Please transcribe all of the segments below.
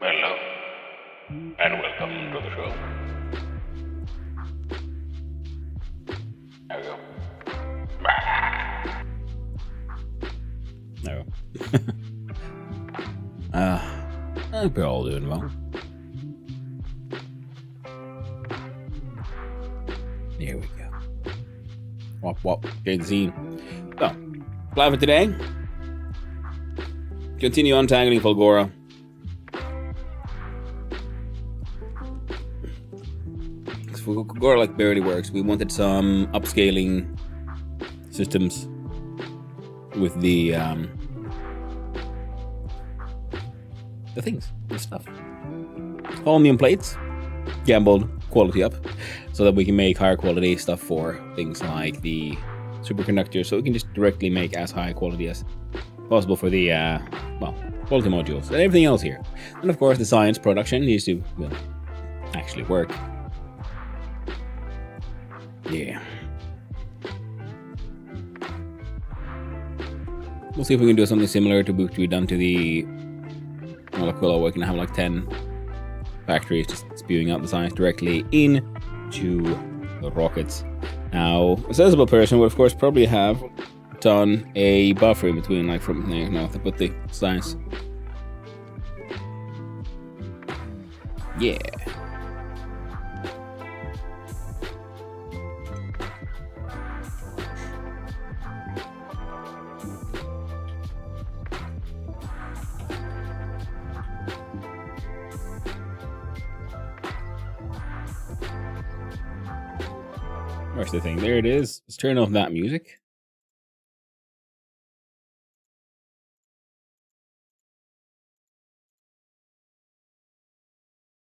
Hello, and welcome to the show. There we go. No. I hope you're all doing well. Here we go. Wop, getting the scene. So, plan for today. Continue untangling Fulgora. Fulgora like barely works. We wanted some upscaling systems with the things, the stuff. Holmium plates, gambled quality up, so that we can make higher quality stuff for things like the superconductors, so we can just directly make as high quality as possible for the quality modules and everything else here. And of course, the science production needs to actually work. Yeah. We'll see if we can do something similar to what we've done to the Molecular. We can have like 10 factories just spewing out the science directly into the rockets. Now, a sensible person would, of course, probably have done a buffer in between, like from there, to put the science. Yeah. Where's the thing? There it is. Let's turn off that music.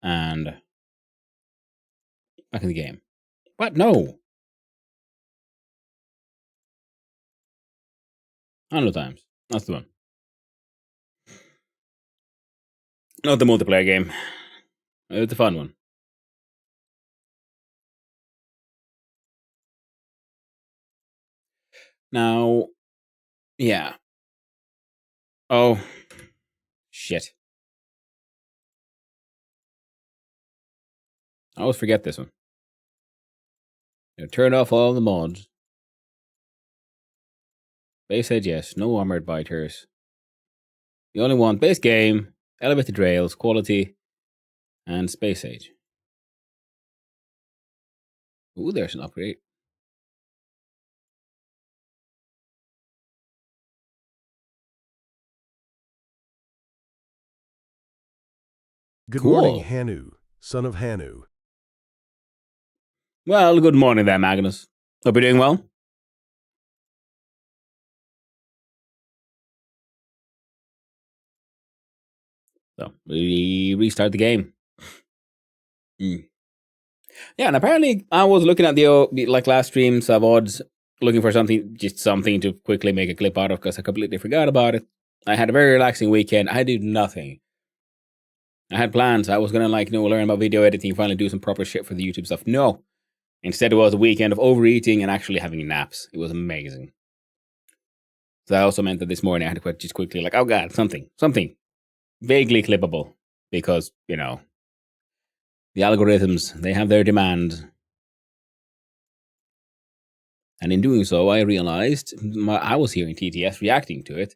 And back in the game. What? No. 100 times. That's the one. Not the multiplayer game. It's a fun one. Now, yeah. Oh, shit. I always forget this one. Turn off all the mods. Base said yes. No armored biters. You only want base game, elevated rails, quality, and space age. Ooh, there's an upgrade. Good Cool. morning, Hanu, son of Hanu. Well, good morning there, Magnus. Hope you're doing well. So, we restart the game. Yeah, and apparently I was looking at the like last streams of odds, looking for something to quickly make a clip out of because I completely forgot about it. I had a very relaxing weekend. I did nothing. I had plans. I was gonna learn about video editing, finally do some proper shit for the YouTube stuff. No. Instead, it was a weekend of overeating and actually having naps. It was amazing. So that also meant that this morning I had to just quickly oh god, something vaguely clippable because the algorithms, they have their demand. And in doing so, I realized I was hearing TTS reacting to it,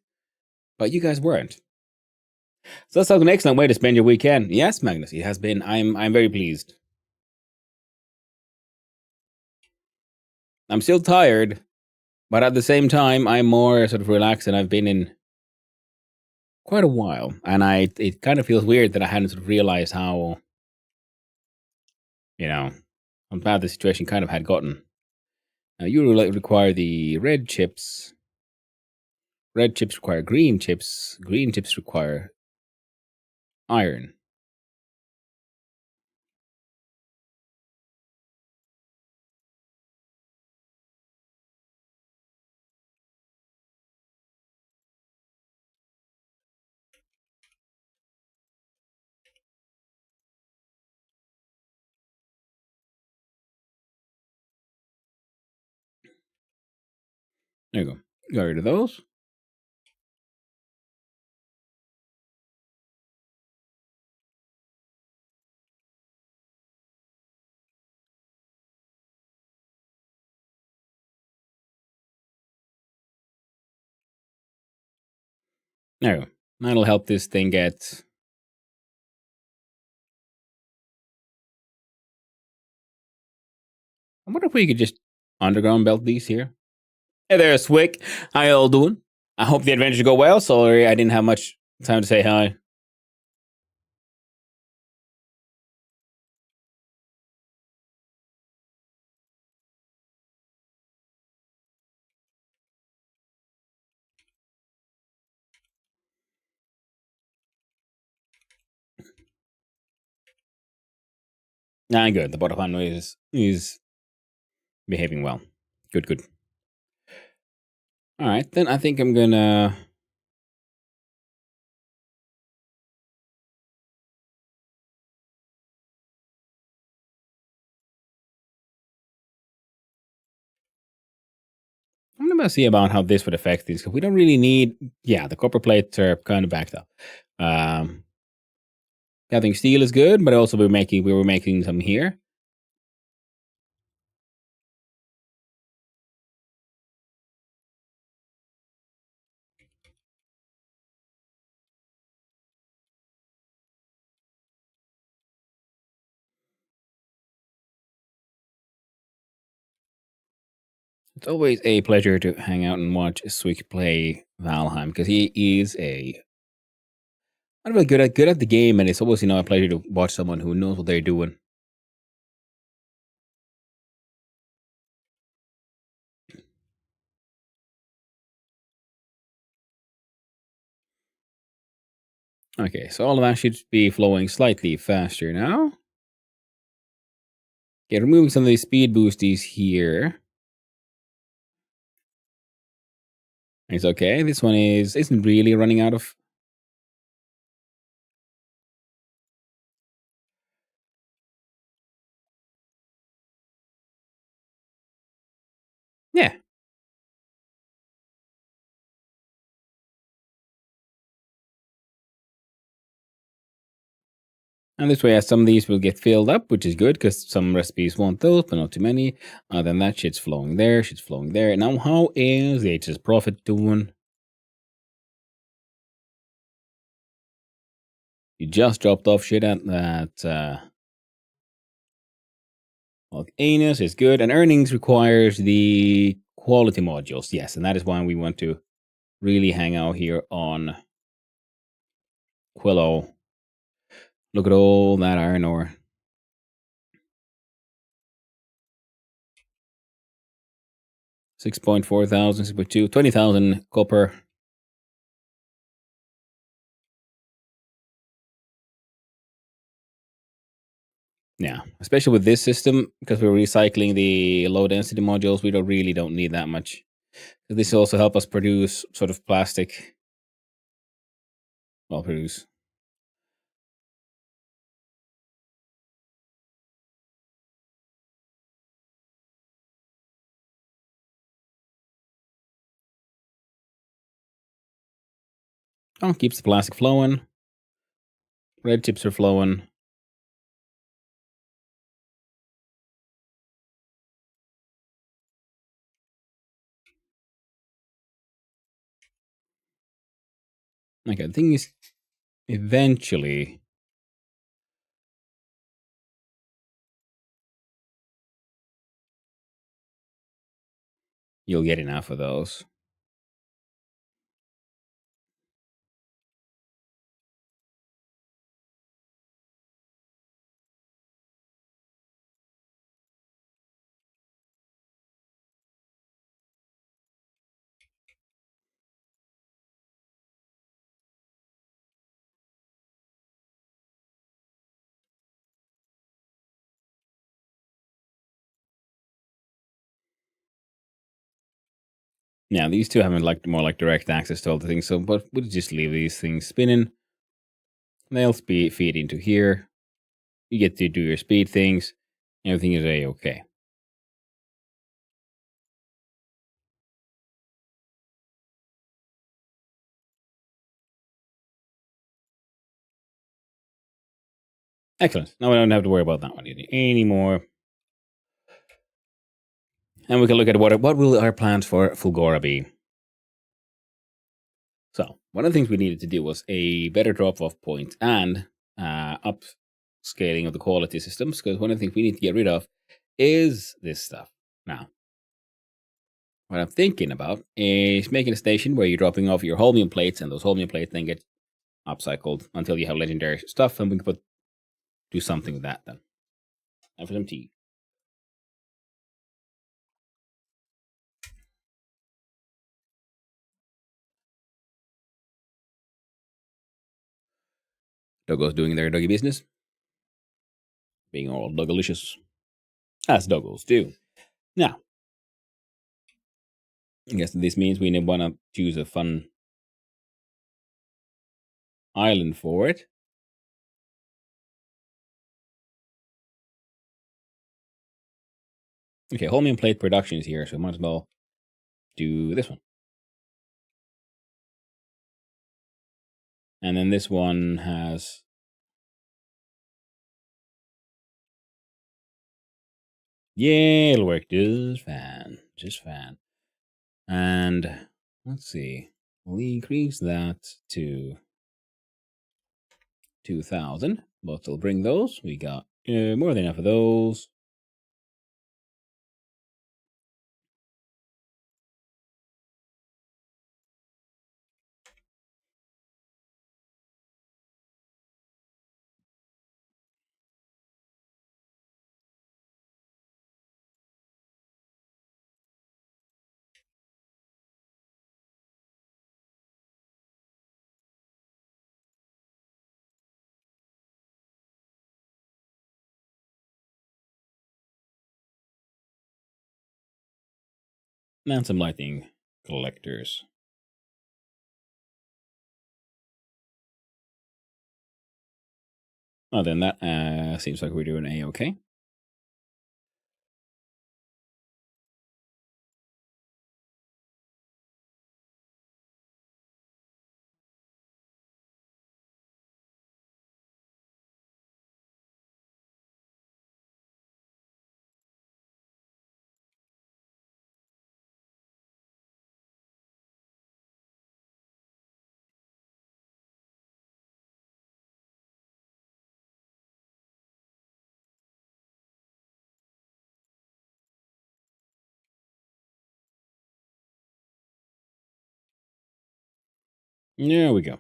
but you guys weren't. So that's an excellent way to spend your weekend. Yes, Magnus, it has been. I'm very pleased. I'm still tired, but at the same time, I'm more sort of relaxed than I've been in quite a while. And it kind of feels weird that I hadn't sort of realized how, how bad the situation kind of had gotten. Now, you require the red chips. Red chips require green chips. Green chips require iron. There you go. Got rid of those. There we go. That'll help this thing get. I wonder if we could just underground belt these here. Hey there, Swick. How y'all doing? I hope the adventures go well. Sorry, I didn't have much time to say hi. Nah, good. The Botafano is behaving well. Good, good. All right, then I think I'm gonna. I'm gonna see about how this would affect these because we don't really need. Yeah, the copper plates are kind of backed up. I think steel is good, but also we were making some here. It's always a pleasure to hang out and watch Swick play Valheim because he is a not really good at the game, and it's always a pleasure to watch someone who knows what they're doing. Okay, so all of that should be flowing slightly faster now. Okay, removing some of these speed boosties here. It's okay. This one isn't really running out of. Yeah. And this way, as some of these will get filled up, which is good because some recipes want those, but not too many. Then that shit's flowing there, shit's flowing there. Now, how is the HS Profit doing? You just dropped off shit at that. Anus is good, and earnings requires the quality modules. Yes, and that is why we want to really hang out here on Quillo. Look at all that iron ore. 6.4 thousand, 6.2, 20,000 copper. Yeah, especially with this system, because we're recycling the low density modules, we don't need that much. This will also help us produce sort of plastic. Well, produce. Oh, keeps the plastic flowing. Red chips are flowing. Okay, the thing is, eventually, you'll get enough of those. Yeah, these two have more like direct access to all the things. So, but we'll just leave these things spinning. They'll feed into here. You get to do your speed things. Everything is okay. Excellent. Now we don't have to worry about that one anymore. And we can look at what will our plans for Fulgora be. So, one of the things we needed to do was a better drop-off point and upscaling of the quality systems, because one of the things we need to get rid of is this stuff. Now, what I'm thinking about is making a station where you're dropping off your holmium plates, and those holmium plates then get upcycled until you have legendary stuff, and we can do something with that then. And for some tea. Doggos doing their doggy business. Being all doggalicious. As doggos do. Now, I guess this means we want to choose a fun island for it. Okay, Holmium Plate Production is here, so might as well do this one. And then this one has... Yeah, it'll work just fine. Just fine. And let's see. We increase that to 2,000. But we'll bring those. We got more than enough of those. And some lightning collectors. Other than that, seems like we're doing A-okay. There we go.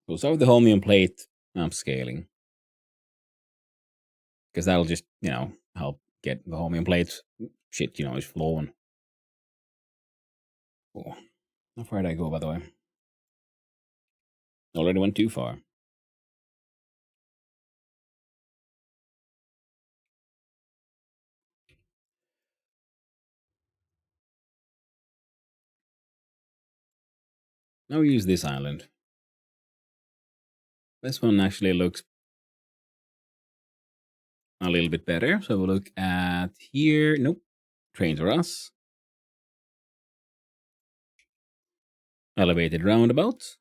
We'll start with the Holmium Plate upscaling. Because that'll just, help get the Holmium plates. Shit, is flowing. Oh, how far did I go, by the way? Already went too far. Now we use this island. This one actually looks a little bit better. So we'll look at here. Nope. Trains are us. Elevated roundabouts.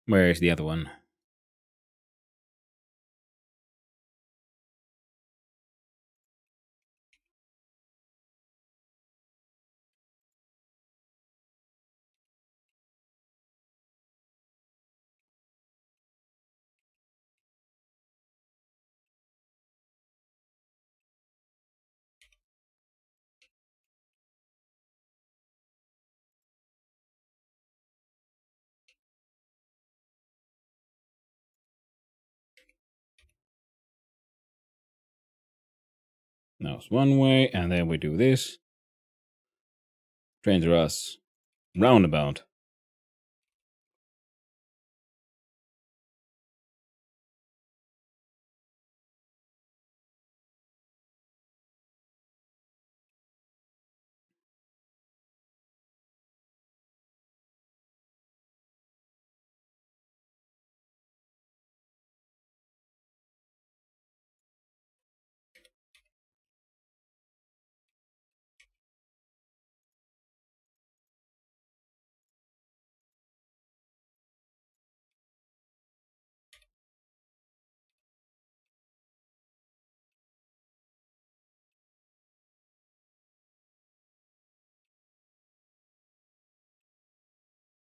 Where's the other one? Now it's one way, and then we do this. Trains are us. Roundabout.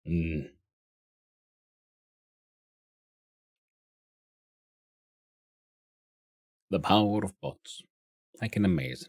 Mm. The power of bots. I can amaze.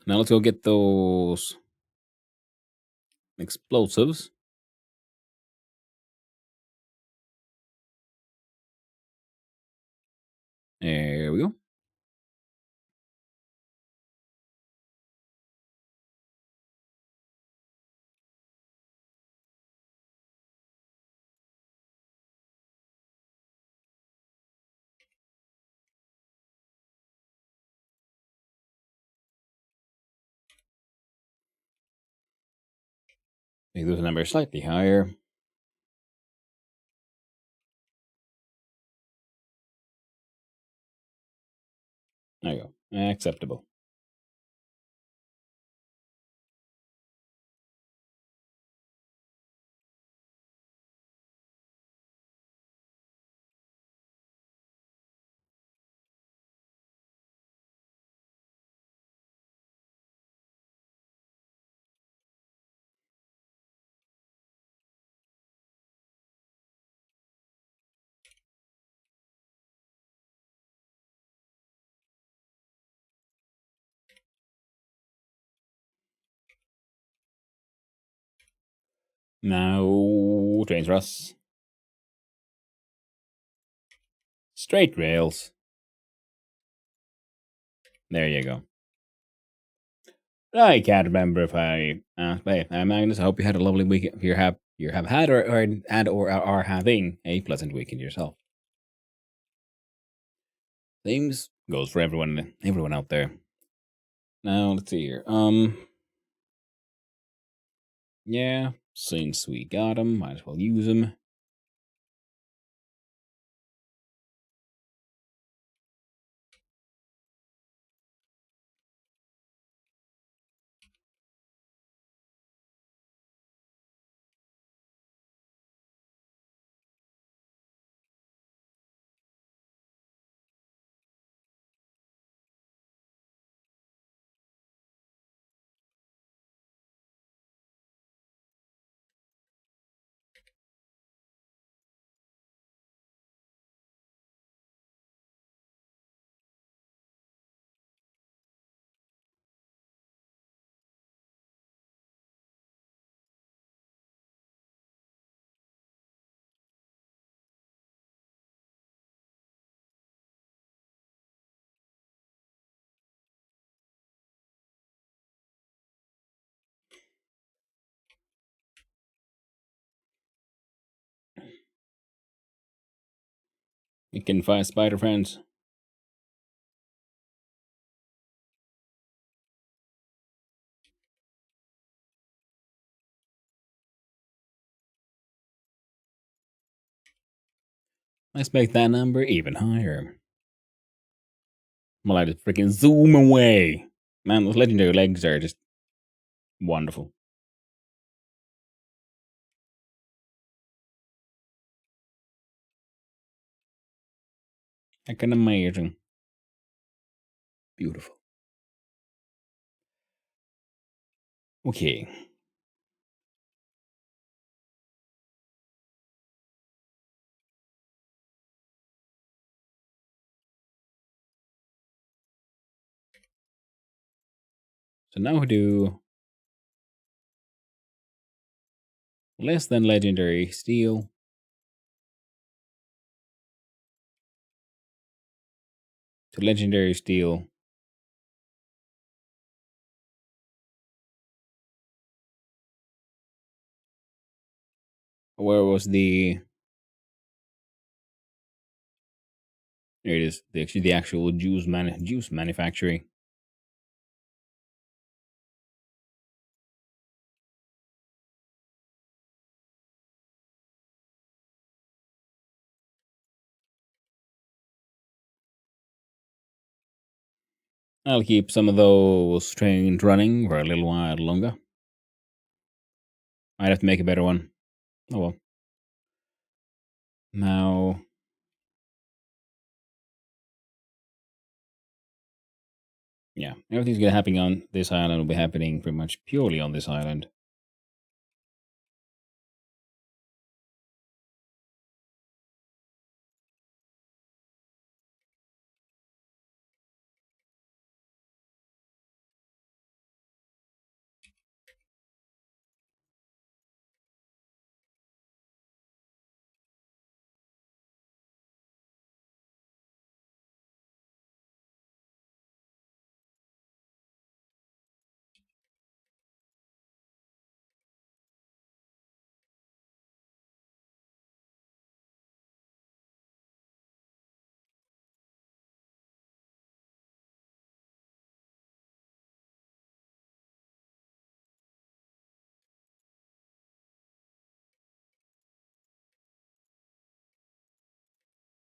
Now let's go get those explosives. There we go. Make those numbers slightly higher. There you go. Acceptable. Now, trains Russ. Straight rails. There you go. I can't remember if I asked. Hey, Magnus, I hope you had a lovely week. You have had or had or are having a pleasant weekend yourself. Themes goes for everyone out there. Now let's see here. Yeah, since we got them, might as well use them. We can find spider friends. Let's make that number even higher. Well, I just freaking zoom away. Man, those legendary legs are just wonderful. Freaking amazing. Beautiful. Okay. So now we do less than legendary steel. To legendary steel. Where was the? There it is. The actual juice manufacturing. I'll keep some of those trains running for a little while longer. Might have to make a better one. Oh well. Now, yeah, everything's gonna happen on this island will be happening pretty much purely on this island.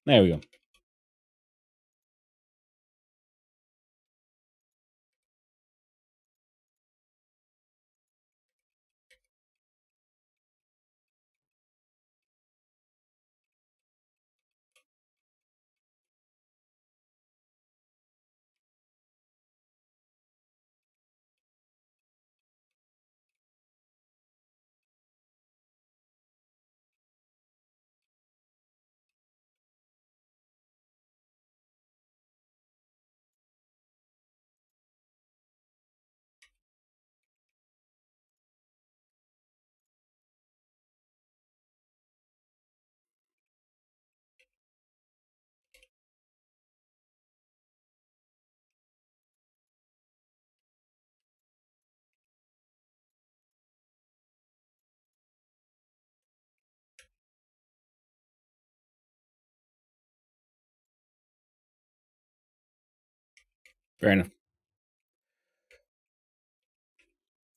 There we go. Fair enough.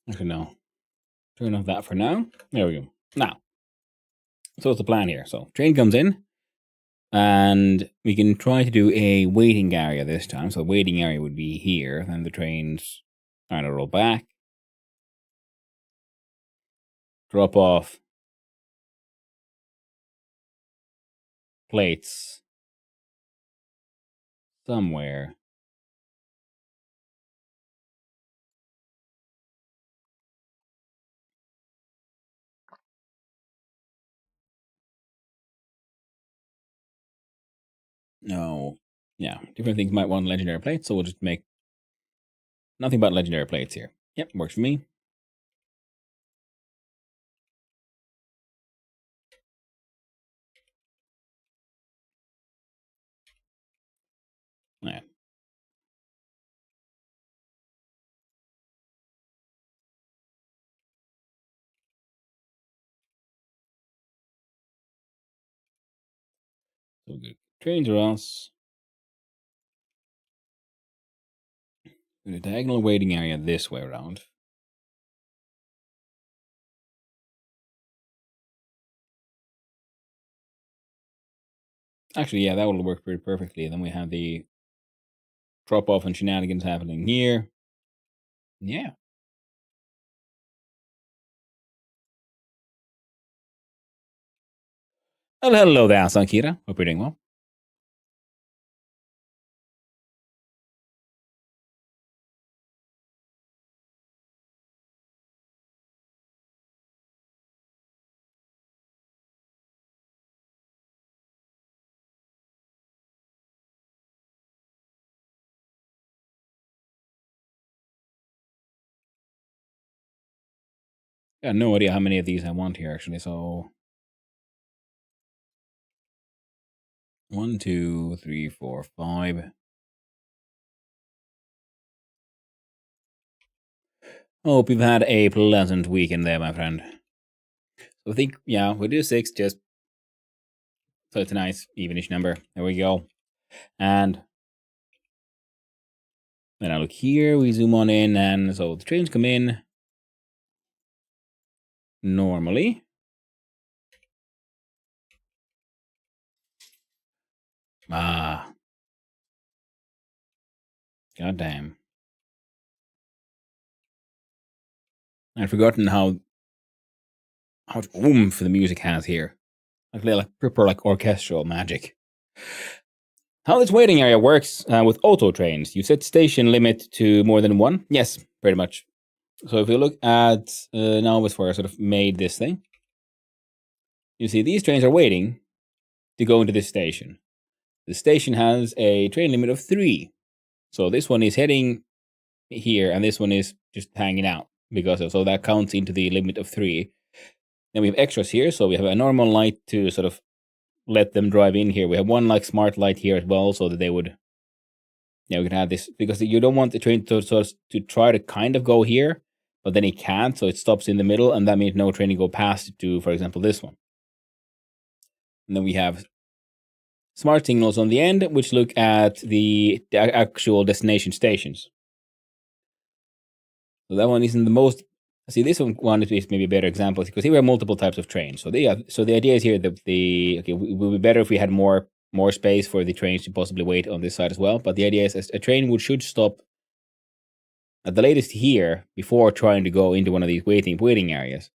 Okay, no. Turn off that for now. There we go. Now, so what's the plan here? So train comes in, and we can try to do a waiting area this time. So the waiting area would be here. Then the trains kind of roll back, drop off plates somewhere. No. Yeah, different things might want legendary plates, so we'll just make nothing but legendary plates here. Yep, works for me. Yeah. So good. Trains are us. The diagonal waiting area this way around. Actually, yeah, that will work pretty perfectly. Then we have the drop off and shenanigans happening here. Yeah. Well, hello there, Sankira. Hope you're doing well. Got no idea how many of these I want here, actually. So 1, 2, 3, 4, 5. Hope you've had a pleasant weekend there, my friend. So I think, yeah, we'll do 6 just so it's a nice evenish number. There we go. And then I look here, we zoom on in, and so the trains come in normally. Ah. God damn. I've forgotten how much oomph the music has here. I play like proper like orchestral magic. How this waiting area works with auto trains? You set station limit to more than one. Yes, pretty much. So if you look at now before I sort of made this thing, you see these trains are waiting to go into this station. The station has a train limit of 3. So this one is heading here, and this one is just hanging out because of, so that counts into the limit of 3. Then we have extras here, so we have a normal light to sort of let them drive in here. We have one like smart light here as well, so that they would. Yeah, we can have this because you don't want the train to try to kind of go here, but then it can't, so it stops in the middle, and that means no train can go past it to, for example, this one. And then we have smart signals on the end, which look at the actual destination stations. So that one isn't the most. See, this one is maybe a better example because here we have multiple types of trains. So the idea is here that it would be better if we had more space for the trains to possibly wait on this side as well. But the idea is a train should stop at the latest here before trying to go into one of these waiting areas.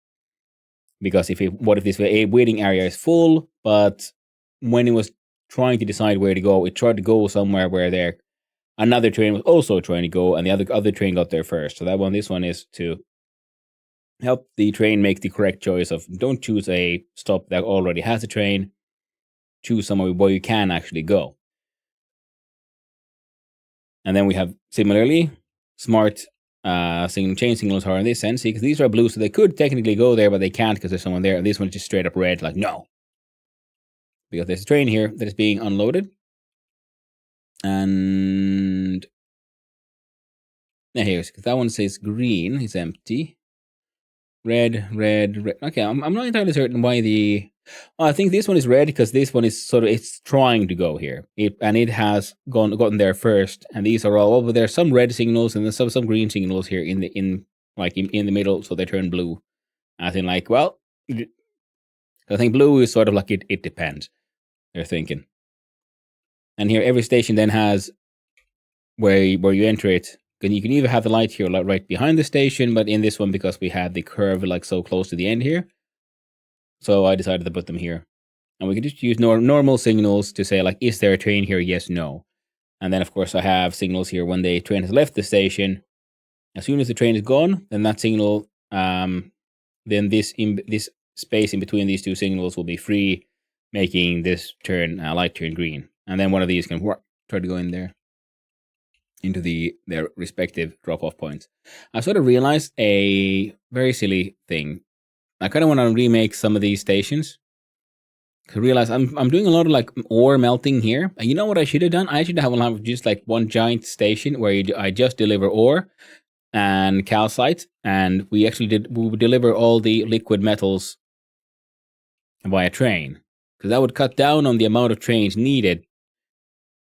Because what if this waiting area is full, but when it was trying to decide where to go, it tried to go somewhere where another train was also trying to go, and the other train got there first. So this one is to help the train make the correct choice of don't choose a stop that already has a train, choose somewhere where you can actually go. And then we have similarly smart chain signals are in this sense because these are blue, so they could technically go there, but they can't because there's someone there. And this one is just straight up red, like no, because there's a train here that is being unloaded. And here's that one says green, it's empty. Red. Okay, I'm not entirely certain why I think this one is red because this one is it's trying to go here. It has gotten there first, and these are all over there. Some red signals and then some green signals here in the middle, so they turn blue. I think I think blue is sort of like it depends. They're thinking, and here every station then has where you enter it. You can either have the light here right behind the station, but in this one, because we had the curve like so close to the end here, so I decided to put them here. And we can just use normal signals to say, like, is there a train here? Yes, no. And then, of course, I have signals here when the train has left the station. As soon as the train is gone, then that signal, then this space in between these two signals will be free, making this light turn green. And then one of these can try to go in there into their respective drop-off points. I sort of realized a very silly thing. I kind of want to remake some of these stations. I realize I'm doing a lot of like ore melting here. And you know what I should have done? I should have just like one giant station where I just deliver ore and calcite, and we would deliver all the liquid metals via train, because that would cut down on the amount of trains needed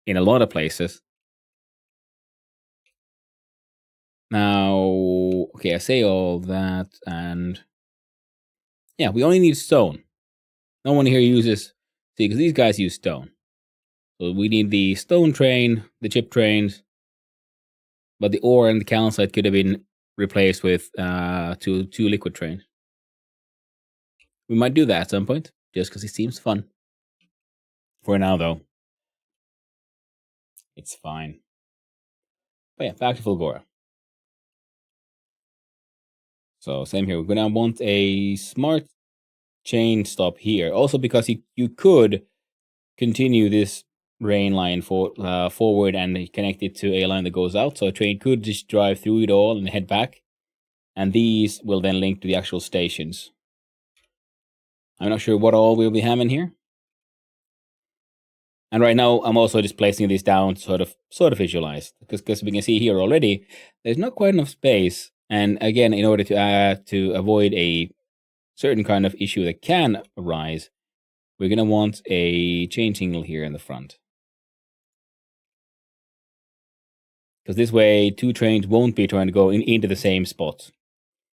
in a lot of places. Now, okay, I say all that, and yeah, we only need stone. No one here uses, because these guys use stone. So we need the stone train, the chip trains, but the ore and the calcite could have been replaced with two liquid trains. We might do that at some point, just because it seems fun. For now, though, it's fine. But yeah, back to Fulgora. So same here. We're gonna want a smart chain stop here. Also because you could continue this rain line forward and connect it to a line that goes out. So a train could just drive through it all and head back. And these will then link to the actual stations. I'm not sure what all we'll be having here. And right now, I'm also just placing these down to sort of visualize, because we can see here already, there's not quite enough space. And again, in order to avoid a certain kind of issue that can arise, we're going to want a chain signal here in the front. Because this way, two trains won't be trying to go into the same spot.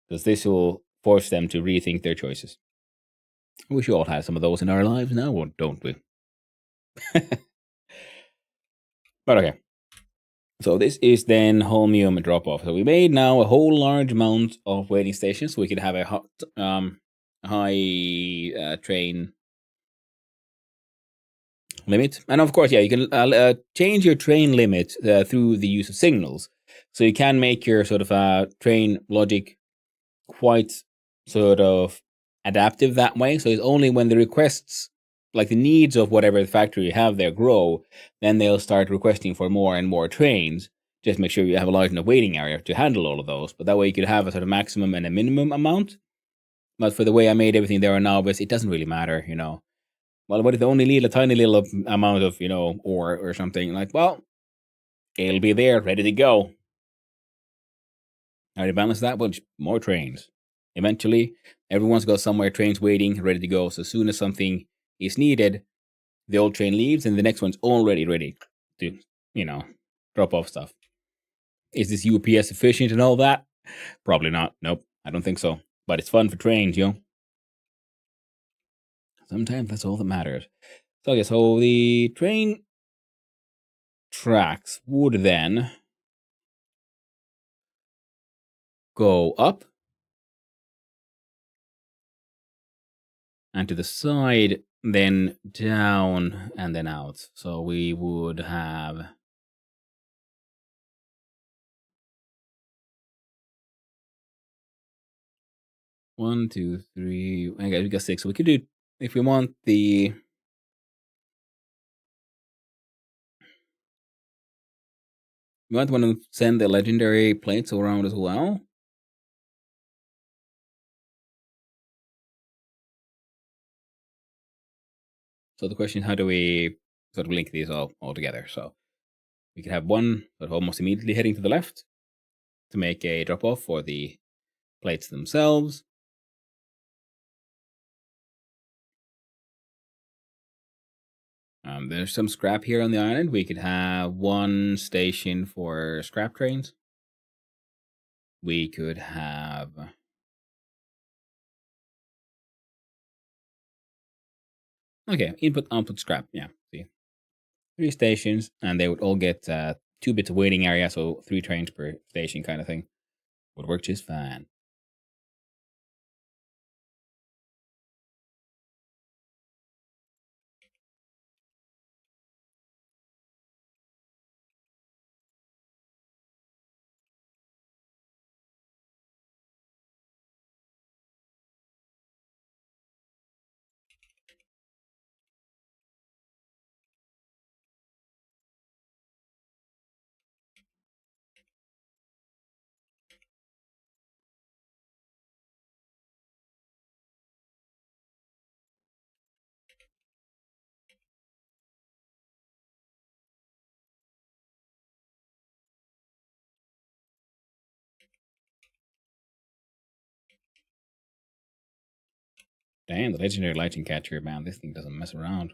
Because this will force them to rethink their choices. I wish we all had some of those in our lives now, or don't we? But okay. So this is then Holmium drop off. So we made now a whole large amount of waiting stations. So we could have a high train limit, and of course, yeah, you can change your train limit through the use of signals. So you can make your sort of train logic quite sort of adaptive that way. So it's only when the requests, like the needs of whatever the factory you have there, grow, then they'll start requesting for more and more trains. Just make sure you have a large enough waiting area to handle all of those. But that way you could have a sort of maximum and a minimum amount. But for the way I made everything there and now, it doesn't really matter, you know. Well, what if they only need a tiny little amount of, you know, ore or something? Like, well, it'll be there, ready to go. How do you balance that? Well, just more trains. Eventually, everyone's got somewhere trains waiting, ready to go. So as soon as something is needed, the old train leaves and the next one's already ready to, you know, drop off stuff. Is this UPS efficient and all that? Probably not. Nope, I don't think so. But it's fun for trains, you know. Sometimes that's all that matters. So okay, so the train tracks would then go up and to the side, then down and then out. So we would have one, two, three. Okay, we got six. So we could do, if we want the, we might want to send the legendary plates around as well. So the question is, how do we sort of link these all together? So we could have one sort of almost immediately heading to the left to make a drop off for the plates themselves. There's some scrap here on the island. We could have one station for scrap trains. We could have, okay, input, output, scrap. Yeah, see, 3 stations, and they would all get 2 bits of waiting area, so 3 trains per station kind of thing. Would work just fine. Damn, the legendary lightning catcher, man, this thing doesn't mess around.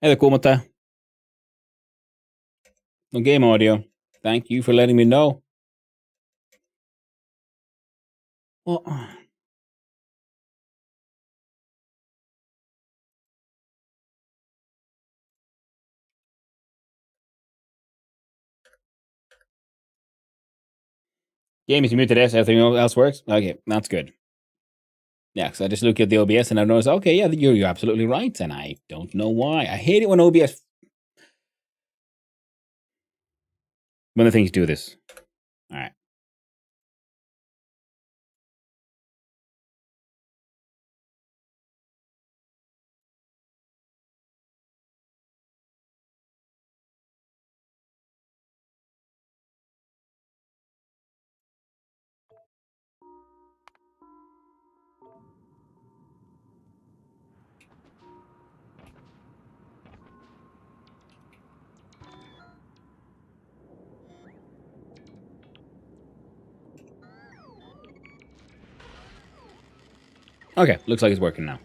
Hey there, kuumottaja. No game audio. Thank you for letting me know. Well, game is muted as everything else works. Okay, that's good. Yeah, because I just look at the OBS and I notice, okay, yeah, you're absolutely right, and I don't know why. I hate it when OBS, when the things do this. All right. Okay, looks like it's working now.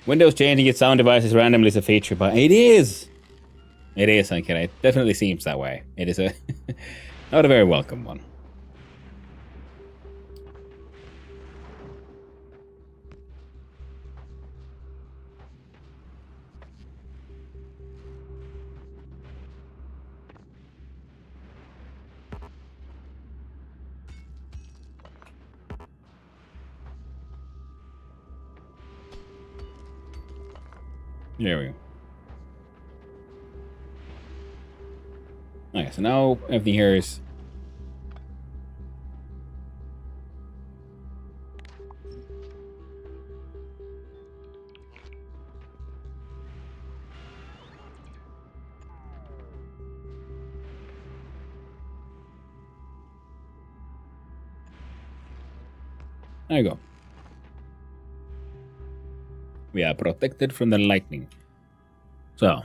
Windows changing its sound devices randomly is a feature, but it is. It is, okay. It definitely seems that way. It is a not a very welcome one. There we go. Okay, so now everything here is. There you go. We are protected from the lightning. So.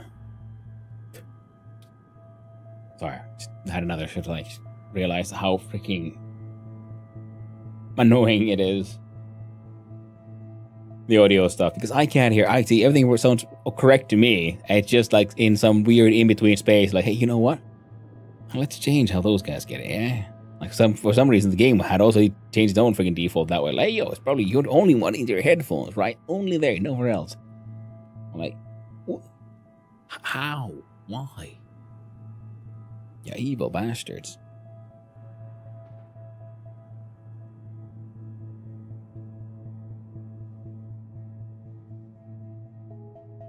Sorry, just had another shit like realize how freaking annoying it is. The audio stuff, because I can't hear. I see everything sounds correct to me. It's just like in some weird in-between space, like, hey, you know what? Let's change how those guys get it, yeah? Like for some reason the game had also changed its own freaking default that way. Like, yo, it's probably you're the only one in your headphones, right? Only there, nowhere else. I'm like, what? How? Why? You evil bastards.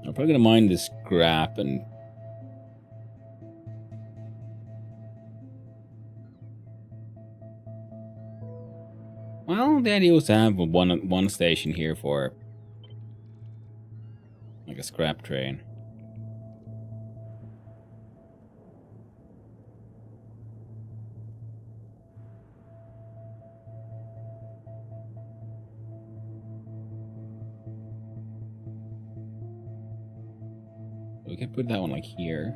I'm probably gonna mine this scrap and. Well, the idea was to have one station here for like a scrap train. We could put that one like here.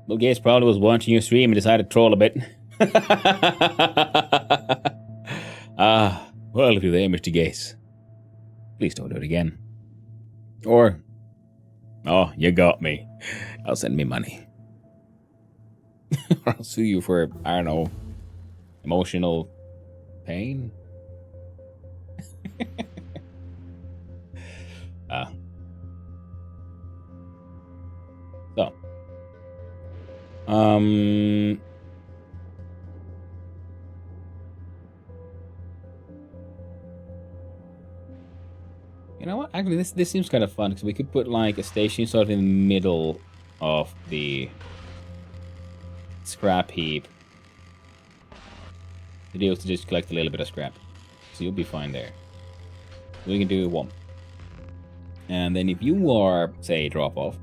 Bill Gates probably was watching your stream and decided to troll a bit. Well, do the image to Gates. Please don't do it again. Or, oh, you got me. I'll send me money. Or I'll sue you for, I don't know, emotional pain. So, you know what? Actually, this seems kind of fun because we could put like a station sort of in the middle of the scrap heap. The deal is to just collect a little bit of scrap, so you'll be fine there. We can do one, and then if you are, say, drop off,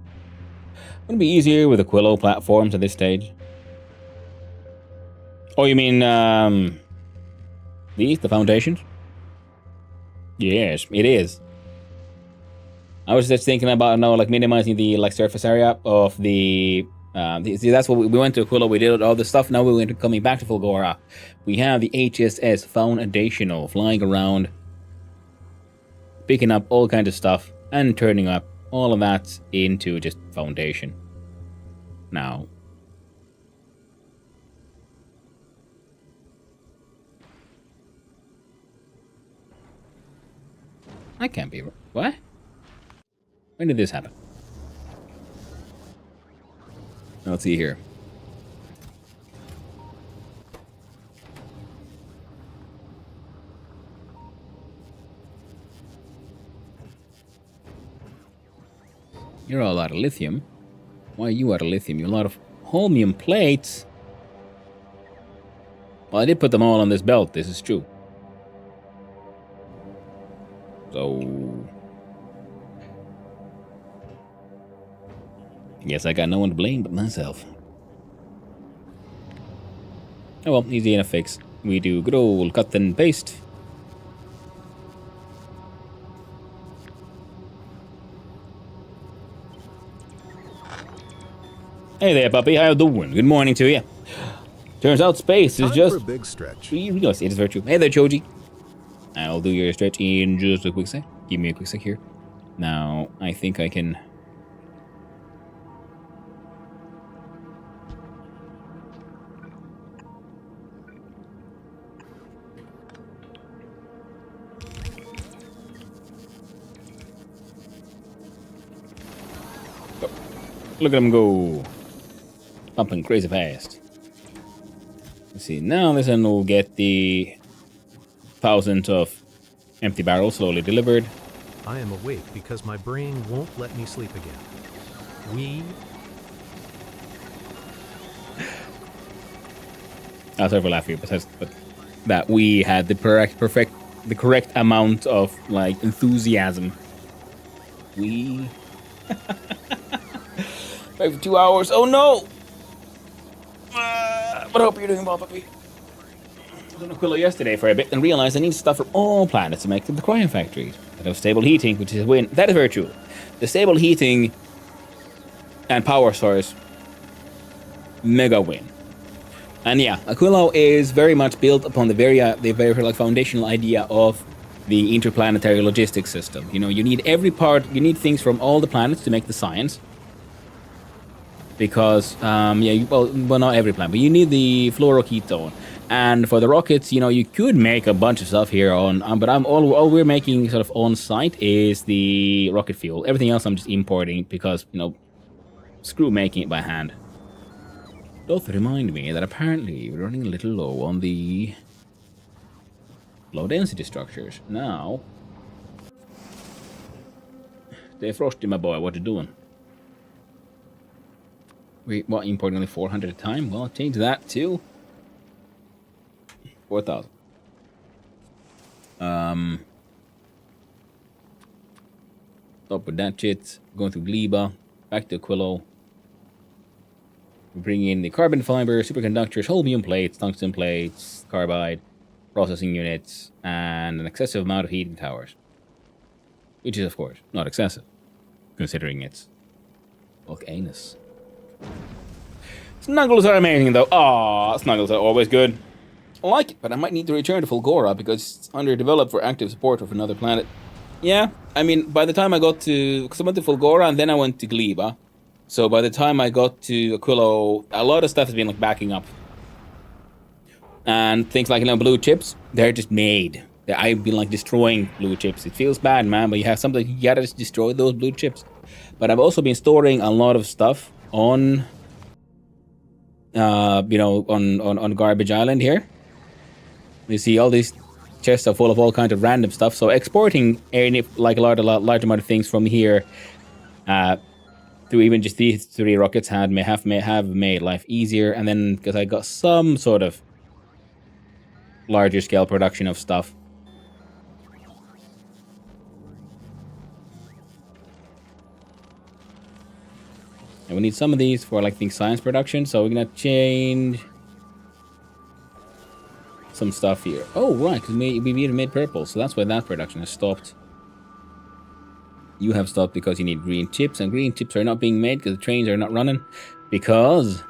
wouldn't it be easier with the Quillo platforms at this stage? Oh, you mean these, the foundations? Yes, it is. I was just thinking about like minimizing the like surface area of the. See, that's what we went to Aquila. We did all this stuff. Now we're coming back to Fulgora. We have the HSS Foundational flying around, picking up all kinds of stuff and turning up all of that into just Foundation. Now, I can't be. What? When did this happen? Let's see here. You're all out of lithium. Why are you out of lithium? You're a lot of holmium plates. Well, I did put them all on this belt. This is true. So, I guess I got no one to blame but myself. Oh well, easy enough fix. We do good old cut and paste. Hey there, puppy. How you doing? Good morning to you. Turns out space is just for a big stretch. Yes, it is very true. Hey there, Choji. I'll do your stretch in just a quick sec. Give me a quick sec here. Now, I think I can. Go. Look at him go. Pumping crazy fast. Let's see, now this one will get the thousands of empty barrels slowly delivered. I am awake because my brain won't let me sleep again. I'll sorry for laughing, but that we had the correct amount of like enthusiasm. We wait for 2 hours. Oh no! But I hope you're doing well, puppy. I was on Aquila yesterday for a bit and realized I need stuff for all planets to make the cryo factories. That have stable heating, which is a win. That is very true. The stable heating and power source, mega win. And yeah, Aquila is very much built upon the very like foundational idea of the interplanetary logistics system. You know, you need every part, you need things from all the planets to make the science. Because, well, not every planet, but you need the fluoroketone. And for the rockets, you know, you could make a bunch of stuff here on, but all we're making sort of on site is the rocket fuel. Everything else I'm just importing because, you know, screw making it by hand. Doth remind me that apparently we're running a little low on the low density structures. Now, stay frosty, my boy. What you doing? Wait, what? Importing only 400 at a time? Well, I'll change that to 4,000. Stop with that shit. Going through Gleba, back to Aquilo. Bring in the carbon fiber, superconductors, holmium plates, tungsten plates, carbide, processing units, and an excessive amount of heating towers. Which is, of course, not excessive, considering its bulk anus. Snuggles are amazing, though. Aww, snuggles are always good. I like it, but I might need to return to Fulgora because it's underdeveloped for active support of another planet. Yeah, I mean, by the time I got to... Because I went to Fulgora and then I went to Gleba. So by the time I got to Aquilo, a lot of stuff has been like backing up. And things like, you know, blue chips, they're just made. I've been like destroying blue chips. It feels bad, man, but you have something, you gotta just destroy those blue chips. But I've also been storing a lot of stuff on, you know, on Garbage Island here. You see all these chests are full of all kinds of random stuff. So exporting like a large amount of things from here, through even just these 3 rockets have made life easier. And then because I got some sort of larger scale production of stuff. And we need some of these for like science production, so we're gonna change some stuff here. Oh right, because we made purple, so that's why that production has stopped. You have stopped because you need green chips, and green chips are not being made because the trains are not running. Because,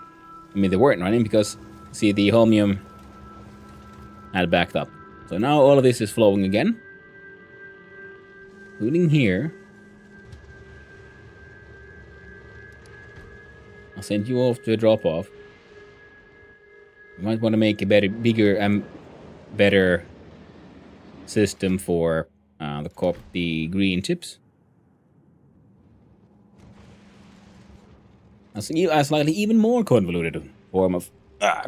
I mean, they weren't running because, see, the holmium had backed up. So now all of this is flowing again. Including here. I'll send you off to a drop-off. You might want to make a bigger and better system for the green chips. A slightly even more convoluted form of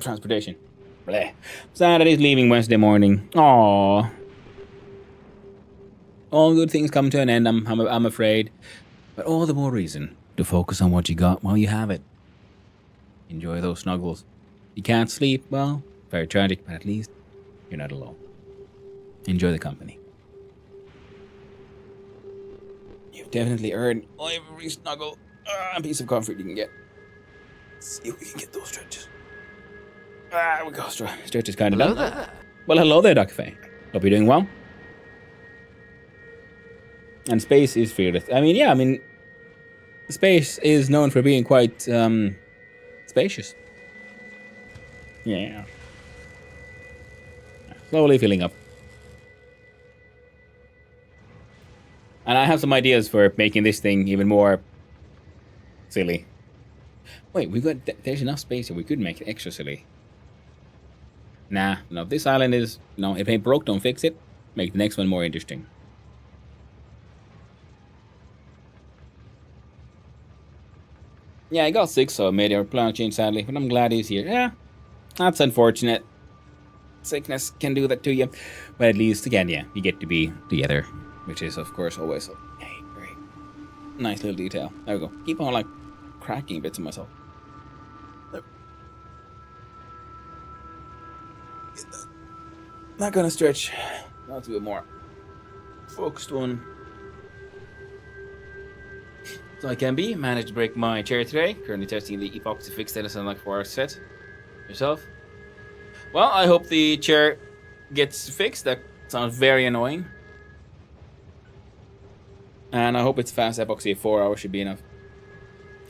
transportation. Bleh. Saturday's leaving Wednesday morning. Aww. All good things come to an end, I'm afraid. But all the more reason to focus on what you got while you have it. Enjoy those snuggles. You can't sleep, well, very tragic, but at least you're not alone. Enjoy the company. You've definitely earned every snuggle and piece of comfort you can get. Let's see if we can get those stretches. We go. Stretch is kind of done. There. Well, hello there, Dr. Faye. Hope you're doing well. And space is fearless. I mean, space is known for being quite spacious. Yeah. Slowly filling up. And I have some ideas for making this thing even more silly. Wait, there's enough space here. We could make it extra silly. Nah, no, this island is, if it ain't broke, don't fix it. Make the next one more interesting. Yeah, I got sick, so I made our plan change, sadly. But I'm glad he's here. Yeah, that's unfortunate. Sickness can do that to you. But at least, again, yeah, you get to be together. Which is, of course, always a very nice little detail. There we go. Keep on, cracking bits of myself. There. Get that. Not gonna stretch. That's a bit more focused one. So I can be. Managed to break my chair today. Currently testing the epoxy fix status on 4 hours set. Yourself? Well, I hope the chair gets fixed. That sounds very annoying. And I hope it's fast epoxy. 4 hours should be enough.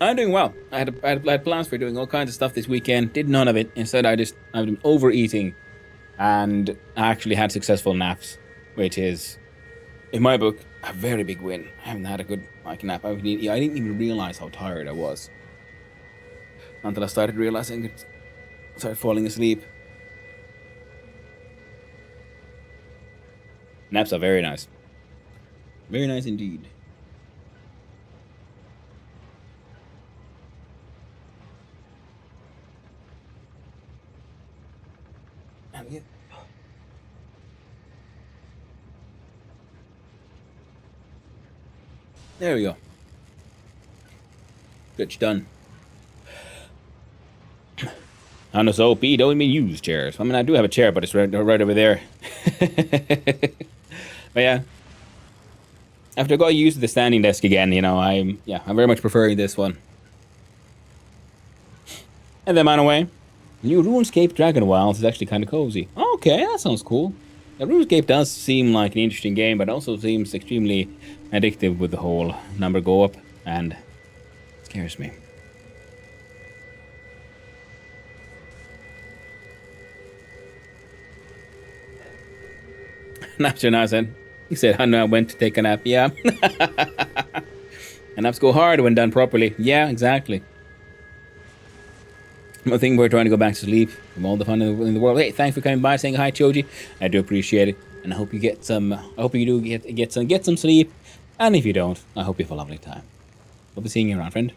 I'm doing well. I had plans for doing all kinds of stuff this weekend. Did none of it. Instead, I've been overeating. And I actually had successful naps. Which is, in my book, a very big win. I haven't had a good nap. I didn't even realize how tired I was. Until I started realizing it. Started falling asleep. Naps are very nice. Very nice indeed. There we go. Good, done. On this OP, don't even use chairs. I mean, I do have a chair, but it's right over there. But yeah. After I got used to the standing desk again, I'm very much preferring this one. And then on the way, new RuneScape Dragon Wilds is actually kind of cozy. Okay, that sounds cool. Yeah, RuneScape does seem like an interesting game, but also seems extremely addictive with the whole number go up, and scares me. Naps are nice, then. He said, I went to take a nap. Yeah. And naps go hard when done properly. Yeah, exactly. I think we're trying to go back to sleep from all the fun in the world. Hey, thanks for coming by, saying hi, Choji. I do appreciate it, and I hope you get some. I hope you do get some sleep. And if you don't, I hope you have a lovely time. Hope to seeing you around, friend.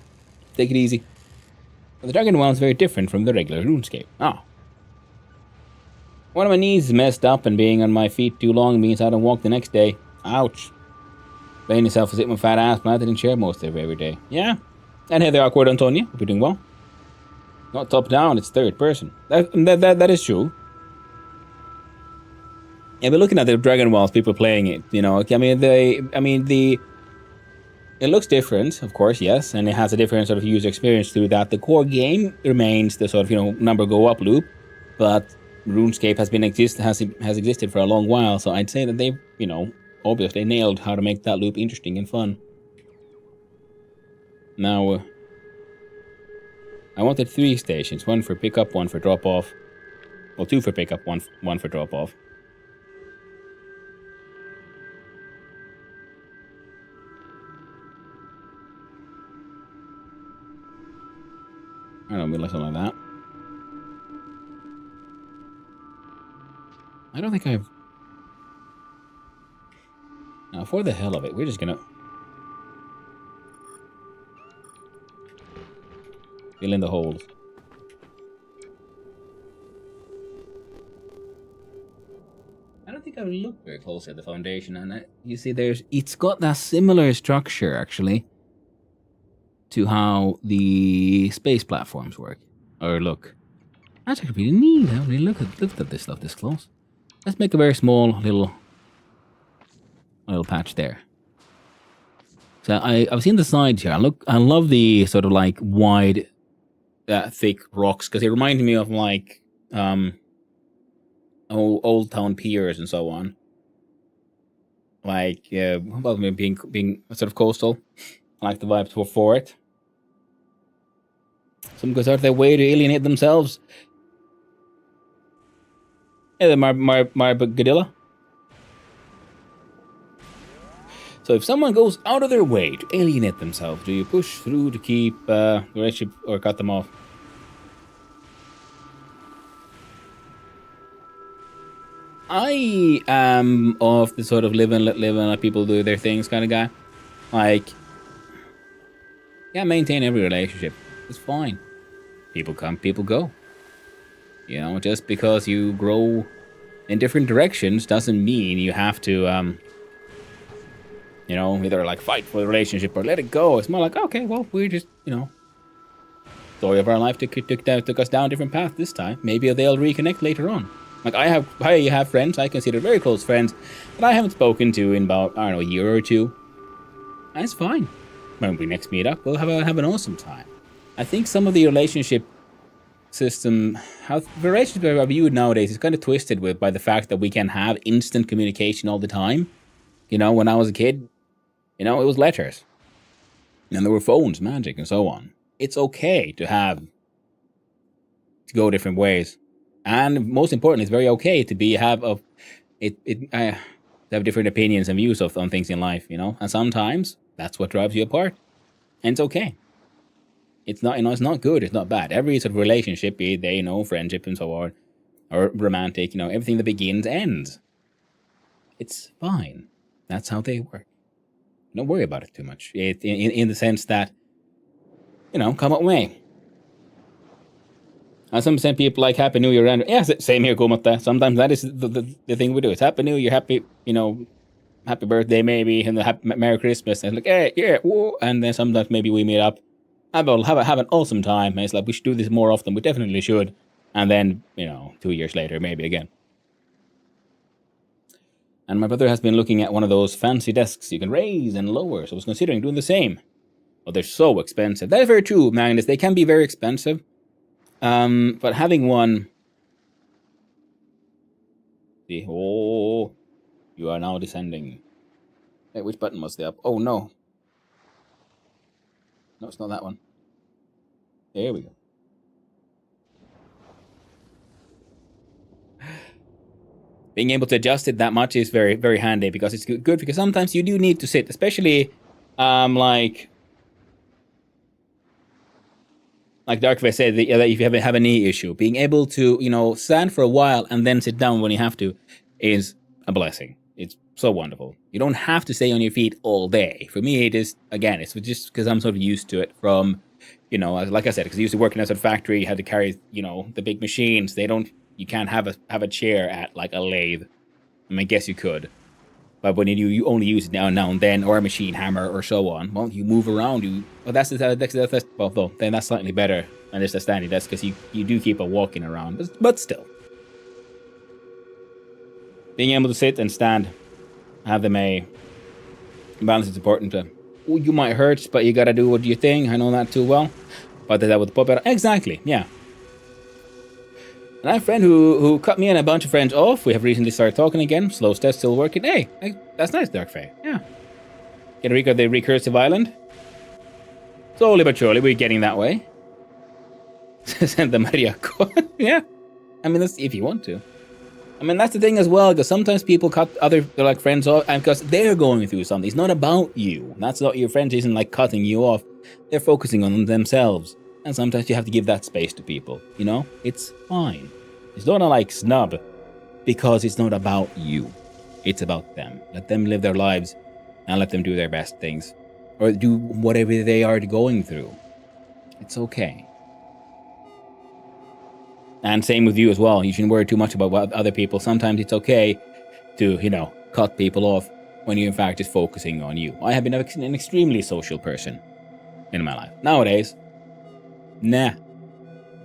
Take it easy. But the Dragon Well is very different from the regular RuneScape. Oh. One of my knees is messed up, and being on my feet too long means I don't walk the next day. Ouch. Blame yourself for sitting with fat ass planted in chair most of every day. Yeah. And hey there, awkward Antonia. Hope you're doing well. Not top down, it's third person. That is true. Yeah, but looking at the Dragon Walls, people playing it, it looks different, of course, yes, and it has a different sort of user experience through that. The core game remains the sort of, number go up loop, but RuneScape has existed for a long while, so I'd say that they've, obviously nailed how to make that loop interesting and fun. Now, I wanted 3 stations. 1 for pickup, 1 for drop-off. Well, 2 for pickup, 1 for drop-off. I don't know, something like that. I don't think I've... Now, for the hell of it, we're just gonna... fill in the holes. I don't think I've looked very closely at the foundation, and you see, it's got that similar structure actually to how the space platforms work or look. That's actually pretty neat. I haven't really looked at this stuff this close. Let's make a very small little patch there. So I've seen the sides here. I love the sort of like wide, thick rocks because they remind me of like old town piers and so on. Like well, being sort of coastal. I like the vibes for it. Some goes out of their way to alienate themselves. Hey there, Gadilla. So if someone goes out of their way to alienate themselves, do you push through to keep the relationship or cut them off? I am of the sort of live and let people do their things kind of guy. Like, yeah, maintain every relationship. It's fine. People come, people go. You know, just because you grow in different directions doesn't mean you have to, you know, either like fight for the relationship or let it go. It's more like, okay, well, we're just, you know, story of our life took us down a different path this time. Maybe they'll reconnect later on. Like I have friends I consider very close friends that I haven't spoken to in about, I don't know, a year or two. And it's fine. When we next meet up, we'll have an awesome time. I think some of the relationship system, how the relationship are viewed nowadays is kind of twisted by the fact that we can have instant communication all the time. You know, when I was a kid, you know, it was letters. And there were phones, magic, and so on. It's okay to go different ways. And most importantly, it's very okay to have different opinions and views on things in life, you know. And sometimes that's what drives you apart, and it's okay. It's not, you know, it's not good, it's not bad. Every sort of relationship, be it, you know, friendship and so on, or romantic, you know, everything that begins ends. It's fine. That's how they work. Don't worry about it too much. In the sense that, you know, come what may. And some people like Happy New Year. And yeah, same here, Kumata. Sometimes that is the thing we do. It's Happy New Year, happy, you know, happy birthday maybe, and the Merry Christmas. And it's like, hey, yeah, whoa. And then sometimes maybe we meet up. Have an awesome time. And it's like, we should do this more often. We definitely should. And then, you know, 2 years later, maybe again. And my brother has been looking at one of those fancy desks you can raise and lower. So I was considering doing the same. But they're so expensive. That is very true, Magnus. They can be very expensive. But having one... See, oh, you are now descending. Hey, which button was the up? Oh, no. No, it's not that one. There we go. Being able to adjust it that much is very, very handy because it's good because sometimes you do need to sit, especially, like Darkface said, that if you have a knee issue, being able to, you know, stand for a while and then sit down when you have to is a blessing. It's so wonderful. You don't have to stay on your feet all day. For me, it is, again, it's just because I'm sort of used to it from, you know, like I said, because I used to work in a sort of factory, you had to carry, you know, the big machines. You can't have a chair at like a lathe. I mean, I guess you could. But when you only use it now and then, or a machine hammer, or so on. Well, you move around. Well, that's well, though. Then that's slightly better than just a standing desk because you do keep on walking around. But still, being able to sit and stand, have them a balance is important. You might hurt, but you gotta do what you think. I know that too well. But that with the puppet, exactly, yeah. And I have a friend who cut me and a bunch of friends off. We have recently started talking again. Slow steps still working. Hey, that's nice, Darkfey. Yeah. Can record the recursive island. Slowly but surely, we're getting that way. Send the Maria. Yeah. I mean, that's if you want to. I mean, that's the thing as well, because sometimes people cut other like friends off, and because they're going through something. It's not about you. That's not your friend isn't like cutting you off. They're focusing on themselves, and sometimes you have to give that space to people. You know, it's fine. It's not a like snub, because it's not about you. It's about them. Let them live their lives, and let them do their best things, or do whatever they are going through. It's okay. And same with you as well. You shouldn't worry too much about what other people. Sometimes it's okay to, cut people off when you're in fact just focusing on you. I have been an extremely social person in my life. Nowadays, nah.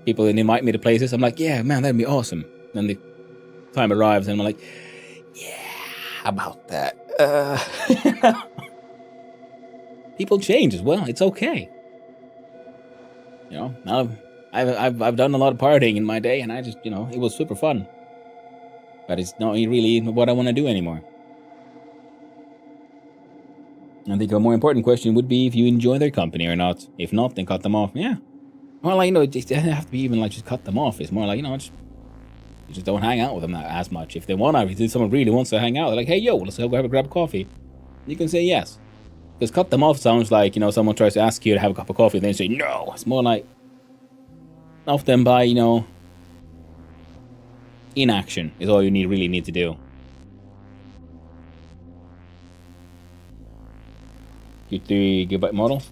People invite me to places, I'm like, yeah, man, that'd be awesome. Then the time arrives and I'm like, yeah, how about that? People change as well. It's okay. Now I've done a lot of partying in my day, and I just, it was super fun. But it's not really what I want to do anymore. I think a more important question would be if you enjoy their company or not. If not, then cut them off. Yeah. Well, it doesn't have to be even like just cut them off. It's more like, you just don't hang out with them as much. If they want to, if someone really wants to hang out, they're like, hey, yo, let's go grab a coffee. You can say yes. Because cut them off sounds like, someone tries to ask you to have a cup of coffee, and then you say no. It's more like, off them by, inaction is all you really need to do. Goodbye model.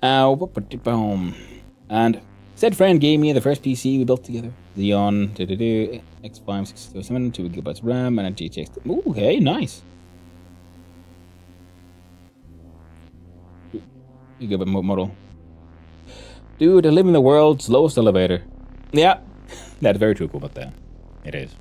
And said friend gave me the first PC we built together. Xeon X5 607, 2 GB RAM, and a GTX. Ooh, okay, nice. Gigabyte model. Dude, I live in the world's slowest elevator. Yeah, that's very true about that. It is.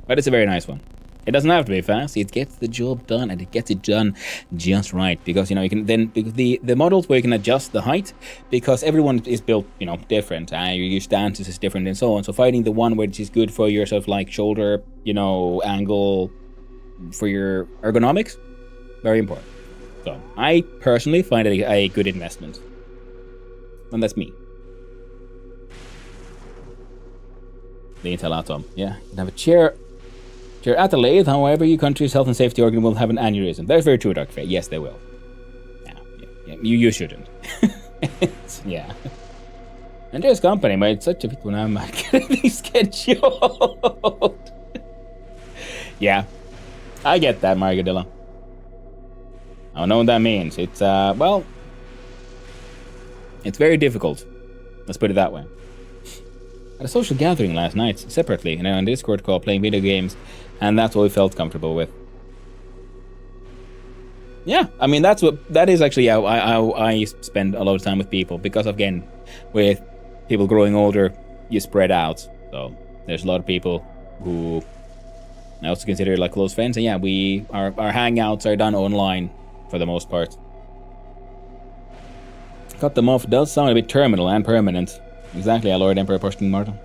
But it's a very nice one. It doesn't have to be fast. It gets the job done, and it gets it done just right. Because, you can then, the models where you can adjust the height, because everyone is built, different. Your stances is different and so on. So finding the one which is good for your sort of like shoulder, angle, for your ergonomics, very important. So I personally find it a good investment. And that's me. The Intel Atom. Yeah, you can have a chair at the lathe. However, your country's health and safety organ will have an aneurysm. That's very true, Dark Fate. Yes, they will. Yeah. You shouldn't. Yeah. And there's company, but it's such a bit when I'm getting scheduled. Yeah, I get that, Margadilla. I don't know what that means. It's, it's very difficult. Let's put it that way. At a social gathering last night, separately, on a Discord call, playing video games, and that's what we felt comfortable with. Yeah, I mean, that is actually how I spend a lot of time with people, because again, with people growing older, you spread out. So there's a lot of people who I also consider like close friends, and yeah, our hangouts are done online for the most part. Cut them off does sound a bit terminal and permanent. Exactly, our Lord Emperor Pushkin Martin.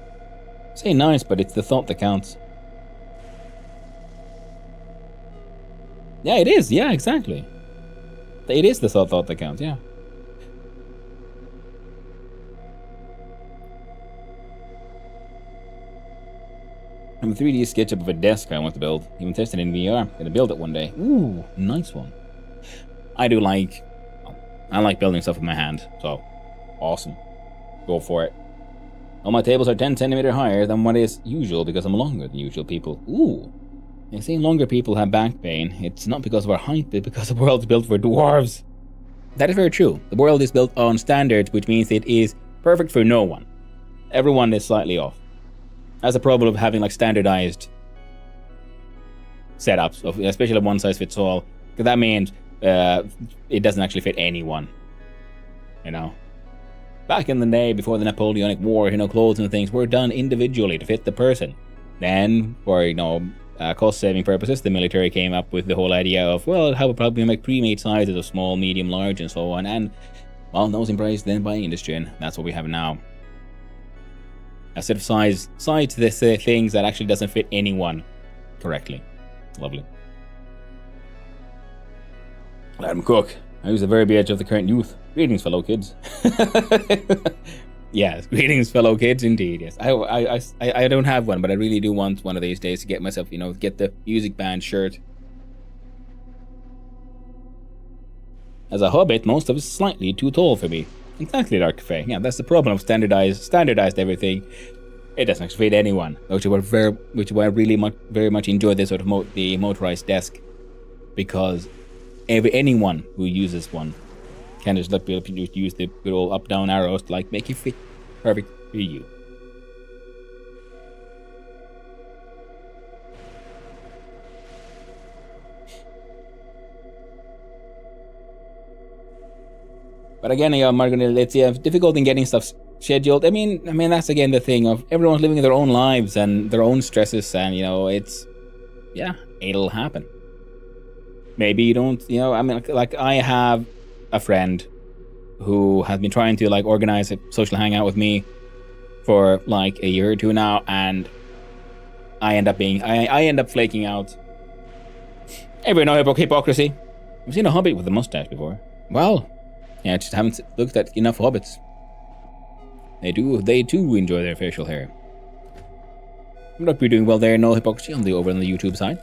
Say nice, but it's the thought that counts. Yeah, it is. Yeah, exactly. It is the thought that counts, yeah. I'm a 3D SketchUp of a desk I want to build. Even tested in VR. Gonna build it one day. Ooh, nice one. I like building stuff with my hand, so awesome. Go for it. All my tables are 10 centimeters higher than what is usual because I'm longer than usual people. Ooh. They say longer people have back pain. It's not because of our height, but because the world is built for dwarves. That is very true. The world is built on standards, which means it is perfect for no one. Everyone is slightly off. That's the problem of having like standardized setups, especially one size fits all. Because that means it doesn't actually fit anyone. Back in the day, before the Napoleonic War, clothes and things were done individually to fit the person. Then, for, cost-saving purposes, the military came up with the whole idea of, well, how would probably make pre-made sizes of small, medium, large, and so on. And, well, that was embraced then by industry, and that's what we have now. A set of size to this things that actually doesn't fit anyone correctly. Lovely. Let him cook. I use the very edge of the current youth. Greetings, fellow kids. Yes, greetings, fellow kids. Indeed, yes. I don't have one, but I really do want one of these days to get myself, get the music band shirt. As a hobbit, most of it's slightly too tall for me. Exactly, Dark Fae. Yeah, that's the problem of standardized everything. It doesn't fit anyone, which is why I really very much enjoy this sort of the motorized desk, because anyone who uses one can just be able to use the good old up-down arrows to make it fit perfect for you. But again, Margaret, it's difficult in getting stuff scheduled. I mean, that's again the thing of everyone's living their own lives and their own stresses, and it'll happen. Maybe you don't, I have a friend who has been trying to organize a social hangout with me for a year or two now, and I end up flaking out. Ever know hypocrisy? I've seen a hobbit with a mustache before. Well, yeah, I just haven't looked at enough hobbits. They too enjoy their facial hair. I'm not be doing well there, no hypocrisy over on the YouTube side.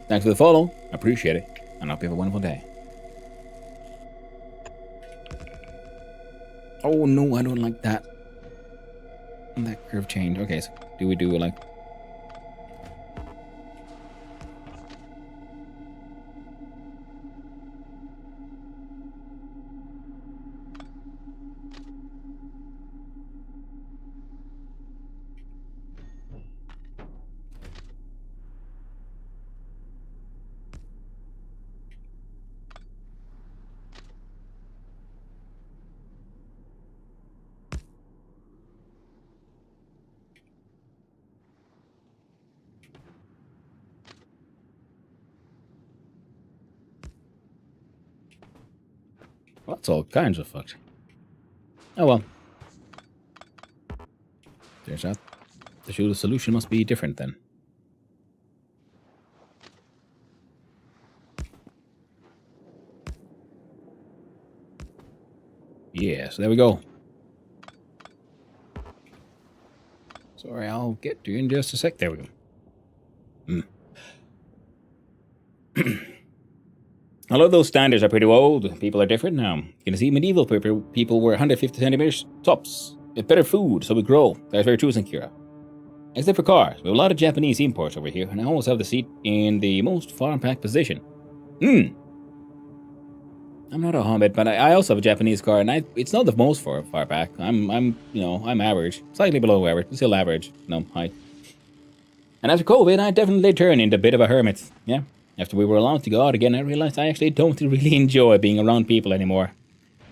Thanks for the follow. I appreciate it. And I hope you have a wonderful day. Oh no, I don't like that. That curve change. Okay, so do we do Well, that's all kinds of fucked. Oh well. There's that. The solution must be different then. Yeah, so there we go. Sorry, I'll get to you in just a sec. There we go. A lot of those standards are pretty old. People are different now. You can see medieval people were 150 centimeters tops. With better food, so we grow. That's very true, Sankira. Except for cars. We have a lot of Japanese imports over here, and I always have the seat in the most far-packed position. I'm not a hobbit, but I also have a Japanese car, and it's not the most far back. I'm average. Slightly below average, but still average. Height. And after COVID, I definitely turned into a bit of a hermit. Yeah. After we were allowed to go out again, I realized I actually don't really enjoy being around people anymore.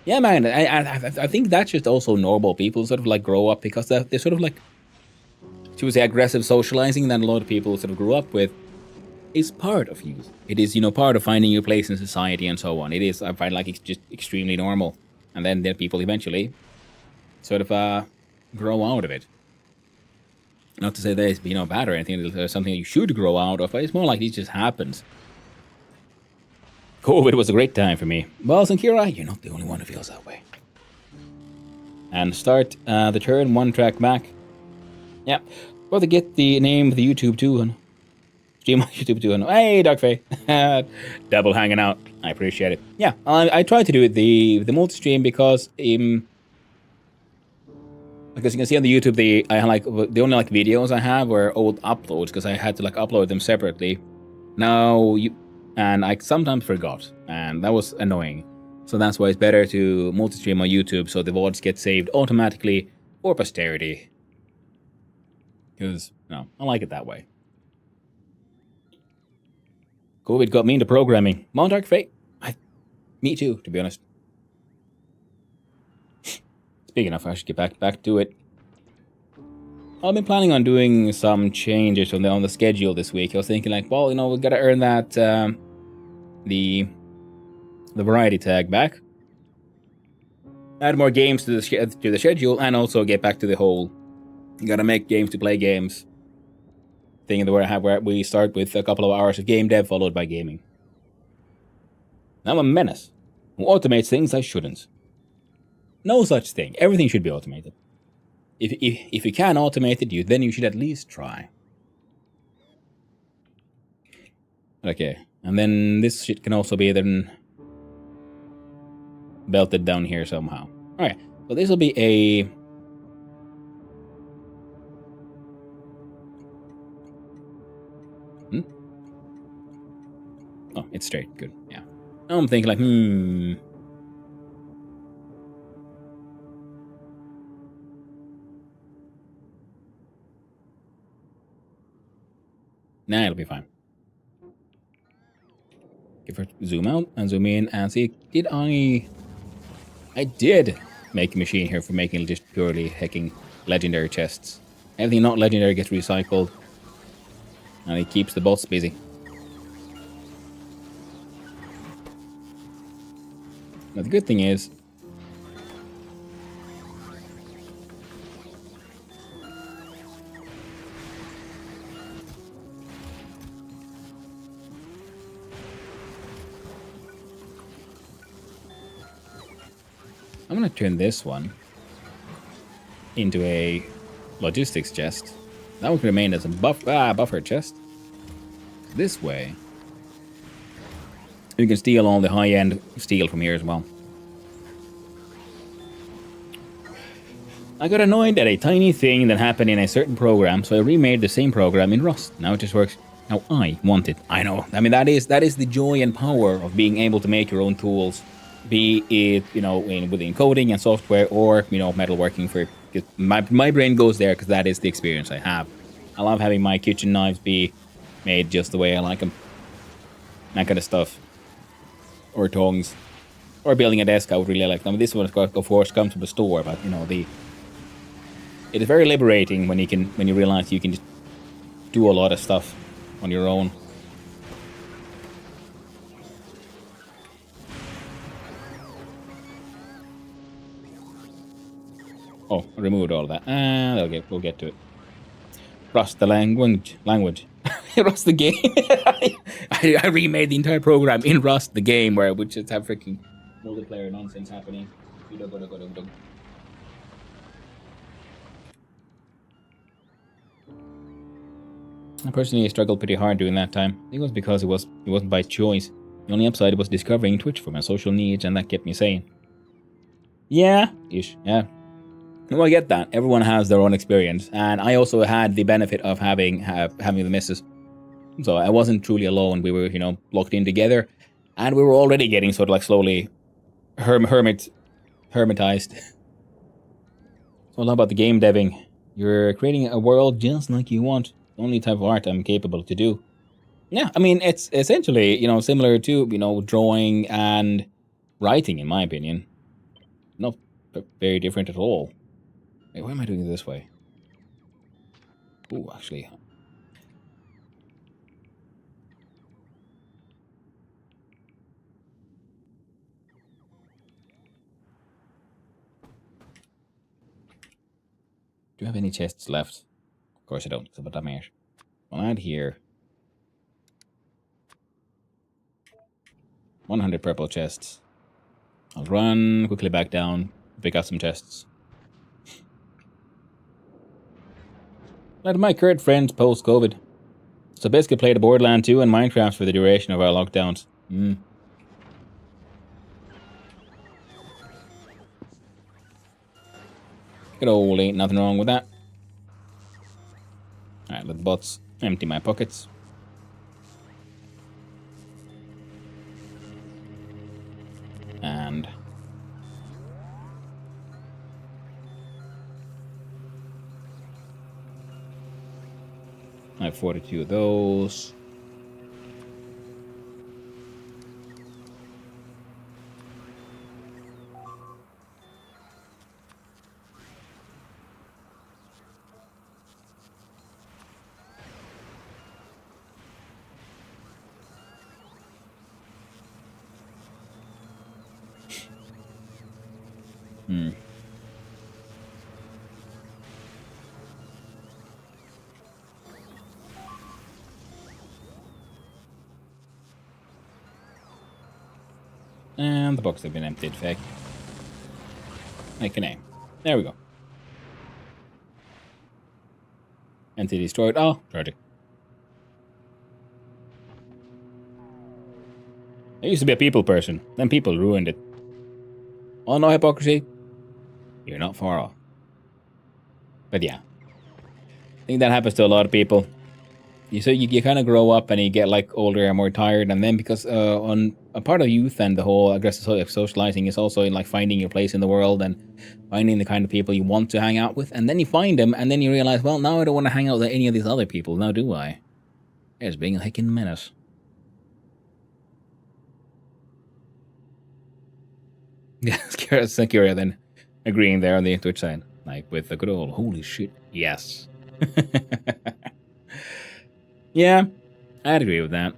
Yeah, man, I think that's just also normal. People sort of grow up because they're sort of should we say, aggressive socializing that a lot of people sort of grew up with is part of youth. It is, part of finding your place in society and so on. It is, I find it's just extremely normal. And then people eventually sort of grow out of it. Not to say that it's bad or anything, there's something you should grow out of, but it's more like it just happens. COVID was a great time for me. Well, Sankira, you're not the only one who feels that way. And start the turn, one track back. Yeah, got to get the name of the YouTube too, and stream on YouTube too. And hey, Dark Fae, double hanging out. I appreciate it. Yeah, I tried to do it the multi-stream because you can see on the YouTube, the only videos I have were old uploads because I had to upload them separately. And I sometimes forgot, and that was annoying. So that's why it's better to multi-stream on YouTube so the VODs get saved automatically for posterity. Because I like it that way. COVID got me into programming. Come on, Dark Fae. Me too, to be honest. Speaking of, I should get back to it. I've been planning on doing some changes on the schedule this week. I was thinking we gotta earn that the variety tag back. add more games to the schedule, and also get back to the whole you gotta make games to play games thing where we start with a couple of hours of game dev followed by gaming. I'm a menace who automates things I shouldn't. No such thing. Everything should be automated. If you can automate it, then you should at least try. Okay, and then this shit can also be then belted down here somehow. Alright, so this will be a... Oh, it's straight. Good, yeah. Now I'm thinking like, Nah, it'll be fine. Give her zoom out and zoom in and see. Did I did make a machine here for making just purely hecking legendary chests. Everything not legendary gets recycled. And it keeps the boss busy. Now the good thing is, I'm gonna turn this one into a logistics chest. That would remain as a buffer chest. This way, you can steal all the high-end steel from here as well. I got annoyed at a tiny thing that happened in a certain program, so I remade the same program in Rust. Now it just works how I want it. I know. I mean, that is the joy and power of being able to make your own tools. Be it, within coding and software or, metalworking for... My brain goes there because that is the experience I have. I love having my kitchen knives be made just the way I like them. That kind of stuff. Or tongs. Or building a desk, I would really like them. This one, of course, comes from the store, but, it is very liberating when you realize you can just do a lot of stuff on your own. Oh, I removed all of that. We'll get to it. Rust the language. Rust the game. I remade the entire program in Rust the game where it would just have freaking multiplayer nonsense happening. I personally struggled pretty hard during that time. I think it was because it wasn't by choice. The only upside was discovering Twitch for my social needs, and that kept me sane. Yeah. Well, I get that. Everyone has their own experience, and I also had the benefit of having the missus. So I wasn't truly alone. We were, locked in together, and we were already getting sort of like slowly hermitized. So all about the game deving. You're creating a world just like you want. The only type of art I'm capable to do. Yeah, I mean, it's essentially, similar to, drawing and writing, in my opinion. Not very different at all. Wait, why am I doing it this way? Ooh, actually. Do you have any chests left? Of course I don't, so but I'm here. I'll add here 100 purple chests. I'll run quickly back down, pick out some chests. Let my current friends post-COVID. So basically played Borderlands 2 and Minecraft for the duration of our lockdowns. Good old, ain't nothing wrong with that. Alright, let the bots empty my pockets. And I have 42 of those. Hmm. And the box have been emptied. Fake. Make a name. There we go. Empty destroyed. Oh, tragic. I used to be a people person. Then people ruined it. Oh, no hypocrisy. You're not far off. But yeah. I think that happens to a lot of people. You kind of grow up and you get like older and more tired, and then because on a part of youth and the whole aggressive socializing is also in like finding your place in the world and finding the kind of people you want to hang out with, and then you find them and then you realize, well, now I don't want to hang out with any of these other people, now do I? It's being a heckin' menace. Yeah, Secure then agreeing there on the Twitch side, like with the good old holy shit, yes. Yeah, I'd agree with that.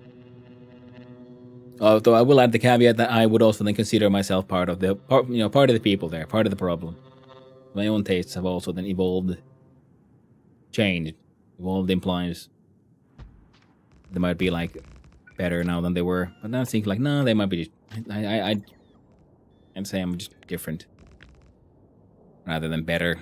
Although I will add the caveat that I would also then consider myself part of the people there, part of the problem. My own tastes have also then evolved, changed. Evolved implies they might be like better now than they were, but now I think like no, they might be. I'd say I'm just different rather than better.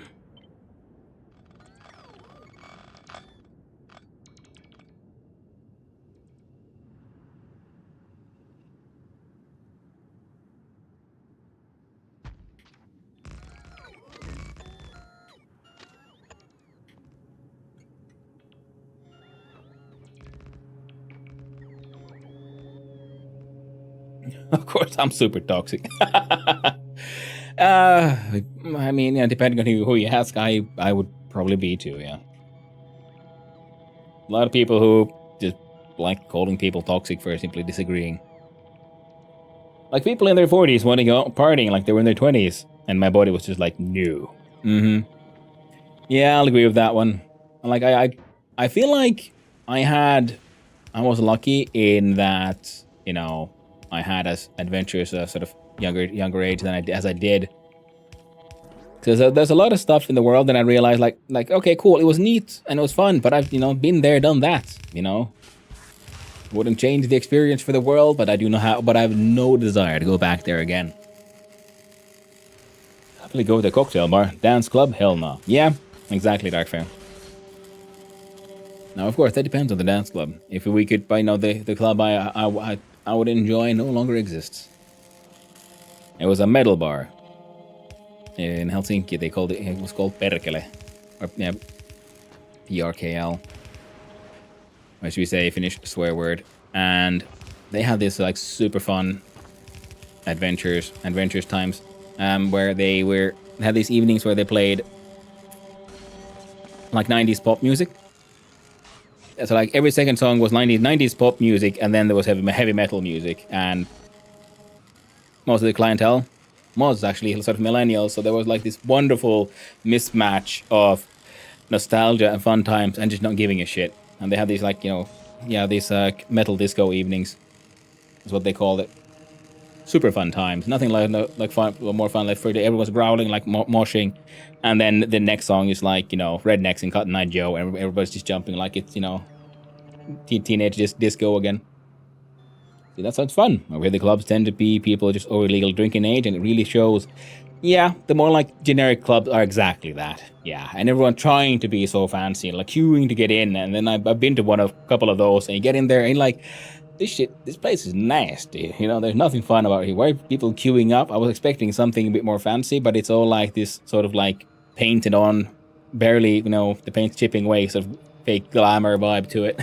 Of course, I'm super toxic. I mean, yeah, depending on who you ask, I would probably be too. Yeah, a lot of people who just like calling people toxic for simply disagreeing. Like people in their 40s wanting to go partying like they were in their 20s, and my body was just like, no. Mm-hmm. Yeah, I'll agree with that one. Like I feel like I was lucky in that, you know, I had as adventurous a sort of younger age than as I did. Because there's a lot of stuff in the world that I realized like okay, cool, it was neat and it was fun, but I've been there, done that. Wouldn't change the experience for the world, but I do know how. But I have no desire to go back there again. Happily go to a cocktail bar, dance club, hell no. Yeah, exactly, Darkfair. Now, of course, that depends on the dance club. If we could, the club I would enjoy no longer exists. It was a metal bar in Helsinki. It was called Perkele, or yeah, PRKL. Or should we say Finnish swear word? And they had this like super fun adventures times, where they had these evenings where they played like 90s pop music. So like every second song was 90s pop music, and then there was heavy metal music, and most of the clientele was actually sort of millennials. So there was like this wonderful mismatch of nostalgia and fun times, and just not giving a shit. And they had these these metal disco evenings, is what they called it. Super fun times. Nothing like fun, more fun. Like everyone's growling, like moshing, and then the next song is like Rednecks and Cotton Eye Joe, and everybody's just jumping like it's teenage disco again. See, that sounds fun. Over here, the clubs tend to be people just over legal drinking age, and it really shows. Yeah, the more like generic clubs are exactly that. Yeah, and everyone trying to be so fancy, like queuing to get in, and then I've been to a couple of those, and you get in there and you're like, this place is nasty. There's nothing fun about it. Why are people queuing up? I was expecting something a bit more fancy, but it's all like this sort of like painted on, barely, the paint chipping away, sort of fake glamour vibe to it.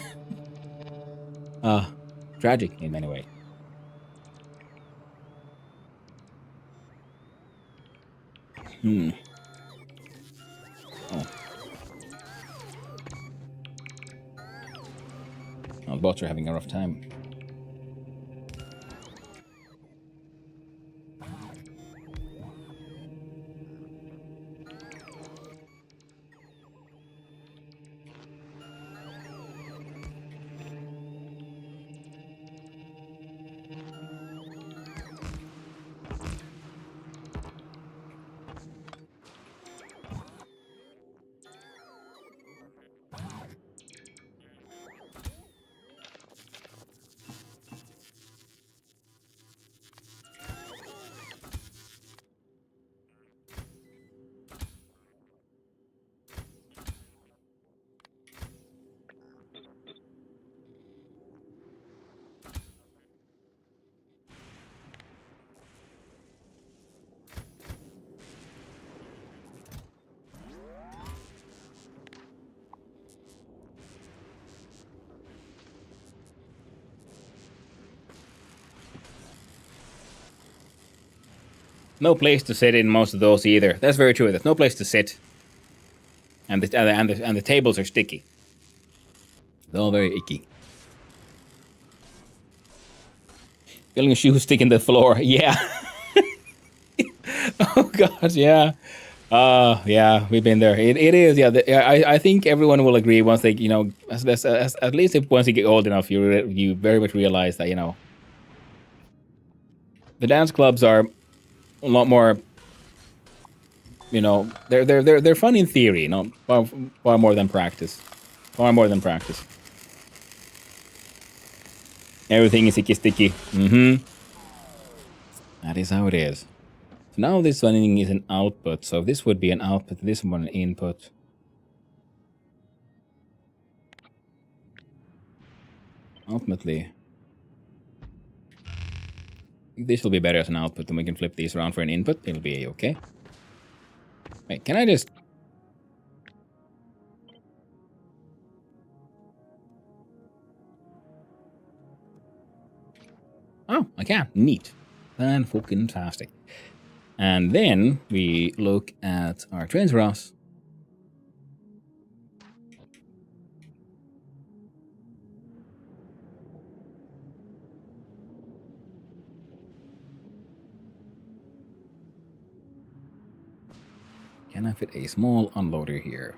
Tragic in many ways. Oh. The bots are having a rough time. no place to sit in most of those either. That's very true. There's no place to sit, and the tables are sticky. They're all very icky. Feeling a shoe stick in the floor. Yeah. Oh god, yeah. Yeah, we've been there. It is, yeah. I think everyone will agree once they, you know, at least if once you get old enough, you very much realize that, you know, the dance clubs are a lot more, you know, they're fun in theory, you know, far more than practice, far more than practice. Everything is sticky. Mm-hmm. That is how it is. So now this one is an output. So this would be an output. This one an input. Ultimately, this will be better as an output, and we can flip these around for an input. It'll be okay. Wait, can I just... Oh, I can. Neat. Fan-fucking-tastic. And then we look at our trains Ross. Can I fit a small unloader here?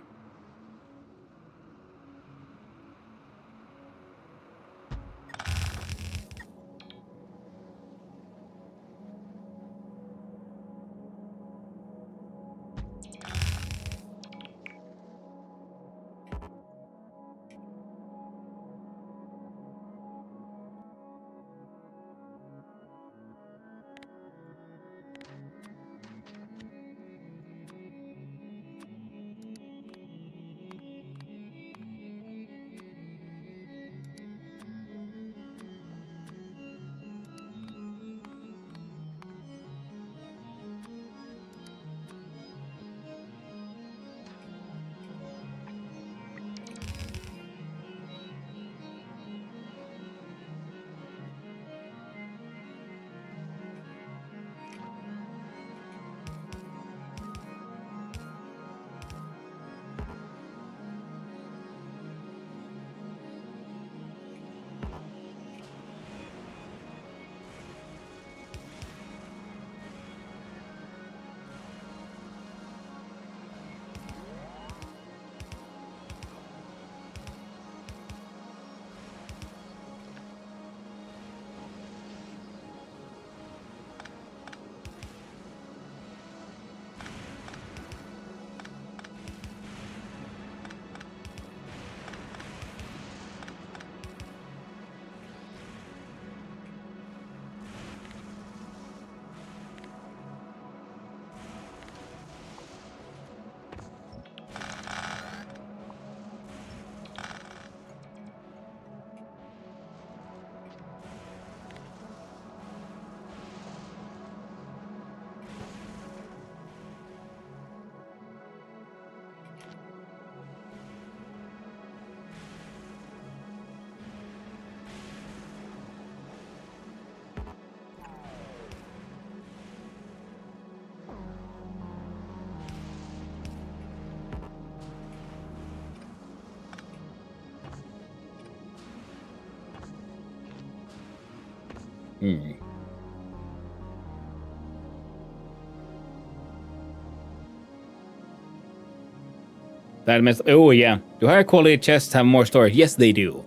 That mess. Oh yeah. Do higher quality chests have more storage? Yes, they do.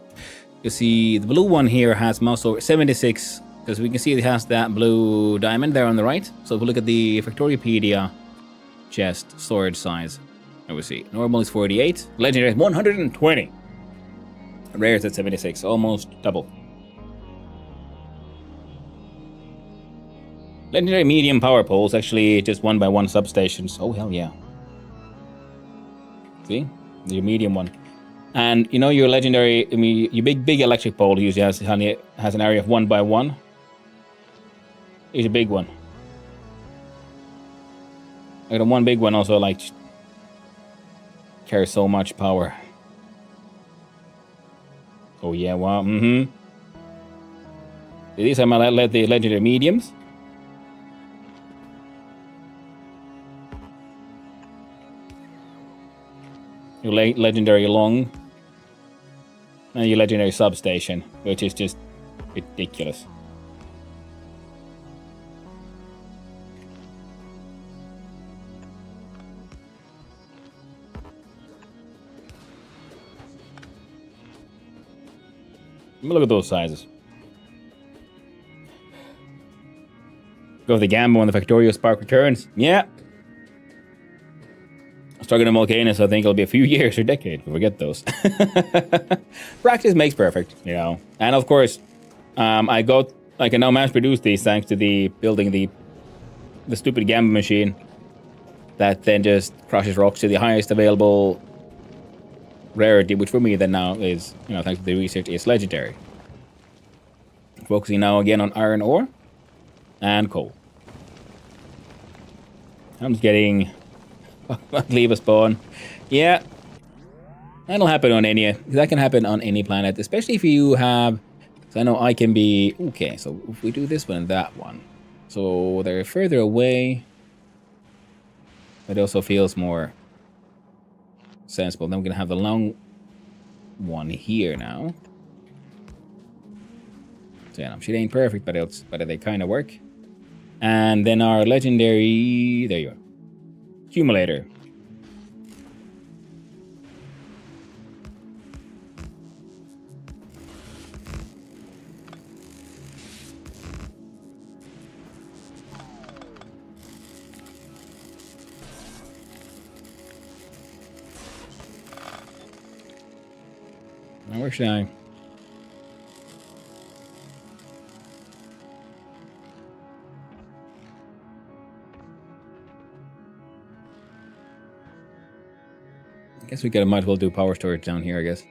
You see, the blue one here has mouse over 76, because we can see it has that blue diamond there on the right. So if we look at the Factoriopedia chest storage size, let me see. Normal is 48, legendary is 120. Rare is at 76, almost double. Legendary medium power poles, actually just 1x1 substations. Oh hell yeah. See? Your medium one. And you know your legendary, I mean, your big electric pole usually has an area of 1x1. It's a big one. Like the one big one also like carries so much power. Oh yeah, wow, These are my legendary mediums. your legendary long, and your legendary substation, which is just ridiculous. Look at those sizes. Go with the Gambo and the Factorio Spark returns. Yeah. Struggling to Volcano, so I think it'll be a few years or decade before we get those. Practice makes perfect, you know. And of course, I can now mass produce these thanks to the building the stupid Gamma machine that then just crushes rocks to the highest available rarity, which for me then now is, you know, thanks to the research, is legendary. Focusing now again on iron ore and coal. I'm just getting leave a spawn. Yeah, that'll happen on any. That can happen on any planet, especially if you have. So I know I can be okay. So if we do this one and that one, so they're further away. But it also feels more sensible. Then we're gonna have the long one here now. So yeah, she ain't perfect, but they kind of work. And then our legendary, there you are, accumulator. Now where should I? I guess we might as well do power storage down here, I guess.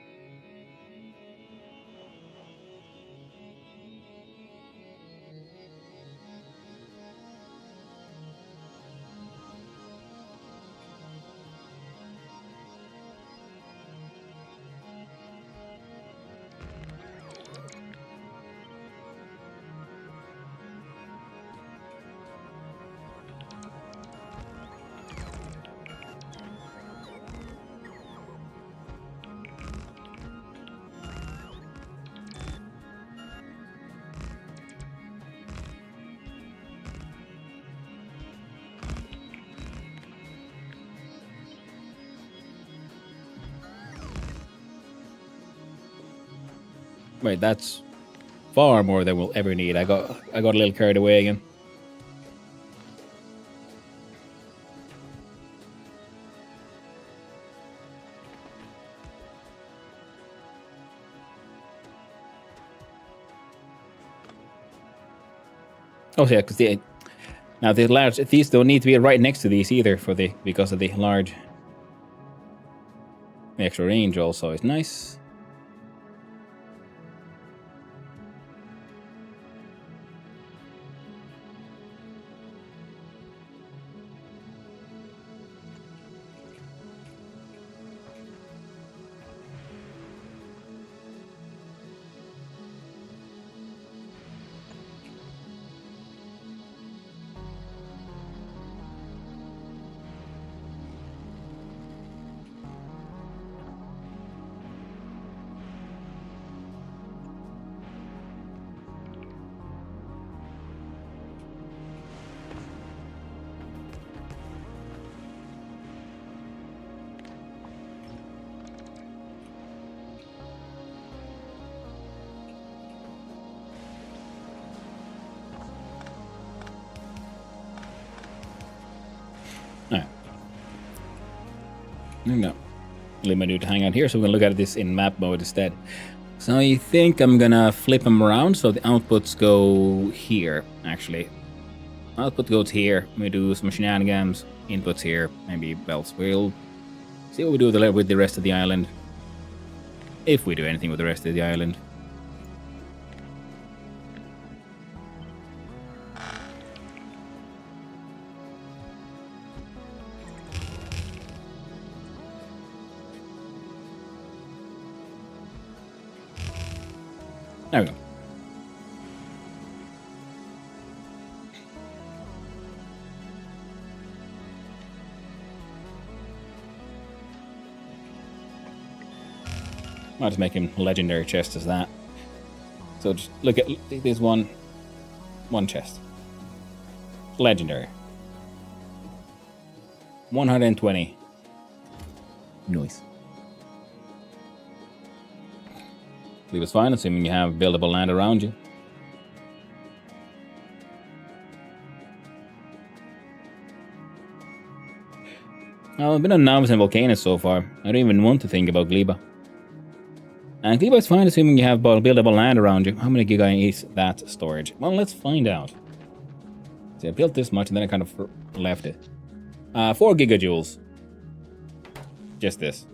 Wait, that's far more than we'll ever need. I got a little carried away again. Oh yeah, because the large these don't need to be right next to these either because of the large. The extra range also is nice. No, leave my dude to hang out here, so we're gonna look at this in map mode instead. So I think I'm gonna flip them around so the outputs go here, actually. Output goes here, we do some shenanigans, inputs here, maybe else. We'll see what we do with the rest of the island. If we do anything with the rest of the island. There we go. I'll just make him legendary chest as that. So just look at this one chest. Legendary. 120. Nice. Leave us fine, assuming you have buildable land around you. I've been on Novice and Volcano so far. I don't even want to think about Gleba. And Gleba is fine, assuming you have buildable land around you. How many giga is that storage? Well, let's find out. See, I built this much and then I kind of left it. 4 gigajoules. Just this.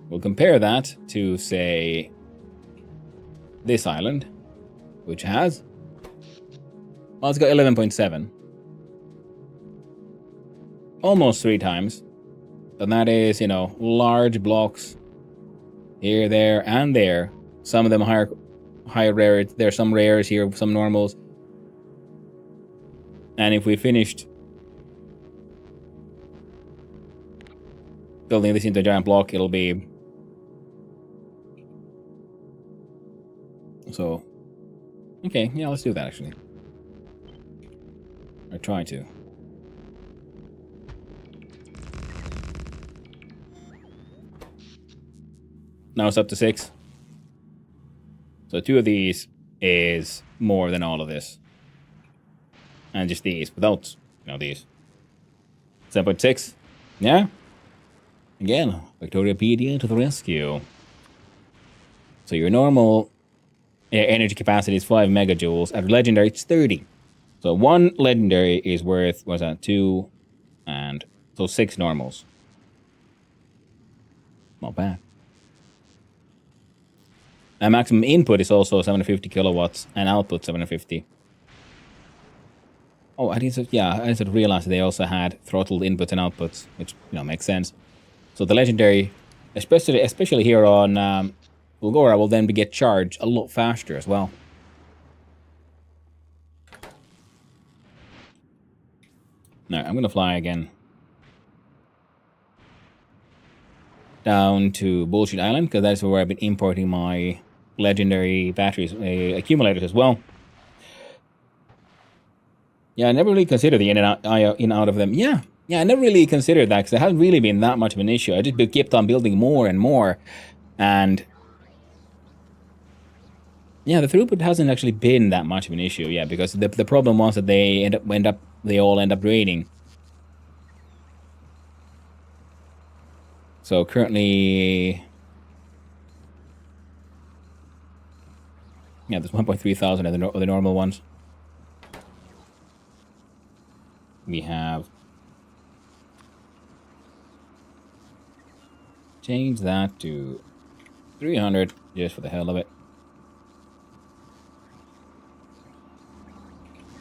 We'll compare that to, say, this island, which has... Well, it's got 11.7. Almost 3 times. And that is, you know, large blocks. Here, there, and there. Some of them higher rarity. There are some rares here, some normals. And if we finished building this into a giant block, it'll be... So... Okay, yeah, let's do that, actually. Or try to. Now it's up to 6. So 2 of these is more than all of this. And just these, without, you know, these. 7.6. Yeah. Again, Factorio PD to the rescue. So your normal energy capacity is 5 megajoules. At legendary, it's 30. So 1 legendary is worth, what's that, 2, and so 6 normals. Not bad. And maximum input is also 750 kilowatts, and output 750. Oh, I didn't realize they also had throttled inputs and outputs, which, you know, makes sense. So the legendary, especially here on Fulgora, will then get charged a lot faster as well. Now, I'm gonna fly again down to Bullshit Island, because that's where I've been importing my legendary batteries, accumulators as well. Yeah, I never really considered the in and out of them. Yeah, I never really considered that, because it hasn't really been that much of an issue. I just kept on building more and more, and yeah, the throughput hasn't actually been that much of an issue. Yeah, because the problem was that they all end up draining. So currently, yeah, there's 1.3 thousand of the normal ones. We have changed that to 300 just for the hell of it.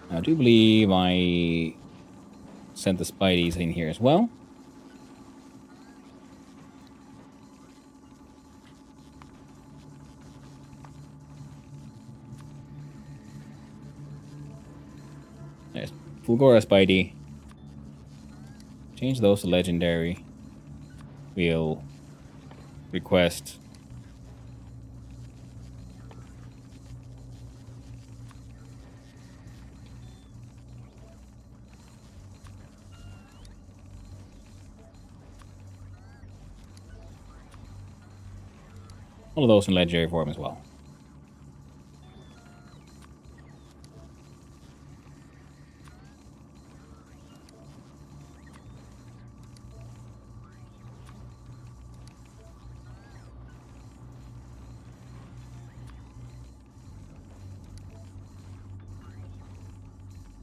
I do believe I sent the Spideys in here as well. There's Fulgora Spidey. Change those to legendary. We'll request all of those in legendary form as well.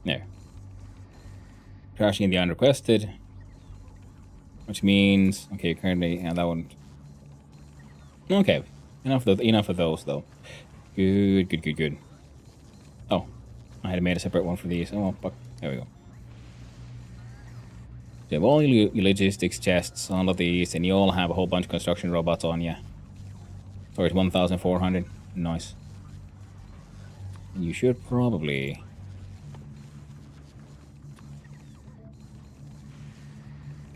There. Crashing in the unrequested. Which means, okay, currently, yeah, that one. Okay, enough of those though. Good. Oh, I had made a separate one for these. Oh, well, fuck. There we go. You have all your logistics chests, all of these, and you all have a whole bunch of construction robots on you. So it's 1,400. Nice. You should probably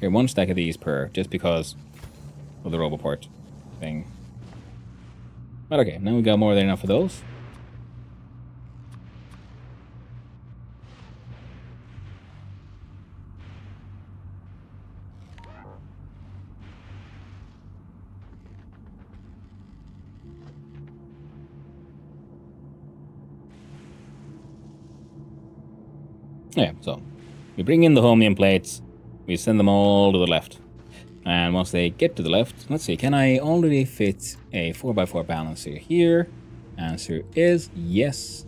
get 1 stack of these per, just because of the Roboport thing. But okay, now we got more than enough of those. Yeah, so we bring in the chromium plates, we send them all to the left. And once they get to the left, let's see, can I already fit a 4x4 balancer here? Answer is yes.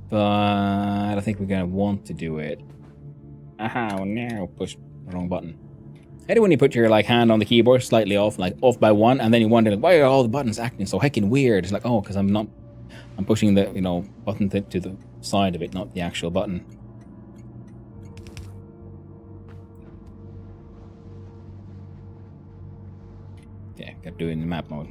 But I think we're gonna want to do it. Aha, now push the wrong button. I hate it when you put your like hand on the keyboard slightly off, like off by one, and then you wonder like, why are all the buttons acting so heckin' weird? It's like, oh, because I'm pushing the button to the side of it, not the actual button. Yeah, gotta do it in the map mode.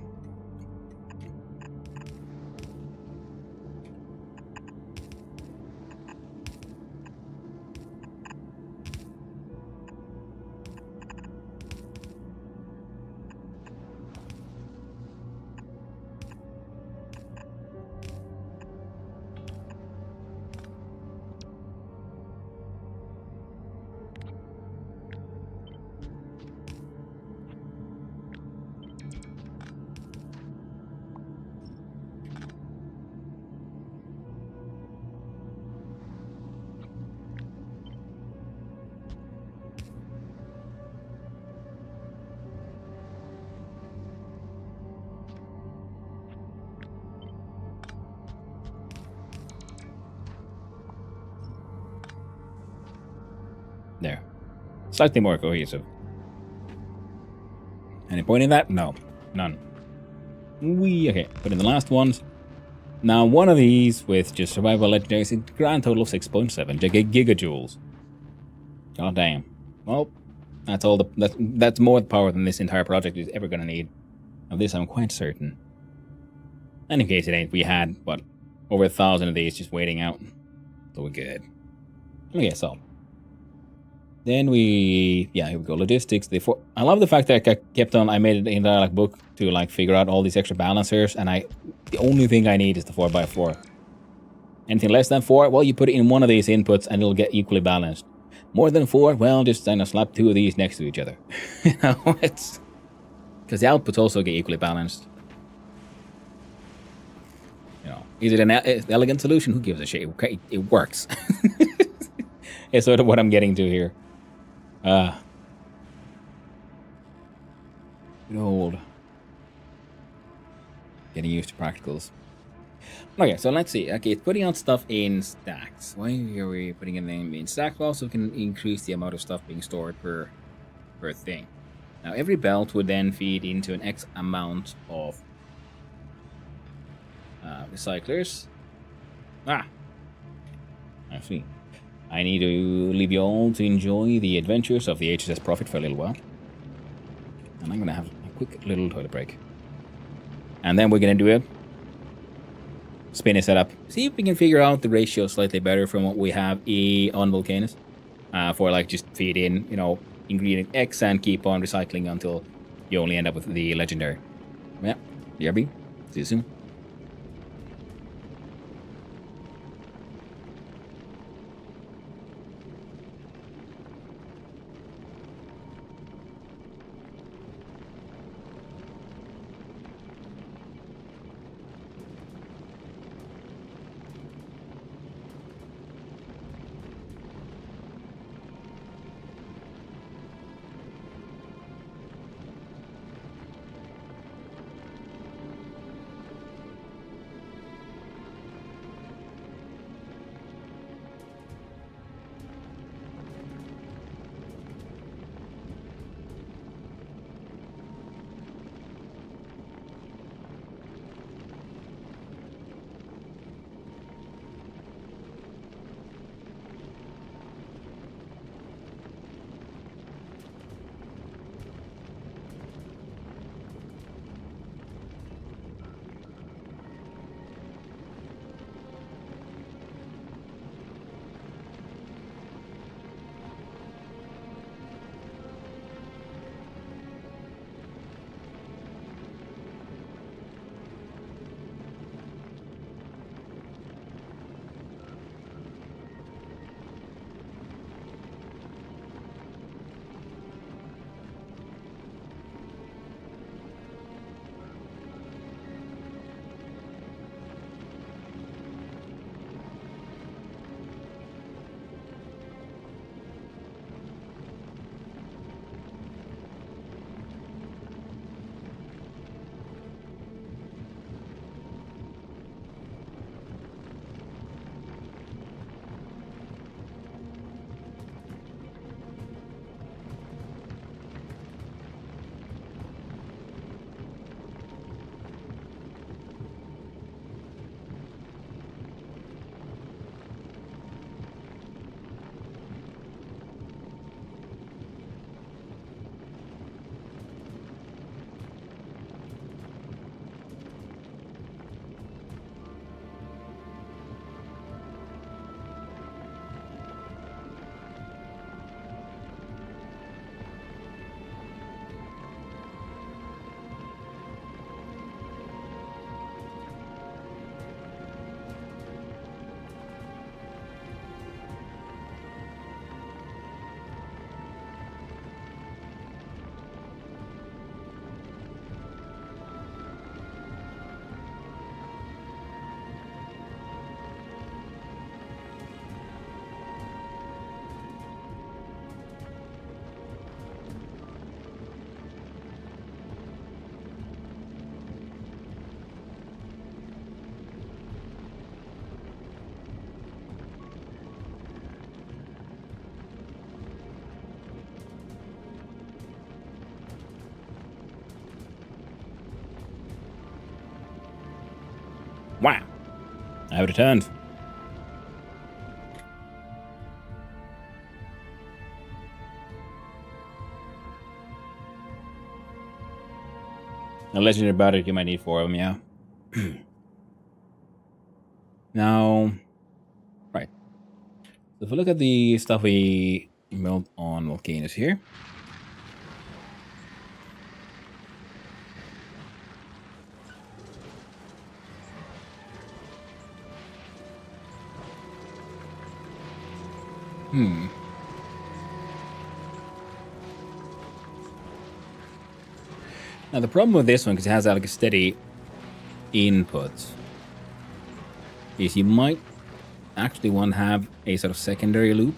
There. Slightly more cohesive. Any point in that? No. None. Okay, put in the last ones. Now, one of these with just survival legendary is a grand total of 6.7 gigajoules. God damn. Well, that's all that's more power than this entire project is ever gonna need. Of this I'm quite certain. And in case it ain't, we had, what, over 1,000 of these just waiting out. So we're good. Okay, so then here we go. Logistics. I love the fact that I made an entire like book to like figure out all these extra balancers, and the only thing I need is the 4x4. Anything less than 4, well, you put it in one of these inputs and it'll get equally balanced. More than 4, well, just slap 2 of these next to each other. It's because the outputs also get equally balanced. Is it an elegant solution? Who gives a shit? Okay, it works. It's sort of what I'm getting to here. Good old. Getting used to practicals. Okay, so let's see. Okay, it's putting out stuff in stacks. Why are we putting it in stacks? Well, so we can increase the amount of stuff being stored per thing. Now, every belt would then feed into an X amount of recyclers. I see. I need to leave you all to enjoy the adventures of the HSS Prophet for a little while. And I'm going to have a quick little toilet break. And then we're going to do a spinny setup. See if we can figure out the ratio slightly better from what we have on Volcanus. For like just feed in, ingredient X and keep on recycling until you only end up with the legendary. Yeah, BRB. See you soon. Wow. I have returned. A legendary battery, you might need 4 of them, yeah. Now, right. So if we look at the stuff we built on volcanoes here. Now the problem with this one, because it has like a steady input, is you might actually want to have a sort of secondary loop.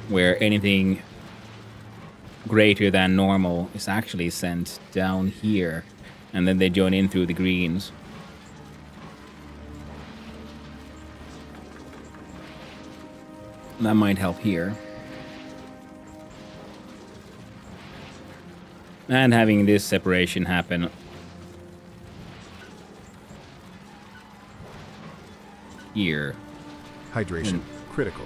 Where anything greater than normal is actually sent down here, and then they join in through the greens. That might help here. And having this separation happen here. Hydration. Critical.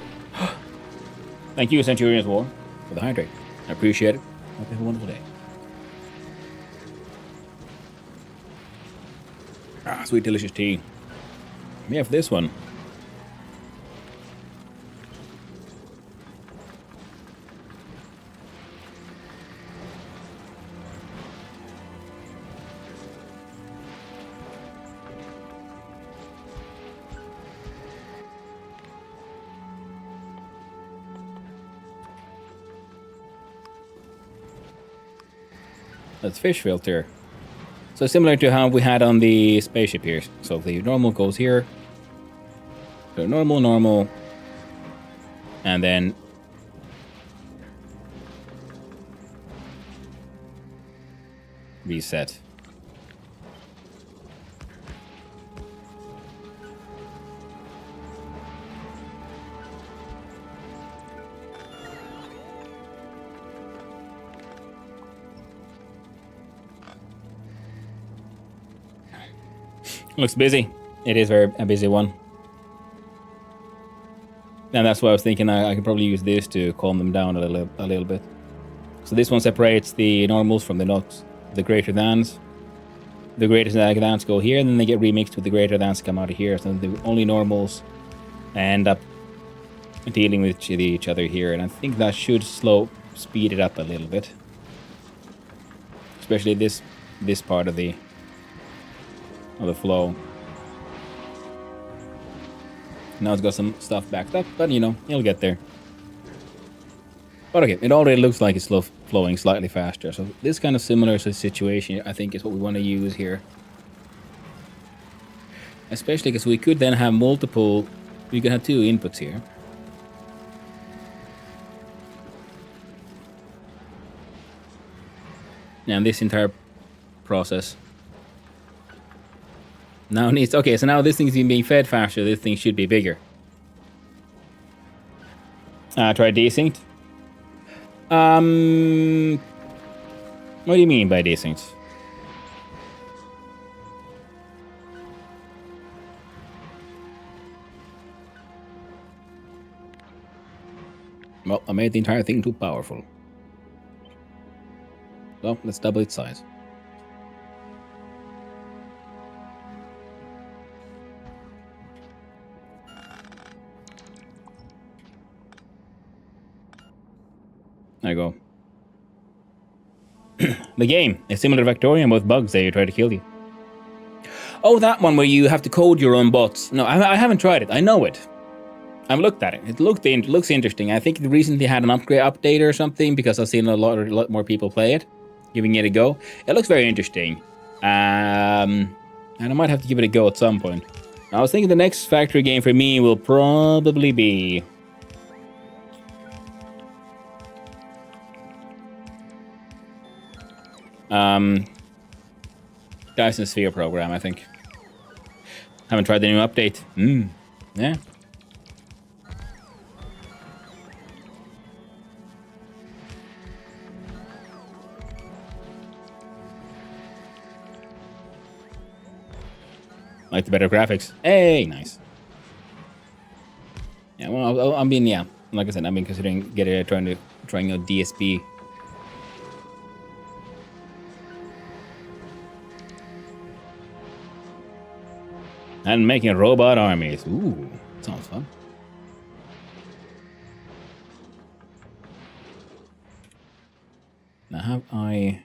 Thank you, Centurion's War, for the hydrate. I appreciate it. Hope you have a wonderful day. Ah, sweet, delicious tea. We have this one. That's fish filter. So similar to how we had on the spaceship here. So the normal goes here. So normal, and then reset. Looks busy. It is a busy one. And that's why I was thinking I could probably use this to calm them down a little bit. So this one separates the normals from the not the greater thans. The greater thans go here, and then they get remixed with the greater thans come out of here. So the only normals end up dealing with each other here, and I think that should speed it up a little bit. Especially this part of the flow. Now it's got some stuff backed up, but you know, it'll get there. But okay, it already looks like it's flowing slightly faster. So this kind of similar situation, I think, is what we want to use here. Especially because we could then have multiple, we could have 2 inputs here. And this entire process now needs, okay, so now this thing's being fed faster, this thing should be bigger. Try desynced. What do you mean by desynced? Well, I made the entire thing too powerful. Well, let's double its size. There you go. The game is similar to Factorio with bugs that you try to kill you. Oh, that one where you have to code your own bots. No, I haven't tried it. I know it. I've looked at it. It looks interesting. I think it recently had an update or something because I've seen a lot more people play it, giving it a go. It looks very interesting. And I might have to give it a go at some point. I was thinking the next factory game for me will probably be Dyson Sphere program, I think. Haven't tried the new update. Yeah. Like the better graphics. Hey, nice. Yeah, well, I mean, yeah. Like I said, I've been considering trying out DSP. And making robot armies. Ooh, sounds fun. Now have I...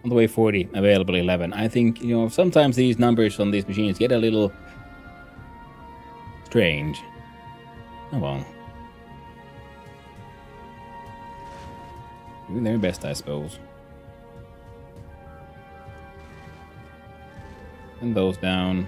On the way 40, available 11. I think, you know, sometimes these numbers on these machines get a little strange. Oh well. Doing their best, I suppose. And those down.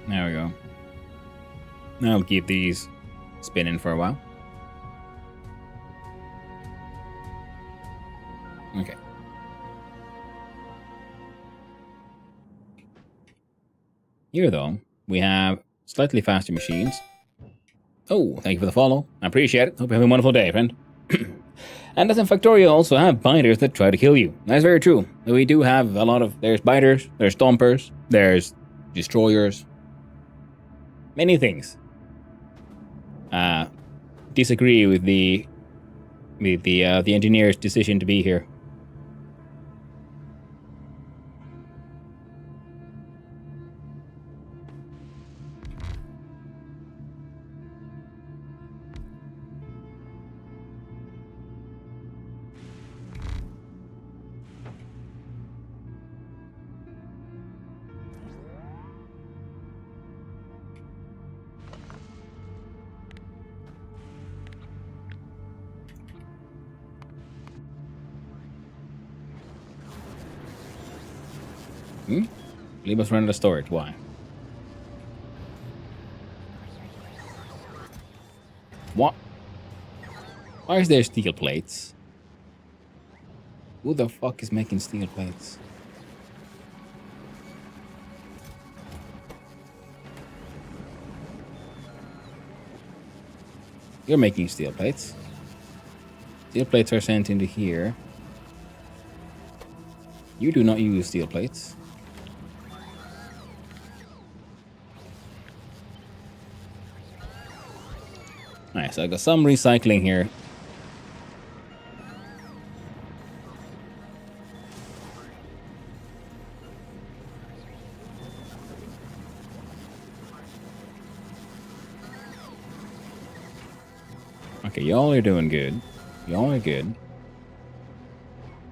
There we go. Now I'll keep these spinning for a while. Okay. Here, though, we have slightly faster machines. Oh, thank you for the follow. I appreciate it. Hope you have a wonderful day, friend. And doesn't Factorio also have biters that try to kill you? That's very true. We do have a lot of... There's biters, there's stompers, there's destroyers. Many things. Disagree with the engineer's decision to be here. Leave us run out of storage. Why? What? Why is there steel plates? Who the fuck is making steel plates? You're making steel plates. Steel plates are sent into here. You do not use steel plates. Nice, I got some recycling here. Okay, y'all are doing good. Y'all are good.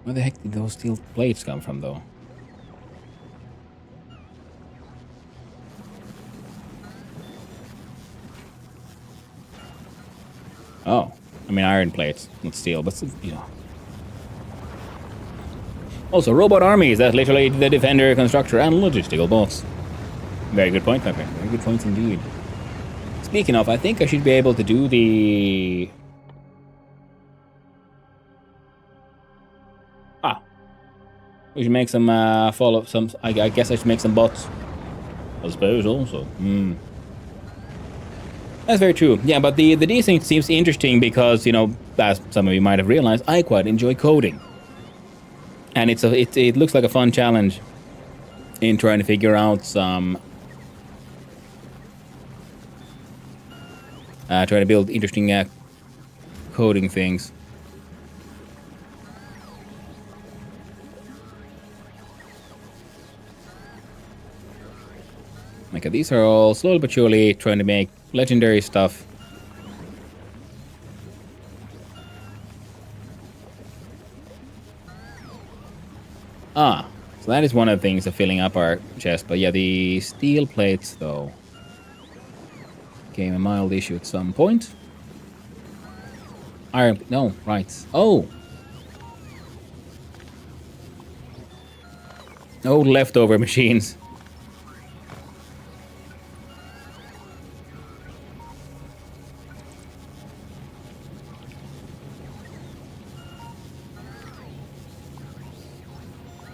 Where the heck did those steel plates come from, though? Oh, I mean iron plates, not steel, but you know. Also, robot armies, that's literally the defender, constructor, and logistical bots. Very good point, my friend. Very good point indeed. Speaking of, I think I should be able to do the... We should make some, follow some... I guess I should make some bots. I suppose, also. That's very true. Yeah, but the desync seems interesting because, you know, as some of you might have realized, I quite enjoy coding. And it looks like a fun challenge in trying to figure out some... trying to build interesting coding things. Okay, these are all slowly but surely trying to make legendary stuff. Ah, so that is one of the things of filling up our chest. But yeah, the steel plates, though, became a mild issue at some point. Iron... No, right. Oh! Old leftover machines.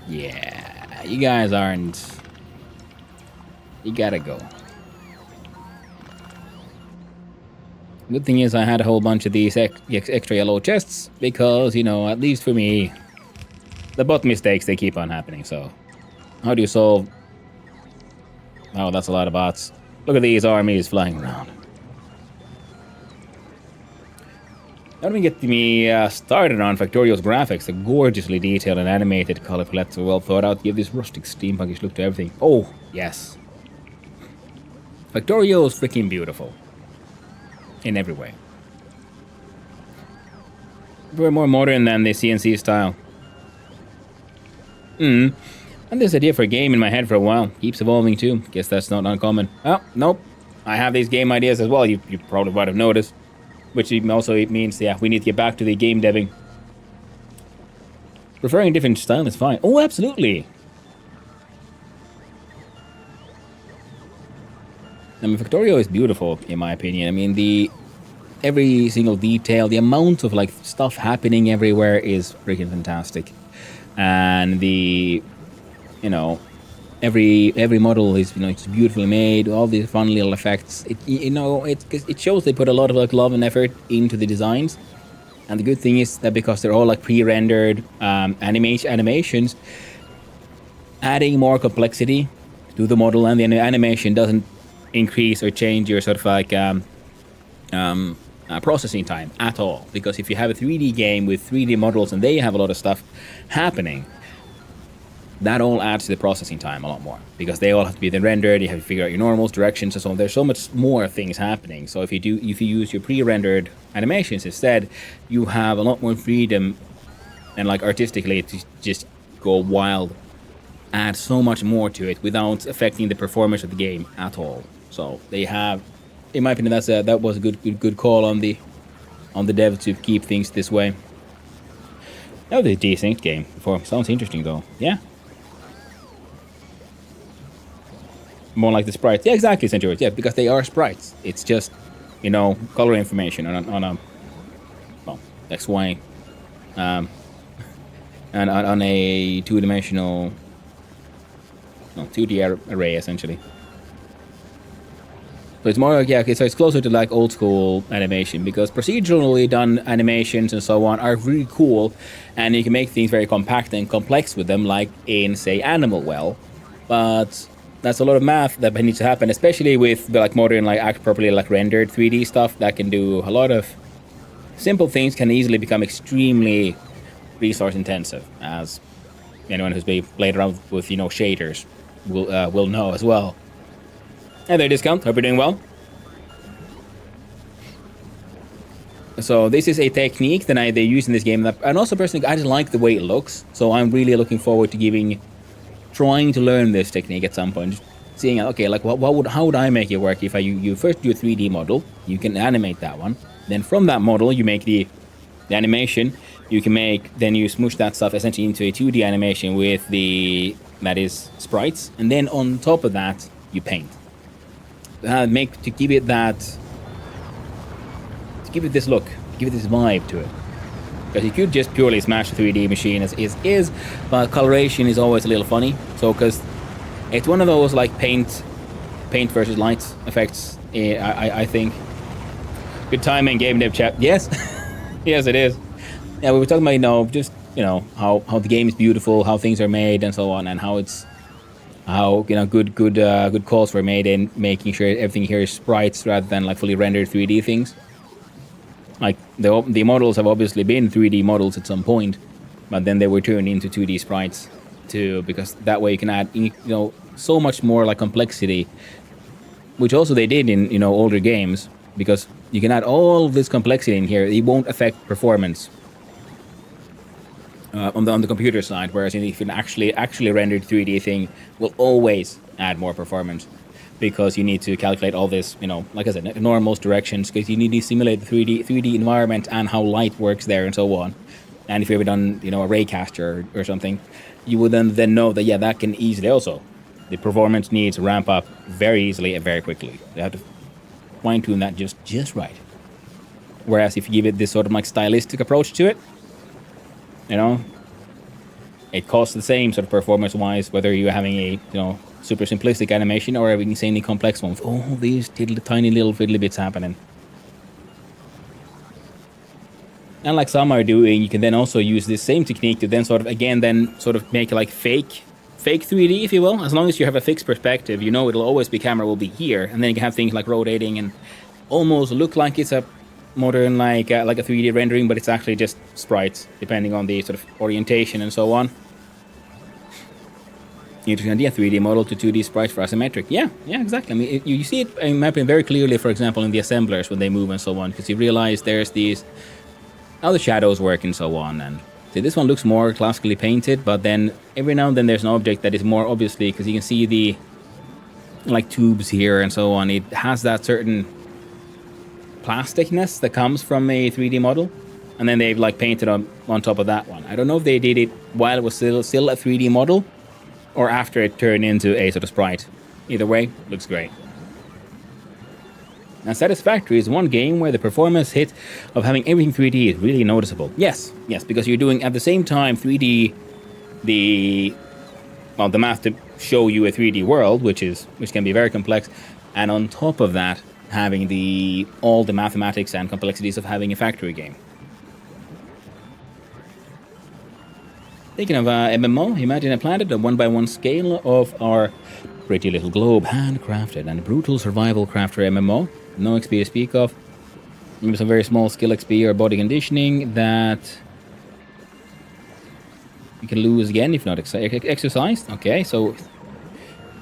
Yeah, you guys aren't... You gotta go. Good thing is I had a whole bunch of these extra yellow chests, because, you know, at least for me, the bot mistakes, they keep on happening, so... How do you solve... Oh, that's a lot of bots. Look at these armies flying around. Let me get me started on Factorio's graphics. The gorgeously detailed and animated color palettes are well thought out. Give this rustic steampunkish look to everything. Oh, yes. Factorio is freaking beautiful. In every way. We're more modern than the CNC style. And this idea for a game in my head for a while. Keeps evolving too. Guess that's not uncommon. Oh, nope. I have these game ideas as well. You probably might have noticed. Which also means, yeah, we need to get back to the game deving. Preferring a different style is fine. Oh, absolutely. I mean, Factorio is beautiful, in my opinion. I mean, every single detail, the amount of, like, stuff happening everywhere is freaking fantastic. And you know, every model is, you know, it's beautifully made. All these fun little effects. It shows they put a lot of, like, love and effort into the designs. And the good thing is that because they're all, like, pre-rendered animations, adding more complexity to the model and the animation doesn't increase or change your sort of like processing time at all. Because if you have a 3D game with 3D models and they have a lot of stuff happening, that all adds to the processing time a lot more, because they all have to be then rendered. You have to figure out your normals, directions, and so on. There's so much more things happening. So if you use your pre-rendered animations instead, you have a lot more freedom and, like, artistically to just go wild, add so much more to it without affecting the performance of the game at all. So they have, in my opinion, that was a good call on the dev to keep things this way. That was a decent game before. Sounds interesting though. Yeah. More like the sprites. Yeah, exactly, St. George. Yeah, because they are sprites. It's just, you know, color information on a XY, and on a two-dimensional, 2D array essentially. So it's more like, yeah, okay, so it's closer to, like, old school animation, because procedurally done animations and so on are really cool, and you can make things very compact and complex with them, like in, say, Animal Well. But that's a lot of math that needs to happen, especially with the, like, modern, like, act properly, like, rendered 3D stuff that can do a lot of simple things can easily become extremely resource intensive, as anyone who's played around with, you know, shaders will know as well. Hey there, Discount. Hope you're doing well. So this is a technique that they use in this game, and also personally, I just like the way it looks. So I'm really looking forward to trying to learn this technique at some point. Seeing, okay, like how would I make it work if you first do a 3D model, you can animate that one. Then from that model, you make the animation. Then you smush that stuff essentially into a 2D animation with that is sprites, and then on top of that, you paint. To give it this look, give it this vibe to it. Because you could just purely smash the 3D machine as is, but coloration is always a little funny. So, because it's one of those, like, paint versus light effects, I think. Good time in game dev chat. Yes, yes, it is. Yeah, we were talking about, you know, just, you know, how the game is beautiful, how things are made, and so on, and how you know, good calls were made in making sure everything here is sprites rather than, like, fully rendered 3D things. Like, the models have obviously been 3D models at some point, but then they were turned into 2D sprites too, because that way you can add, you know, so much more, like, complexity, which also they did in, you know, older games, because you can add all this complexity in here. It won't affect performance. on the computer side, whereas if an actually rendered 3D thing will always add more performance because you need to calculate all this, like I said, ignore most directions because you need to simulate the 3D environment and how light works there and so on. And if you've ever done, a raycaster or something, you would then know that, yeah, that can easily also. The performance needs ramp up very easily and very quickly. You have to fine tune that just right. Whereas if you give it this sort of like stylistic approach to it, it costs the same sort of performance-wise, whether you're having a, super simplistic animation or an insanely complex one with all these tiny little fiddly bits happening. And like some are doing, you can then also use this same technique to then sort of make like fake 3D, if you will. As long as you have a fixed perspective, it'll always be camera will be here, and then you can have things like rotating and almost look like it's a modern like a 3D rendering, but it's actually just sprites depending on the sort of orientation and so on. You can do a 3D model to 2D sprites for asymmetric. Yeah, exactly. I mean, you see it mapping very clearly, for example, in the assemblers when they move and so on, because you realize there's these how the shadows work and so on. And see, this one looks more classically painted, but then every now and then there's an object that is more obviously, because you can see the like tubes here and so on. It has that certain plasticness that comes from a 3D model, and then they've like painted on top of that one. I don't know if they did it while it was still a 3D model or after it turned into a sort of sprite. Either way, looks great. Now, Satisfactory is one game where the performance hit of having everything 3D is really noticeable. Yes, because you're doing at the same time 3D the math to show you a 3D world, which can be very complex, and on top of that, having all the mathematics and complexities of having a factory game. Speaking of MMO, imagine a planet, a 1x1 scale of our pretty little globe, handcrafted and brutal survival crafter MMO. No XP to speak of. Maybe some very small skill XP or body conditioning that you can lose again if not exercised. Okay, so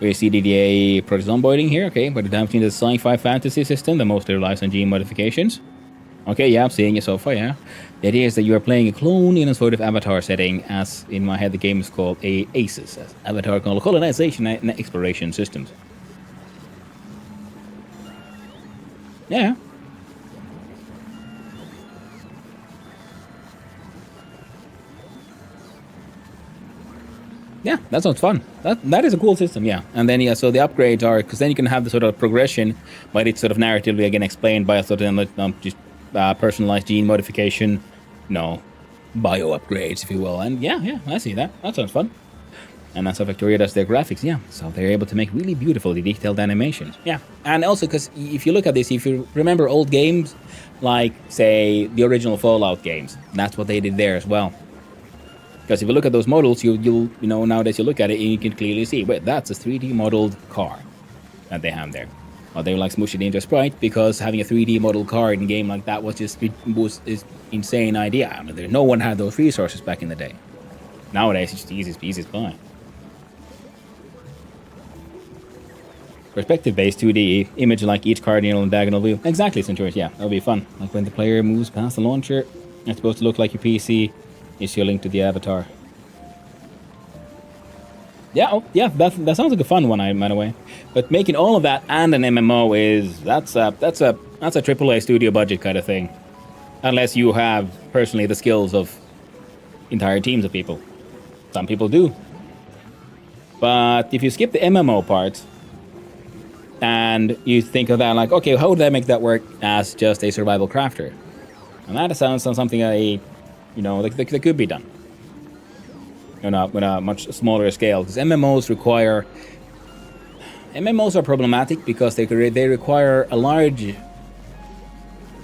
we see DDA project onboarding here. Okay, but it dives into the sci-fi fantasy system that mostly relies on gene modifications. Okay, yeah, I'm seeing it so far, yeah. The idea is that you are playing a clone in a sort of avatar setting, as in my head the game is called ACES, Avatar Colonization and Exploration Systems. Yeah. Yeah, that sounds fun. That is a cool system, yeah. And then, so the upgrades are, because then you can have the sort of progression, but it's sort of narratively, again, explained by a sort of just personalized gene modification, bio upgrades, if you will. And yeah, I see that. That sounds fun. And that's how Factorio does their graphics, yeah. So they're able to make really beautifully detailed animations. Yeah. And also, because if you look at this, if you remember old games, like, say, the original Fallout games, that's what they did there as well. Because if you look at those models, you'll nowadays you look at it and you can clearly see, wait, that's a 3D modeled car that they have there. Or they like smush it into a sprite, because having a 3D model car in a game like that was insane idea. I mean, no one had those resources back in the day. Nowadays, it's just the easiest buy. Perspective-based 2D image like each cardinal and diagonal view. Exactly, Centurions, yeah, that'll be fun. Like when the player moves past the launcher, it's supposed to look like your PC is your link to the avatar. Yeah, that sounds like a fun one, by the way. But making all of that and an MMO that's a AAA studio budget kind of thing. Unless you have personally the skills of entire teams of people. Some people do. But if you skip the MMO part and you think of that like, okay, how would I make that work as just a survival crafter? And that sounds something that could be done. On a much smaller scale, because MMOs are problematic because they require a large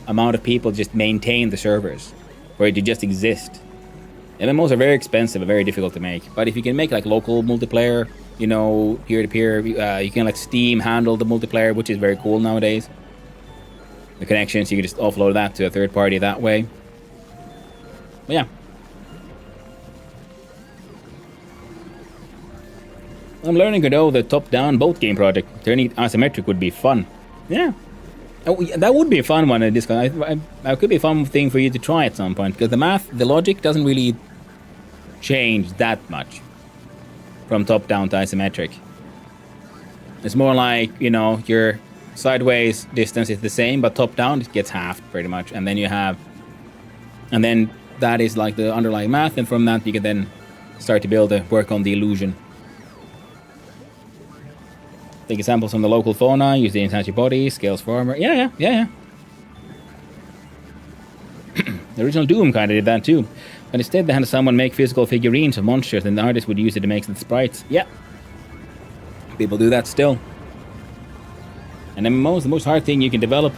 amount of people just maintain the servers for it to just exist. MMOs are very expensive and very difficult to make, but if you can make like local multiplayer, peer-to-peer, you can like Steam handle the multiplayer, which is very cool nowadays. The connections, you can just offload that to a third party that way. But yeah. I'm learning to know the top-down boat game project. Turning it asymmetric would be fun. Yeah. Oh, that would be a fun one. That could be a fun thing for you to try at some point, because the logic doesn't really change that much from top-down to isometric. It's more like, you know, your sideways distance is the same, but top-down it gets halved pretty much, and then you have, and then that is like the underlying math, and from that you can then start to build work on the illusion. Take examples from the local fauna, use the enhance your body, scales farmer. Yeah. The original Doom kind of did that too. But instead they had someone make physical figurines of monsters and the artist would use it to make the sprites. Yeah. People do that still. And MMOs, the most hard thing you can develop.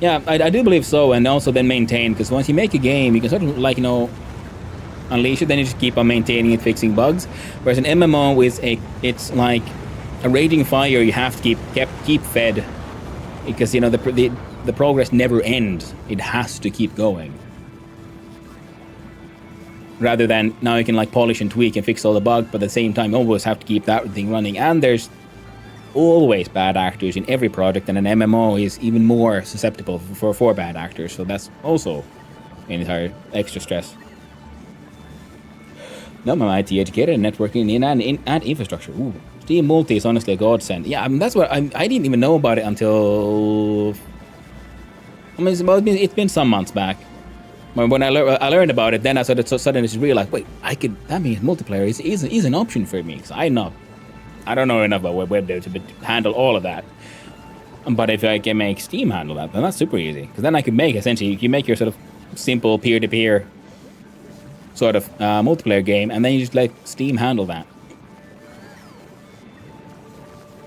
Yeah, I do believe so, and also then maintain, because once you make a game, you can sort of, like, you know, unleash it, then you just keep on maintaining it, fixing bugs. Whereas an MMO is it's like a raging fire you have to keep fed, because, you know, the progress never ends. It has to keep going. Rather than now you can like polish and tweak and fix all the bugs, but at the same time you always have to keep that thing running. And there's always bad actors in every project, and an MMO is even more susceptible for bad actors. So that's also an entire extra stress. No, I'm IT educated in networking and infrastructure. Ooh. Steam Multi is honestly a godsend. Yeah, I mean, that's what I didn't even know about it until, I mean, it's been some months back. When I learned about it, then I suddenly just realized, wait, that means multiplayer is an option for me, because I don't know enough about web dev to handle all of that. But if I can make Steam handle that, then that's super easy, because then I could make, essentially, you make your sort of simple peer-to-peer sort of multiplayer game, and then you just let Steam handle that.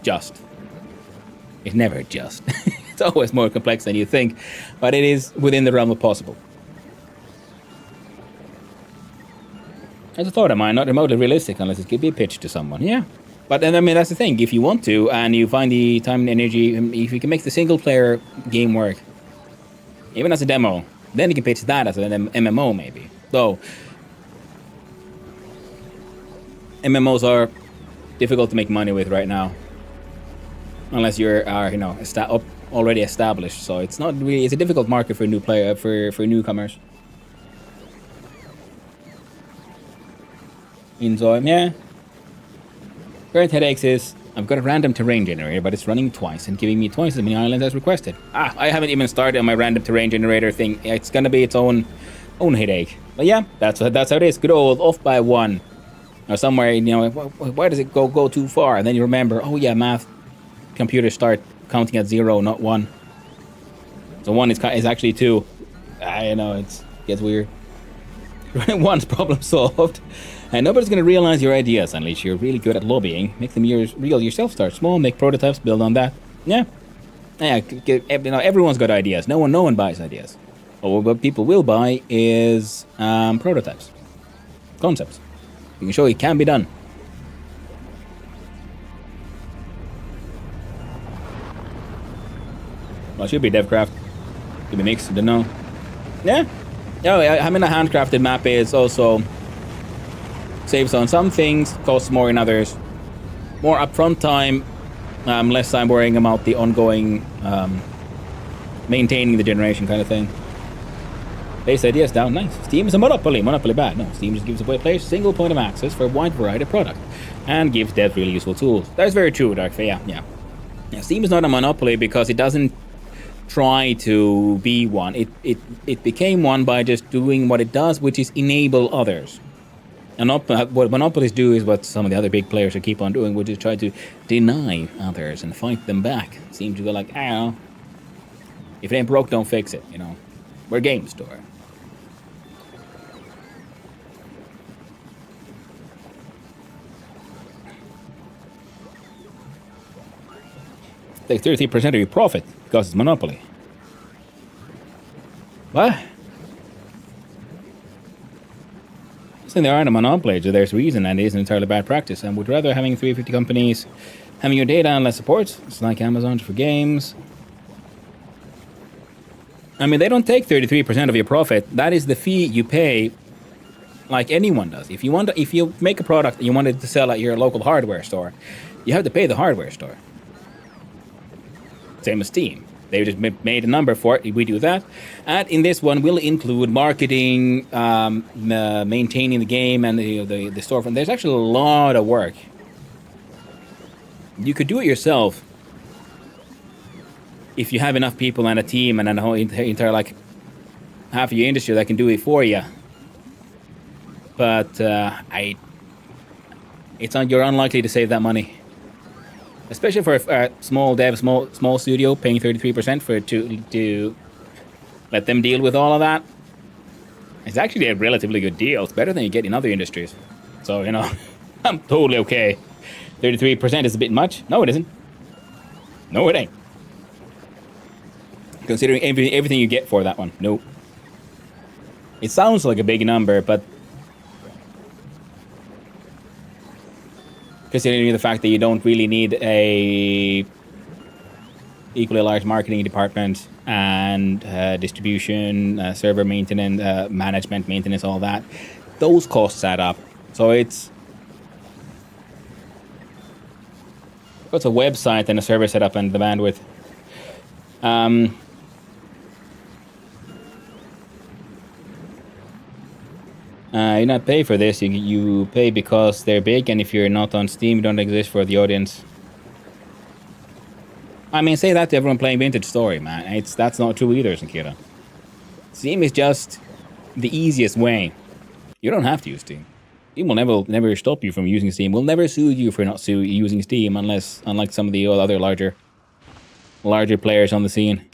It's never just. It's always more complex than you think, but it is within the realm of possible. It's a thought of mine, not remotely realistic unless it could be pitched to someone. Yeah, but then I mean that's the thing. If you want to, and you find the time and energy, if you can make the single player game work, even as a demo, then you can pitch that as an MMO maybe. Though MMOs are difficult to make money with right now. Unless you're already established, so it's not really. It's a difficult market for new player for newcomers. Enjoy, yeah. Current headaches is I've got a random terrain generator, but it's running twice and giving me twice as many islands as requested. I haven't even started on my random terrain generator thing. It's gonna be its own headache. But yeah, that's how it is. Good old off by one, or somewhere. You know, why does it go too far? And then you remember, oh yeah, math. Computers start counting at 0, not 1. So 1 is actually 2. I know, it gets weird. One's problem solved. And nobody's going to realize your ideas unless you're really good at lobbying. Make them real yourself. Start small, make prototypes, build on that. Yeah. Everyone's got ideas. No one buys ideas. But what people will buy is prototypes. Concepts. You can show it can be done. Well, it should be DevCraft. Could be mixed, I don't know. Yeah. Having a handcrafted map is also saves on some things, costs more in others. More upfront time, less time worrying about the ongoing maintaining the generation kind of thing. They said yes, down nice. Steam is a monopoly. Monopoly bad. No, Steam just gives away players a single point of access for a wide variety of product and gives devs really useful tools. That's very true, Darkface. Yeah. Steam is not a monopoly because it doesn't try to be one. It became one by just doing what it does, which is enable others. And what monopolies do is what some of the other big players should keep on doing, which is try to deny others and fight them back. Seem to go like, I don't know. If it ain't broke, don't fix it, you know. We're a game store. Take 30% of your profit because it's monopoly. What? Saying there aren't a monopoly, so there's reason, and it is an entirely bad practice. And would rather having 350 companies having your data and less support. It's like Amazon for games. I mean, they don't take 33% of your profit. That is the fee you pay, like anyone does. If you make a product and you want it to sell at your local hardware store, you have to pay the hardware store. Same as Steam. They just made a number for it. We do that. And in this one, we'll include marketing, maintaining the game, and the storefront. There's actually a lot of work. You could do it yourself if you have enough people and a team and a whole entire, like, half of your industry that can do it for you. But you're unlikely to save that money. Especially for a small dev, small studio, paying 33% for it to let them deal with all of that. It's actually a relatively good deal. It's better than you get in other industries. So, you know, I'm totally okay. 33% is a bit much. No, it isn't. No, it ain't. Considering everything you get for that one. Nope. It sounds like a big number, but considering the fact that you don't really need a equally large marketing department and distribution, server maintenance, management, maintenance, all that, those costs add up. So it's a website and a server setup and the bandwidth. You not pay for this. You pay because they're big, and if you're not on Steam, you don't exist for the audience. I mean, say that to everyone playing Vintage Story, man. That's not true either, Sankira. Steam is just the easiest way. You don't have to use Steam. Steam will never stop you from using Steam. We'll never sue you for not using Steam, unlike some of the other larger players on the scene.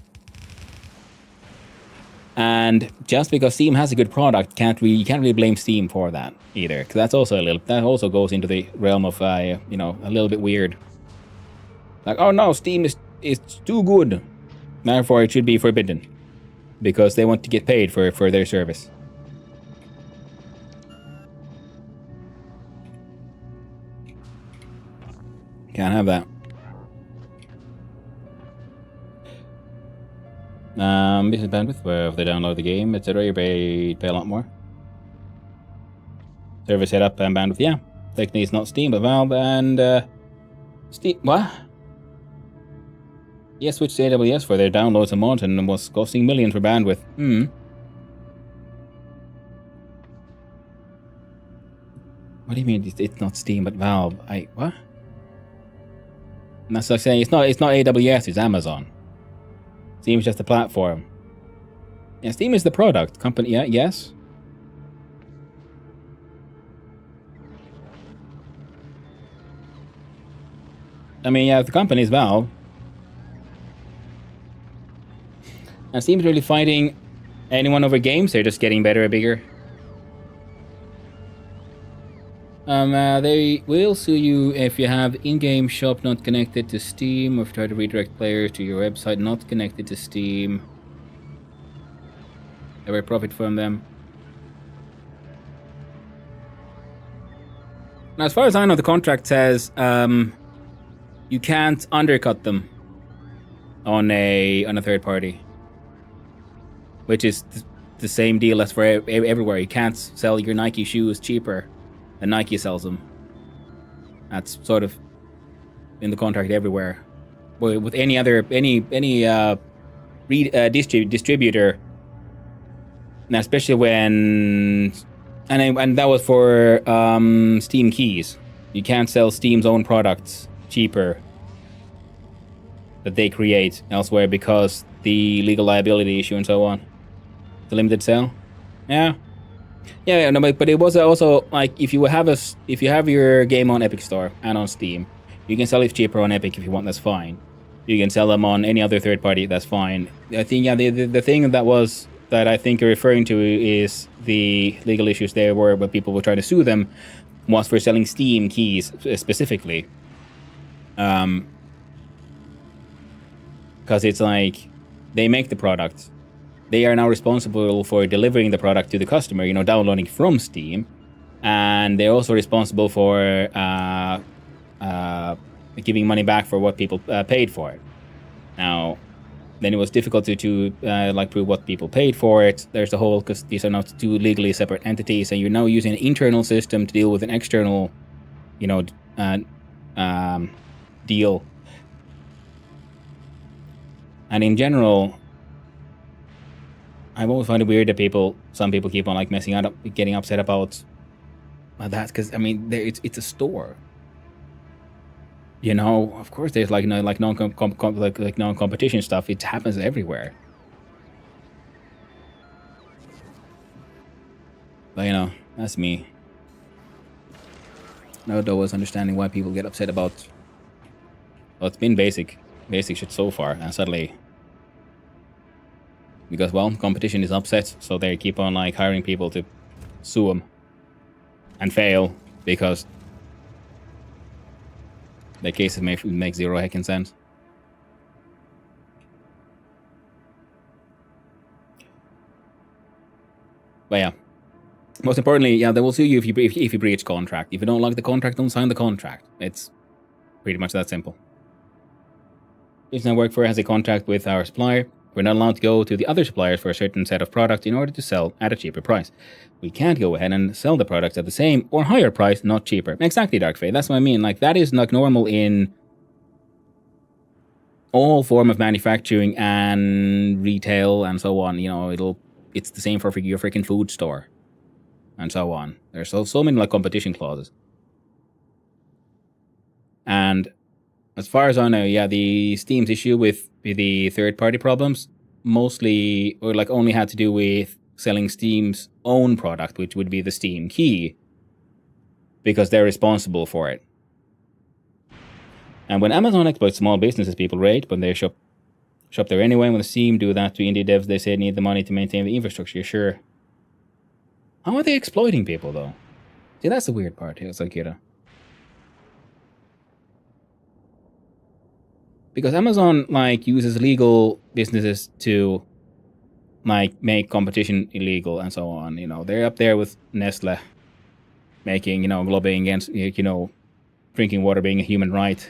And just because Steam has a good product, you can't really blame Steam for that either. Because that's also that also goes into the realm of a little bit weird. Like, oh no, Steam is too good, therefore it should be forbidden, because they want to get paid for their service. Can't have that. Business bandwidth, where if they download the game, etc., you pay a lot more. Server setup and bandwidth, yeah. Technically it's not Steam, but Valve and Steam. What? Yeah, switch to AWS for their downloads a month and was costing millions for bandwidth. What do you mean it's not Steam but Valve? What? And that's like saying it's not AWS, it's Amazon. Steam is just a platform. Yeah, Steam is the product. Company, yeah, yes. I mean, yeah, the company is Valve. And Steam's really fighting anyone over games. They're just getting better and bigger. They will sue you if you have in-game shop not connected to Steam, or if you try to redirect players to your website not connected to Steam. Ever profit from them. Now, as far as I know, the contract says you can't undercut them on a third party, which is the same deal as for everywhere. You can't sell your Nike shoes cheaper than Nike sells them. That's sort of in the contract everywhere. With any other distributor, now especially when and that was for Steam keys. You can't sell Steam's own products cheaper that they create elsewhere because the legal liability issue and so on. The limited sale, yeah. No, but it was also like if you have your game on Epic Store and on Steam, you can sell it cheaper on Epic if you want. That's fine. You can sell them on any other third party. That's fine. I think the thing that I think you're referring to is the legal issues there where people were trying to sue them was for selling Steam keys specifically. Because it's like they make the product. They are now responsible for delivering the product to the customer, downloading from Steam. And they're also responsible for giving money back for what people paid for it. Now, then it was difficult to prove what people paid for it. There's the whole, because these are now two legally separate entities, and you're now using an internal system to deal with an external, deal. And in general, I've always found it weird that some people keep on like messing up, getting upset about that, because I mean, it's a store. You know, of course, there's like non-competition stuff. It happens everywhere. But you know, that's me. Not always understanding why people get upset about. Well, it's been basic shit so far, and suddenly, because well, competition is upset, so they keep on like hiring people to sue them and fail because their cases make zero heckin' sense. But yeah, most importantly, yeah, they will sue you if you breach contract. If you don't like the contract, don't sign the contract. It's pretty much that simple. Business I work for has a contract with our supplier. We're not allowed to go to the other suppliers for a certain set of products in order to sell at a cheaper price. We can't go ahead and sell the products at the same or higher price, not cheaper. Exactly, Dark Fate. That's what I mean. Like, that is like normal in all form of manufacturing and retail and so on. You know, it's the same for your freaking food store and so on. There's so many like competition clauses. And as far as I know, yeah, the Steam's issue with the third-party problems mostly, or like only had to do with selling Steam's own product, which would be the Steam key, because they're responsible for it. And when Amazon exploits small businesses, people rate, but they shop there anyway. When the Steam do that to indie devs, they say they need the money to maintain the infrastructure. Sure. How are they exploiting people, though? See, that's the weird part here. It's like, you know. Because Amazon like uses legal businesses to like make competition illegal and so on. You know, they're up there with Nestle making, you know, lobbying against, you know, drinking water being a human right.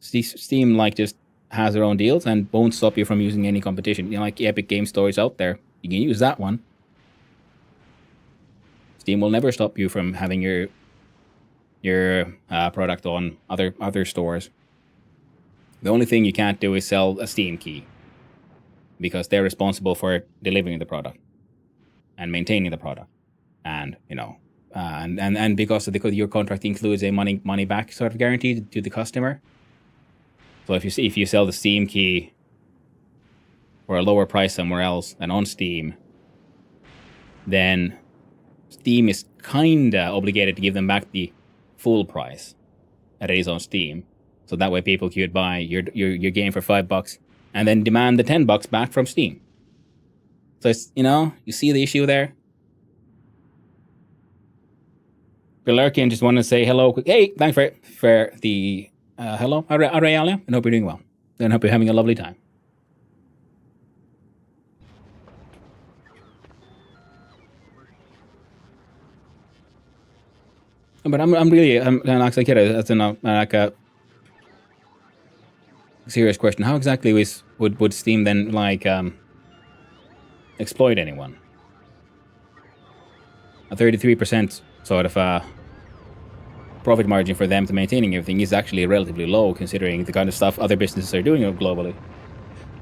Steam like just has their own deals and won't stop you from using any competition. You know, like Epic Game Store's out there. You can use that one. Steam will never stop you from having your product on other stores. The only thing you can't do is sell a Steam key, because they're responsible for delivering the product and maintaining the product, and you know, and because your contract includes a money back sort of guarantee to the customer. So if you sell the Steam key for a lower price somewhere else than on Steam, then Steam is kinda obligated to give them back the full price that it is on Steam. So that way people could buy your game for $5 and then demand the $10 back from Steam. So it's, you know, you see the issue there? Belarkin just wanted to say hello. Hey, thanks for the hello, Aurelia. I hope you're doing well. And hope you're having a lovely time. But I'm like that's like a serious question. How exactly would Steam then like exploit anyone? A 33% sort of profit margin for them to maintaining everything is actually relatively low, considering the kind of stuff other businesses are doing globally.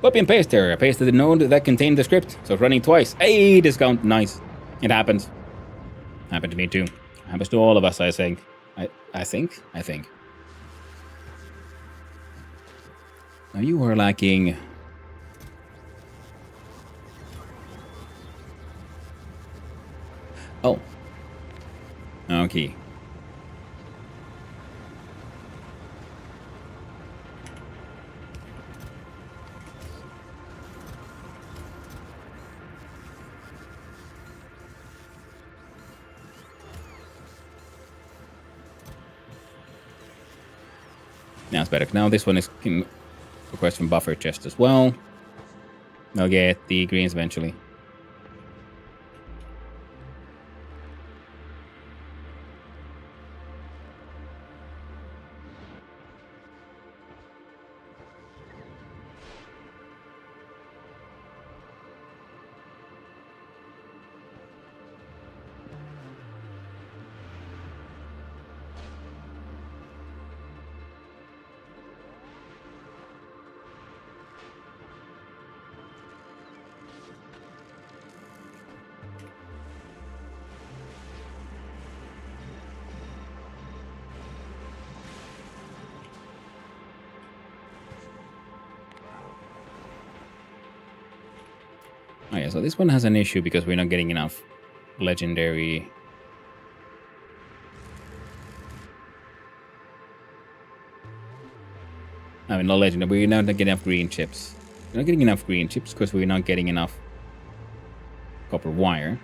Copy and paste there. I pasted the node that contained the script, so it's running twice. Hey, discount, nice. It happens. Happened to me too. Happens to all of us, I think. I think. Now you are lacking. Oh. Okay. Now it's better. Now this one can request from buffer chest as well. I'll get the greens eventually. Okay, so this one has an issue because we're not getting enough legendary. I mean, not legendary. We're not getting enough green chips. We're not getting enough green chips because we're not getting enough copper wire.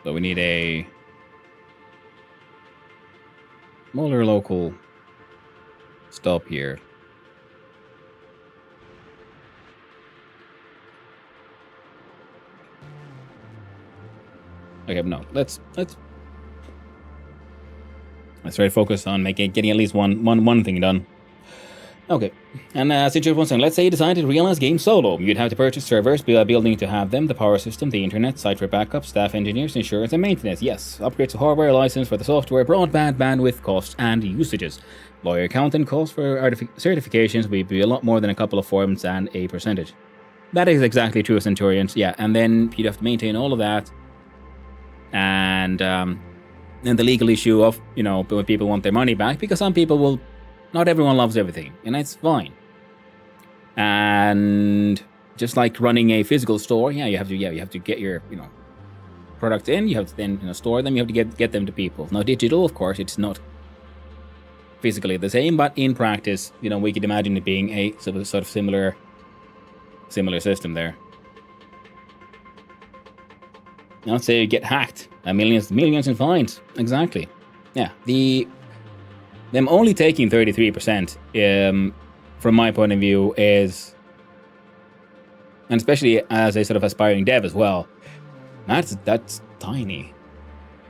So we need a smaller local stop here. Okay, no. Let's try to focus on getting at least one thing done. Okay, and since you're wondering, let's say you decided to realize game solo. You'd have to purchase servers, building to have them, the power system, the internet, site for backup, staff, engineers, insurance, and maintenance. Yes, upgrades to hardware, license for the software, broadband, bandwidth, costs, and usages. Lawyer, accountant, costs for certifications would be a lot more than a couple of forms and a percentage. That is exactly true, Centurions. Yeah, and then you'd have to maintain all of that, and the legal issue of when people want their money back, because some people will. Not everyone loves everything, and that's fine. And just like running a physical store, you have to get your products in. You have to then store them. You have to get them to people. Now, digital, of course, it's not physically the same, but in practice, we could imagine it being a sort of similar system there. Now, let's say you get hacked, millions in fines. Exactly. Yeah. Them only taking 33%, from my point of view, is, and especially as a sort of aspiring dev as well, that's tiny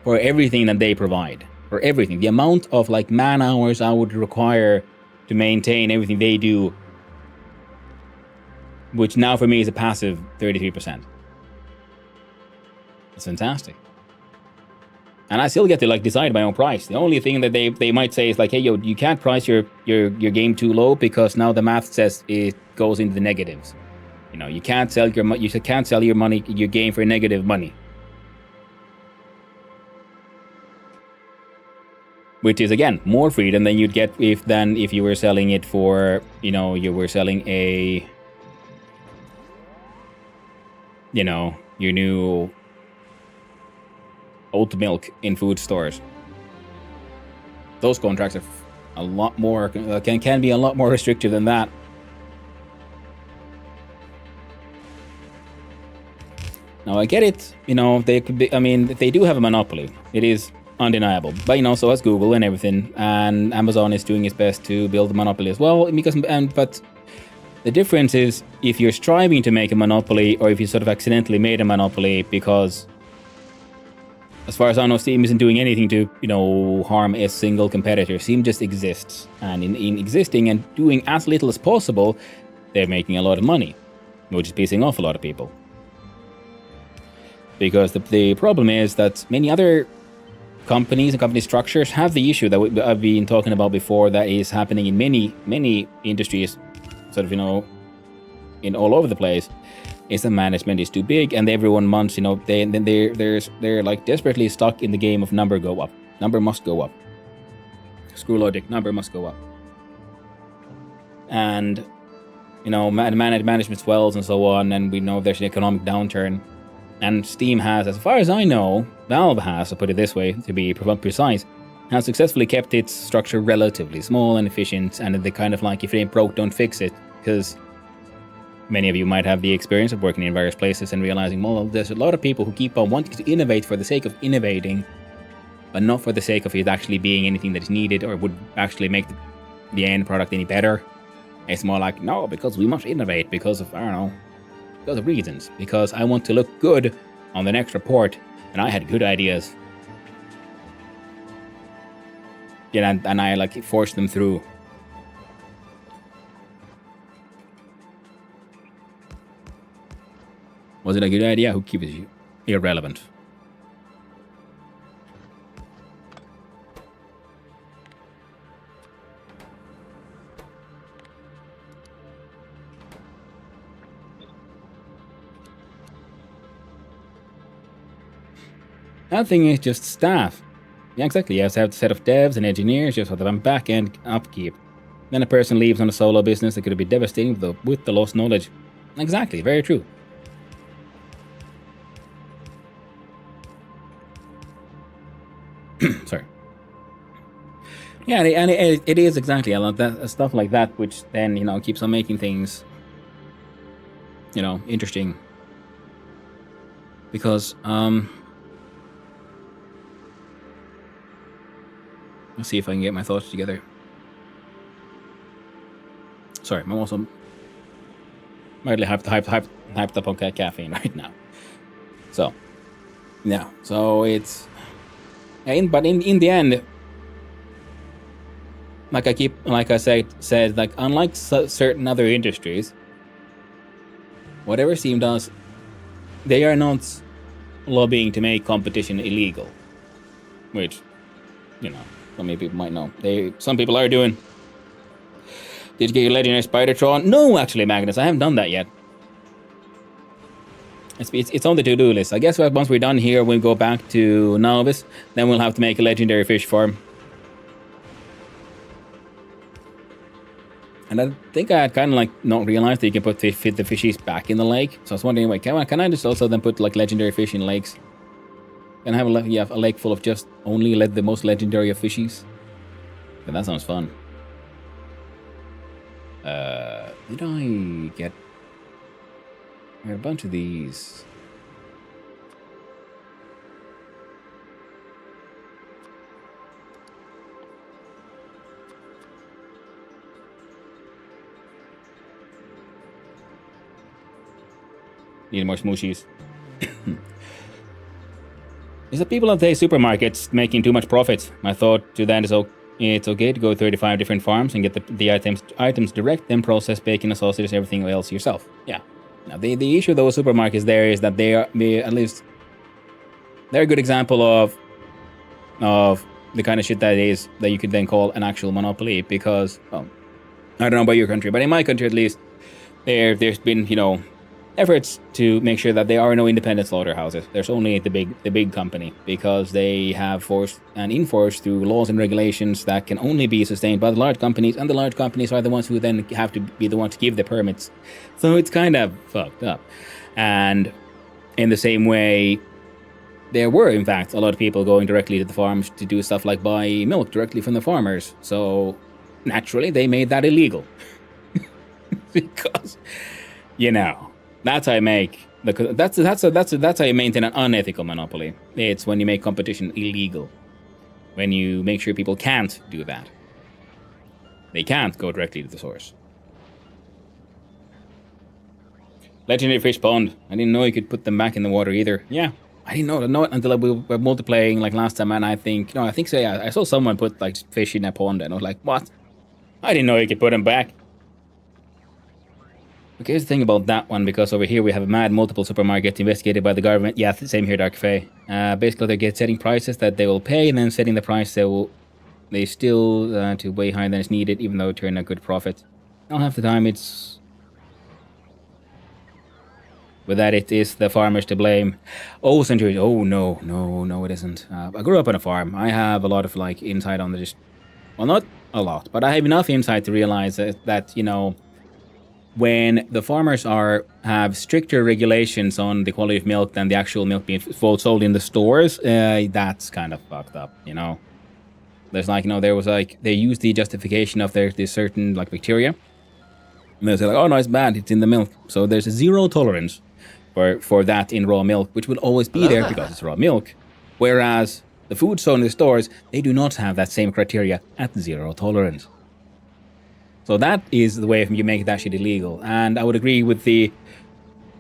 for everything that they provide. For everything, the amount of man hours I would require to maintain everything they do, which now for me is a passive 33%. That's fantastic. And I still get to decide my own price. The only thing that they might say is hey, you can't price your game too low because now the math says it goes into the negatives. You can't sell your game for negative money. Which is again more freedom than you'd get if you were selling it for you were selling a your new oat milk in food stores. Those contracts are a lot more can be a lot more restrictive than that. Now I get it, they could be. I mean, they do have a monopoly. It is undeniable. But so has Google and everything, and Amazon is doing its best to build a monopoly as well. But the difference is if you're striving to make a monopoly, or if you sort of accidentally made a monopoly because. As far as I know, Steam isn't doing anything to, harm a single competitor. Steam just exists. And in existing and doing as little as possible, they're making a lot of money, which is pissing off a lot of people. Because the problem is that many other companies and company structures have the issue that I've been talking about before that is happening in many industries, sort of, in all over the place. Is the management is too big, and everyone wants, they're desperately stuck in the game of number go up. Number must go up. Screw logic, number must go up. And, management swells and so on, and we know there's an economic downturn. And Steam has, as far as I know, Valve has, to put it this way, to be precise, has successfully kept its structure relatively small and efficient, and they kind of if it ain't broke, don't fix it, because many of you might have the experience of working in various places and realizing, well, there's a lot of people who keep on wanting to innovate for the sake of innovating, but not for the sake of it actually being anything that is needed or would actually make the end product any better. It's more no, because we must innovate because of, because of reasons. Because I want to look good on the next report, and I had good ideas. And I forced them through. Was it a good idea? Who keeps you irrelevant? That thing is just staff. Yeah, exactly. You have to have a set of devs and engineers, just have the back end upkeep. Then a person leaves on a solo business that could be devastating with the lost knowledge. Exactly, very true. Sorry. Yeah, and it is exactly a lot that stuff like that, which then keeps on making things interesting. Because let's see if I can get my thoughts together. Sorry, I'm also mildly hyped up on caffeine right now. So, yeah. So it's, but in the end, like I said, like unlike certain other industries, whatever Steam does, they are not lobbying to make competition illegal, which some people might know. Some people are doing. Did you get your legendary Spider-Tron? No, actually, Magnus, I haven't done that yet. It's on the to-do list. I guess once we're done here, we'll go back to Novice. Then we'll have to make a legendary fish farm. And I think I had kind of like not realized that you can put the fishies back in the lake. So I was wondering, wait, can I just also then put like legendary fish in lakes? Can I have a lake full of just only the most legendary of fishies? Yeah, that sounds fun. Did I get a bunch of these? Need more smooshies. Is that people at the supermarkets making too much profit? My thought to that is it's okay to go 35 different farms and get the items direct, then process, bacon, and sausages, everything else yourself. Yeah. Now the issue with those supermarkets there is that they're a good example of the kind of shit that you could then call an actual monopoly, because I don't know about your country, but in my country at least, there's been efforts to make sure that there are no independent slaughterhouses. There's only the big company, because they have forced and enforced through laws and regulations that can only be sustained by the large companies, and the large companies are the ones who then have to be the ones to give the permits. So it's kind of fucked up. And in the same way, there were in fact a lot of people going directly to the farms to do stuff like buy milk directly from the farmers. So naturally they made that illegal. Because that's how you make that's how you maintain an unethical monopoly. It's when you make competition illegal. When you make sure people can't do that. They can't go directly to the source. Legendary fish pond. I didn't know you could put them back in the water either. Yeah, I didn't know it until we were multiplaying like last time, and I think so. Yeah, I saw someone put like fish in a pond, and I was like, what? I didn't know you could put them back. Okay, here's the thing about that one, because over here we have a mad multiple supermarkets investigated by the government. Yeah, same here, Dark Fae. Basically, they get setting prices that they will pay, and then setting the price they still to way higher than is needed, even though it turn a good profit. Not half the time it's... With that, it is the farmers to blame. Oh, centuries. Oh, no, it isn't. I grew up on a farm. I have a lot of insight on the well, not a lot, but I have enough insight to realize that when the farmers have stricter regulations on the quality of milk than the actual milk being sold in the stores, that's kind of fucked up, There's there was they used the justification of there's certain bacteria. And they say oh no, it's bad, it's in the milk. So there's a zero tolerance for that in raw milk, which will always be there because it's raw milk. Whereas the food sold in the stores, they do not have that same criteria at zero tolerance. So that is the way you make that shit illegal. And I would agree with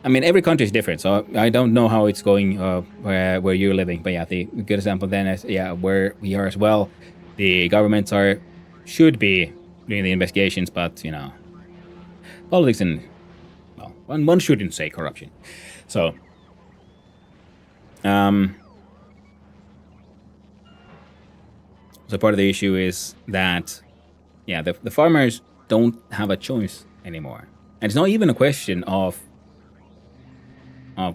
every country is different, so I don't know how it's going where you're living. But yeah, the good example then is, where we are as well. The governments should be doing the investigations, but, politics and, well, one shouldn't say corruption. So, so part of the issue is that, the farmers don't have a choice anymore. And it's not even a question of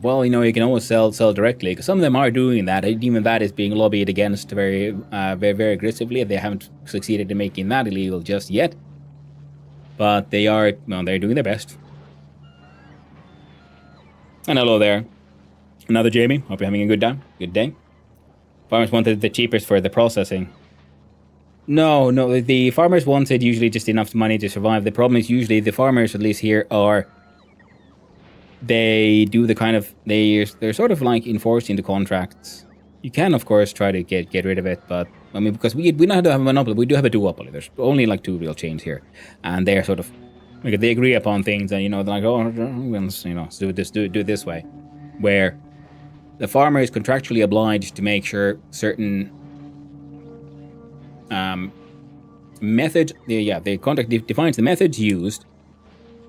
well, you can always sell directly, because some of them are doing that. Even that is being lobbied against very, very aggressively. They haven't succeeded in making that illegal just yet, but they're doing their best. And hello there, another Jamie. Hope you're having a good day. Farmers wanted the cheapest for the processing. No, the farmers wanted usually just enough money to survive. The problem is usually the farmers, at least here, they do the kind of, they're sort of like enforced into contracts. You can, of course, try to get rid of it, but I mean, because we don't have a monopoly, we do have a duopoly. There's only like 2 real chains here, and they're sort of like, they agree upon things, and they're like, oh, let's do it this way, where the farmer is contractually obliged to make sure certain method. The contract defines the methods used,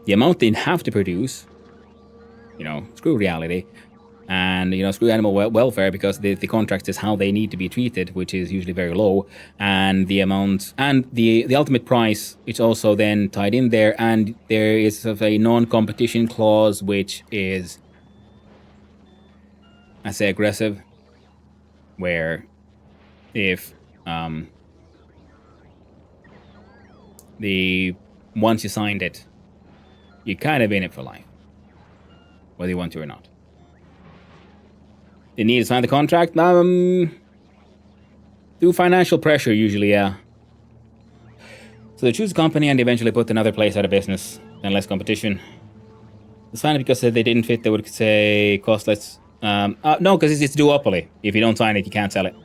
the amount they have to produce. Screw reality, and screw animal welfare, because the contract is how they need to be treated, which is usually very low, and the amount and the ultimate price, it's also then tied in there, and there is sort of a non-competition clause, which is, I say, aggressive, where if once you signed it, you're kind of in it for life, whether you want to or not. They need to sign the contract? Through financial pressure, usually, yeah. So they choose a company and eventually put another place out of business, then less competition. It's fine because they didn't fit, they would say cost less. No, because it's duopoly. If you don't sign it, you can't sell it.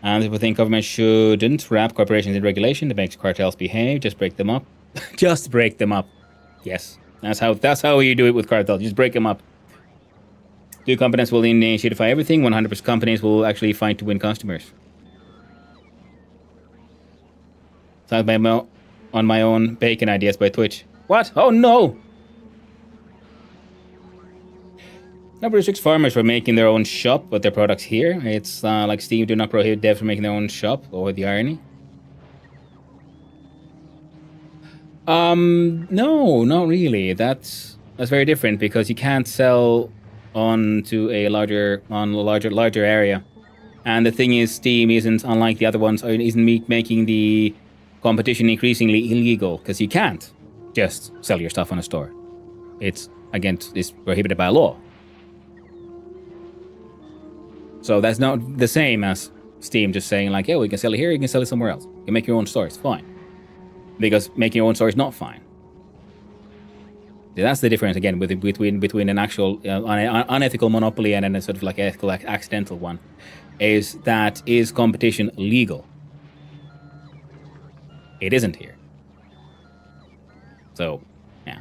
And people think government shouldn't wrap corporations in regulation that makes cartels behave. Just break them up. Just break them up. Yes, that's how you do it with cartels. Just break them up. Do companies will initiatify everything? 100% companies will actually fight to win customers. Sounds on my own bacon ideas by Twitch. What? Oh no! Number 6 farmers for making their own shop with their products here. It's like Steam do not prohibit devs from making their own shop, or the irony. No, not really. That's very different, because you can't sell onto a larger area. And the thing is, Steam isn't, unlike the other ones, isn't making the competition increasingly illegal, because you can't just sell your stuff on a store. It's prohibited by law. So that's not the same as Steam just saying like, yeah, we can sell it here, you can sell it somewhere else. You can make your own store, it's fine. Because making your own store is not fine. That's the difference again between an actual unethical monopoly and a sort of like ethical accidental one. Is competition legal? It isn't here. So, yeah.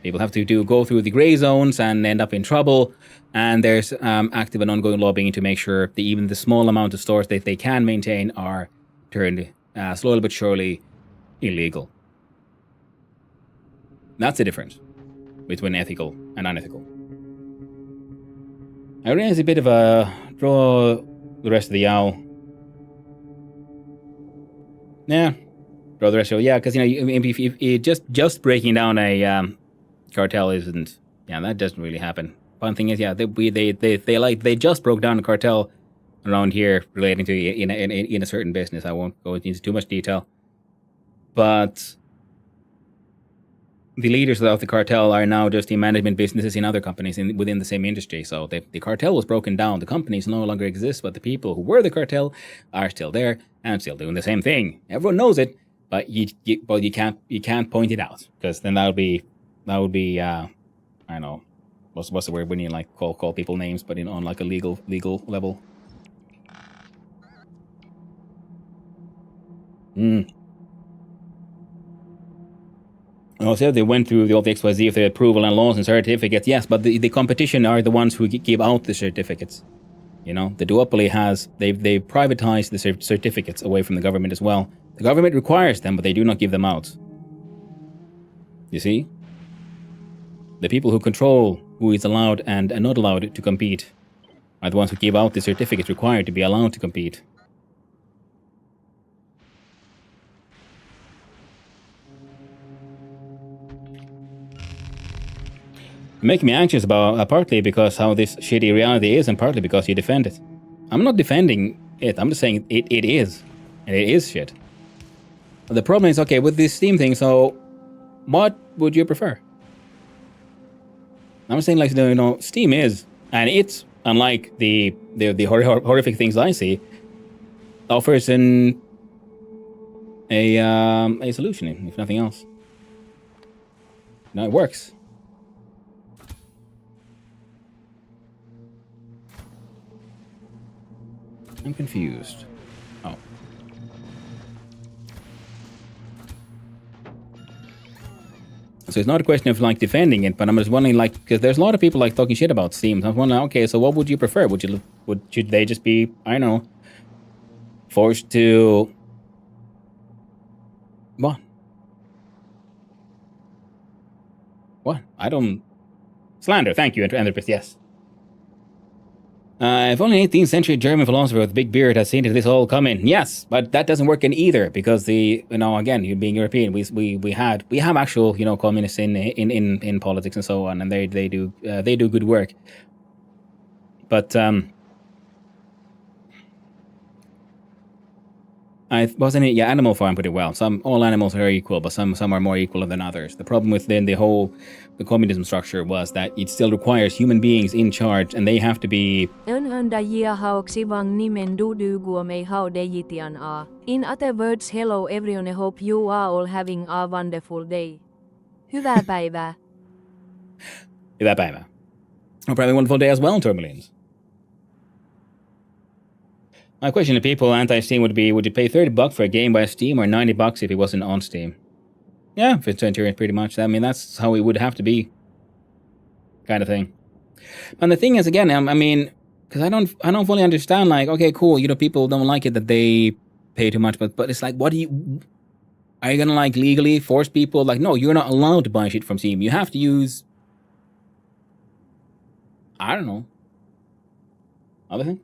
People have to go through the gray zones and end up in trouble. And there's active and ongoing lobbying to make sure that even the small amount of stores that they can maintain are turned slowly but surely illegal. That's the difference between ethical and unethical. I realize a bit of a draw the rest of the owl. Yeah, draw the rest of it. Yeah, because if just breaking down a cartel isn't. Yeah, that doesn't really happen. Fun thing is, yeah, they just broke down a cartel around here relating to in a certain business. I won't go into too much detail, but the leaders of the cartel are now just in management businesses in other companies within the same industry. So the cartel was broken down. The companies no longer exist, but the people who were the cartel are still there and still doing the same thing. Everyone knows it, but you can't point it out, because then that would be I don't know. What's the word when you like call people names, but on like a legal level? Also, they went through all the XYZ of the approval and laws and certificates. Yes, but the competition are the ones who give out the certificates. The duopoly they've privatized the certificates away from the government as well. The government requires them, but they do not give them out. You see? The people who control who is allowed and not allowed to compete are the ones who give out the certificates required to be allowed to compete. Make me anxious about partly because how this shitty reality is, and partly because you defend it. I'm not defending it. I'm just saying it is, and it is shit. But the problem is, okay, with this Steam thing. So, what would you prefer? I'm saying, like, you know, Steam is, and it's unlike the horrific things I see, offers a solution, if nothing else. No, it works. I'm confused. Oh. So it's not a question of like defending it, but I'm just wondering, like, because there's a lot of people like talking shit about Steam. So I'm wondering, okay, so what would you prefer? Should they just be, I don't know, forced to what? What? I don't slander. Thank you, Anthropist. Yes. If only 18th century German philosopher with a big beard has seen this all coming. Yes, but that doesn't work in either because again, you being European, we have actual communists in politics and so on, and they do good work. But Animal Farm put it well. All animals are equal, but some are more equal than others. The problem with then the communism structure was that it still requires human beings in charge, and they have to be. In other words, hello everyone, I hope you are all having a wonderful day. Hyvää päivää. Hyvää päivää. Hope having a wonderful day as well, Tourmalines. My question to people anti-Steam would be, would you pay $30 for a game by Steam or $90 if it wasn't on Steam? Yeah, if it's pretty much. I mean, that's how it would have to be, kind of thing. And the thing is, again, I mean, because I don't fully understand. Like, okay, cool, people don't like it that they pay too much, but it's like, are you gonna like legally force people? Like, no, you're not allowed to buy shit from Steam. You have to use, I don't know, other thing.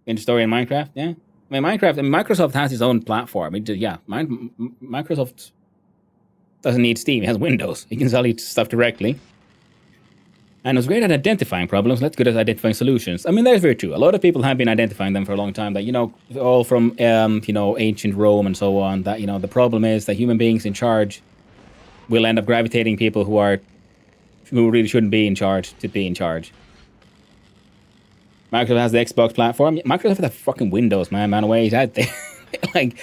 In story in Minecraft, yeah. I mean, Microsoft has its own platform. Microsoft doesn't need Steam. It has Windows. You can sell its stuff directly. And it's great at identifying problems, less good at identifying solutions. I mean, that's very true. A lot of people have been identifying them for a long time. That, all from, ancient Rome and so on. That, the problem is that human beings in charge will end up gravitating people who really shouldn't be in charge to be in charge. Microsoft has the Xbox platform. Microsoft has the fucking Windows, man. Away that they like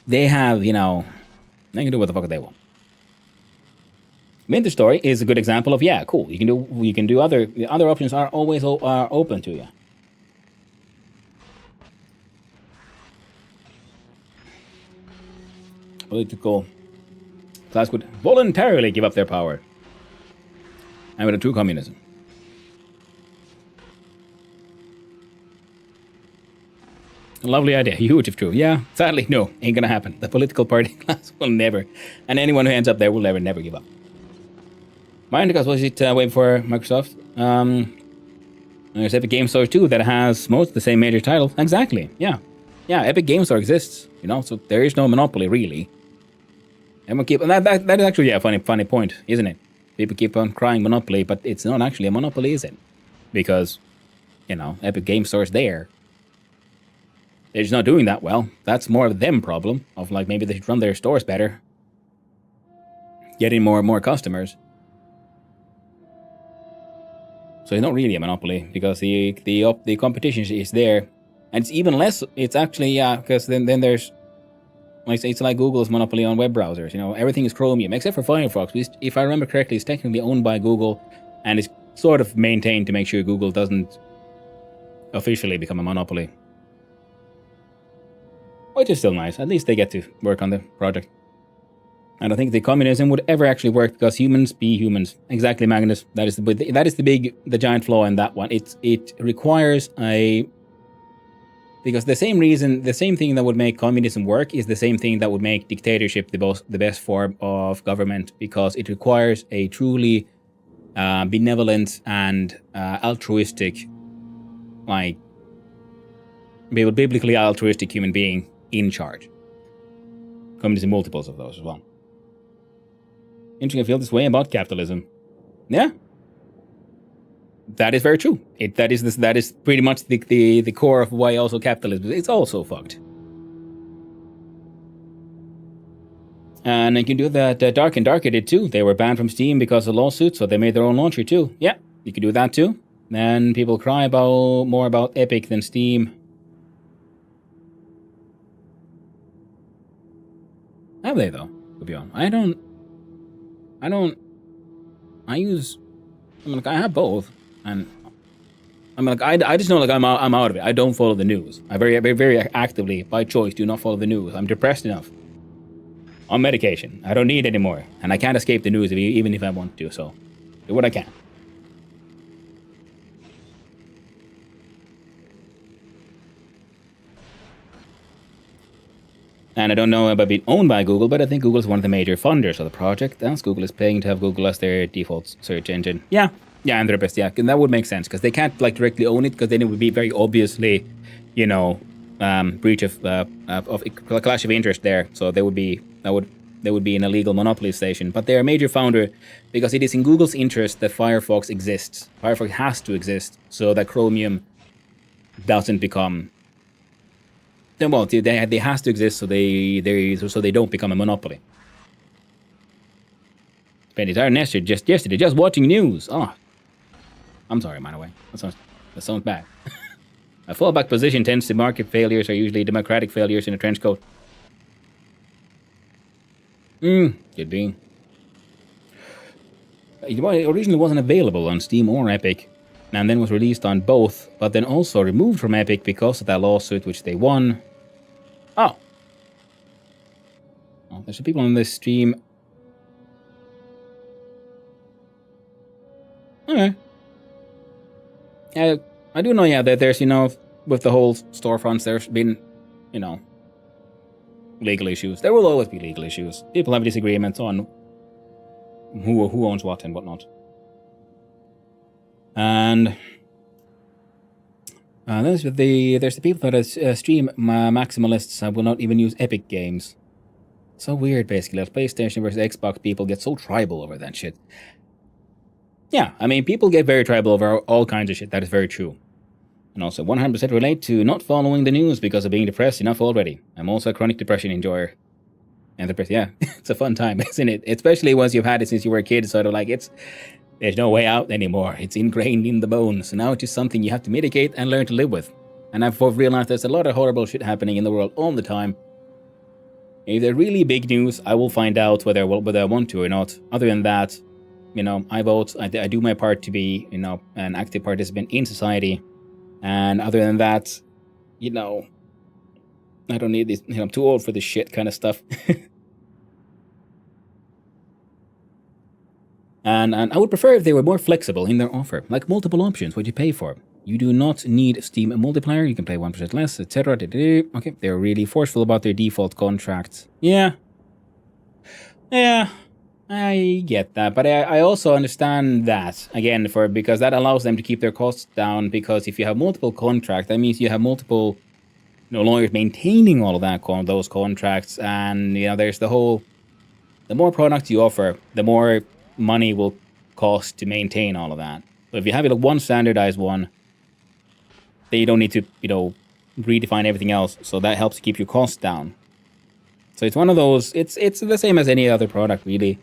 they have, they can do what the fuck they want. Winter Story is a good example of cool. You can do other options are always open to you. Political class would voluntarily give up their power. And with a true communism. Lovely idea. Huge if true. Yeah, sadly, no. Ain't gonna happen. The political party class will never. And anyone who ends up there will never give up. Because was it waiting for Microsoft? There's Epic Game Store too that has most of the same major titles. Exactly. Yeah. Epic Game Store exists. So there is no monopoly really. Everyone that is actually a funny point, isn't it? People keep on crying monopoly, but it's not actually a monopoly, is it? Because Epic Game Store is there. They're just not doing that well. That's more of them problem of like maybe they should run their stores better, getting more customers. So it's not really a monopoly because the competition is there, and it's even less. It's actually because then there's it's like Google's monopoly on web browsers. Everything is Chromium except for Firefox, which, if I remember correctly, is technically owned by Google and is sort of maintained to make sure Google doesn't officially become a monopoly. Which is still nice. At least they get to work on the project. I don't think the communism would ever actually work because humans be humans. Exactly, Magnus. That is the giant flaw in that one. It requires because the same thing that would make communism work is the same thing that would make dictatorship the best form of government, because it requires a truly benevolent and altruistic, like biblically altruistic human being in charge. Communism multiples of those as well. Interesting, I feel this way about capitalism. Yeah. That is very true. That is pretty much the core of why also capitalism is also fucked. And you can do that. Dark and Darker did too. They were banned from Steam because of lawsuits, so they made their own launcher too. Yeah, you can do that too. And people cry more about Epic than Steam. Have they though? To be honest, I have both, and I just know I'm out of it. I don't follow the news. I very actively, by choice, do not follow the news. I'm depressed enough. On medication. I don't need any more. And I can't escape the news even if I want to, so do what I can. And I don't know about being owned by Google, but I think Google is one of the major funders of the project, as Google is paying to have Google as their default search engine. Yeah, and they're best, yeah. And that would make sense, because they can't directly own it, because then it would be very obviously, breach of clash of interest there. So they would be an illegal monopoly station. But they're a major founder because it is in Google's interest that Firefox exists. Firefox has to exist so that Chromium doesn't become. Well, they has to exist so they don't become a monopoly. Spent entire nest just yesterday just watching news. Oh, I'm sorry, by the way. That sounds bad. A fallback position tends to market failures are usually democratic failures in a trench coat. Could be. It originally wasn't available on Steam or Epic, and then was released on both, but then also removed from Epic because of that lawsuit, which they won. Oh, there's some people on this stream. Okay. I do know, that there's, with the whole storefronts, there's been, legal issues. There will always be legal issues. People have disagreements on who owns what and whatnot. And there's the people that stream maximalists will not even use Epic games. So weird, basically. Like PlayStation versus Xbox, people get so tribal over that shit. Yeah, I mean, people get very tribal over all kinds of shit. That is very true. And also 100% relate to not following the news because of being depressed enough already. I'm also a chronic depression enjoyer. And yeah, it's a fun time, isn't it? Especially once you've had it since you were a kid, sort of like there's no way out anymore. It's ingrained in the bones. So now it's just something you have to mitigate and learn to live with. And I've realized there's a lot of horrible shit happening in the world all the time. If they're really big news, I will find out whether I want to or not. Other than that, I vote. I do my part to be, an active participant in society. And other than that, I don't need this. I'm too old for this shit kind of stuff. And I would prefer if they were more flexible in their offer, like multiple options, what you pay for. You do not need Steam multiplayer. You can pay 1% less, etc. Okay, they're really forceful about their default contracts. Yeah, I get that, but I also understand that, again, because that allows them to keep their costs down, because if you have multiple contracts, that means you have multiple lawyers maintaining all of those contracts, and, there's the more products you offer, the more money will cost to maintain all of that. So if you have one standardized one, then you don't need to, redefine everything else, so that helps keep your costs down. So it's one of those, it's the same as any other product, really.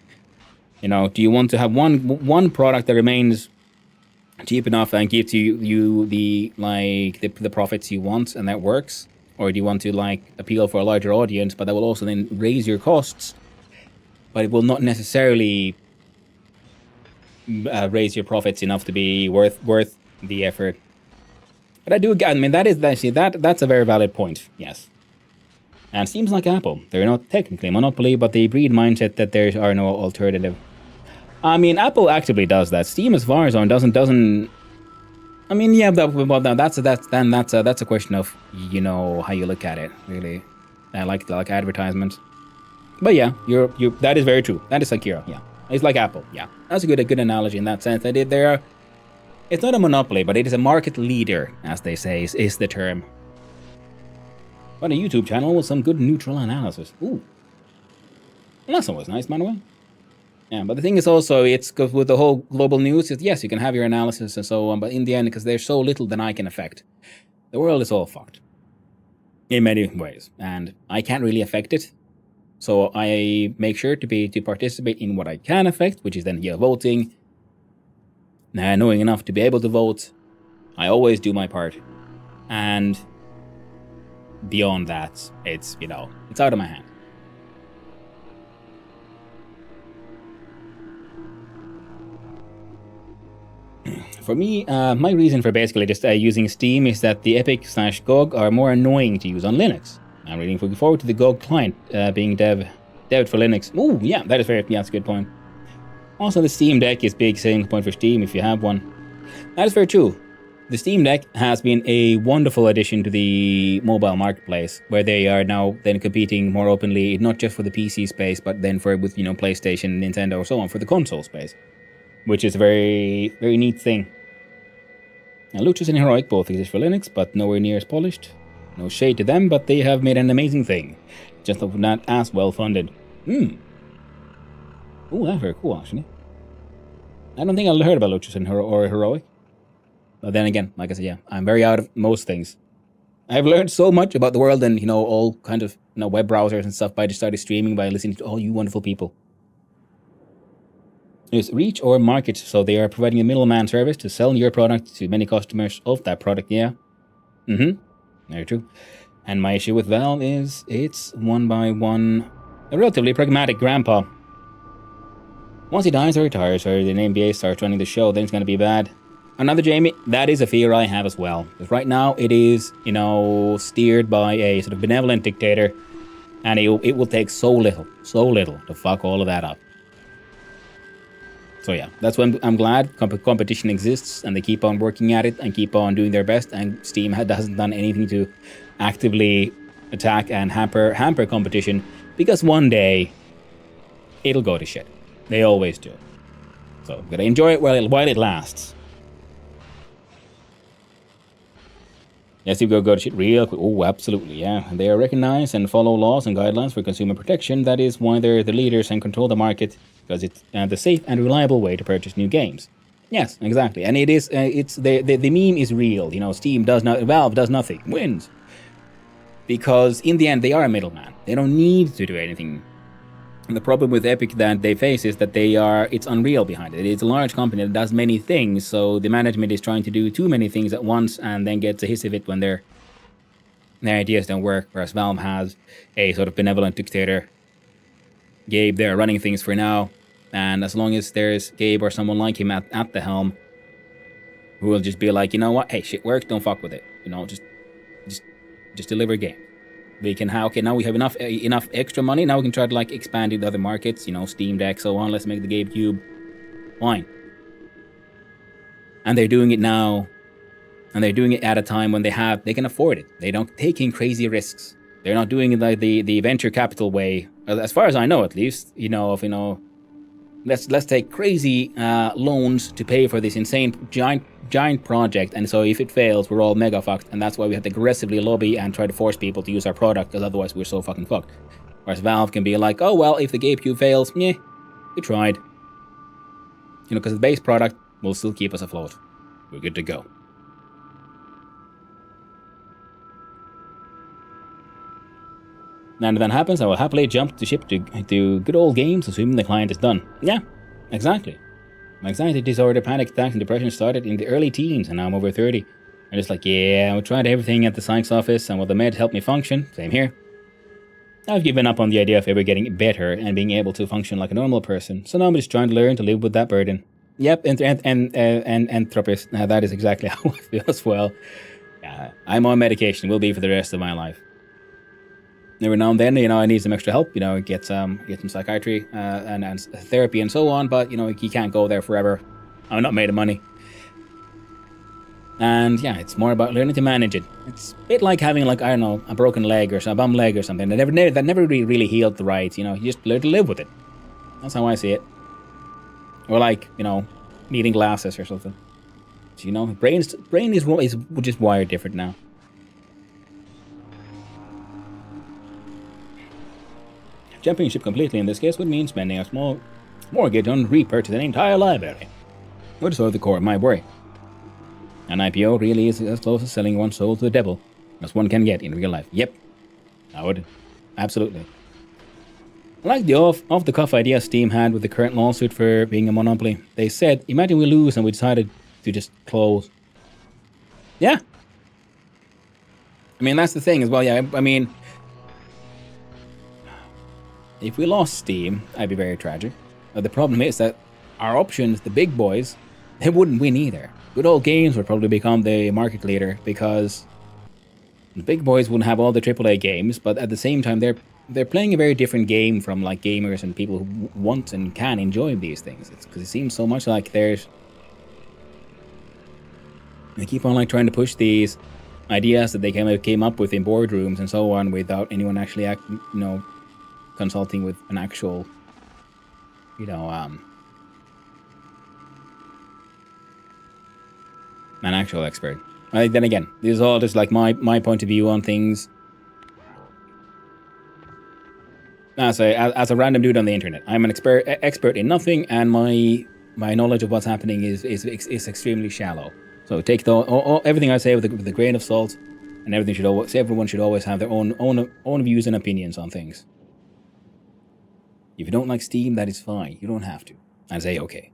Do you want to have one product that remains cheap enough and gives you the profits you want and that works? Or do you want to appeal for a larger audience, but that will also then raise your costs, but it will not necessarily raise your profits enough to be worth the effort? But that's a very valid point, yes. And seems like Apple. They're not technically a monopoly, but they breed mindset that there are no alternative. I mean, Apple actively does that. Steam, as far as I know, doesn't. I mean, yeah, that's a question of how you look at it, really. I like advertisement. But yeah, that is very true. That is Akira. Yeah, it's like Apple. Yeah, that's a good analogy in that sense. It's not a monopoly, but it is a market leader, as they say, is the term. But a YouTube channel with some good neutral analysis. Ooh. Well, that's always nice, by the way. Yeah, but the thing is also, it's 'cause with the whole global news, yes, you can have your analysis and so on, but in the end, because there's so little that I can affect, the world is all fucked in many ways, and I can't really affect it. So I make sure to participate in what I can affect, which is then voting, knowing enough to be able to vote. I always do my part, and beyond that, it's it's out of my hand. For me, my reason for basically just using Steam is that the Epic/GOG are more annoying to use on Linux. I'm really looking forward to the GOG client being dev'd for Linux. Ooh, yeah, that's a good point. Also, the Steam Deck is big selling point for Steam if you have one. That is very true. The Steam Deck has been a wonderful addition to the mobile marketplace, where they are now then competing more openly, not just for the PC space, but then with PlayStation, Nintendo, or so on, for the console space, which is a very, very neat thing. Now, Lucius and Heroic both exist for Linux, but nowhere near as polished. No shade to them, but they have made an amazing thing, just not as well funded. Ooh, that's very cool, actually. I don't think I heard about Lucius and or Heroic. But then again, like I said, yeah, I'm very out of most things. I've learned so much about the world and, all kind of, web browsers and stuff by just starting streaming, by listening to all you wonderful people. There's reach or market, so they are providing a middleman service to sell your product to many customers of that product, yeah. Very true. And my issue with Valve is it's one by one a relatively pragmatic grandpa. Once he dies or retires or the NBA starts running the show, then it's going to be bad. Another Jamie, that is a fear I have as well. Because right now it is, steered by a sort of benevolent dictator, and it will take so little to fuck all of that up. So yeah, that's when I'm glad competition exists, and they keep on working at it and keep on doing their best, and Steam hasn't done anything to actively attack and hamper competition, because one day it'll go to shit. They always do. So gotta enjoy it while it lasts. Yes, you go to shit real quick. Oh, absolutely, yeah. They are recognized and follow laws and guidelines for consumer protection. That is why they're the leaders and control the market, because it's the safe and reliable way to purchase new games. Yes, exactly. And it is. It's the meme is real. Steam does not. Valve does nothing. Wins. Because in the end, they are a middleman. They don't need to do anything. And the problem with Epic that they face is that it's Unreal behind it. It's a large company that does many things, so the management is trying to do too many things at once and then gets a hiss of it when their ideas don't work, whereas Valve has a sort of benevolent dictator. Gabe, they're running things for now, and as long as there's Gabe or someone like him at the helm, who will just be like, you know what, hey, shit works, don't fuck with it. Just deliver a game. Now we have enough extra money. Now we can try to expand into other markets, Steam Deck, so on. Let's make the GameCube. Fine. And they're doing it now, and they're doing it at a time when they can afford it. They don't taking crazy risks. They're not doing it like the venture capital way, as far as I know, at least. Let's take crazy loans to pay for this insane giant project, and so if it fails, we're all mega fucked, and that's why we have to aggressively lobby and try to force people to use our product, because otherwise we're so fucking fucked. Whereas Valve can be like, oh well, if the GameCube fails, we tried. Because the base product will still keep us afloat. We're good to go. And if that happens, I will happily jump to ship to good old games, assuming the client is done. Yeah, exactly. My anxiety disorder, panic attacks, and depression started in the early teens, and now I'm over 30. I'm just like, yeah, I tried everything at the psych's office, and while the meds helped me function, same here. I've given up on the idea of ever getting better and being able to function like a normal person, so now I'm just trying to learn to live with that burden. Yep, and Anthropist, that is exactly how I feel as well. I'm on medication, will be for the rest of my life. Every now and then, I need some extra help, get some psychiatry and therapy and so on, but, you can't go there forever. I'm not made of money. And, yeah, it's more about learning to manage it. It's a bit like having, a broken leg or a bum leg or something that never really healed right, you just learn to live with it. That's how I see it. Or needing glasses or something. So, brain is just wired different now. Jumping ship completely in this case would mean spending a small Mortgage on repurchase an entire library. Would solve the core of my worry. An IPO really is as close as selling one's soul to the devil as one can get in real life. Yep. I would. Absolutely. I like the off-the-cuff idea Steam had with the current lawsuit for being a monopoly. They said, imagine we lose and we decided to just close. Yeah. I mean, that's the thing as well. Yeah, I mean, if we lost Steam, that'd be very tragic. But the problem is that our options, the big boys, they wouldn't win either. Good old games would probably become the market leader because the big boys wouldn't have all the AAA games, but at the same time, they're playing a very different game from like gamers and people who want and can enjoy these things. It's because it seems so much like they keep on like trying to push these ideas that they came up with in boardrooms and so on without anyone actually consulting with an actual an actual expert. Then again, this is all just like my point of view on things. As a random dude on the internet, I'm an expert in nothing, and my knowledge of what's happening is extremely shallow. So take everything I say with a grain of salt, and everyone should always have their own views and opinions on things. If you don't like Steam, that is fine. You don't have to. I say okay.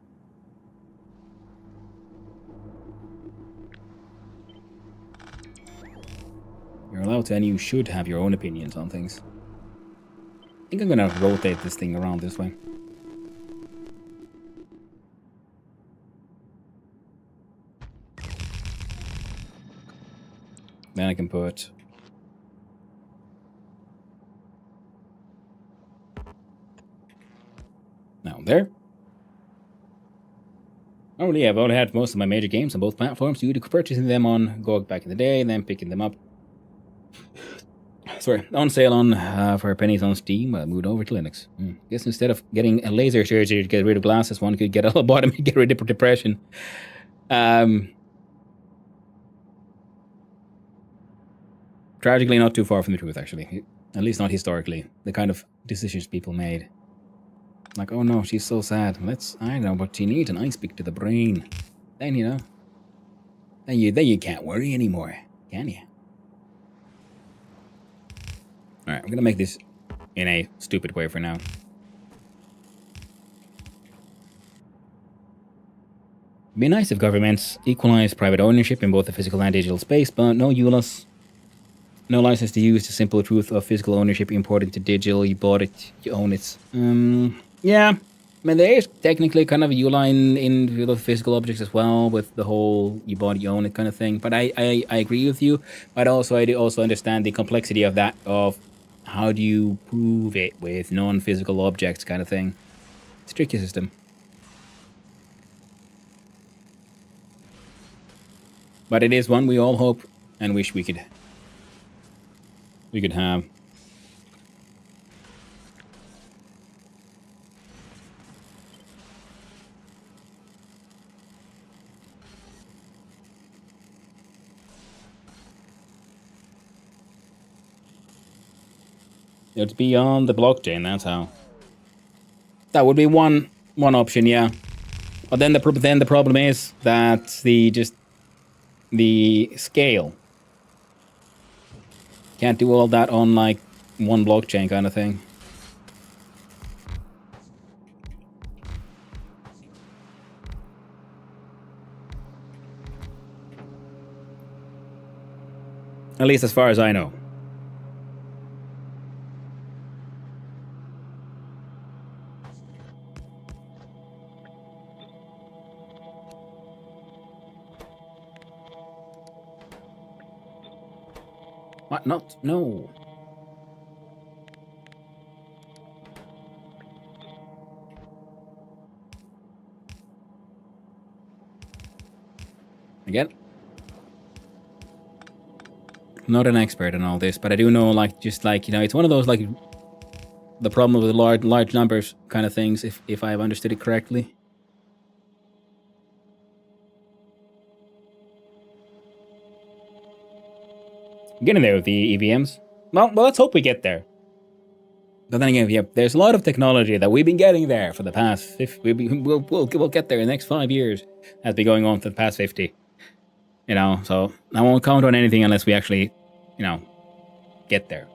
You're allowed to, and you should have your own opinions on things. I think I'm gonna rotate this thing around this way. Then I can put... Now there. Normally, I've only had most of my major games on both platforms due to purchasing them on GOG back in the day and then picking them up. Sorry, on sale for pennies on Steam. I moved over to Linux. Guess instead of getting a laser surgery to get rid of glasses, one could get a lobotomy to get rid of depression. Tragically, not too far from the truth, actually. At least not historically. The kind of decisions people made. Like, oh no, she's so sad. I know, but she needs an ice pick to the brain. Then, then you can't worry anymore, can you? Alright, I'm gonna make this in a stupid way for now. It'd be nice if governments equalize private ownership in both the physical and digital space, but no EULAs. No license to use the simple truth of physical ownership imported to digital. You bought it, you own it. Yeah. I mean, there is technically kind of a EULA in the physical objects as well, with the whole you bought, you own it kind of thing. But I agree with you. But also, I do also understand the complexity of that, of how do you prove it with non-physical objects kind of thing. It's a tricky system. But it is one we all hope and wish we could have. It's beyond the blockchain, that's how. That would be one option, yeah. But then the problem is that the scale. Can't do all that on like one blockchain kind of thing. At least as far as I know. What? Not? No. Again? Not an expert in all this, but I do know, like, just like, it's one of those, like, the problem with large numbers kind of things, if I've understood it correctly. Getting there with the EVMs. Well, let's hope we get there. But then again, yeah, there's a lot of technology that we've been getting there for the past. We'll get there in the next 5 years. Has been going on for the past 50. You know, so I won't count on anything unless we actually, you know, get there.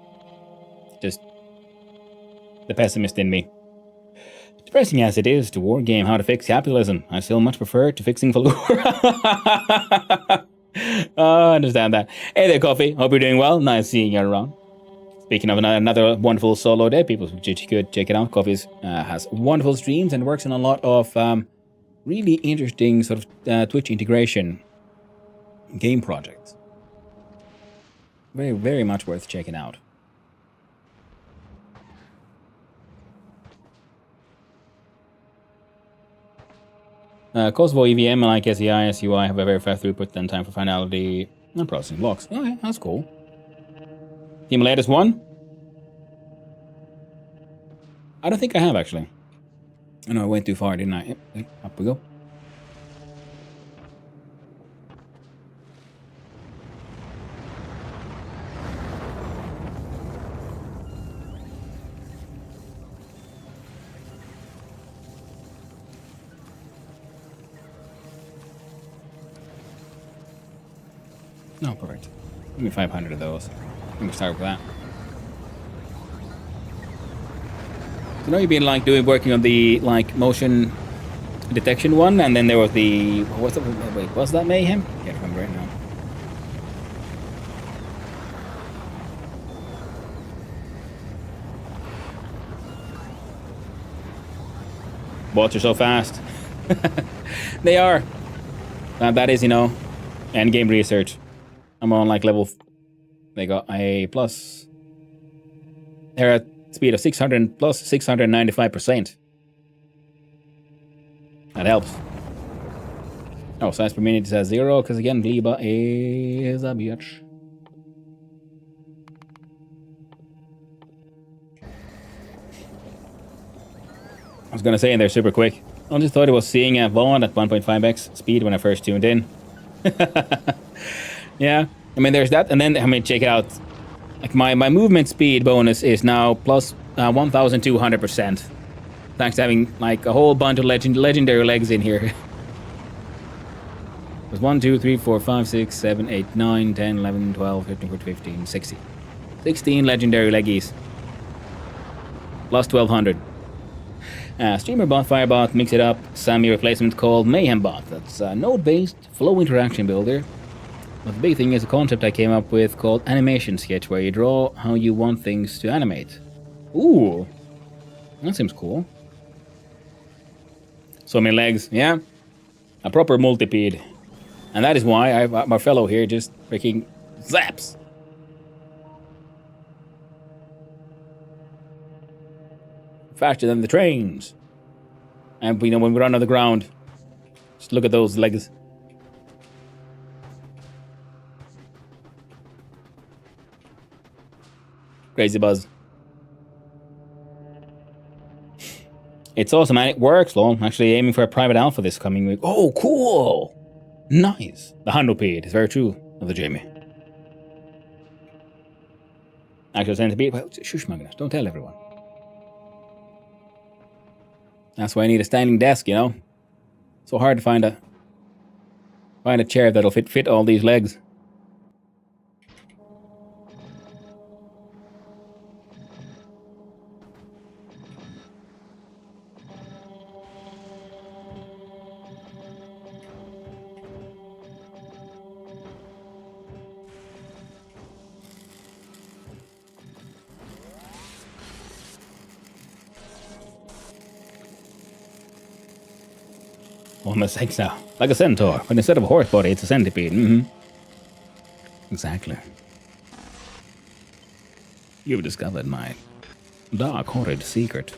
Just the pessimist in me. Depressing as it is to wargame how to fix capitalism, I still much prefer to fixing Fulgora. I understand that. Hey there, Coffee. Hope you're doing well. Nice seeing you around. Speaking of another wonderful solo day, people should check it out. Coffee's has wonderful streams and works on a lot of really interesting sort of Twitch integration game projects. Very, very much worth checking out. Kosovo EVM and like SEI, SUI have a very fast throughput and time for finality and processing blocks. Okay, that's cool. Team latest one? I don't think I have, actually. Oh, no, I went too far, didn't I? Yep, up we go. No, perfect. Give me 500 of those. Let me start with that. You know, you've been like working on the like motion detection one, and then there was the wait, was that Mayhem? I can't remember right now. Bots are so fast. They are. That is, you know, end game research. I'm on like level. They got a plus. They're at speed of 600 plus 695%. That helps. Oh, size per minute is 0 because again, Gleba is a bitch. I was gonna say they're super quick. I just thought it was seeing a VOD at 1.5x speed when I first tuned in. Yeah, I mean there's that, and then I mean check it out. Like my movement speed bonus is now plus 1,200%. Thanks to having like a whole bunch of legendary legs in here. It was 1, 2, 3, 4, 5, 6, 7, 8, 9, 10, 11, 12, 13, 14, 15, 16. 16 legendary leggies. Plus 1,200. Streamer bot, Firebot, mix it up. Sammy replacement called Mayhem Bot. That's a node-based flow interaction builder. But the big thing is a concept I came up with called animation sketch, where you draw how you want things to animate. Ooh, that seems cool. So many legs, yeah. A proper multipede. And that is why my fellow here just freaking zaps. Faster than the trains. And you know, when we run on the ground, just look at those legs. Crazy buzz. It's awesome, and it works, lol. Actually aiming for a private alpha this coming week. Oh, cool! Nice. The Handopede is very true of the Jamie. Actual centipede. Well, shush, Magnus. Don't tell everyone. That's why I need a standing desk, you know? So hard to find a chair that'll fit all these legs. Almost like now. Like a centaur, but instead of a horse body, it's a centipede. Mm-hmm. Exactly. You've discovered my dark, horrid secret.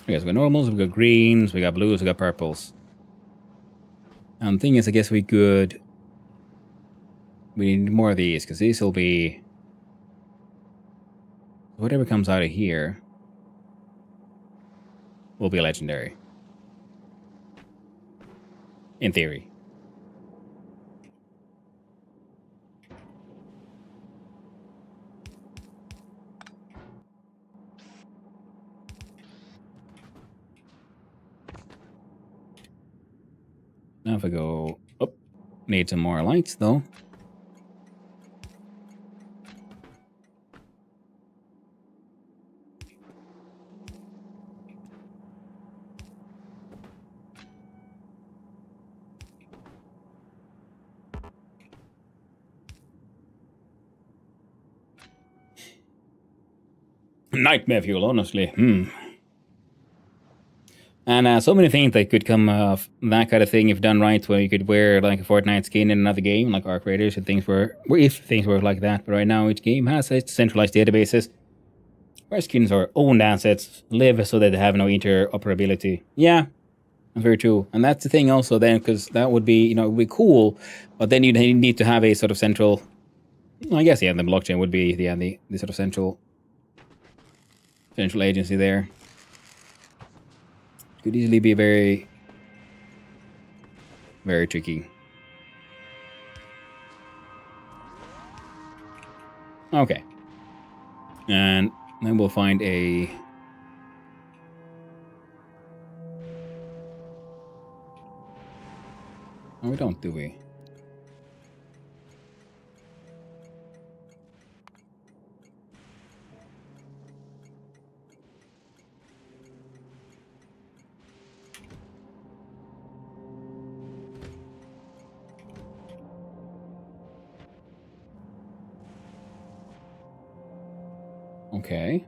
Okay, so we got normals, we got greens, we got blues, we got purples. And the thing is, I guess we could... We need more of these, because these will be... Whatever comes out of here will be legendary. In theory. Now if I go... Oh, need some more lights, though. Nightmare fuel, honestly. And so many things that could come of that kind of thing if done right, where you could wear like a Fortnite skin in another game, like Arc Raiders, and things were if things were like that. But right now, each game has its centralized databases where skins are owned assets live so that they have no interoperability. Yeah, that's very true. And that's the thing also then, because that would be, it would be cool, but then you'd need to have a sort of central, well, I guess, yeah, the blockchain would be the sort of central agency there. Could easily be very, very tricky. Okay. And then we'll find a... Oh, we don't, do we? Okay.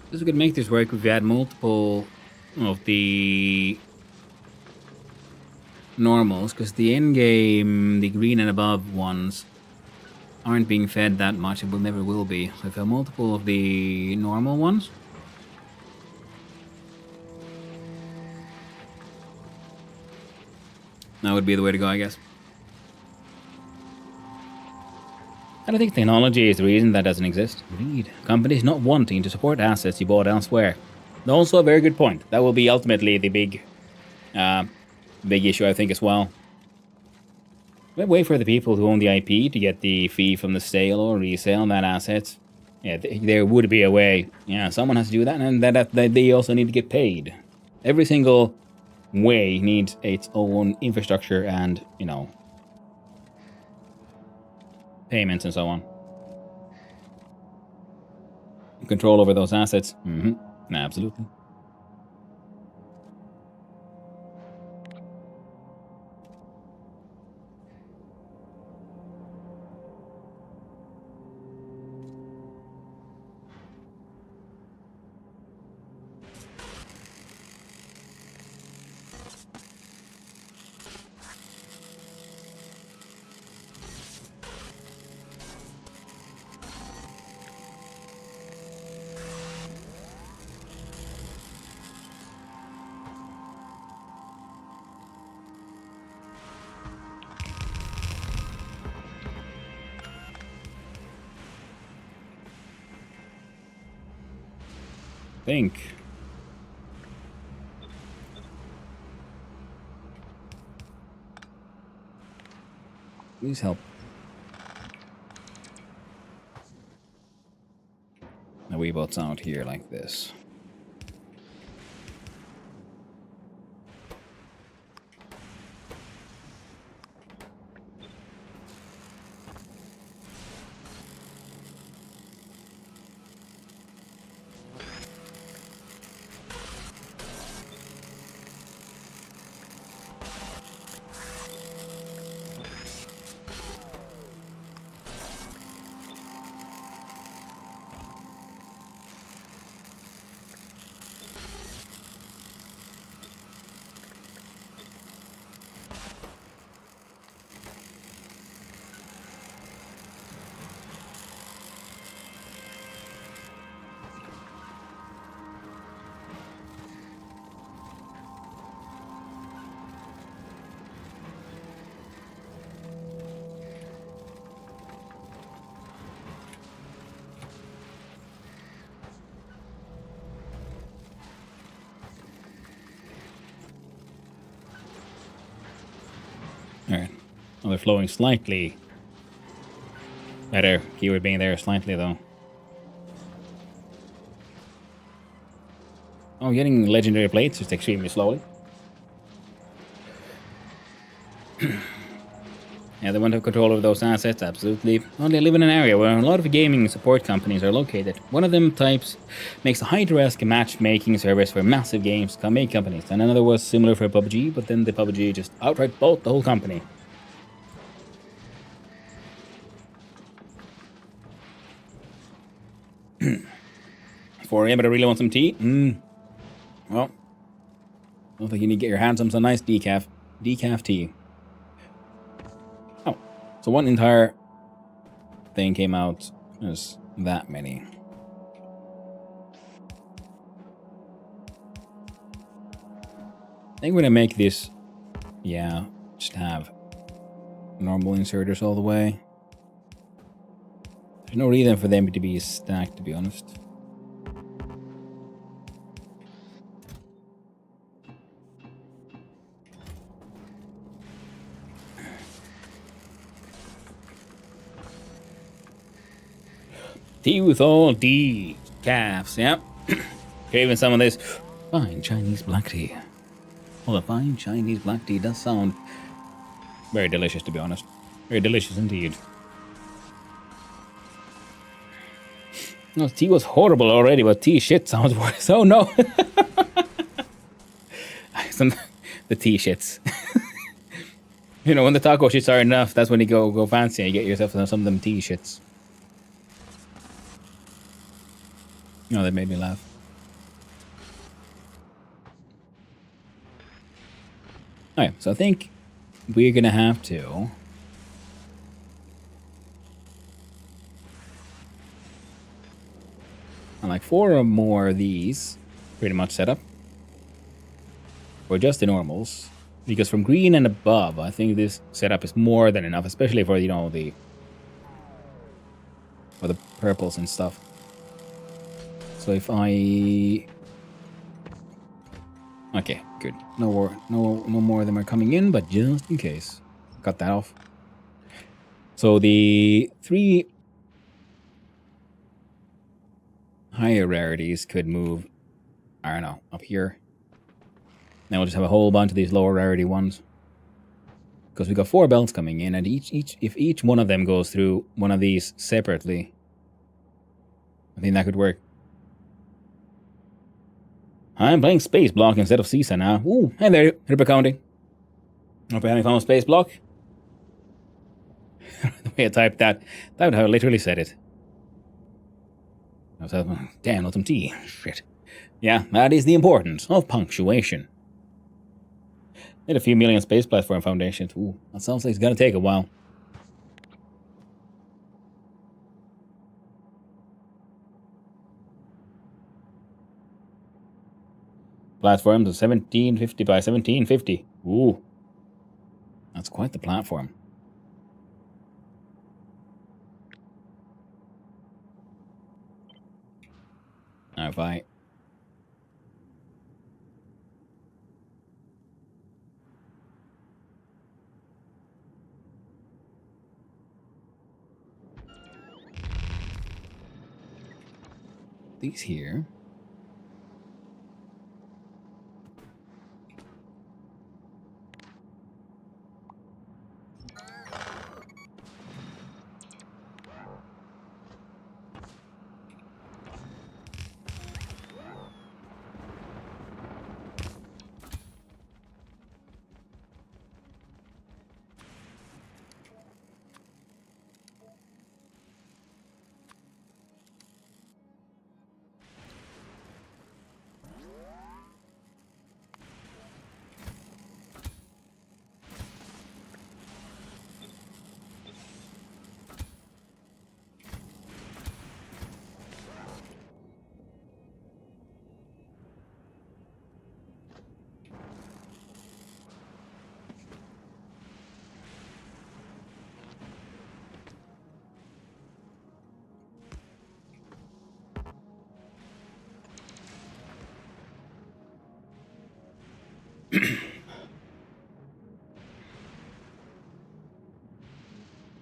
This could make this work if we had multiple of the normals, because the end game, the green and above ones, aren't being fed that much. It will never will be. So if we have multiple of the normal ones, that would be the way to go, I guess. I don't think technology is the reason that doesn't exist. Greed. Companies not wanting to support assets you bought elsewhere. Also a very good point. That will be ultimately the big issue, I think, as well. We wait for the people who own the IP to get the fee from the sale or resale of that asset. Yeah, there would be a way. Yeah, someone has to do that, and that they also need to get paid. Every single way needs its own infrastructure and, payments and so on. Control over those assets. Absolutely. Think. Please help. The Weebot's out here like this. Alright. Well, they're flowing slightly better. Keyword being there slightly, though. Oh, getting legendary plates just extremely slowly. Yeah, they want to have control over those assets, absolutely. Well, they live in an area where a lot of gaming support companies are located. One of them makes a high-risk matchmaking service for massive games make companies, and another was similar for PUBG, but then the PUBG just outright bought the whole company. For anybody really want some tea? Well, I don't think you need to get your hands on some nice decaf tea. Oh, so one entire thing came out. There's that many. I think we're gonna make this, yeah, just have normal inserters all the way. There's no reason for them to be stacked, to be honest. Tea with all decafs, yep. Craving some of this fine Chinese black tea. Well, a fine Chinese black tea does sound very delicious, to be honest. Very delicious indeed. No, tea was horrible already, but tea shit sounds worse. Oh no! The tea shits. You know, when the taco shits are enough, that's when you go fancy and you get yourself some of them tea shits. No, that made me laugh. Alright, so I think we're gonna have to like 4 or more of these pretty much set up. Or just the normals. Because from green and above, I think this setup is more than enough, especially for, you know, for the purples and stuff. So if I... Okay, good. No more of them are coming in, but just in case. Cut that off. So the 3 higher rarities could move, I don't know, up here. Then we'll just have a whole bunch of these lower rarity ones. Because we got 4 belts coming in, and if each one of them goes through one of these separately, I think that could work. I'm playing Space Block instead of CISA now. Ooh, hey there, Ripper County. Hope you're having fun with Space Block. The way I typed that would have literally said it. I was like, damn, not some tea. Shit. Yeah, that is the importance of punctuation. Need a few million space platform foundations. Ooh, that sounds like it's gonna take a while. Platforms of 1750 by 1750. Ooh. That's quite the platform. Now if I... these here.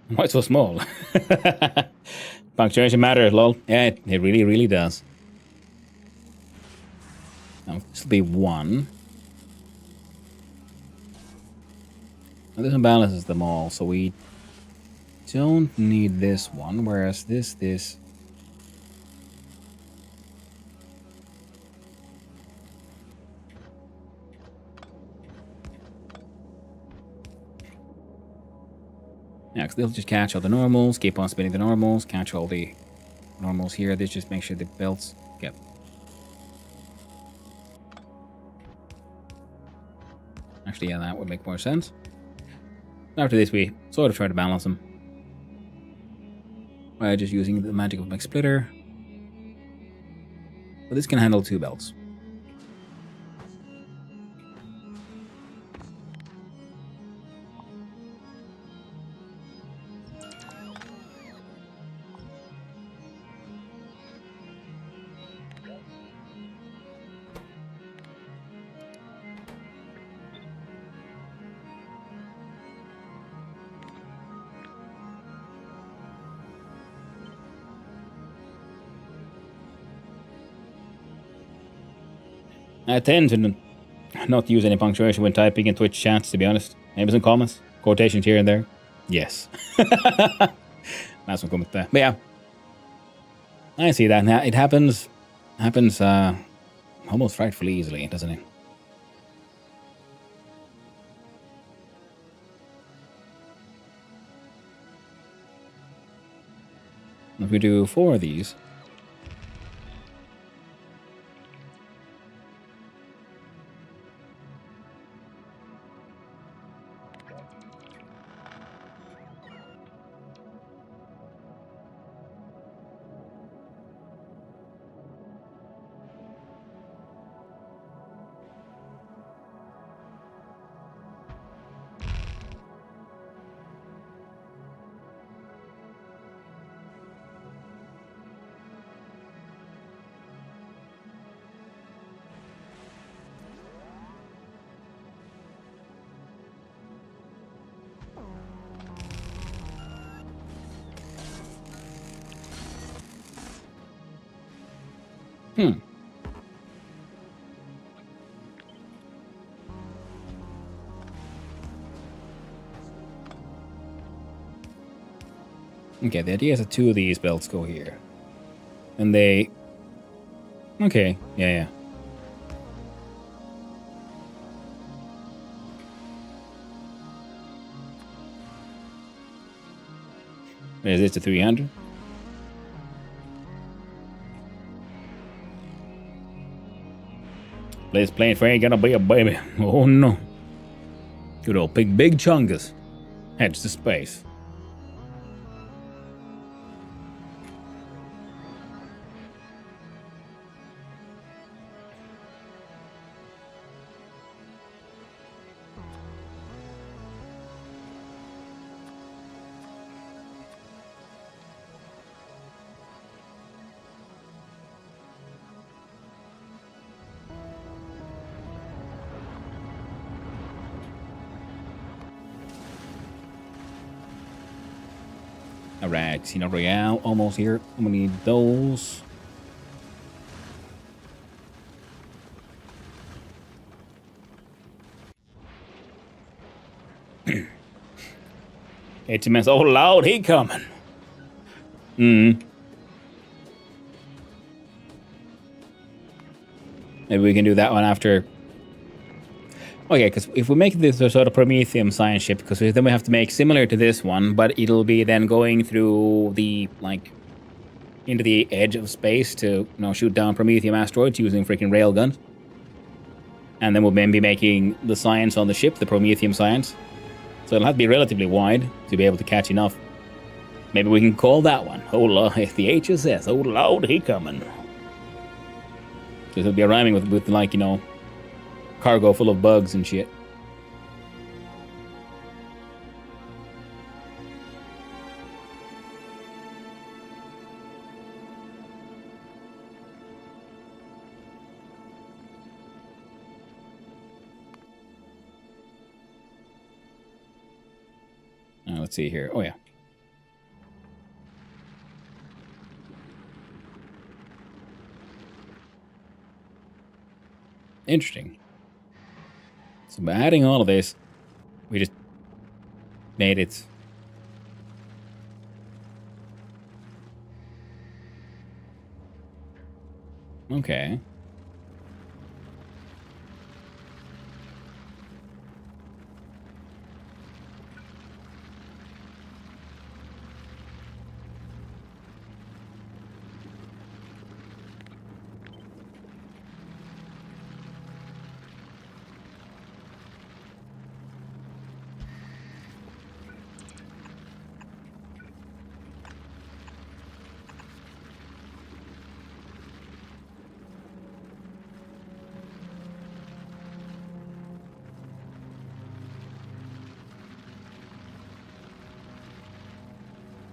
Why so small? Punctuation matters, lol. Yeah, it really, really does. Now, this will be 1. Now, this balances them all, so we don't need this one, whereas this. Yeah, because they'll just catch all the normals, keep on spinning the normals, catch all the normals here. This just makes sure the belts get. Actually, yeah, that would make more sense. After this, we sort of try to balance them by just using the magic of Mech Splitter. But this can handle 2 belts. I tend to not use any punctuation when typing in Twitch chats, to be honest. Maybe some comments, quotations here and there. Yes. That's some comment there. But yeah, I see that. Now, it happens almost frightfully easily, doesn't it? If we do 4 of these. Okay, the idea is that 2 of these belts go here. And they... Okay, yeah. Is this to 300? This plane for ain't gonna be a baby. Oh no. Good old big chungus. Heads to space. Alright, Casino Royale almost here. I'm gonna need those. HMS, oh Lord, he coming. Maybe we can do that one after. Okay, because if we make this a sort of Prometheum science ship, because then we have to make similar to this one, but it'll be then going through the, like, into the edge of space to, shoot down Prometheum asteroids using freaking railguns. And then we'll then be making the science on the ship, the Prometheum science. So it'll have to be relatively wide to be able to catch enough. Maybe we can call that one. Oh Lord, the HSS. Oh Lord, he coming. So it'll be rhyming with like, cargo full of bugs and shit. Let's see here. Oh, yeah. Interesting. So by adding all of this, we just made it. Okay.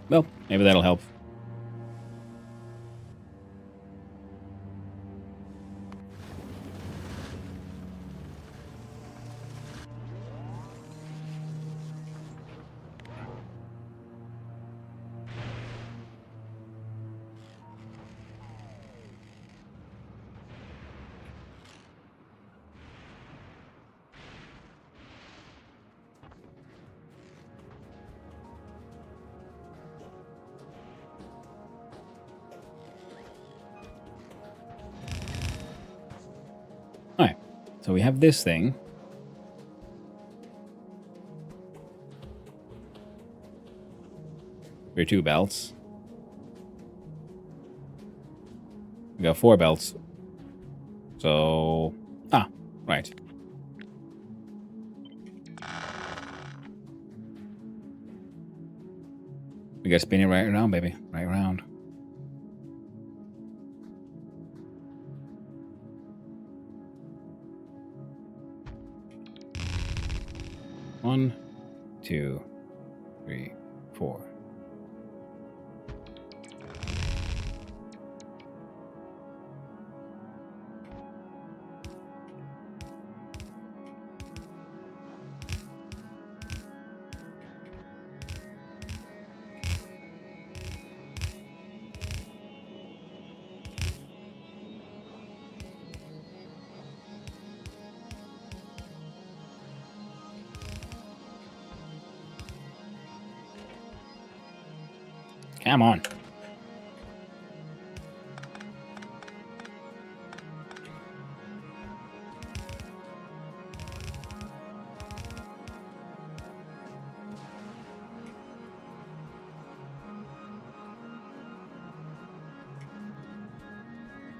Well, maybe that'll help. Alright, so we have this thing. For 2 belts. We got 4 belts. So... right. We gotta spin it right around, baby. Right around. One, 2, 3, 4. Come on.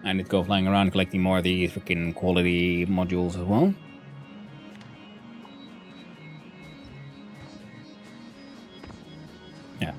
I need to go flying around collecting more of the freaking quality modules as well. Yeah.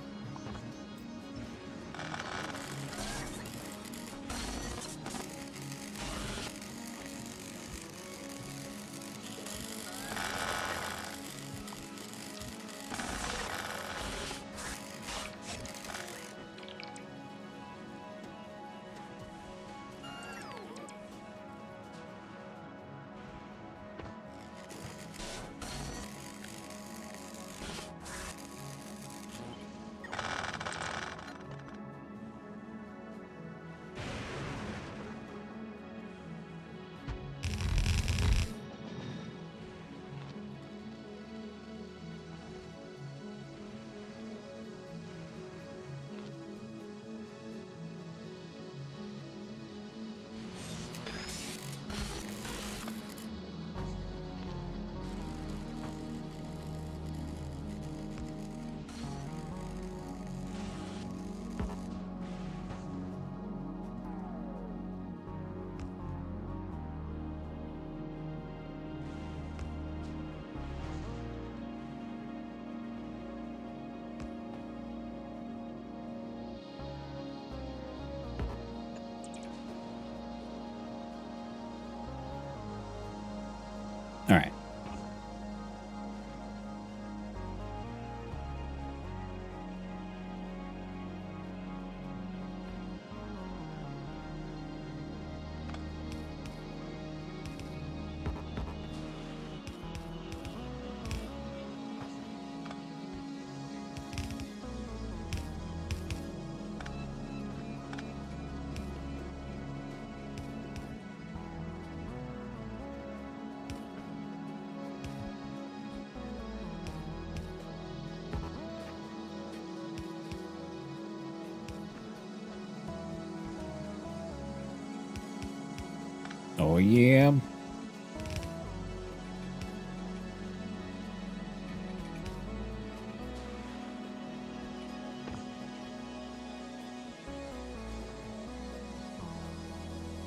Oh yeah.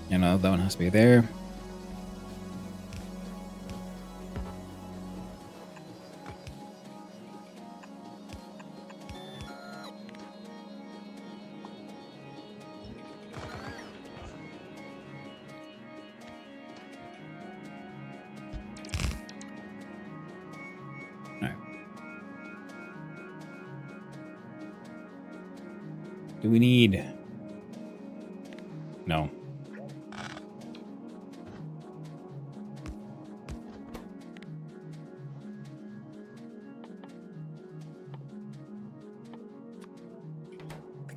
You know, that one has to be there. Do we need? No.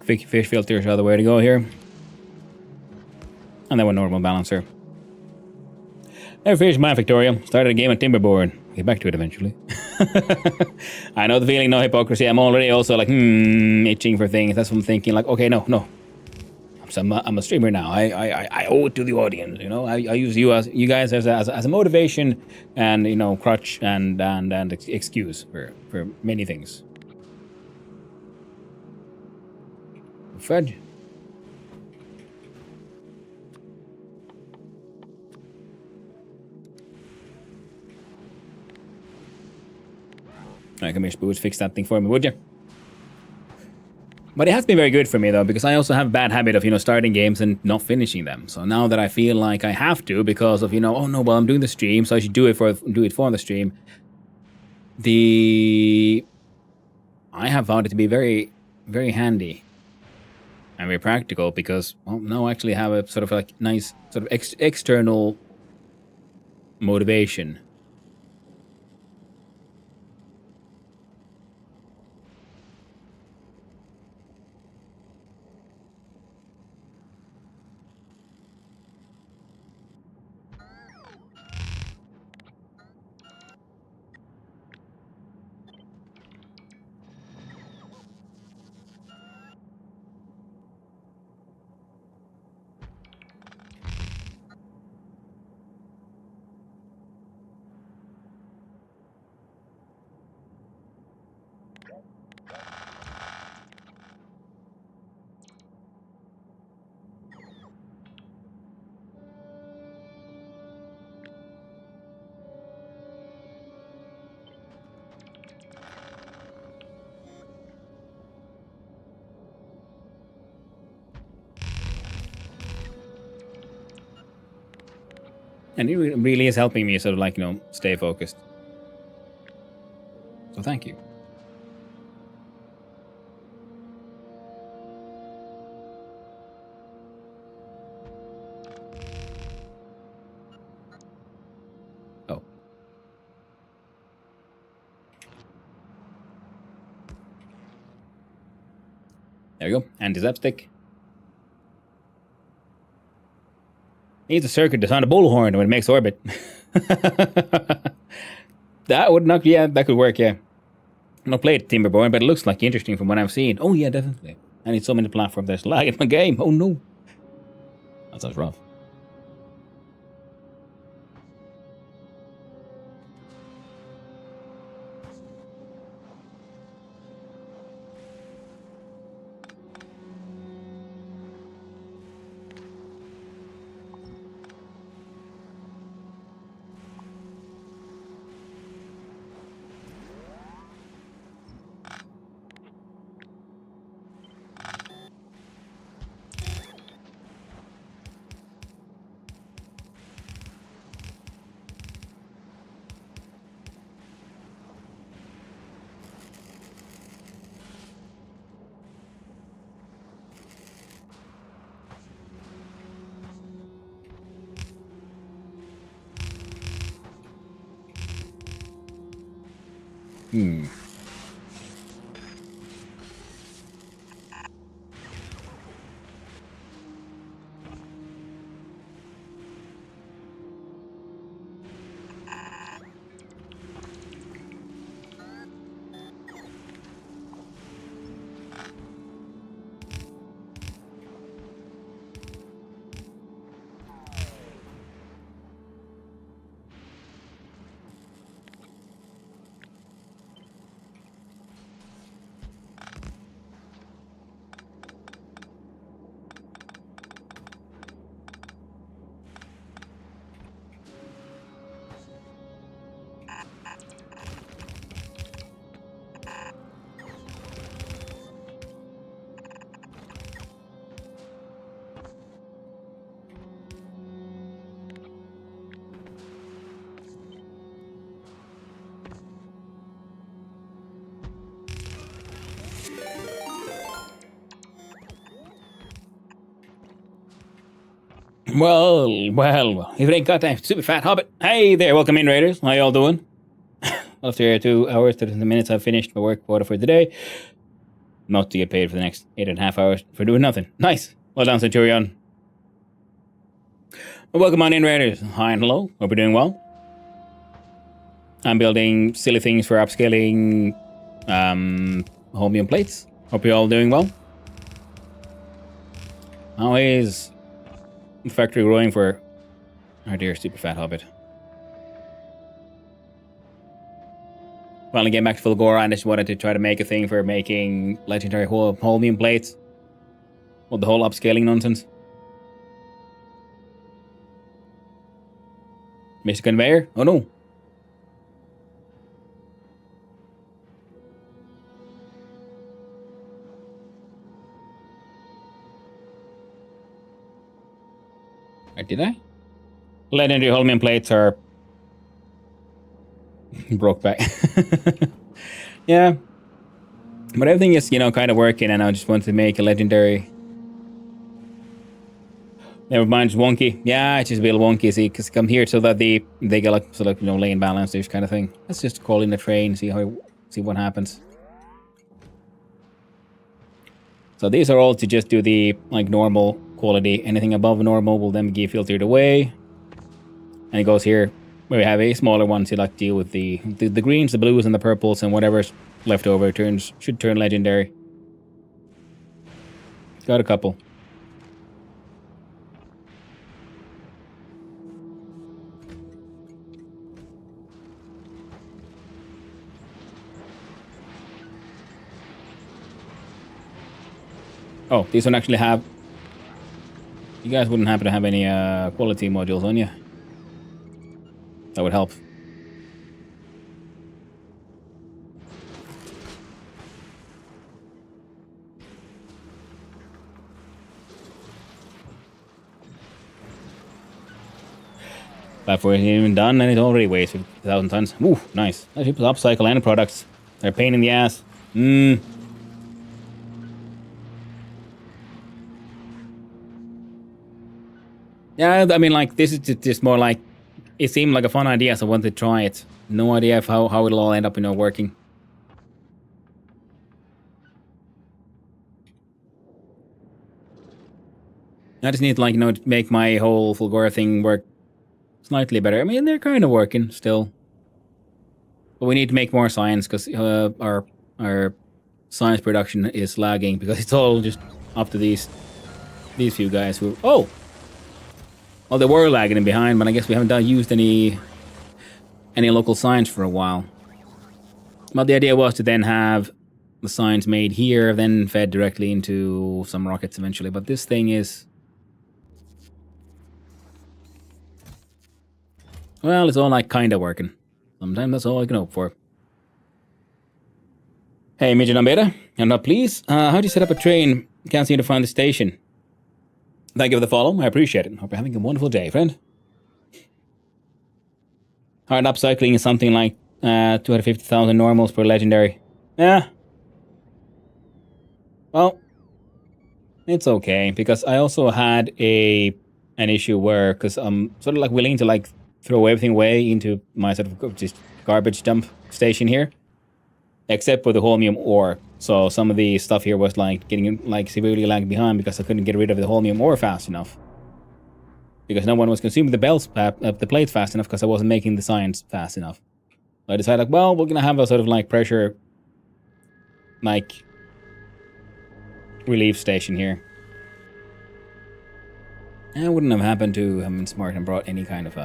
Fish filters are the way to go here. And then one normal balancer. Never finished my Factorio. Started a game at Timberboard. Get back to it eventually. I know the feeling, no hypocrisy. I'm already also like, itching for things. That's what I'm thinking. Like, okay, no. I'm a streamer now. I owe it to the audience. You know, I use you guys as a motivation and, you know, crutch and excuse for many things. Fudge. Alright, come here, Spooge. Fix that thing for me, would you? But it has been very good for me, though, because I also have a bad habit of, you know, starting games and not finishing them. So now that I feel like I have to, because of, you know, oh no, well, I'm doing the stream, so I should do it for the stream. I have found it to be very, very handy and very practical because, well, now I actually have a sort of like nice sort of external motivation. And it really is helping me sort of like, you know, stay focused. So thank you. Oh. There we go. Anti-zap stick. Needs a circuit to sound a bullhorn when it makes orbit. That would not, yeah, that could work, yeah. I've not played Timberborn, but it looks like interesting from what I've seen. Oh yeah, definitely. I need so many platforms, there's lag in my game. Oh no. That sounds rough. Well, if it ain't goddamn super fat hobbit. Hey there, welcome in, Raiders. How y'all doing? After 2 hours, 30 minutes, I've finished my work quota for the day. Not to get paid for the next 8.5 hours for doing nothing. Nice. Well done, Centurion. Well, welcome on in, Raiders. Hi and hello. Hope you're doing well. I'm building silly things for upscaling holmium plates. Hope you're all doing well. How is the factory growing for our dear super fat hobbit? Finally getting back to Fulgora, and I just wanted to try to make a thing for making legendary holmium plates. Well, the whole upscaling nonsense. Missed a conveyor? Oh no. Did I? Legendary holmium plates are broke back. Yeah. But everything is, kind of working, and I just want to make a legendary. Never mind, it's wonky. Yeah, it's just a bit wonky, see, because come here so that they get like sort of, lane balancers kind of thing. Let's just call in a train, see what happens. So these are all to just do the normal quality. Anything above normal will then be filtered away. And it goes here where we have a smaller one to deal with the greens, the blues, and the purples, and whatever's left over should turn legendary. Got a couple. Oh, these don't actually have... You guys wouldn't happen to have any quality modules on you? That would help. Before it's even done, and it already weighs 50,000 tons. Ooh, nice. People upcycle end products. They're a pain in the ass. Yeah, I mean, this is just more like... It seemed like a fun idea, so I wanted to try it. No idea how it'll all end up, working. I just need to, to make my whole Fulgora thing work slightly better. I mean, they're kind of working still. But we need to make more science, because our science production is lagging, because it's all just up to these few guys who... Oh! Well, they were lagging behind, but I guess we haven't used any local science for a while. But the idea was to then have the science made here, then fed directly into some rockets eventually. But this thing is... Well, it's all kind of working. Sometimes that's all I can hope for. Hey, Midget on Beta. And now please, how do you set up a train? Can't seem to find the station. Thank you for the follow. I appreciate it. Hope you're having a wonderful day, friend. Hard upcycling is something like 250,000 normals per legendary. Yeah. Well, it's okay, because I also had an issue where, because I'm sort of willing to throw everything away into my sort of just garbage dump station here, except for the holmium ore. So some of the stuff here was getting severely lagging behind because I couldn't get rid of the holmium ore fast enough. Because no one was consuming the plates fast enough, because I wasn't making the science fast enough. So I decided, well, we're gonna have a sort of pressure relief station here. And I wouldn't have happened to have been smart and brought any kind of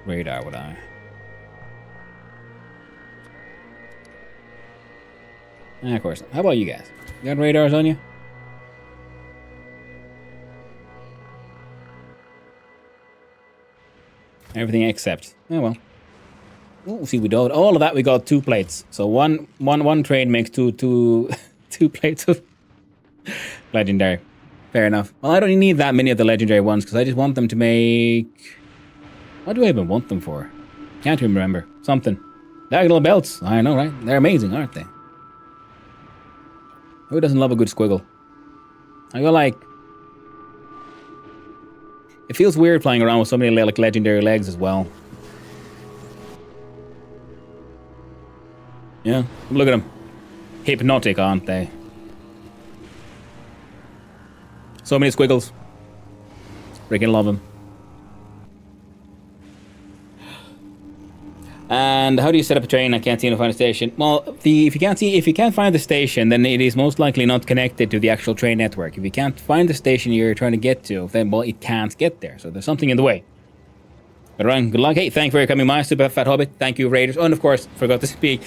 radar, would I? Of course not. How about you guys? You got radars on you? Everything except. Oh well. Oh, see, we got all of that. We got 2 plates. So one train makes two plates of legendary. Fair enough. Well, I don't need that many of the legendary ones, because I just want them to make... What do I even want them for? Can't remember. Something. Diagonal belts. I know, right? They're amazing, aren't they? Who doesn't love a good squiggle? I got It feels weird flying around with so many like legendary legs as well. Yeah, look at them. Hypnotic, aren't they? So many squiggles. Freaking love them. And how do you set up a train? I can't seem to find a station. Well, if you can't find the station, then it is most likely not connected to the actual train network. If you can't find the station you're trying to get to, then well, it can't get there. So there's something in the way. But Ryan, good luck. Hey, thank you for coming, my super fat hobbit. Thank you, Raiders. Oh, and of course, forgot to speak.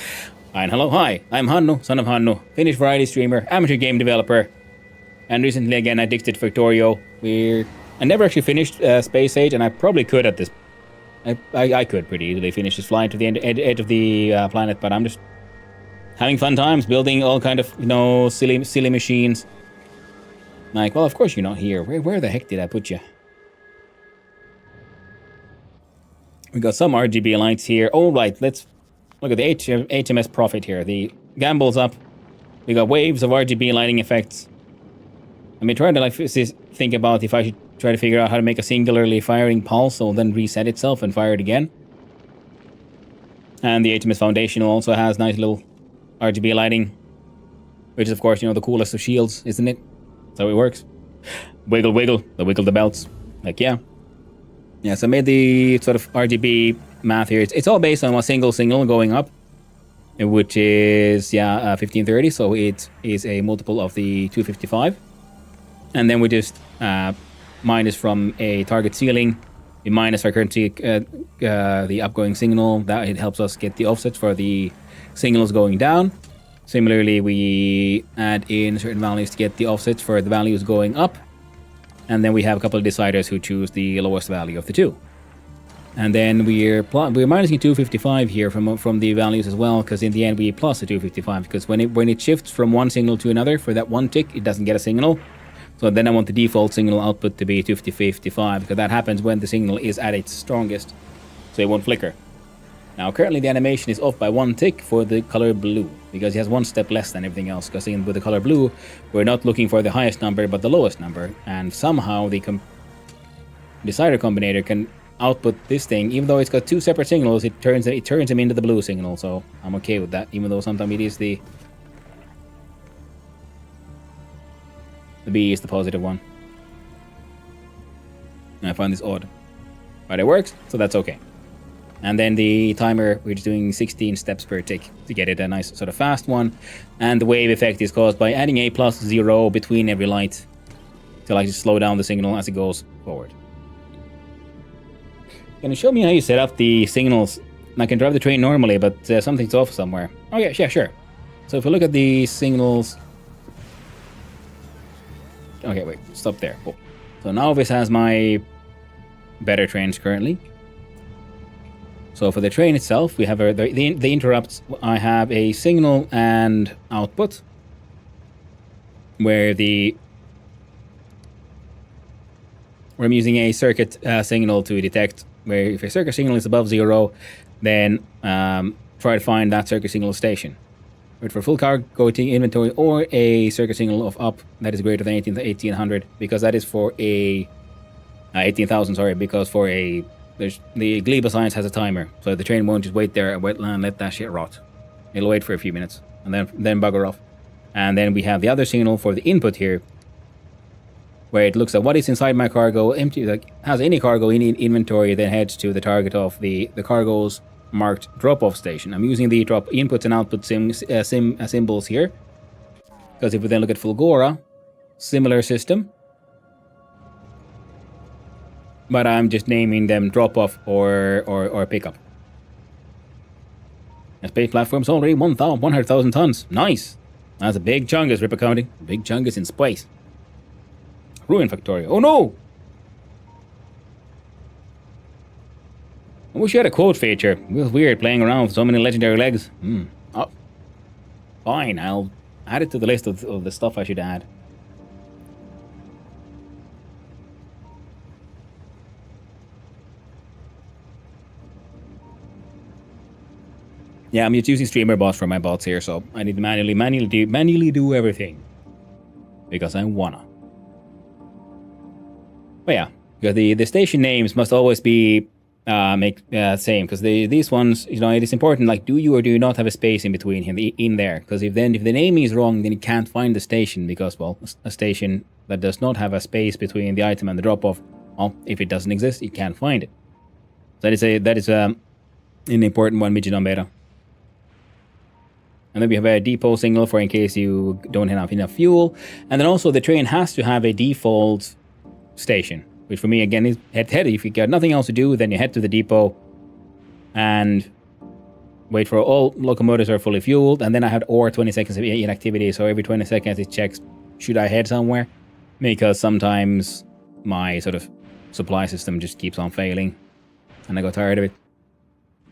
And hello, hi. I'm Hannu, son of Hannu, Finnish variety streamer, amateur game developer, and recently again addicted to Factorio. I never actually finished Space Age, and I probably could at this. I could pretty easily finish this flying to the edge of the planet, but I'm just having fun times building all kind of silly machines. Like, well, of course you're not here. Where the heck did I put you? We got some RGB lights here. All right, let's look at the HMS Profit here. The gamble's up. We got waves of RGB lighting effects. I mean, trying to think about if I should try to figure out how to make a singularly firing pulse, so then reset itself and fire it again. And the HMS Foundation also has nice little RGB lighting, which is of course, the coolest of shields, isn't it? That's how it works. Wiggle, wiggle, the belts. Like, yeah. Yeah, so I made the sort of RGB math here. It's all based on a single signal going up, which is, 1530, so it is a multiple of the 255. And then we just minus from a target ceiling, we minus our currency, the upgoing signal. That it helps us get the offsets for the signals going down. Similarly, we add in certain values to get the offsets for the values going up. And then we have a couple of deciders who choose the lowest value of the two. And then we're minusing 255 here from the values as well, because in the end we plus the 255, because when it shifts from one signal to another for that one tick, it doesn't get a signal. So then I want the default signal output to be 255, because that happens when the signal is at its strongest, so it won't flicker. Now currently the animation is off by one tick for the color blue, because it has one step less than everything else, because with the color blue, we're not looking for the highest number, but the lowest number, and somehow the decider combinator can output this thing, even though it's got two separate signals, it turns them into the blue signal, so I'm okay with that, even though sometimes it is the B is the positive one. And I find this odd. But it works, so that's okay. And then the timer, we're just doing 16 steps per tick to get it a nice sort of fast one. And the wave effect is caused by adding a +0 between every light to like just slow down the signal as it goes forward. Can you show me how you set up the signals? I can drive the train normally, but something's off somewhere. Oh yeah, sure. So if we look at the signals... Okay, wait, stop there. Cool. So now this has my better trains currently. So for the train itself, we have the interrupts. I have a signal and output, where I'm using a circuit signal to detect where if a circuit signal is above 0, then try to find that circuit signal station. But for full cargo inventory or a circuit signal of up that is greater than 1800, because that is for a 18,000. Sorry, because for the Gleba Science has a timer, so the train won't just wait there and let that shit rot. It'll wait for a few minutes and then bugger off. And then we have the other signal for the input here, where it looks at what is inside my cargo, empty, like has any cargo in inventory, then heads to the target of the cargo's marked drop-off station. I'm using the drop inputs and output symbols here, because if we then look at Fulgora, similar system, but I'm just naming them drop-off or pickup. The space platform's already 100,000 tons. Nice! That's a big chungus, Ripper County. Big chungus in space. Ruin Factorio. Oh no! I wish you had a quote feature. It was weird playing around with so many legendary legs. Oh. Fine, I'll add it to the list of the stuff I should add. Yeah, I'm just using streamer bots for my bots here, so I need to manually do everything. Because I wanna. But yeah, Because the station names must always be same. Because these ones, you know, it is important. Like, do you or do you not have a space in between in there? Because if the name is wrong, then you can't find the station. Because well, a station that does not have a space between the item and the drop off, well, if it doesn't exist, you can't find it. So that is an important one, Mijinomera. And then we have a depot signal for in case you don't have enough fuel. And then also the train has to have a default station, which for me again is head. If you got nothing else to do, then you head to the depot and wait for all locomotives are fully fueled. And then I had 20 seconds of inactivity. So every 20 seconds it checks, should I head somewhere? Because sometimes my sort of supply system just keeps on failing and I got tired of it.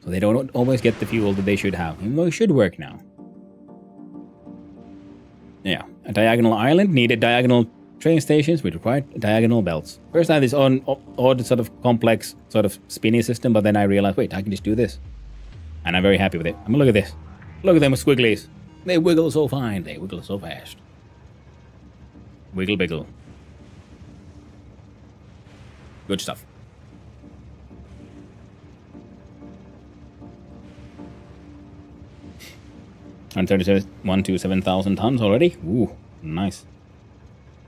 So they don't always get the fuel that they should have, even though it should work now. Yeah, a diagonal island needed diagonal train stations, which required diagonal belts. First I had this odd sort of complex sort of spinny system, but then I realized, wait, I can just do this. And I'm very happy with it. I mean, look at this. Look at them squigglies. They wiggle so fine. They wiggle so fast. Wiggle biggle. Good stuff. And 127,000 tons already. Ooh, nice.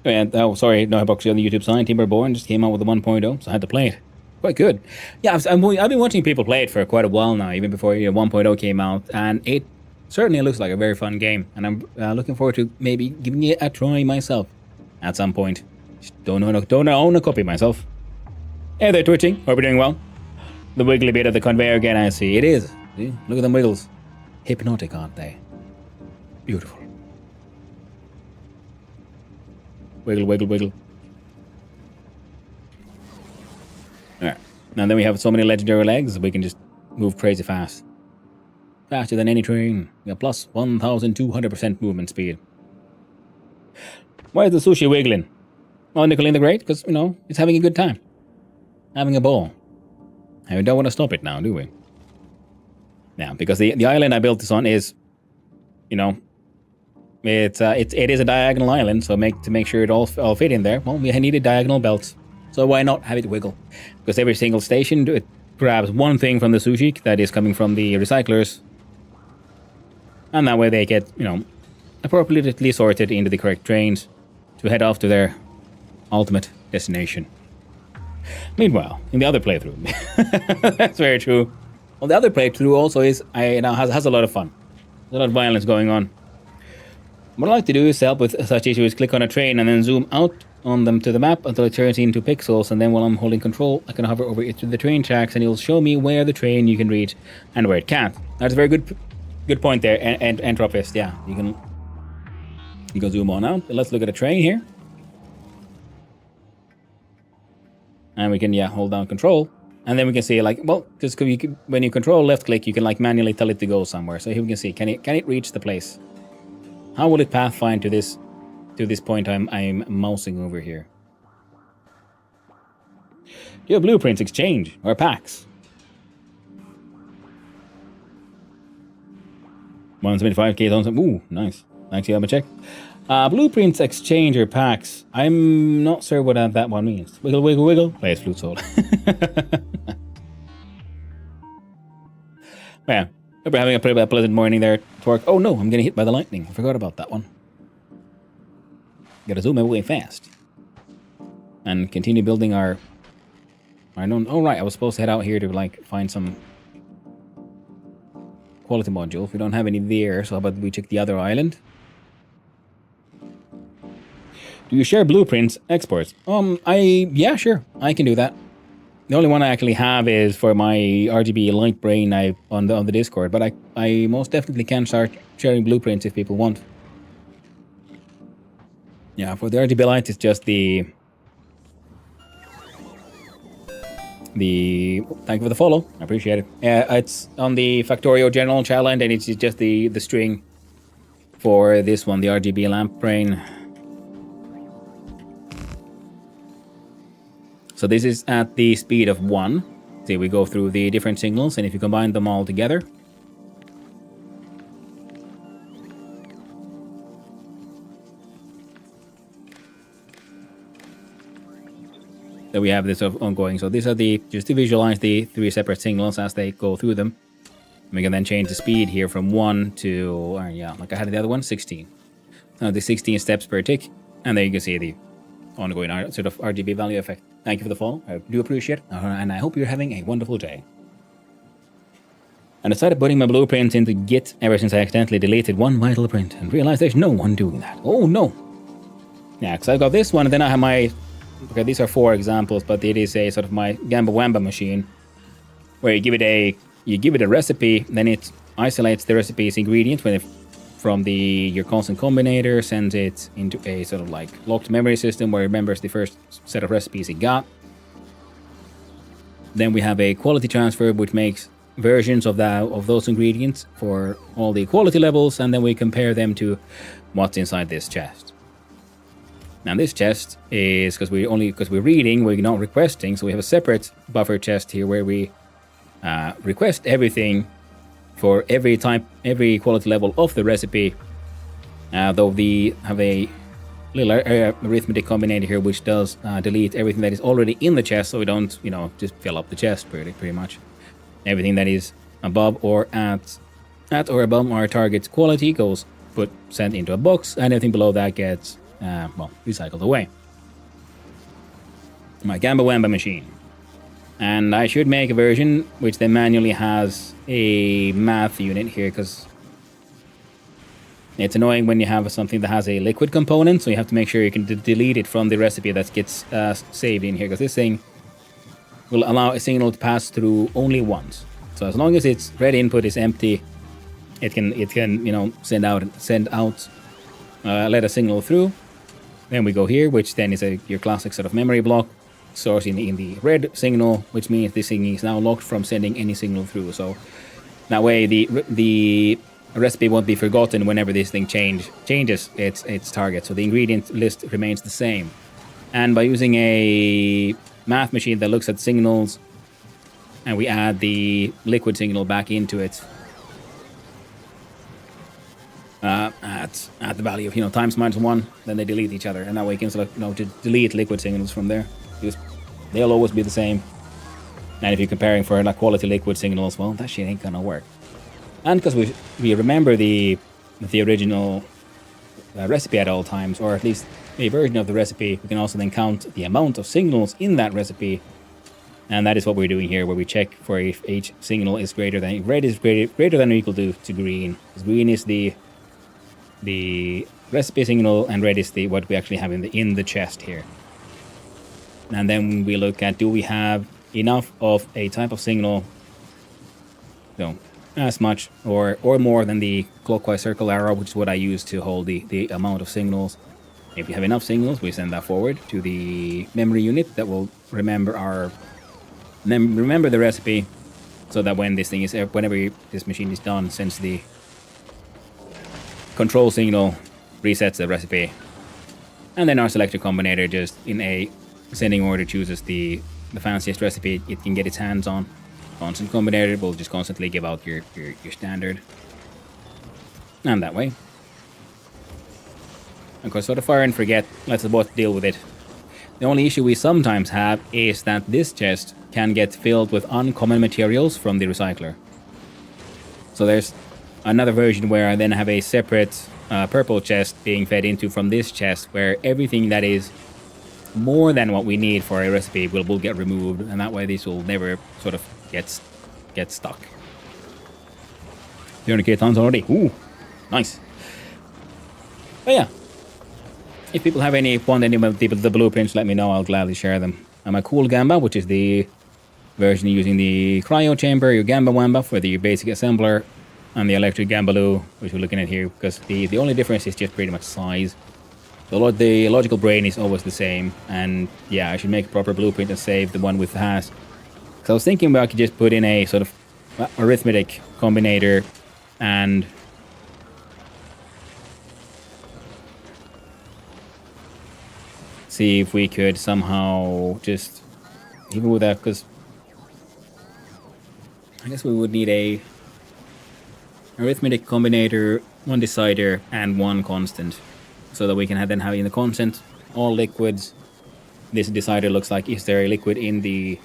And sorry, no hypocrisy on the YouTube side. Timberborn just came out with the 1.0, so I had to play it. Quite good. Yeah, I've been watching people play it for quite a while now, even before 1.0 came out, and it certainly looks like a very fun game. And I'm looking forward to maybe giving it a try myself at some point. Just don't own a copy myself. Hey, they're twitching. Hope you're doing well. The wiggly bit of the conveyor again, I see. It is. See? Look at them wiggles. Hypnotic, aren't they? Beautiful. Wiggle, wiggle, wiggle. Alright. Now then we have so many legendary legs, we can just move crazy fast. Faster than any train. We have plus 1,200% movement speed. Why is the sushi wiggling? Well, Nicolene the Great, because, you know, it's having a good time. Having a ball. And we don't want to stop it now, do we? Now, because the island I built this on is, you know, it is a diagonal island, so to make sure it all fit in there, well, we needed diagonal belts. So why not have it wiggle? Because every single station it grabs one thing from the sushi that is coming from the recyclers, and that way they get, you know, appropriately sorted into the correct trains to head off to their ultimate destination. Meanwhile, in the other playthrough, that's very true. Well, the other playthrough also has a lot of fun. There's a lot of violence going on. What I like to do is help with such issues, click on a train and then zoom out on them to the map until it turns into pixels, and then while I'm holding control, I can hover over it to the train tracks and it'll show me where the train you can reach and where it can't. That's a very good point there, and Entropist, yeah. You can zoom on out. Let's look at a train here. And we can, yeah, hold down control. And then we can see, like, well, because when you control left click, you can, like, manually tell it to go somewhere. So here we can see, can it reach the place? How will it pathfind to this point I'm mousing over here? Do you have blueprints exchange or packs? 175k tons. Ooh, nice. Actually, I'm gonna check. Blueprints exchange or packs. I'm not sure what that one means. Wiggle, wiggle, wiggle. Plays flute soul. Yeah. Hope you're having a pretty pleasant morning there at work. Oh no, I'm getting hit by the lightning. I forgot about that one. Gotta zoom away fast. And continue building our... Oh right, I was supposed to head out here to like find some quality modules. We don't have any there, so how about we check the other island? Do you share blueprints exports? Yeah, sure. I can do that. The only one I actually have is for my RGB light brain on the Discord, but I most definitely can start sharing blueprints if people want. Yeah, for the RGB light, it's just the thank you for the follow. I appreciate it. It's on the Factorio General Challenge, and it's just the string for this one, the RGB lamp brain. So this is at the speed of 1. See, we go through the different signals, and if you combine them all together, that we have this sort of ongoing. So these are just to visualize the 3 separate signals as they go through them. We can then change the speed here from 1 to, like I had the other one, 16. The 16 steps per tick, and there you can see the ongoing sort of RGB value effect. Thank you for the follow. I do appreciate it, and I hope you're having a wonderful day. And I started putting my blueprints into Git ever since I accidentally deleted one vital print and realized there's no one doing that. Oh no! Yeah, because I got this one, and then I have my... Okay, these are 4 examples, but it is a sort of my Gamba Wamba machine, where you give it a recipe, then it isolates the recipe's ingredients from your constant combinator, sends it into a sort of like locked memory system where it remembers the first set of recipes it got. Then we have a quality transfer, which makes versions of those ingredients for all the quality levels, and then we compare them to what's inside this chest. Now this chest is, because we're reading, we're not requesting, so we have a separate buffer chest here where we request everything for every quality level of the recipe, though we have a little arithmetic combinator here which does delete everything that is already in the chest, so we don't, just fill up the chest pretty much. Everything that is above or at or above our target's quality goes sent into a box, and everything below that gets recycled away. My Gamba Wamba machine. And I should make a version which then manually has a math unit here, because it's annoying when you have something that has a liquid component, so you have to make sure you can delete it from the recipe that gets saved in here, because this thing will allow a signal to pass through only once. So as long as its red input is empty, it can send out let a signal through. Then we go here, which then is your classic sort of memory block. Source in the red signal, which means this thing is now locked from sending any signal through. So that way the recipe won't be forgotten whenever this thing changes its target. So the ingredient list remains the same. And by using a math machine that looks at signals, and we add the liquid signal back into it at the value of times -1, then they delete each other, and that way you can sort of to delete liquid signals from there. They'll always be the same. And if you're comparing for like quality liquid signals, well, that shit ain't gonna work. And because we remember the original recipe at all times, or at least a version of the recipe, we can also then count the amount of signals in that recipe. And that is what we're doing here, where we check for if each signal is greater than greater than or equal to green. Because green is the recipe signal, and red is what we actually have in the chest here. And then we look at, do we have enough of a type of signal, as much or more than the clockwise circle arrow, which is what I use to hold the amount of signals. If we have enough signals, we send that forward to the memory unit that will remember the recipe, so that whenever this machine is done, sends the control signal, resets the recipe, and then our selector combinator just in a sending order chooses the fanciest recipe it can get its hands on. Constant combinator will just constantly give out your standard, and that way. Of course, sort of fire and forget, let's the bot deal with it. The only issue we sometimes have is that this chest can get filled with uncommon materials from the recycler. So there's another version where I then have a separate purple chest being fed into from this chest, where everything that is more than what we need for a recipe will get removed, and that way this will never sort of get stuck. 300k tons already. Ooh, nice. But yeah, if people have want any of the blueprints, let me know. I'll gladly share them. My cool Gamba, which is the version using the cryo chamber, your Gamba Wamba for the basic assembler, and the electric Gambaloo, which we're looking at here, because the only difference is just pretty much size. The logical brain is always the same, and yeah, I should make a proper blueprint and save the one with the hash. Because I was thinking I could just put in a sort of arithmetic combinator and see if we could somehow just, even with that, because I guess we would need a arithmetic combinator, one decider, and one constant, so that we can then have in the constant all liquids, this decider looks like, is there a liquid in the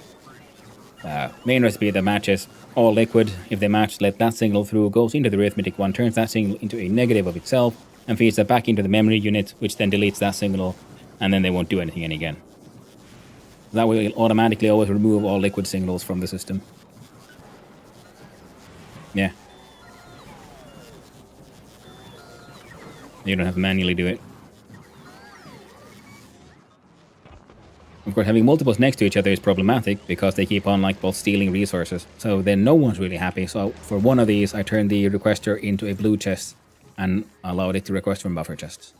main recipe that matches all liquid? If they match, let that signal through, goes into the arithmetic one, turns that signal into a negative of itself, and feeds that back into the memory unit, which then deletes that signal, and then they won't do anything again. That will automatically always remove all liquid signals from the system. Yeah. You don't have to manually do it. Of course, having multiples next to each other is problematic because they keep on like both stealing resources. So then no one's really happy. So for one of these, I turned the requester into a blue chest and allowed it to request from buffer chests.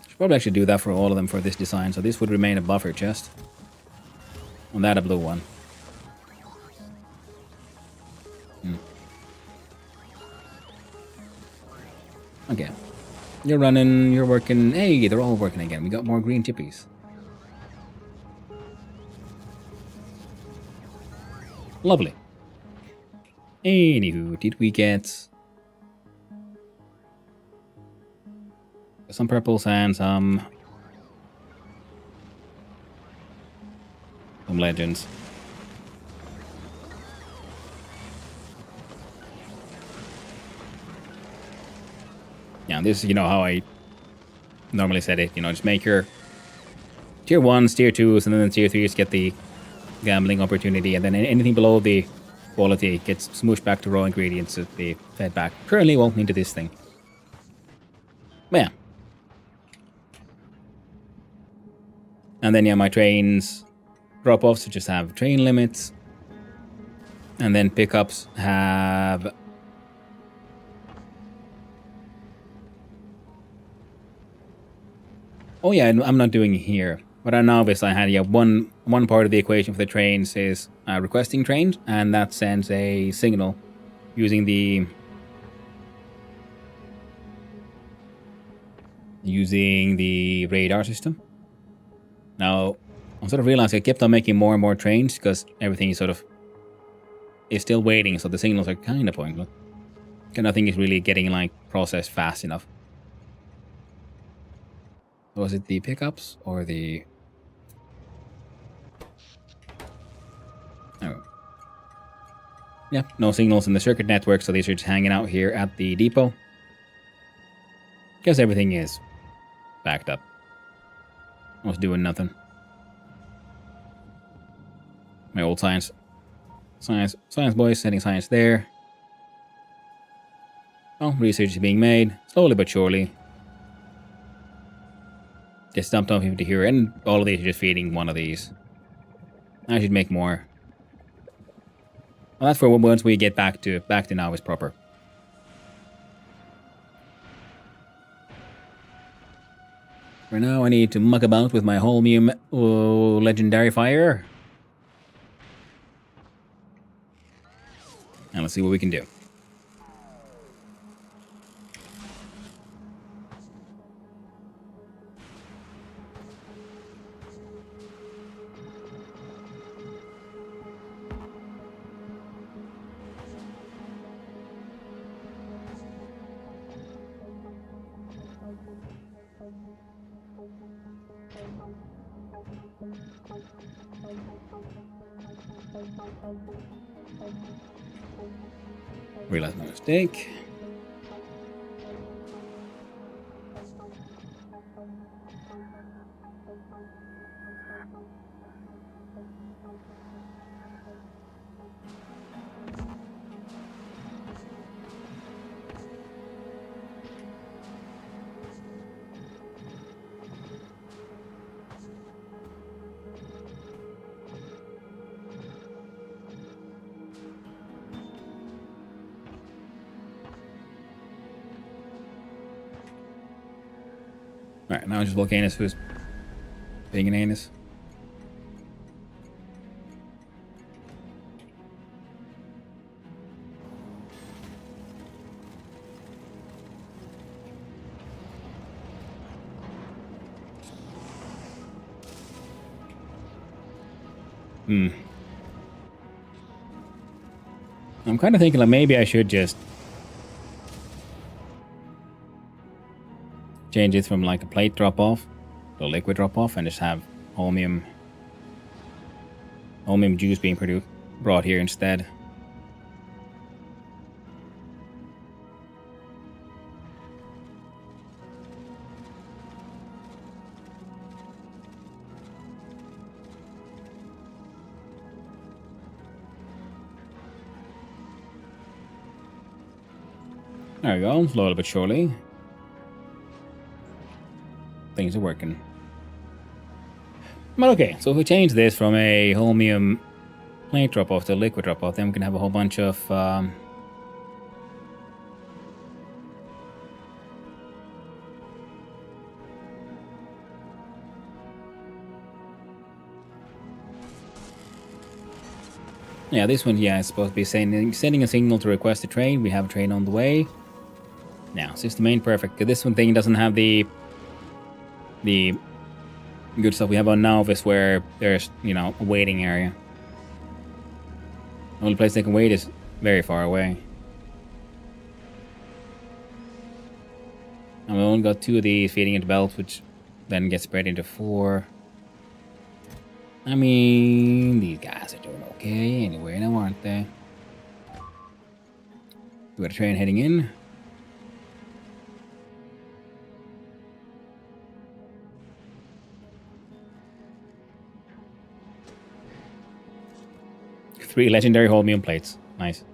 Should probably actually do that for all of them for this design. So this would remain a buffer chest. And that a blue one. Okay. You're running, you're working. Hey, they're all working again. We got more green chippies. Lovely. Anywho, did we get some purples and some legends? Yeah, this is, you know, how I normally said it. You know, just make your tier 1s, tier 2s, and then the tier 3s get the gambling opportunity, and then anything below the quality gets smooshed back to raw ingredients to be fed back. Currently won't into this thing. But yeah. And then, yeah, my trains drop-offs just have train limits. And then pickups have... Oh yeah, I'm not doing it here. But I noticed I had, yeah, one part of the equation for the trains is requesting trains, and that sends a signal using the radar system. Now, I'm sort of realizing I kept on making more and more trains because everything is is still waiting, so the signals are kind of pointless. And nothing is really getting like processed fast enough. Was it the pickups or the... Oh. Yeah, no signals in the circuit network, so these are just hanging out here at the depot. Guess everything is backed up. I was doing nothing. My old science boys setting science there. Oh, research is being made, slowly but surely. Just dumped off into here, and all of these are just feeding one of these. I should make more. Well, that's for once we get back to now is proper. For now, I need to muck about with my Holmium legendary fire. And let's see what we can do. Realized my mistake. Alright, now it's just Volcanus who's being an anus. I'm kind of thinking like maybe I should just change it from like a plate drop off the liquid drop off and just have holmium juice being brought here instead. There we go, slowly but surely. Things are working. But okay, so if we change this from a holmium plate drop-off to a liquid drop-off, then we can have a whole bunch of... yeah, this one, yeah, is supposed to be sending a signal to request a train. We have a train on the way. Now, system main perfect. This one thing doesn't have the good stuff we have on Nauvis where there's, you know, a waiting area. The only place they can wait is very far away. And we only got 2 of these feeding into belts, which then get spread into 4. I mean, these guys are doing okay anyway, now aren't they? We got a train heading in. Three legendary holmium plates. Nice.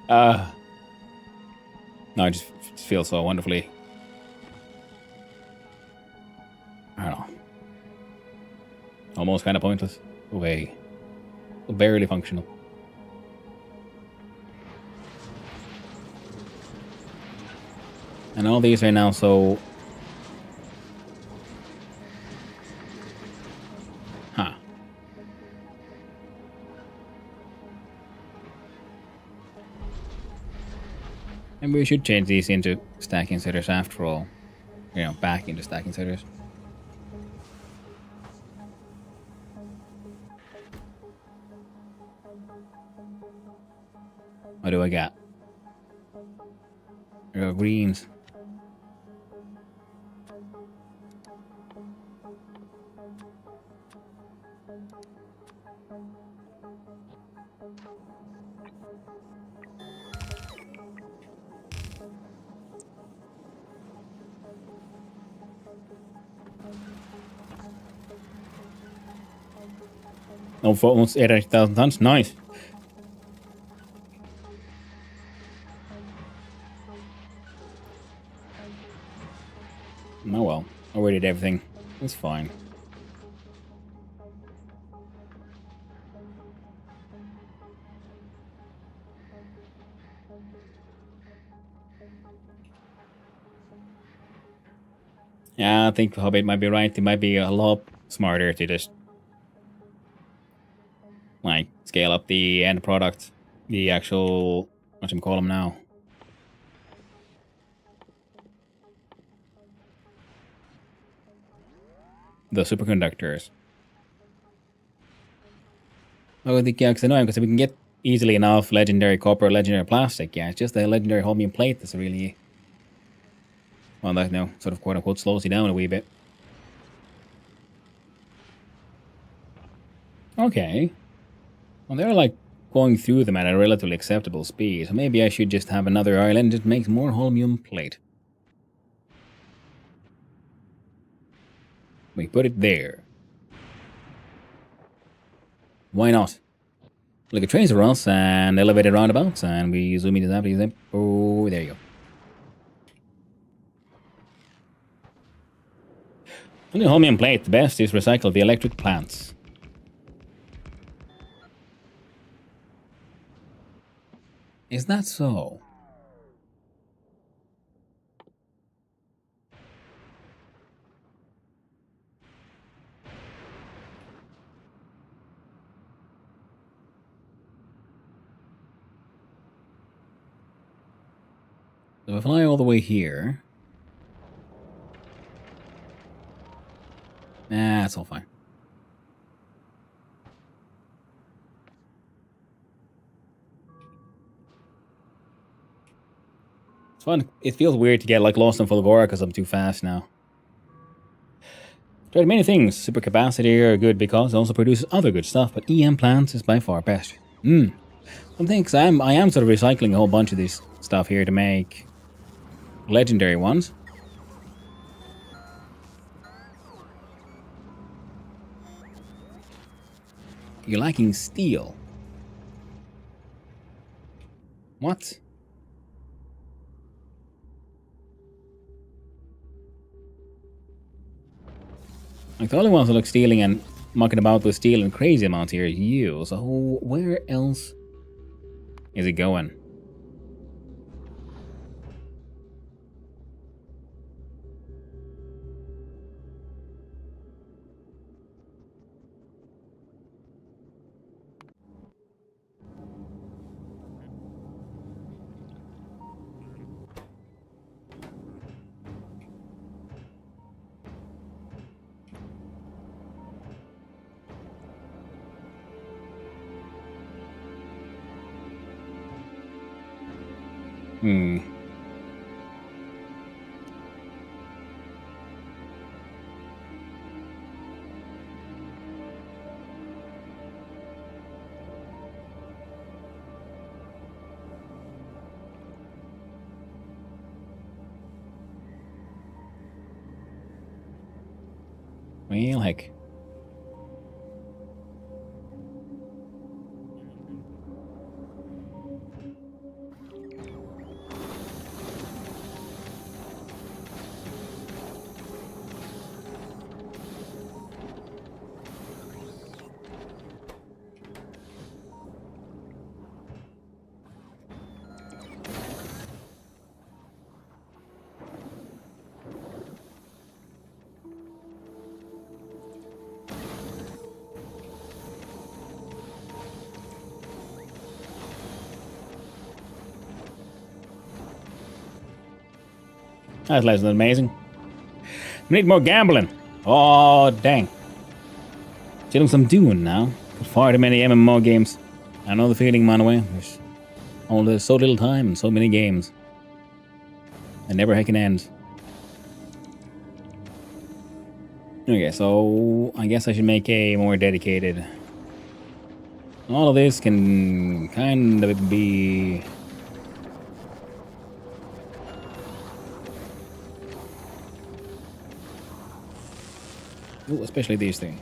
No, it just feels so wonderfully... I don't know. Almost kind of pointless. Way. Barely functional. And all these are now so... Huh. Maybe we should change these into stacking setters after all. You know, back into stacking setters. What do I got? I got greens. Oh, for almost 8,000 tons. Nice. Oh well. I already did everything. It's fine. Yeah, I think Hobbit might be right. It might be a lot smarter to just like scale up the end product, the actual whatchamacall them now. The superconductors. Oh, I think yeah, because annoying because we can get easily enough legendary copper, legendary plastic. Yeah, it's just the legendary holmium plate that's really, well, that no sort of quote unquote slows you down a wee bit. Okay. Well, they're like going through them at a relatively acceptable speed, so maybe I should just have another island that makes more holmium plate. We put it there. Why not? Look at trains for us and elevated roundabouts, and we zoom into that. Oh, there you go. On the holmium plate, the best is recycle the electric plants. Is that so? So if I fly all the way here... Nah, it's all fine. It's fun. It feels weird to get like lost in Fulgora because I'm too fast now. Tried many things. Supercapacitor are good because it also produces other good stuff, but EM plants is by far best. Some things I am sort of recycling a whole bunch of this stuff here to make legendary ones. You're lacking steel. What? Like, the only ones who look stealing and mucking about with steel and crazy amounts here is you. So where else is it going? Well, heck. That's less than amazing. We need more gambling. Oh, dang. Getting some doing now. Got far too many MMO games. I know the feeling, Manuel. There's only so little time and so many games. And never heckin' ends. Okay, so I guess I should make a more dedicated. All of this can kind of be... Ooh, especially these things.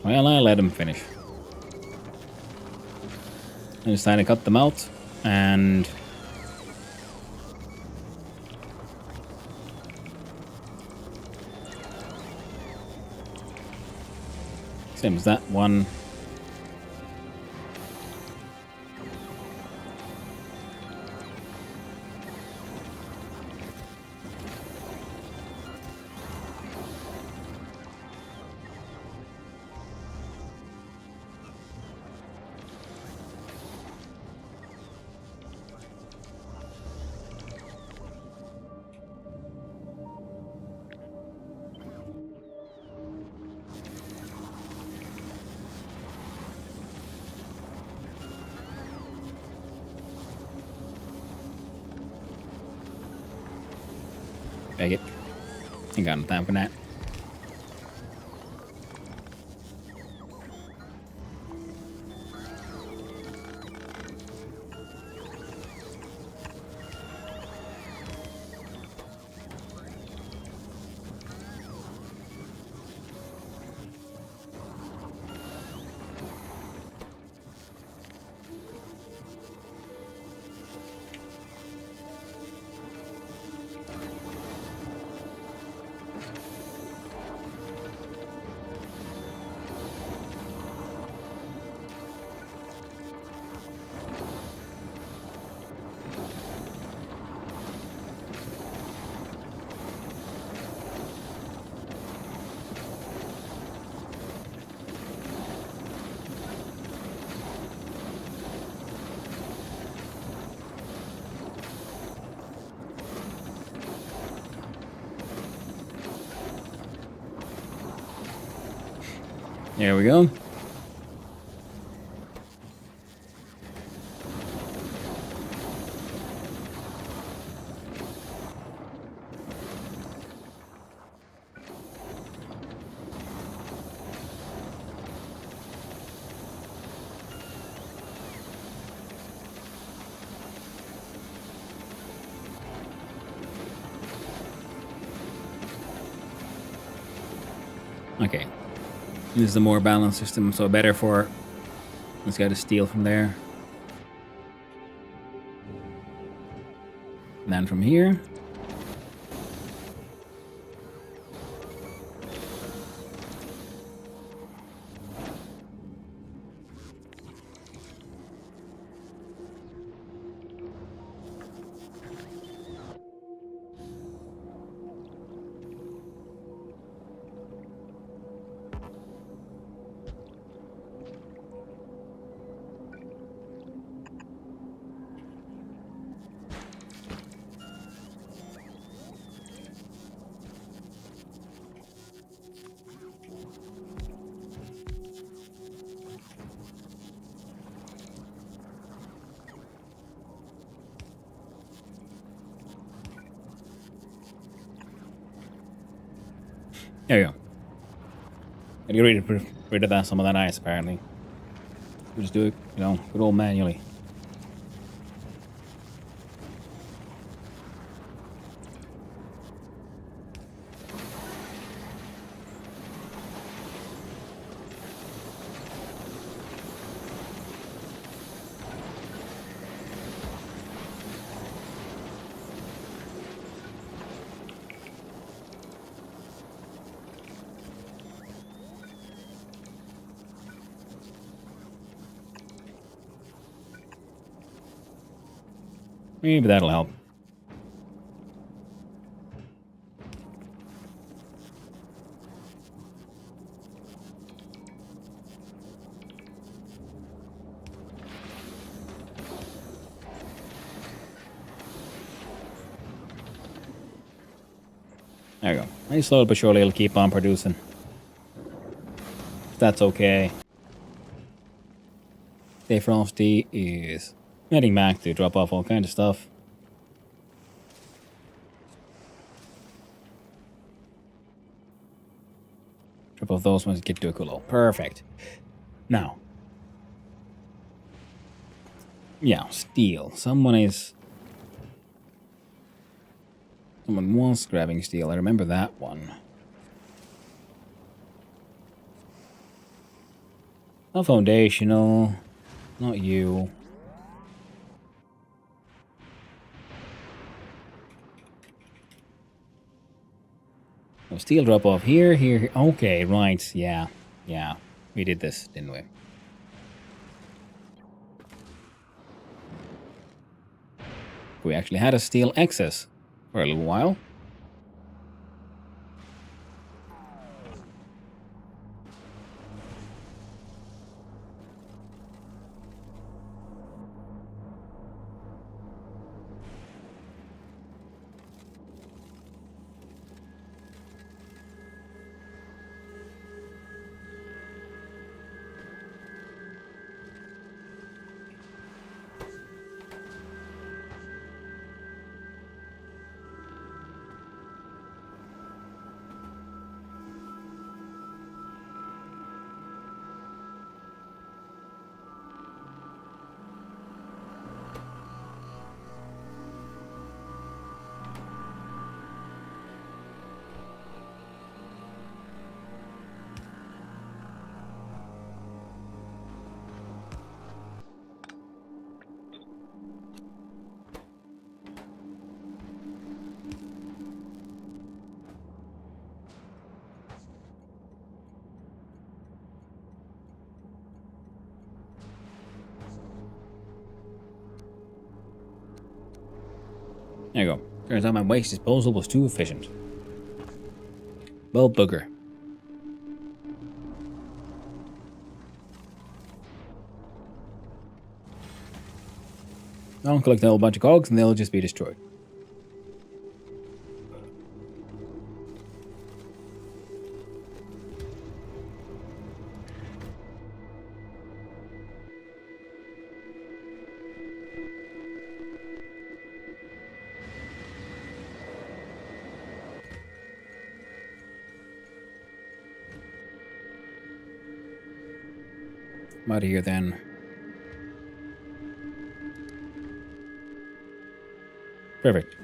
Well, I let him finish. I decided to cut them out, and... same as that one. Bag it. Ain't got no time for that. There we go. Okay. This is a more balanced system, so better for this guy to steal from there. And then from here. There you go. And you rid of that, some of that ice, apparently. We just do it, you know, good old manually. Maybe that'll help. There you go. Nice, slowly but surely it'll keep on producing. That's okay. Stay Frosty is heading back to drop off all kinds of stuff. Drop off those ones, get to a cool. Perfect. Now. Yeah, steel. Someone was grabbing steel. I remember that one. Not foundational. Not you. Oh, steel drop off here, here. Okay, right. Yeah. Yeah. We did this, didn't we? We actually had a steel excess for a little while. There you go. Turns out my waste disposal was too efficient. Well, booger. I'll collect a whole bunch of cogs and they'll just be destroyed. I'm out of here then. Perfect.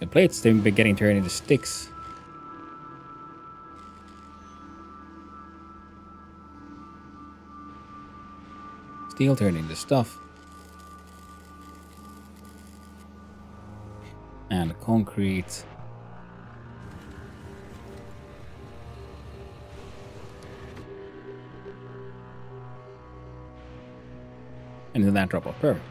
The plates seem to be getting turned into sticks. Steel turned into stuff. And concrete. And then that drop off. Perfect.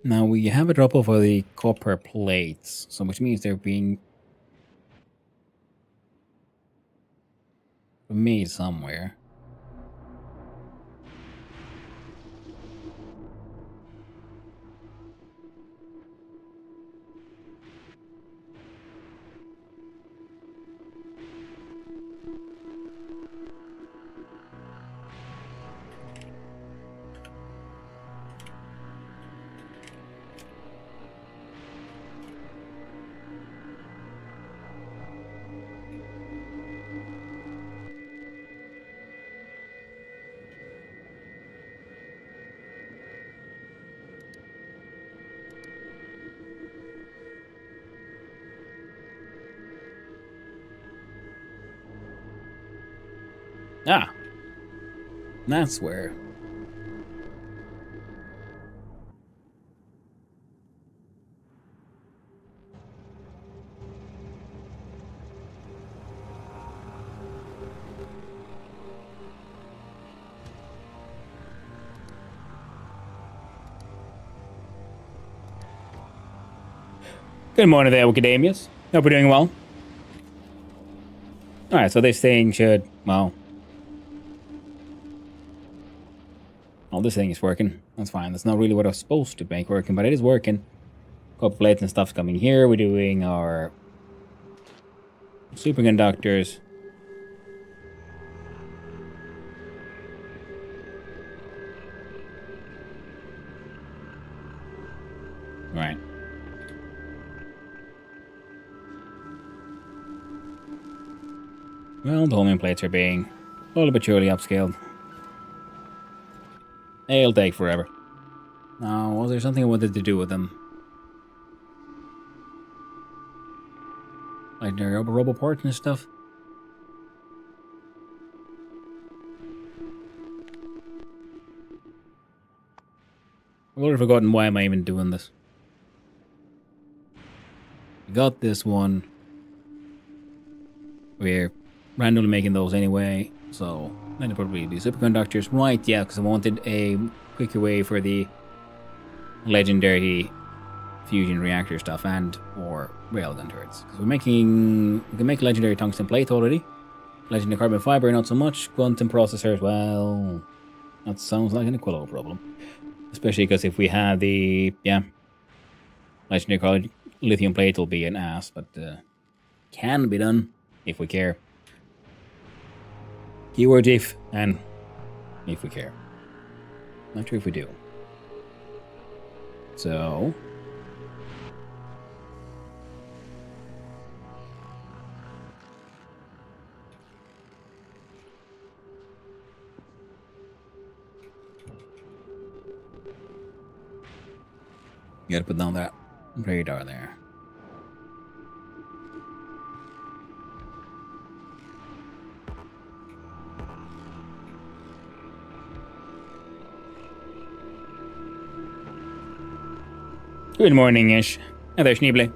Now we have a drop off of the copper plates, so which means they're being made somewhere. Ah, that's where. Good morning there, Wikidemias. Hope we're doing well. Alright, so this thing should, well, this thing is working. That's fine. That's not really what I was supposed to make working, but it is working. Copper plates and stuff's coming here. We're doing our superconductors. Right. Well, the homing plates are being slowly but surely upscaled. It'll take forever. Now, was there something I wanted to do with them? Like their robo parts and stuff? I've already forgotten why am I even doing this. We got this one. We're randomly making those anyway, so then it'll probably be superconductors. Right, yeah, because I wanted a quicker way for the legendary fusion reactor stuff and or railgun turrets. Because we can make legendary tungsten plate already. Legendary carbon fiber, not so much. Quantum processors, well, that sounds like an Equilo problem. Especially because if we had the, legendary lithium plate will be an ass, but can be done if we care. Keyword if, and if we care. Not sure if we do. So you gotta put down that radar there. Good morning-ish. Hi there, Schneeble.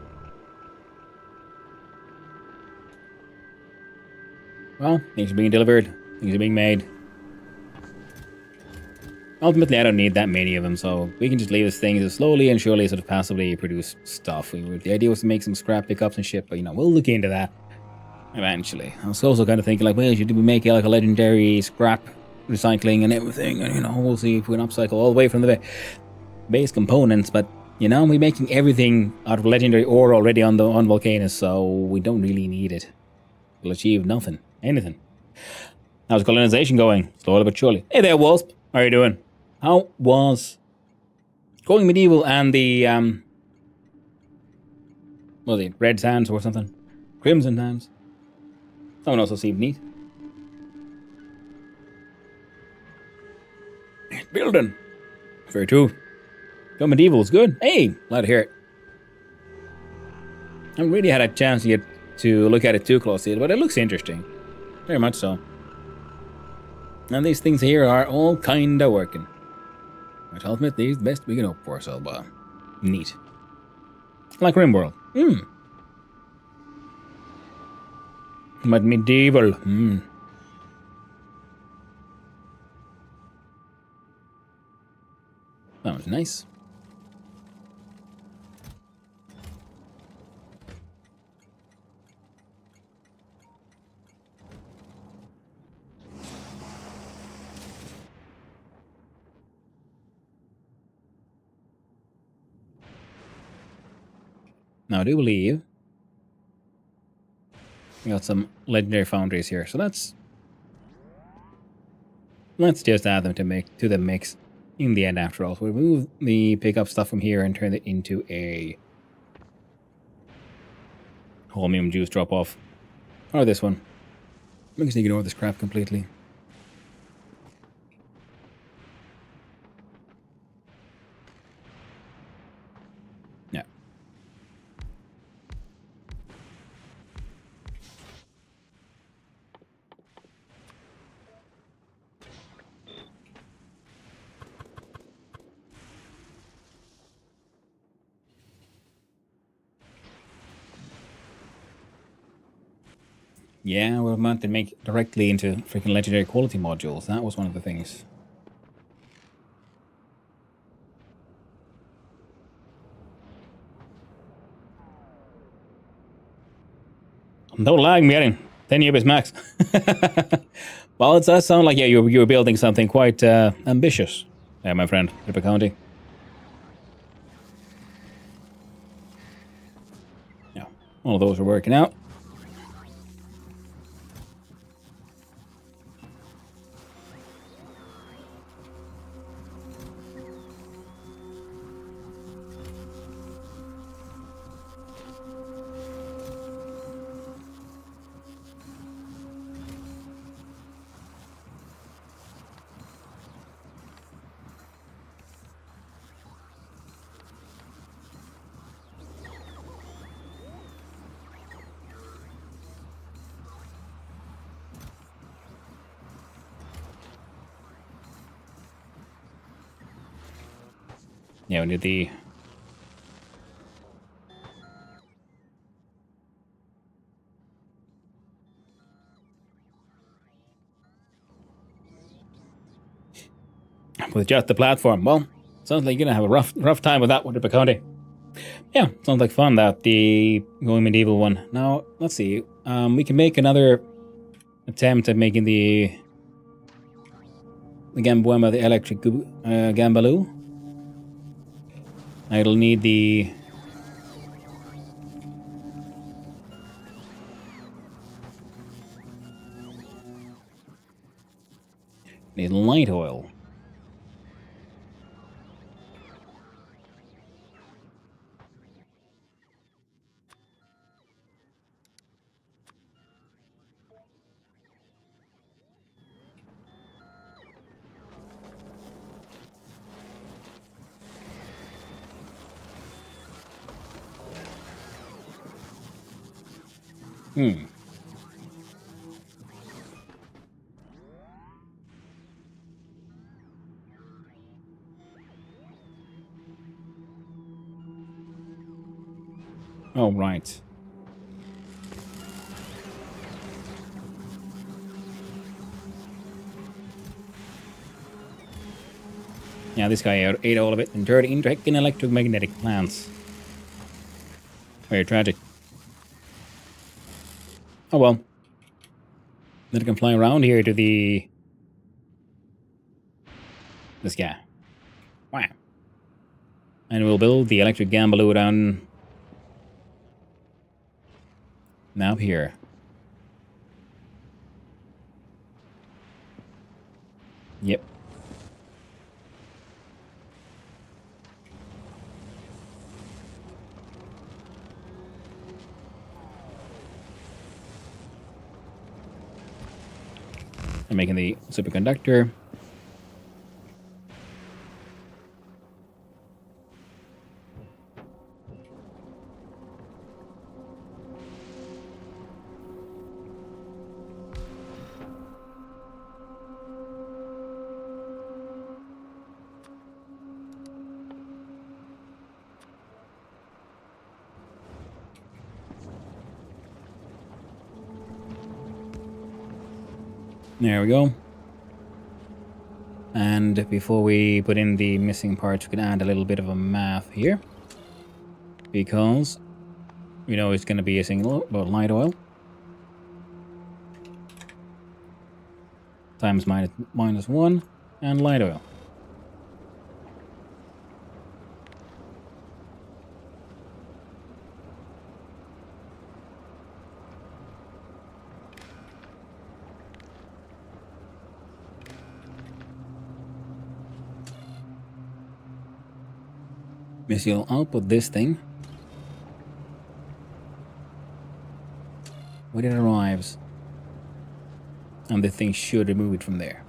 Well, things are being delivered. Things are being made. Ultimately, I don't need that many of them, so we can just leave this thing to slowly and surely sort of passively produce stuff. The idea was to make some scrap pickups and shit, but, we'll look into that eventually. I was also kind of thinking, like, well, should we make like a legendary scrap recycling and everything? And, we'll see if we can upcycle all the way from the base components, but we're making everything out of legendary ore already on Volcanus, so we don't really need it. We'll achieve nothing. Anything. How's colonization going? Slowly but surely. Hey there, Wasp. How are you doing? How was going medieval and the what was it? Red Sands or something? Crimson Sands? Someone also seemed neat. Building. Very true. Go medieval is good. Hey, glad to hear it. I haven't really had a chance yet to look at it too closely, but it looks interesting. Very much so. And these things here are all kinda working. Which ultimately is the best we can hope for, so neat. Like Rimworld. But medieval. That was nice. Now I do believe we got some legendary foundries here, so let's just add them to the mix in the end after all. So we move the pickup stuff from here and turn it into a holmium juice drop off. Or this one. I'm just ignore this crap completely. Yeah. Yeah, we meant to make directly into freaking legendary quality modules. That was one of the things. No lag, getting 10 UBits max. Well, it does sound like you're building something quite ambitious. Yeah, my friend, Ripper County. Yeah, all of those are working out. Yeah, we need the... With just the platform. Well, sounds like you're gonna have a rough time with that one, Ripper County. Yeah, sounds like fun, that the going medieval one. Now, let's see. We can make another attempt at making the Gambuema, the electric Gambaloo. It'll need the... Need light oil. Oh, right. Yeah, this guy ate all of it and turned into electromagnetic plants. Very tragic. Oh well. Then it can fly around here to the... this guy. Wow. And we'll build the electric Gambaloo down... now here. Yep. I'm making the superconductor. There we go. And before we put in the missing parts, we can add a little bit of a math here. Because we know it's going to be a single light oil. Times minus 1 and light oil. You'll output this thing when it arrives, and the thing should remove it from there.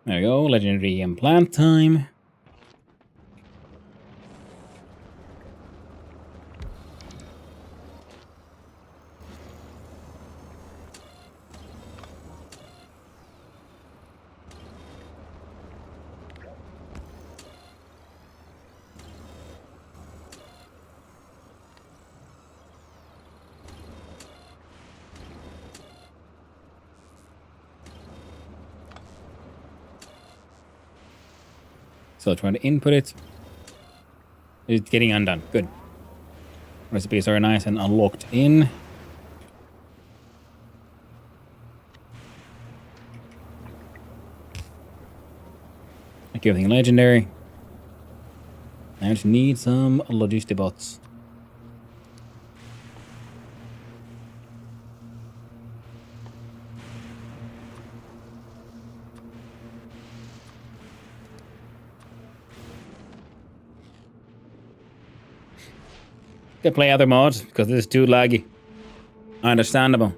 There we go, legendary implant time. So trying to input it. It's getting undone. Good. Recipes are nice and unlocked in. Make everything legendary. I just need some logistibots. Could play other mods because this is too laggy. Understandable.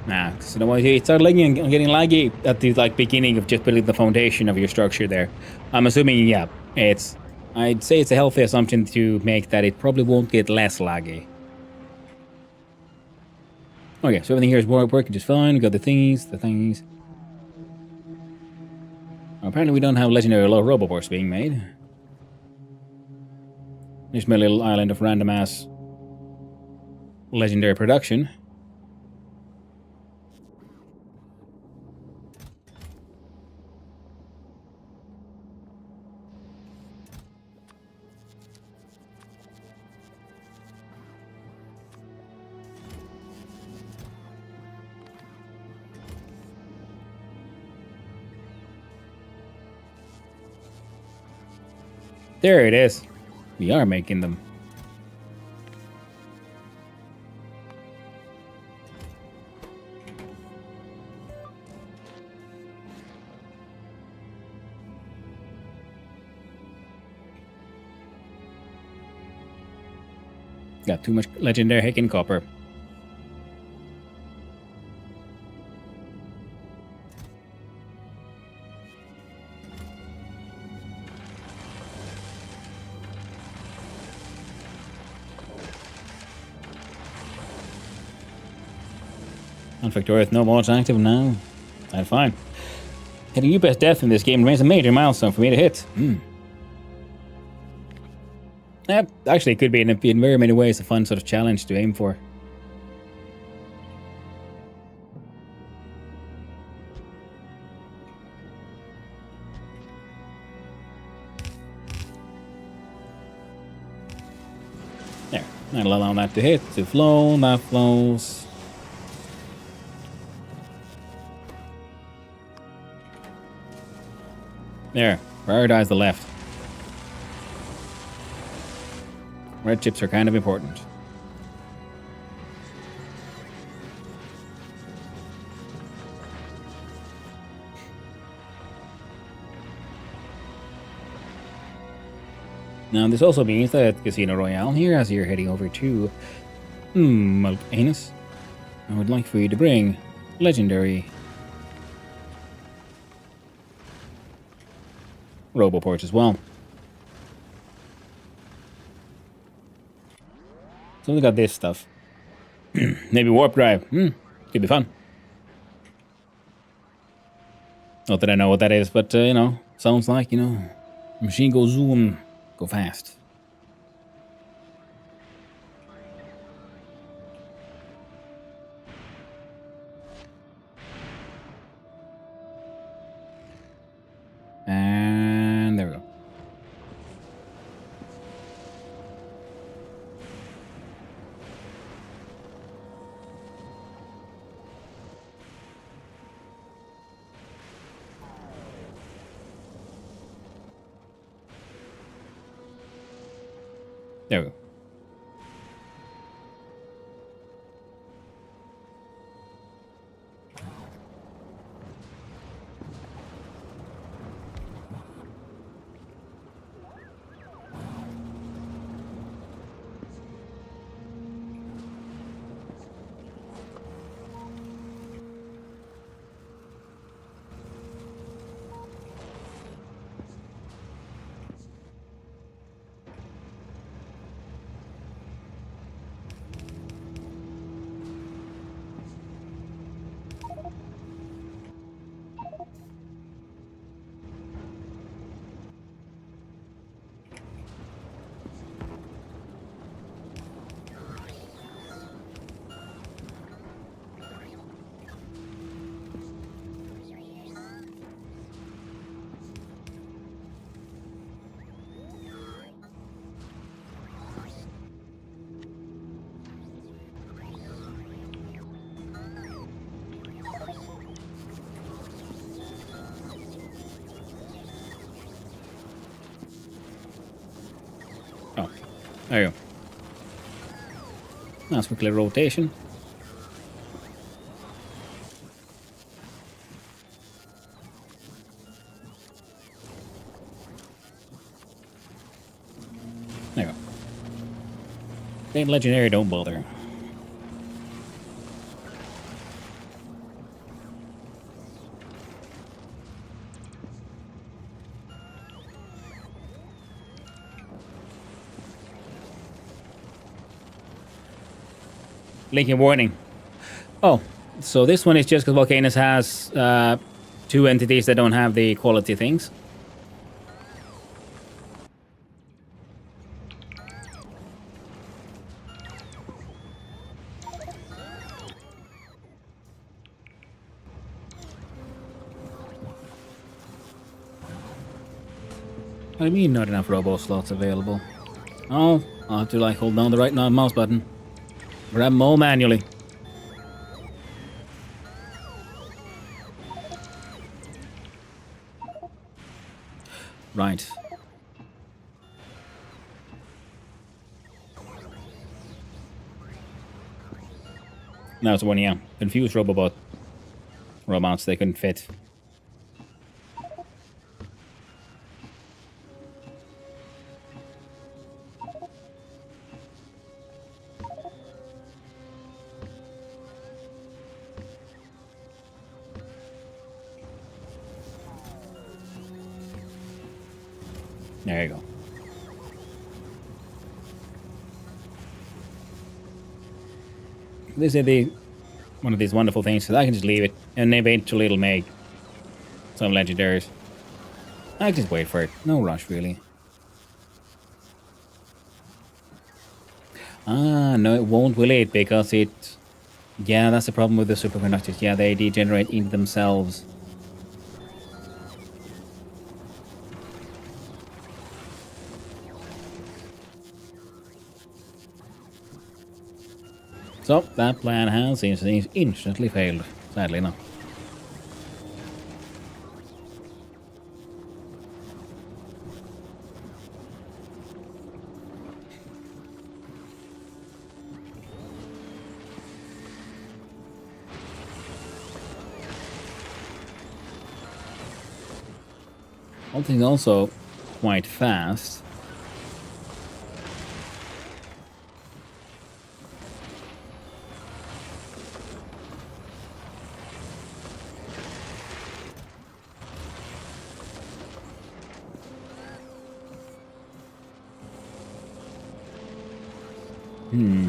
Nah, cause you know what? It started lagging and getting laggy at the beginning of just building the foundation of your structure there. I'm assuming, yeah, I'd say it's a healthy assumption to make that it probably won't get less laggy. Okay, so everything here is working just fine. We got the thingies. Apparently we don't have legendary robobots being made. There's my little island of random ass legendary production. There it is. We are making them. Got too much legendary Haken copper. And Factorio no mods active now. That's fine. Hitting UPS death in this game remains a major milestone for me to hit. Actually, it could be in very many ways a fun sort of challenge to aim for. There. I'll allow that to hit, to flow, that flows. There. Prioritize the left. Red chips are kind of important. Now, this also means that Casino Royale here, as you're heading over to Mal'Anus, I would like for you to bring legendary Roboports as well. So we got this stuff. Maybe Warp Drive. Could be fun. Not that I know what that is, but, you know, sounds like, you know, machine go zoom, go fast. And there we go. There we go. Oh, there you go. Nice quickly rotation. There you go. Ain't legendary, don't bother. Linking warning. Oh, so this one is just because Volcanus has two entities that don't have the quality things. What do you mean not enough robo slots available? Oh, I'll have to like hold down the right mouse button. Grab them all manually. Right. Now it's one, yeah. Confused Robobot. Robots, they couldn't fit. There you go. This is one of these wonderful things, so I can just leave it, and eventually it'll make some legendaries. I can just wait for it. No rush, really. Ah, no, it won't, will it? Because it... Yeah, that's the problem with the superconductors. Yeah, they degenerate into themselves. So, that plan has instantly failed, sadly enough. One thing also quite fast Hmm.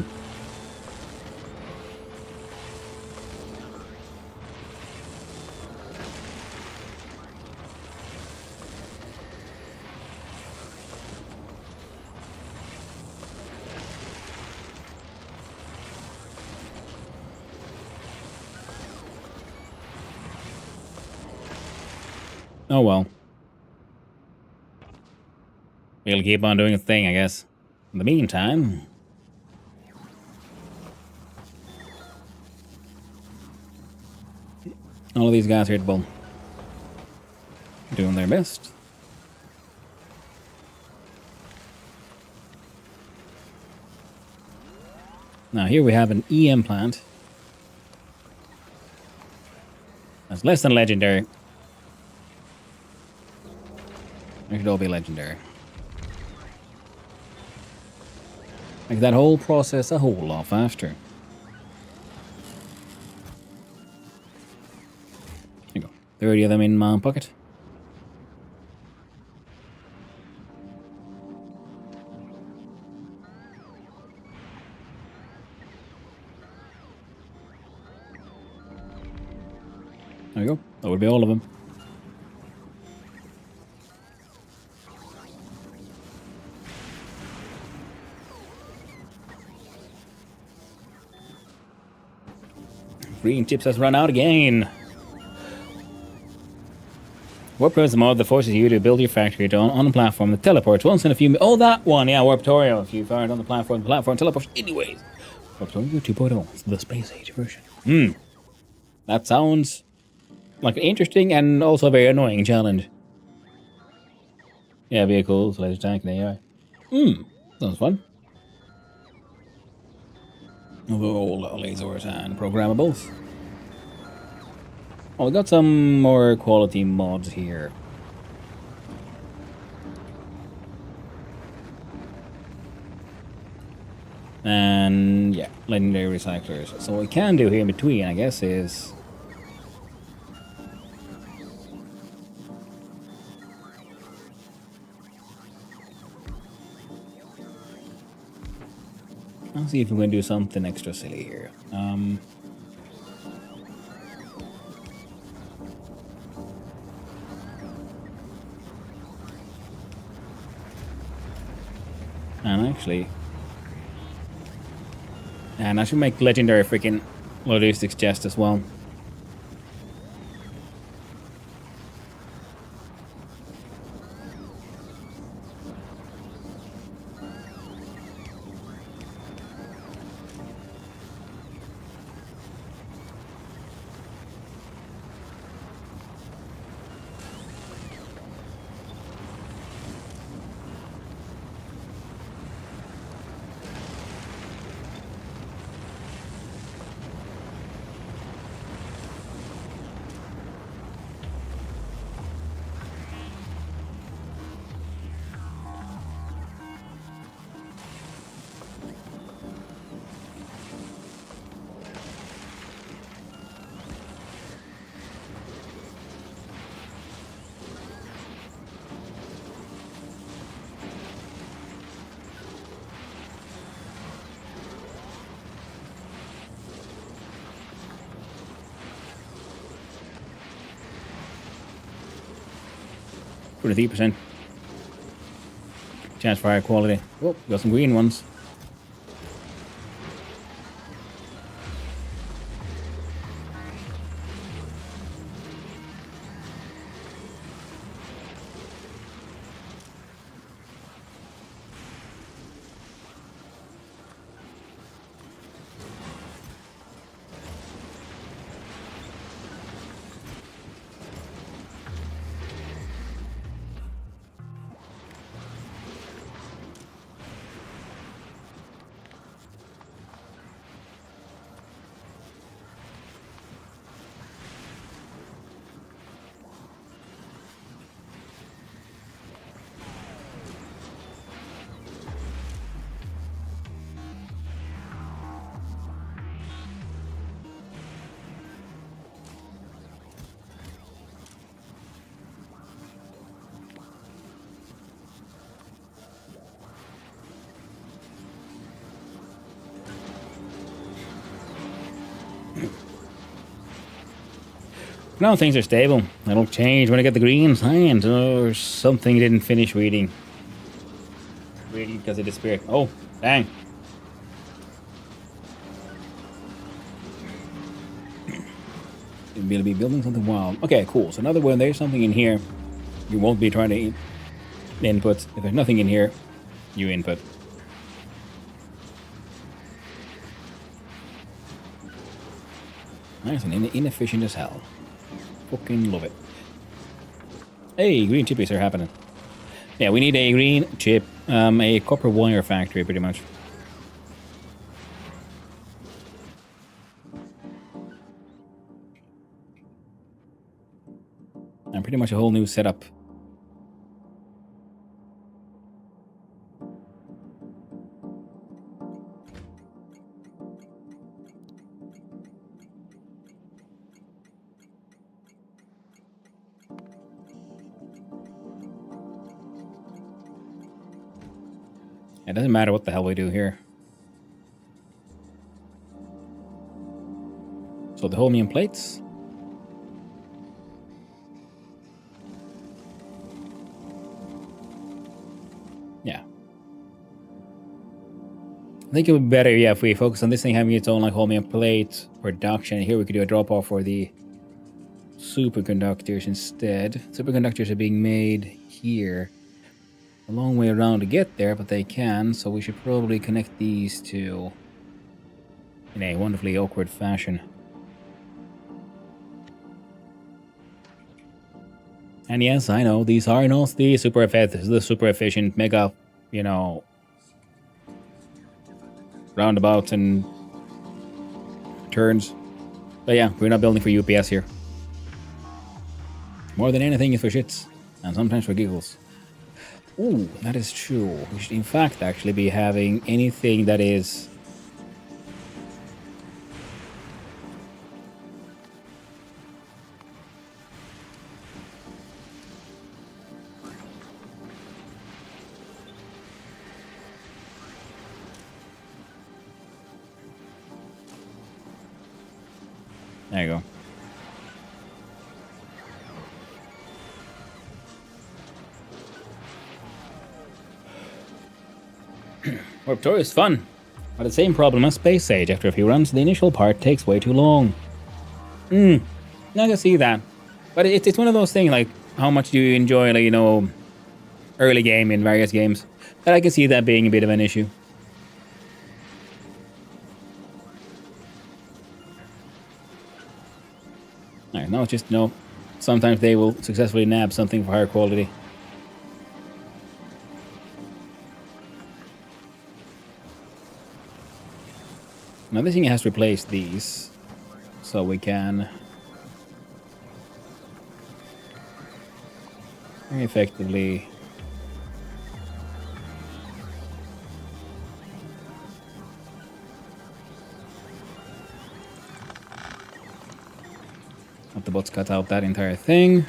Oh well. We'll keep on doing a thing, I guess. In the meantime... all of these guys here at Bull. Doing their best. Now here we have an EM plant. That's less than legendary. They should all be legendary. Make that whole process a whole lot faster. There you go. 30 of them in my pocket. There you go. That would be all of them. Green chips has run out again. What provides the mod that forces you to build your factory on a platform that teleports once in a few... oh, that one! Yeah, Factorio. If you fired on the platform teleports anyways. Factorio 2.0. It's the space age version. That sounds like an interesting and also a very annoying challenge. Yeah, vehicles, laser tank, and AI. Sounds fun. All lasers and programmables. Oh, we got some more quality mods here. And yeah, legendary recyclers. So what we can do here in between, I guess, is... I'll see if we're going to do something extra silly here. And actually... and I should make legendary freaking logistics chest as well. Put a 3% chance for higher quality. Oh, got some green ones. No, things are stable. That'll change when I get the green signs or something didn't finish reading. Reading because it disappeared. Oh, dang. We'll be building something wild. Okay, cool. So another one, there's something in here. You won't be trying to input. If there's nothing in here, you input. Nice and inefficient as hell. Fucking love it. Hey, green chippies are happening. Yeah, we need a green chip, a copper wire factory, pretty much. And pretty much a whole new setup. It doesn't matter what the hell we do here. So the holmium plates. Yeah. I think it would be better, yeah, if we focus on this thing having its own like holmium plate production. Here we could do a drop off for the superconductors instead. Superconductors are being made here. A long way around to get there, but they can, so we should probably connect these two in a wonderfully awkward fashion. And yes, I know, these are not the super efficient mega, you know, roundabouts and turns. But yeah, we're not building for UPS here. More than anything, it's for shits, and sometimes for giggles. Ooh, that is true. We should in fact actually be having anything that is... There you go. Factorio is fun, but the same problem as Space Age. After a few runs, the initial part takes way too long. I can see that. But it's one of those things, like, how much do you enjoy, like, you know, early game in various games? But I can see that being a bit of an issue. Alright, now it's just, you know, sometimes they will successfully nab something for higher quality. Now this thing has to replace these, so we can very effectively have the bots cut out that entire thing.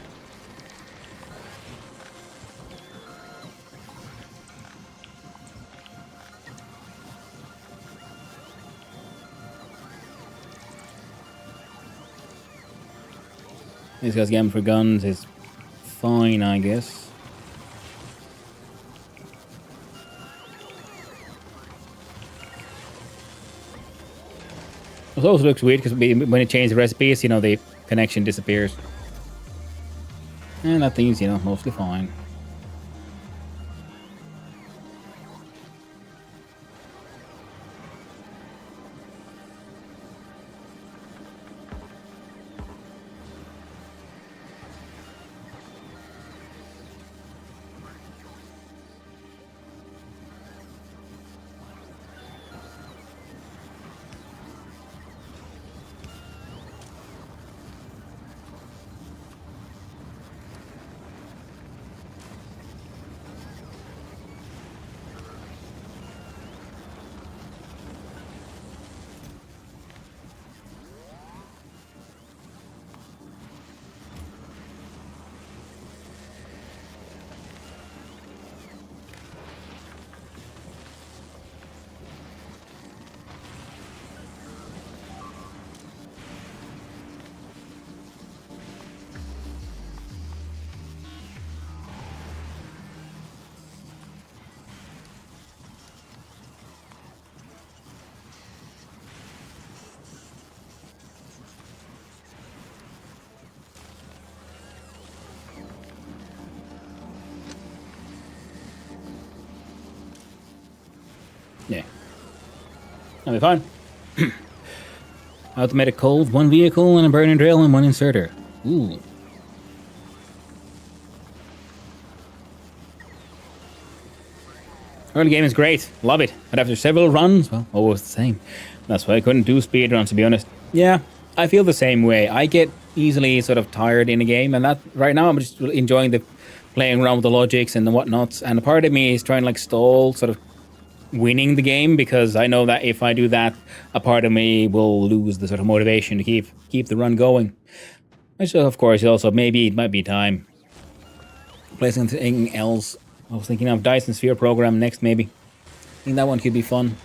This guy's game for guns is fine, I guess. It also looks weird because when it changes the recipes, you know, the connection disappears. And that thing's, you know, mostly fine. Yeah. I'll be fine. Automatic cold, 1 vehicle and a burning drill and 1 inserter. Ooh. Early game is great. Love it. But after several runs, well, always the same. That's why I couldn't do speedruns, to be honest. Yeah, I feel the same way. I get easily sort of tired in a game, and that right now I'm just enjoying the playing around with the logics and the whatnots. And a part of me is trying to like stall sort of winning the game, because I know that if I do that, a part of me will lose the sort of motivation to keep the run going. Which, of course, also maybe it might be time. Play something else. I was thinking of Dyson Sphere program next, maybe. I think that one could be fun.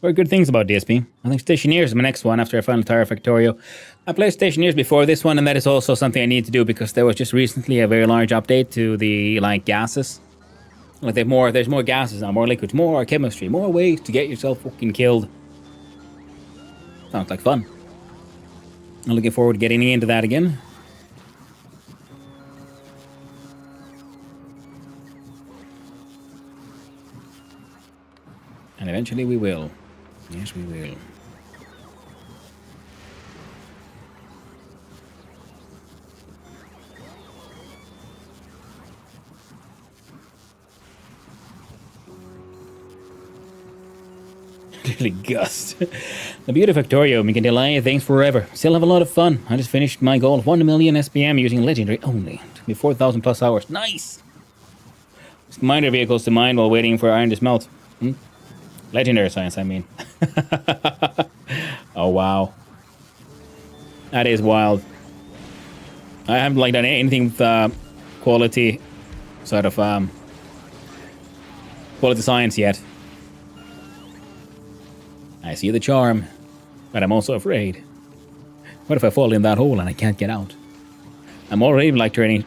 Very good things about DSP. I think Stationeers is my next one after I finally tire Factorio. I played Stationeers before this one, and that is also something I need to do because there was just recently a very large update to the like gases. Like there's more gases now, more liquids, more chemistry, more ways to get yourself fucking killed. Sounds like fun. I'm looking forward to getting into that again. And eventually we will. Yes, we will. Really gust. The beauty of Factorio, we can delay things forever. Still have a lot of fun. I just finished my goal of 1 million SPM using Legendary only. Took me 4,000 plus hours. Nice! Miner vehicles to mine while waiting for iron to smelt. Legendary science, I mean. Oh, wow. That is wild. I haven't like done anything with quality sort of quality science yet. I see the charm, but I'm also afraid. What if I fall in that hole and I can't get out? I'm already like turning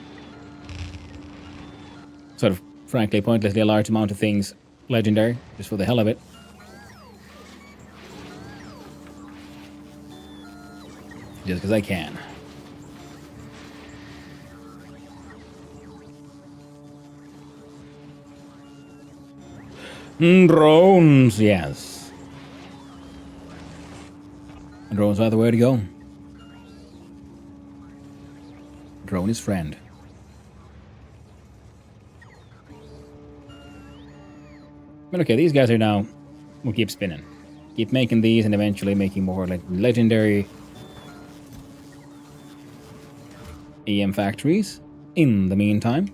sort of frankly pointlessly a large amount of things legendary, just for the hell of it. Just because I can. Drones, yes. Drones are the way to go. Drone is friend. But okay, these guys are now... We'll keep spinning. Keep making these and eventually making more like legendary EM factories. In the meantime,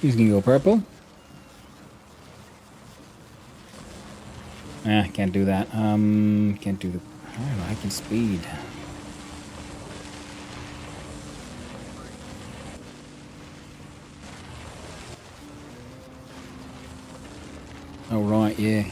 these can go purple. Can't do that. Can't do the... Oh, I can speed. Oh, right, yeah.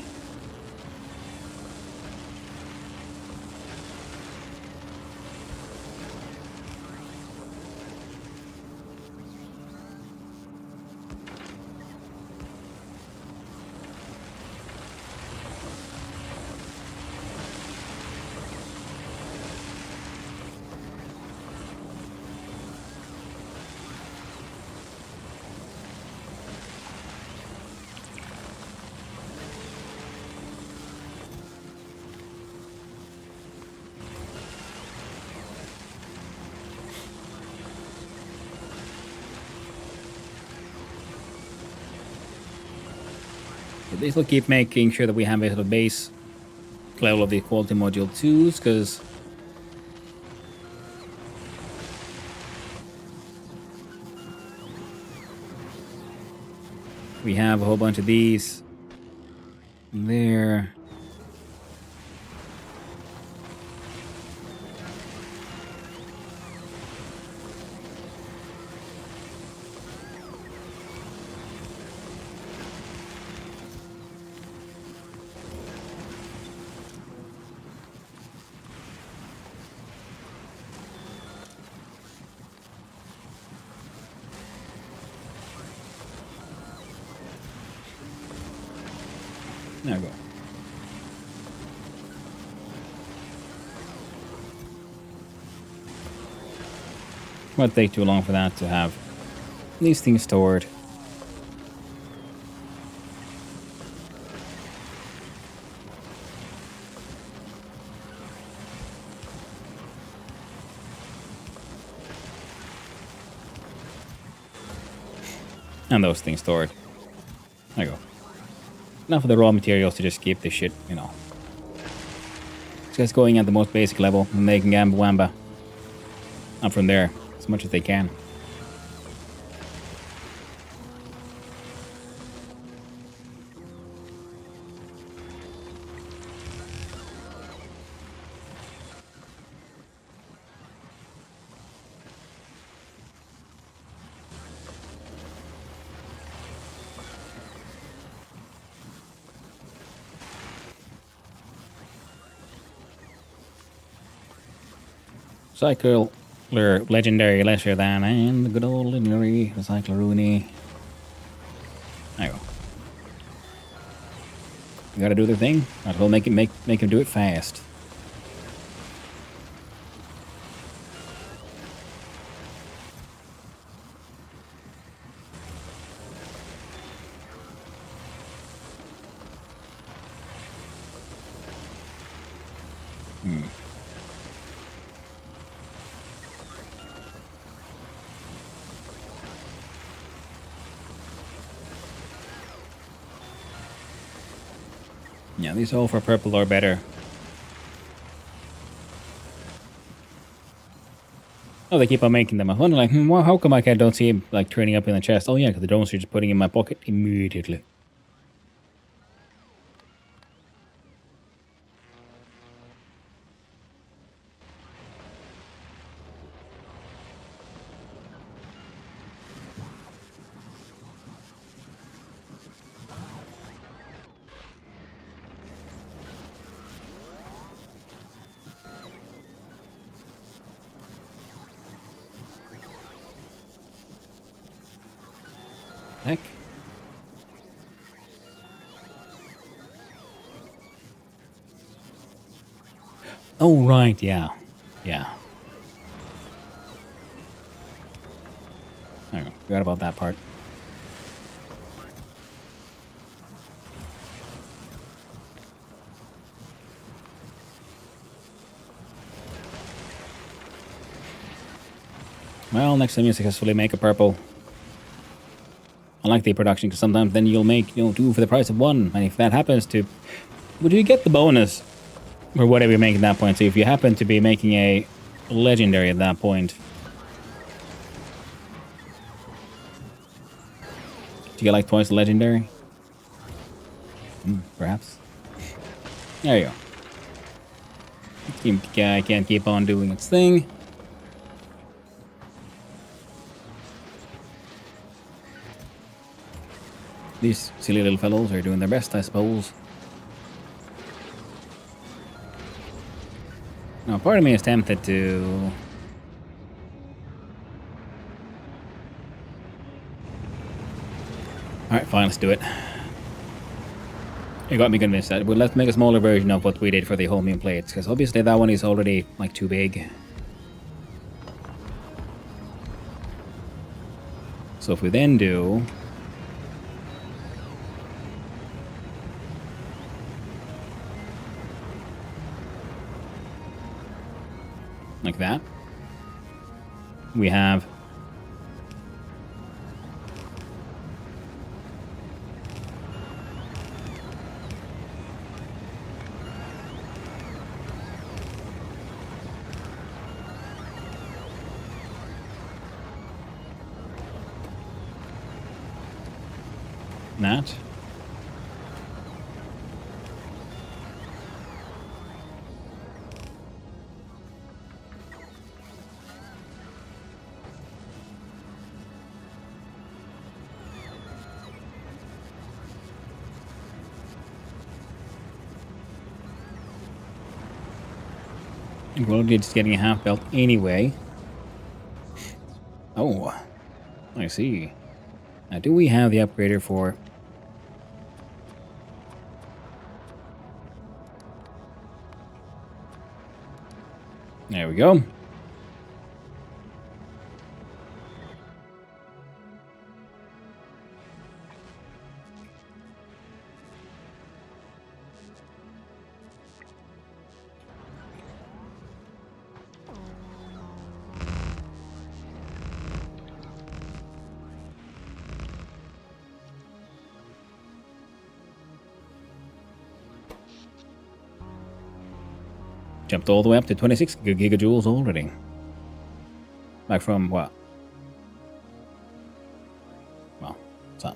But this will keep making sure that we have a sort of base level of the quality module 2s, because we have a whole bunch of these there. There we go. Won't take too long for that to have these things stored. And those things stored. There you go. Enough of the raw materials to just keep this shit, you know. Just going at the most basic level and making Gamba Wamba up from there as much as they can. Cycler legendary lesser than and the good old legendary Cycleroonie. There you go. You gotta do their thing. Might as well make him do it fast. Yeah, these all for purple or better. Oh, they keep on making them. I wonder, like, well, how come I don't see him, like, turning up in the chest? Oh, yeah, because the drones are just putting in my pocket immediately. Heck. Oh, right, yeah. Yeah. I forgot about that part. Well, next time you successfully make a purple. I like the production, because sometimes then you'll make, two for the price of one. And if that happens to... Would you get the bonus? Or whatever you make at that point. So if you happen to be making a legendary at that point... Do you get like twice the legendary? Perhaps. There you go. I can't keep on doing its thing. These silly little fellows are doing their best, I suppose. Now, part of me is tempted to... Alright, fine, let's do it. You got me convinced that. But let's make a smaller version of what we did for the Holmium plates, because obviously that one is already, like, too big. So if we then do... like that. We have Not. Well, just getting a half belt anyway. Oh, I see. Now, do we have the upgrader for? There we go. Jumped all the way up to 26 gigajoules already. Back from what? Well, some.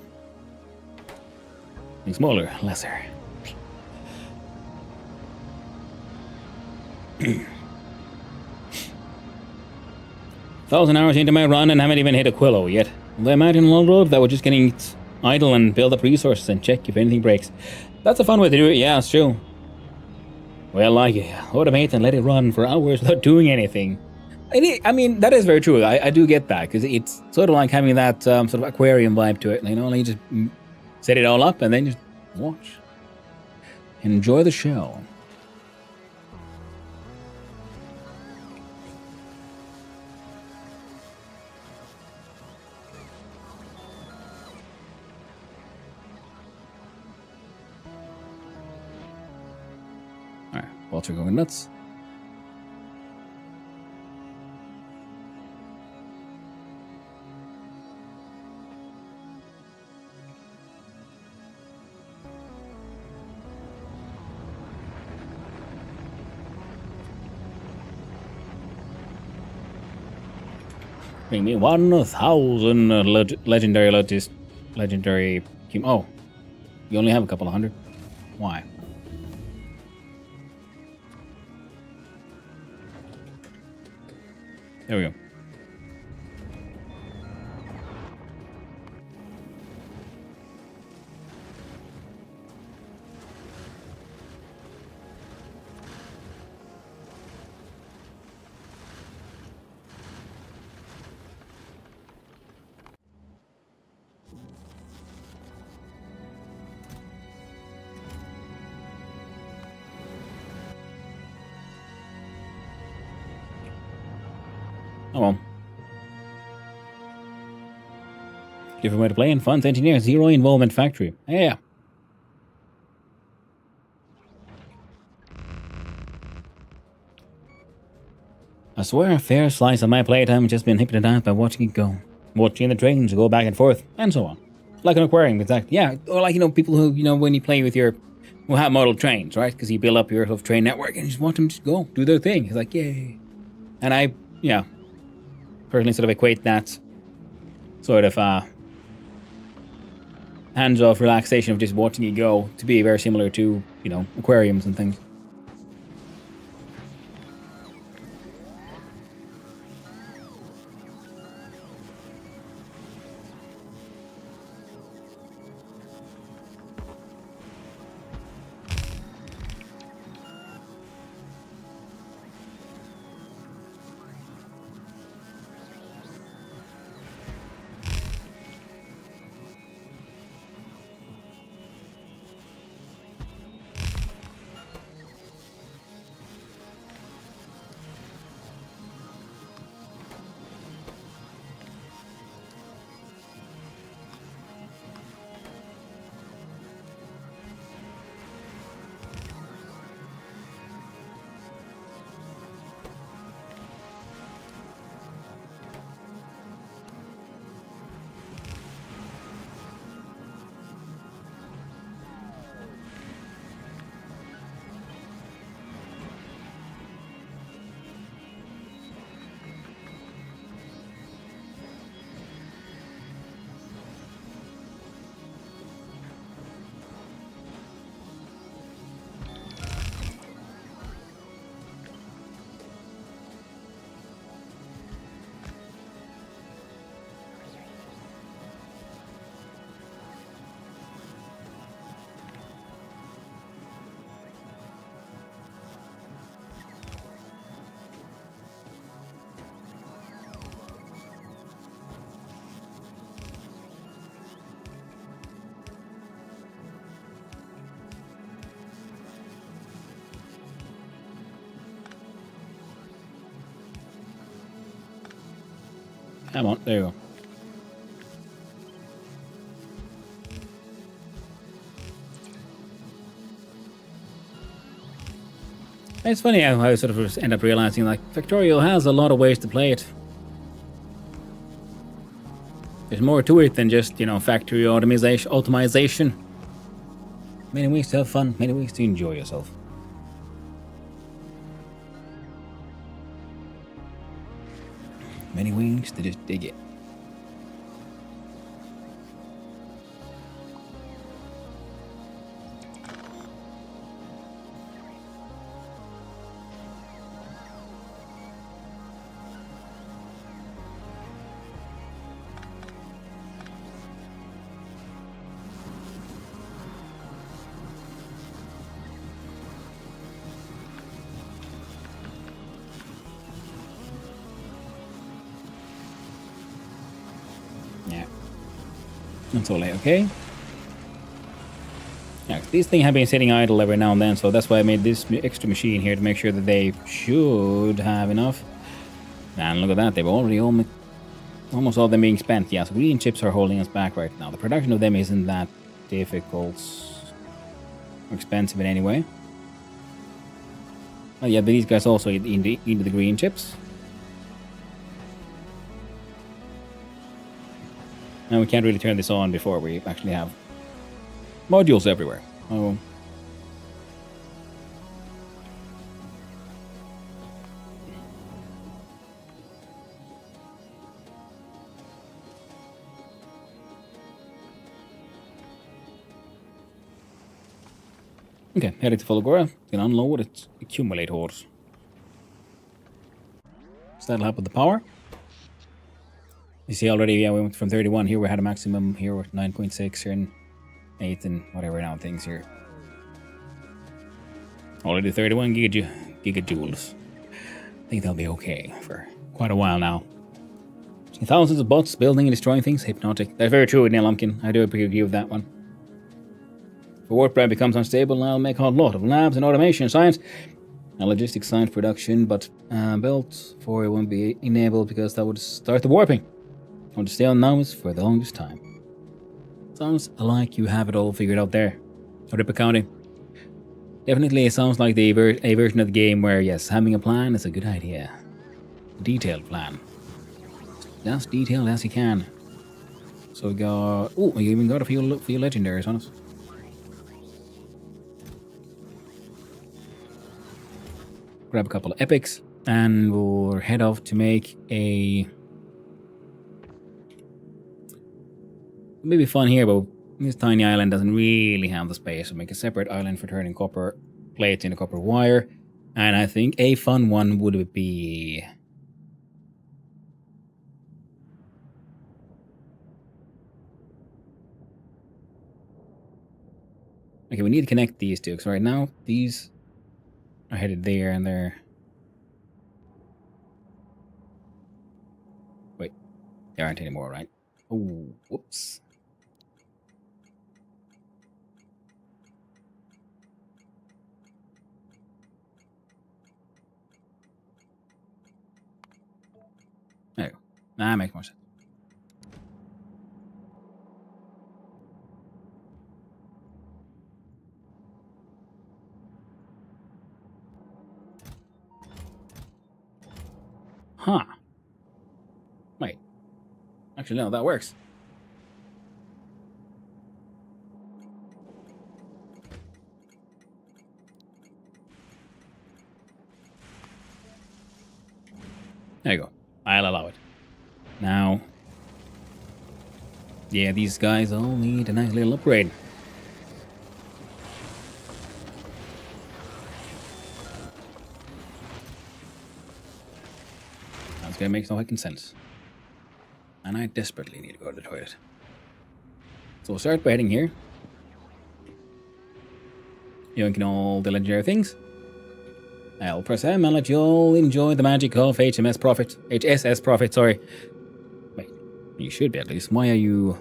Smaller, lesser. 1,000 hours into my run and haven't even hit a Quillo yet. Although I imagine a lot of that was just getting idle and build up resources and check if anything breaks. That's a fun way to do it, yeah, it's true. Well, like, automate and let it run for hours without doing anything. I mean, that is very true. I do get that, because it's sort of like having that sort of aquarium vibe to it. You know, like you just set it all up and then just watch. Enjoy the show. Bolts are going nuts. Bring me 1,000 legendary. Oh, you only have a couple of hundred. Why? There we go. Oh well. Different way to play and funds engineer, zero involvement factory. Yeah. I swear a fair slice of my playtime has just been hypnotized by watching it go. Watching the trains go back and forth, and so on. Like an aquarium, exactly. Yeah, or like, people who, when you play with your, who have model trains, right? Because you build up your train network and you just watch them just go, do their thing. It's like, yay. And I, personally sort of equate that sort of hands-off relaxation of just watching it go to be very similar to, aquariums and things. Come on, there you go. It's funny how I sort of end up realizing, like, Factorio has a lot of ways to play it. There's more to it than just, you know, factory automation. Many ways to have fun, many ways to enjoy yourself. Many ways to just dig it. Yeah. That's all okay. Yeah, these things have been sitting idle every now and then, so that's why I made this extra machine here to make sure that they should have enough. And look at that, they've already almost all of them being spent. Yeah, so green chips are holding us back right now. The production of them isn't that difficult or expensive in any way. Oh yeah, but these guys also into the green chips. And we can't really turn this on before we actually have modules everywhere. Oh. Okay, heading to Fulgora. Can unload its accumulators. So that'll help with the power. You see already, yeah, we went from 31 here. We had a maximum here with 9.6 here and 8 and whatever now things here. Already 31 gigajoules. I think they'll be okay for quite a while now. Thousands of bots building and destroying things. Hypnotic. That's very true, Neil Lumpkin. I do agree with that one. If a warp drive becomes unstable, I'll make a lot of labs and automation science and logistics science production, but built for it won't be enabled because that would start the warping. I want to stay on novice for the longest time. Sounds like you have it all figured out there. Ripper County. Definitely it sounds like a version of the game where, yes, having a plan is a good idea. A detailed plan. As detailed as you can. So we got... Oh, we even got a few legendaries on us. Grab a couple of epics. And we'll head off to make a... Maybe fun here, but this tiny island doesn't really have the space. So make a separate island for turning copper plates into copper wire. And I think a fun one would be... Okay, we need to connect these two, because right now, these are headed there and there. Wait, there aren't any more, right? Oh, whoops. There you go. That makes more sense. Huh. Wait. Actually, no, that works. There you go. I'll allow it. Now... Yeah, these guys all need a nice little upgrade. That's gonna make no fucking sense. And I desperately need to go to the toilet. So we'll start by heading here. Yoinking all the legendary things. I'll press M and let you all enjoy the magic of HSS Profit, sorry. Wait, you should be at least. Why are you...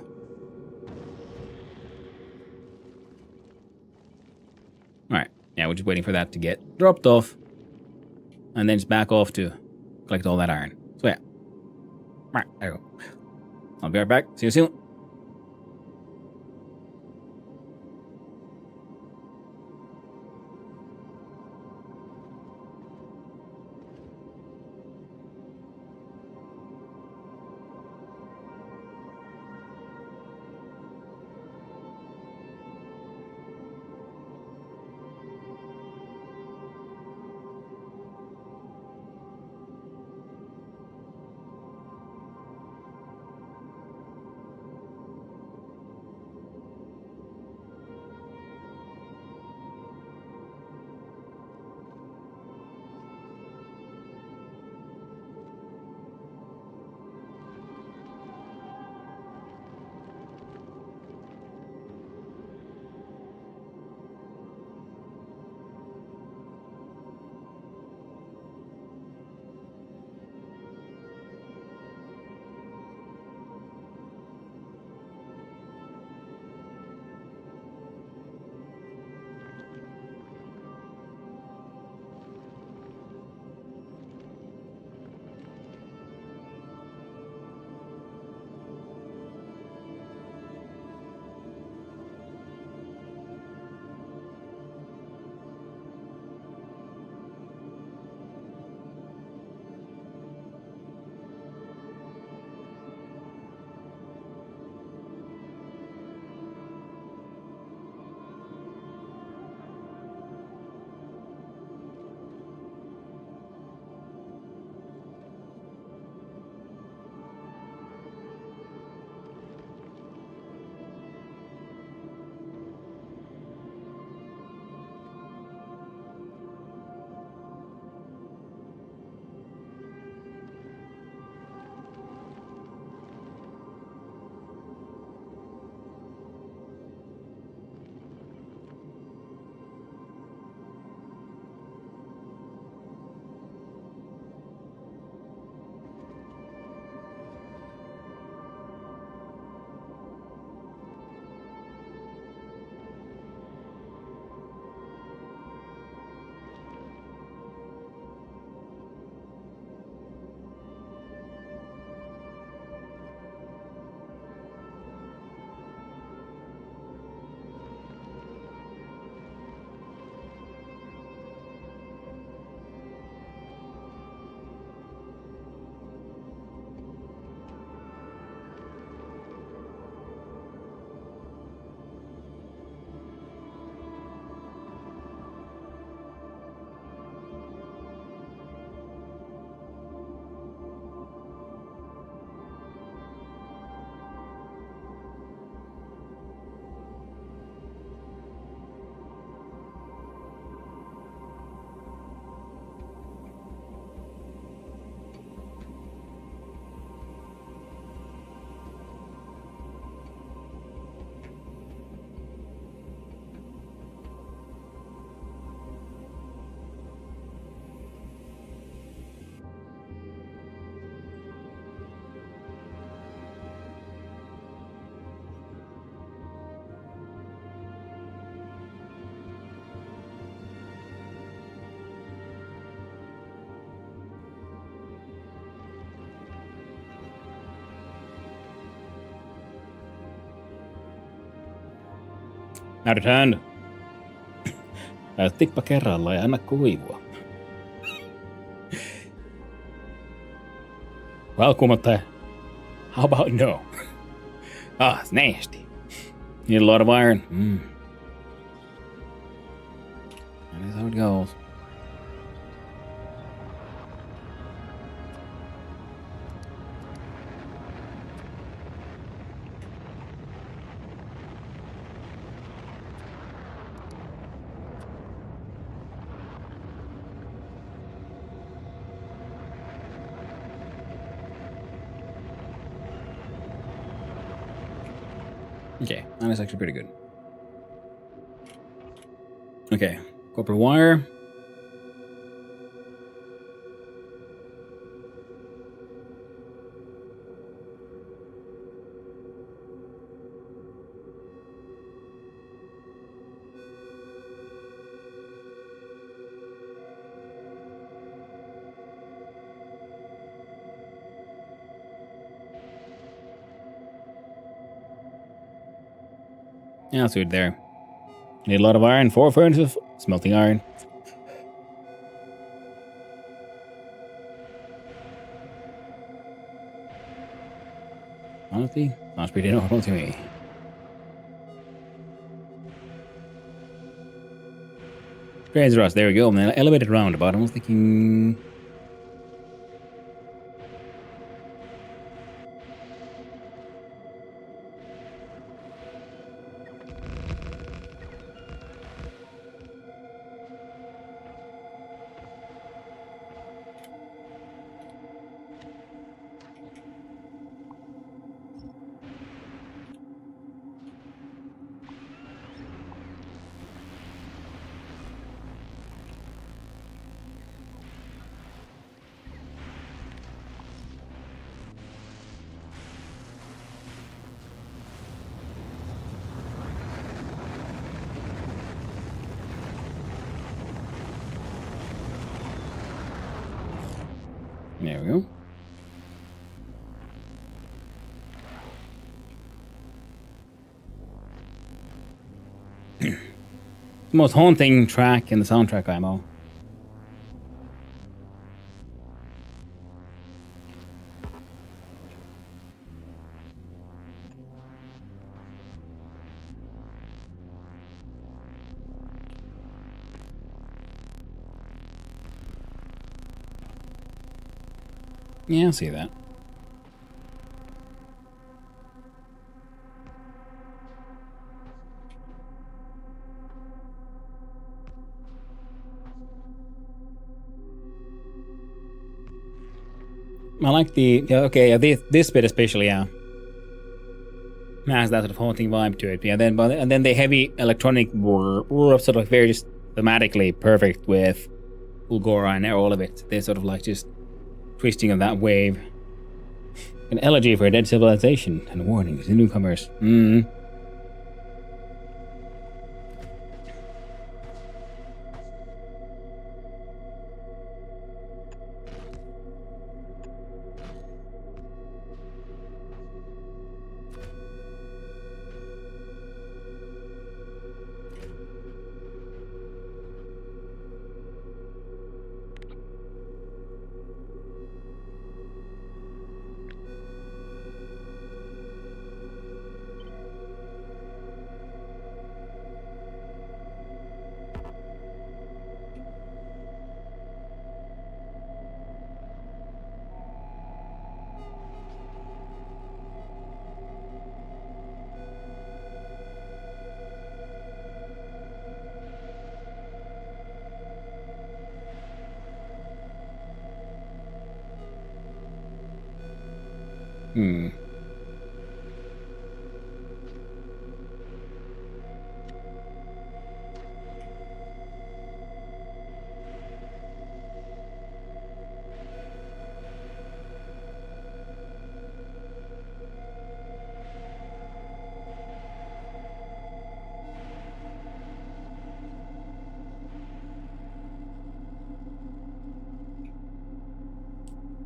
Alright, yeah, we're just waiting for that to get dropped off. And then just back off to collect all that iron. So yeah. There you go. I'll be right back. See you soon. Näytetään. Tippa kerrallaan ja anna kuivua. Well, kumottaja. How about no? It's nasty. Need a lot of iron. That is how it goes. Okay, that is actually pretty good. Okay, copper wire. Yeah, that's good there. Need a lot of iron. 4 furnaces of smelting iron. Honestly, sounds pretty normal to me. Trades rust, there we go. And then elevated roundabout. I was thinking. There we go. The most haunting track in the soundtrack IMO. Yeah, I see that. I like the okay. Yeah, this bit especially, yeah, has that sort of haunting vibe to it. Yeah, and then the heavy electronic sort of very just thematically perfect with Fulgora and all of it. They're sort of like just twisting of that wave. An elegy for a dead civilization and warnings to newcomers. Hmm.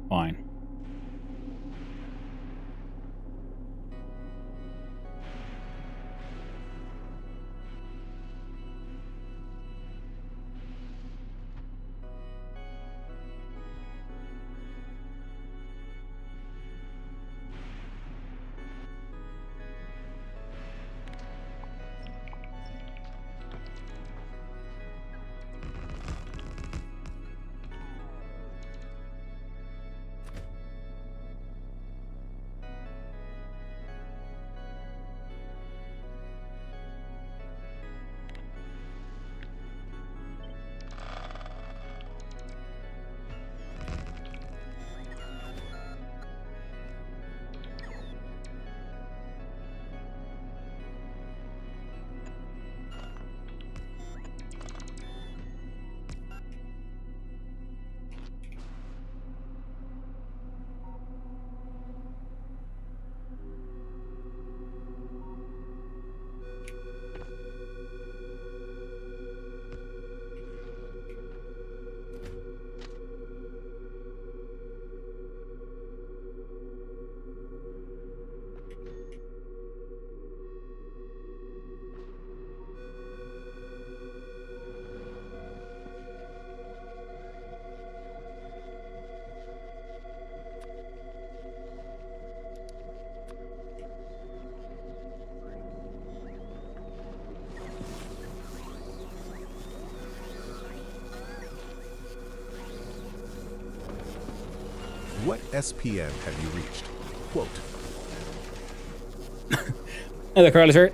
Fine. What SPM have you reached? Quote. Hello, Carly, sir.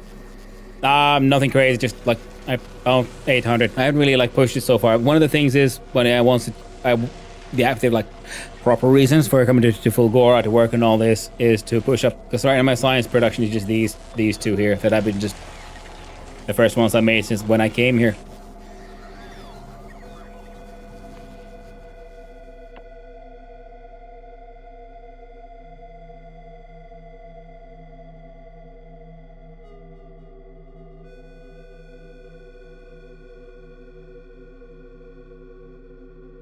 Nothing crazy, just like 800. I haven't really like pushed it so far. One of the things is when I want to, the active like proper reasons for coming to Fulgora to work on all this is to push up. Because right now my science production is just these two here that I've been just the first ones I made since when I came here.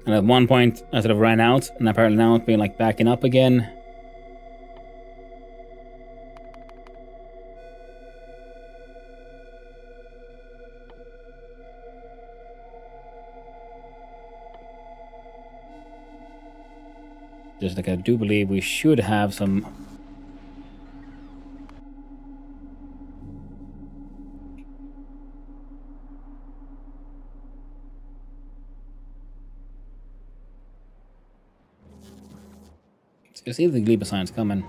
And at one point, I sort of ran out, and apparently now it's been like backing up again. Just like I do believe we should have some. Let's see if the Gleba sign's coming.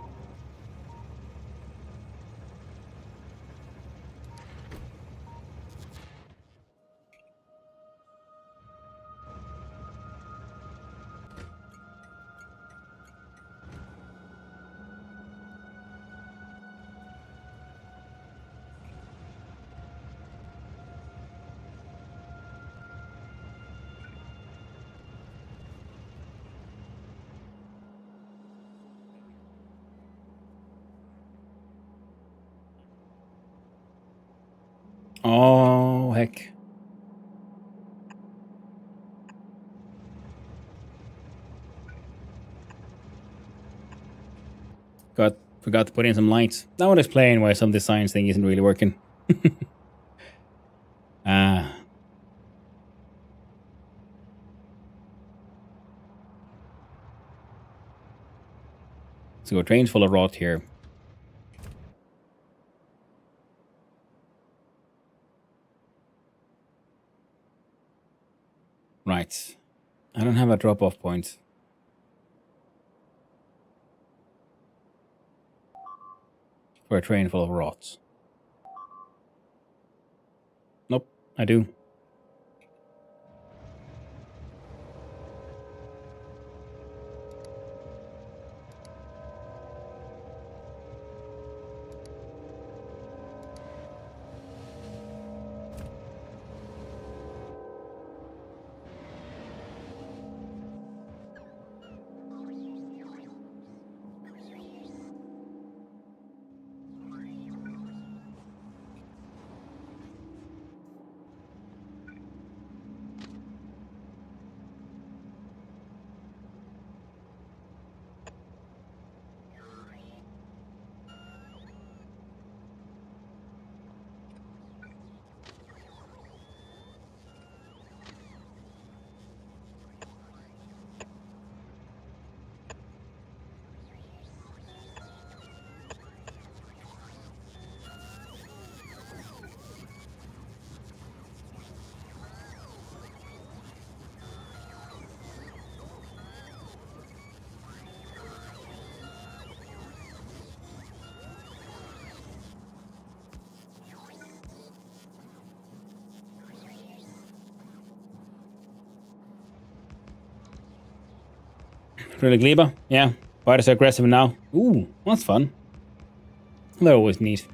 Oh, heck. Forgot to put in some lights. That would explain why some of the science thing isn't really working. So a train's full of rot here. Right. I don't have a drop-off point. For a train full of rots. Nope, I do. Really Gleba? Yeah. Biters are aggressive now. Ooh, that's fun. They're always neat.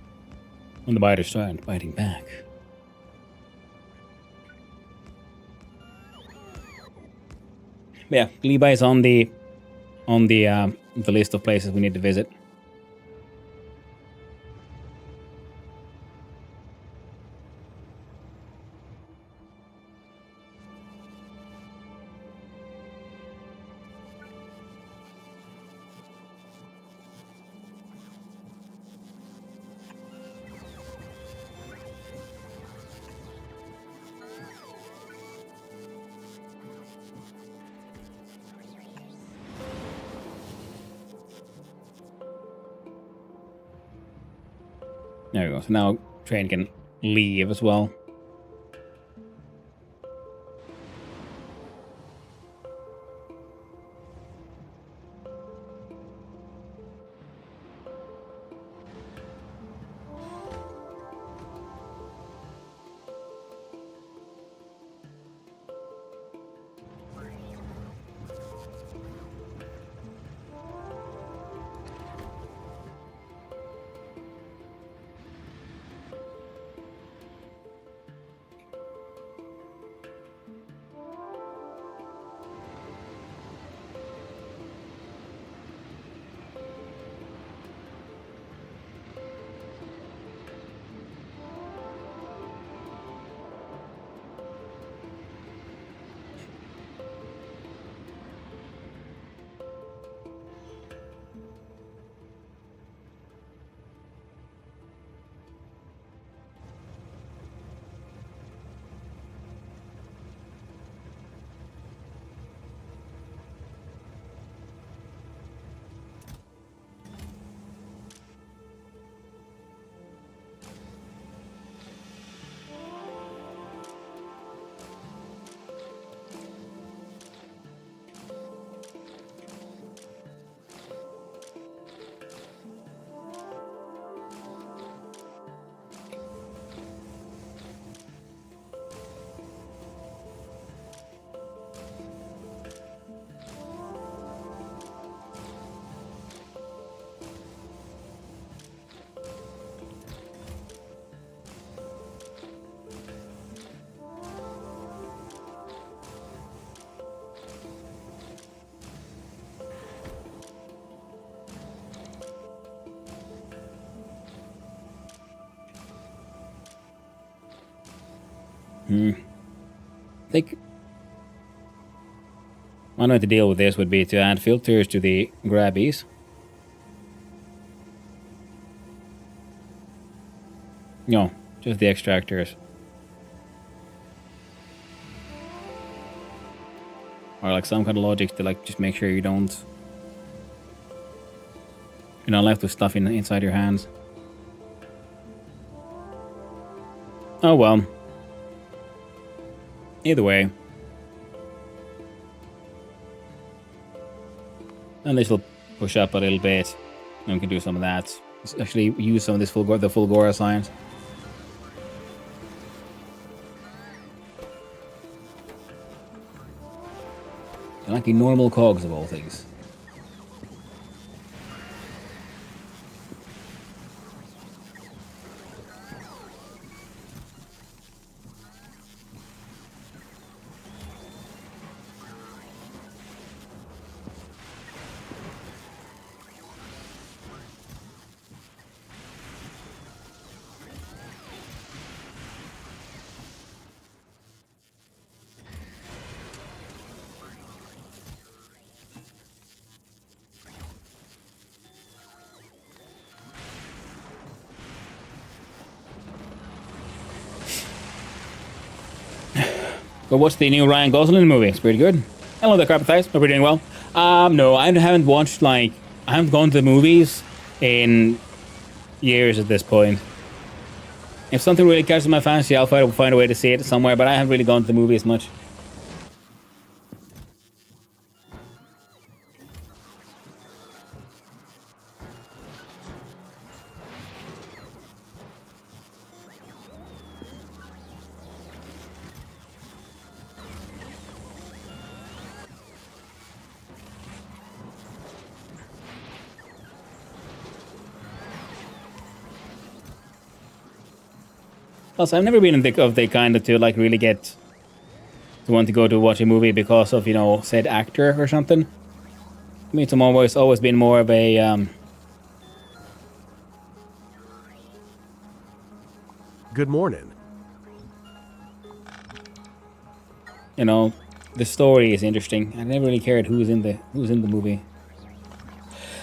When the biters start biting back. But yeah, Gleba is on the list of places we need to visit. There we go. So now train can leave as well. think one way to deal with this would be to add filters to the grabbies. No, just the extractors. Or like some kind of logic to like just make sure you're not left with stuff inside your hands. Oh well. Either way. And this will push up a little bit. And we can do some of that. Let's actually use some of this the Fulgora science. Like the normal cogs of all things. But what's the new Ryan Gosling movie? It's pretty good. Hello there, Carpethites. Hope you're doing well. No, I haven't watched, I haven't gone to the movies in years at this point. If something really catches my fancy, I'll find a way to see it somewhere, but I haven't really gone to the movies much. Plus, I've never been of the kind to really get to want to go to watch a movie because of said actor or something. I mean, it's always been more of a Good morning. The story is interesting. I never really cared who's in the movie.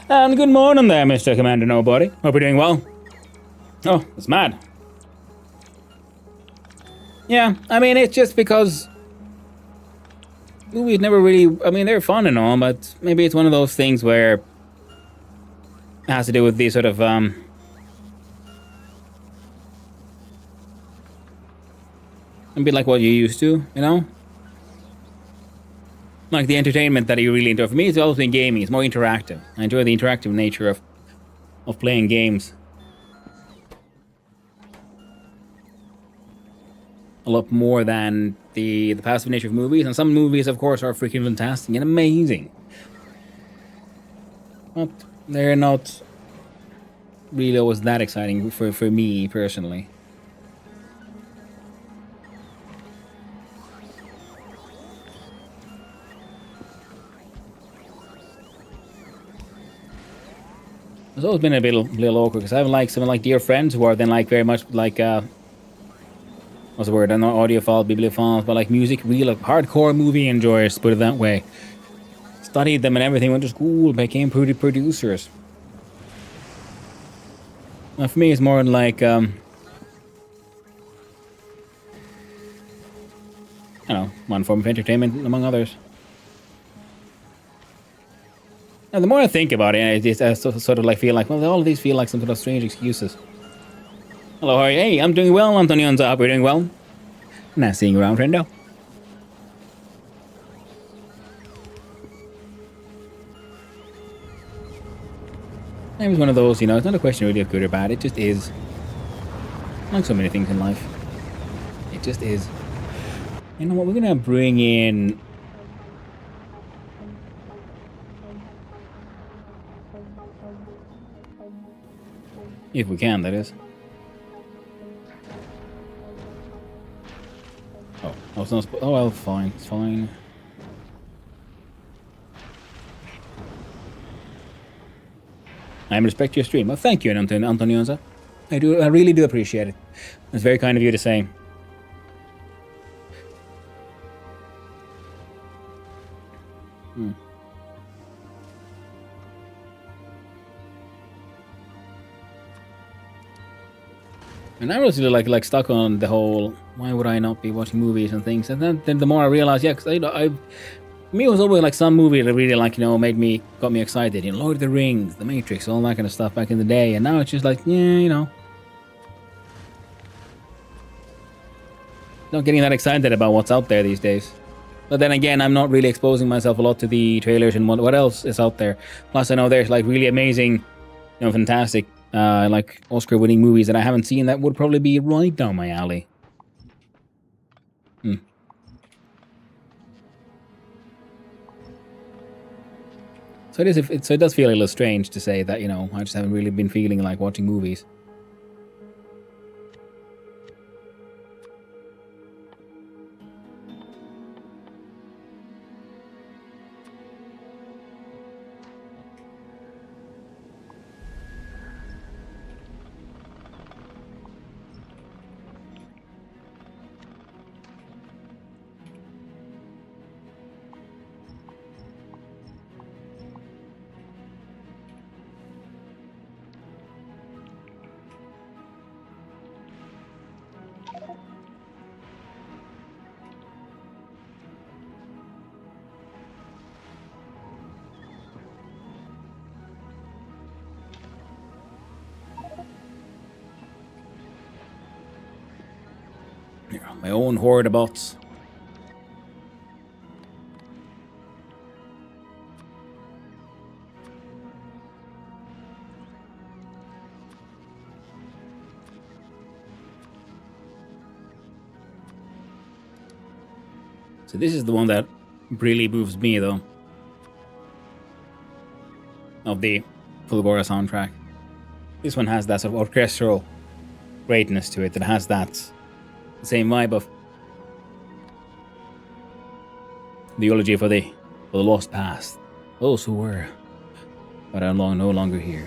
And good morning there, Mr. Commander Nobody. Hope you're doing well. Oh, it's mad. Yeah, I mean, it's just because movies never really... I mean, they're fun and all, but maybe it's one of those things where it has to do with the sort of... a bit like what you used to, Like the entertainment that you really enjoy. For me, it's always been gaming. It's more interactive. I enjoy the interactive nature of playing games. A lot more than the passive nature of movies. And some movies, of course, are freaking fantastic and amazing. But they're not really always that exciting for me, personally. It's always been a little awkward because I have some dear friends who are then very much what's the word? I don't know, audiophiles, bibliophiles, but music, real hardcore movie enjoyers, put it that way. Studied them and everything, went to school, became producers. Well, for me, it's more one form of entertainment among others. And the more I think about it, I sort of feel well, all of these feel like some sort of strange excuses. Hello, how are you? Hey, I'm doing well, Antonio. I hope you're doing well. Nice seeing you around, friendo. It was one of those, it's not a question really of good or bad. It just is. Like so many things in life. It just is. You know what? We're going to bring in... If we can, that is. Oh, I was not supposed... Oh, well, fine. It's fine. I respect your stream. Well, thank you, Antonio. I really do appreciate it. It's very kind of you to say. And I was really like stuck on the whole, why would I not be watching movies and things? And then the more I realized, yeah, because me, it was always like some movie that really like, got me excited. Lord of the Rings, The Matrix, all that kind of stuff back in the day. And now it's just like, yeah, not getting that excited about what's out there these days. But then again, I'm not really exposing myself a lot to the trailers and what else is out there. Plus, I know there's like really amazing, fantastic, like Oscar-winning movies that I haven't seen that would probably be right down my alley. So it does feel a little strange to say that, I just haven't really been feeling like watching movies. My own horde of bots. So this is the one that really moves me, though, of the Fulgora soundtrack. This one has that sort of orchestral greatness to it. That has that same vibe of the eulogy for the lost past, those who were, but are no longer here.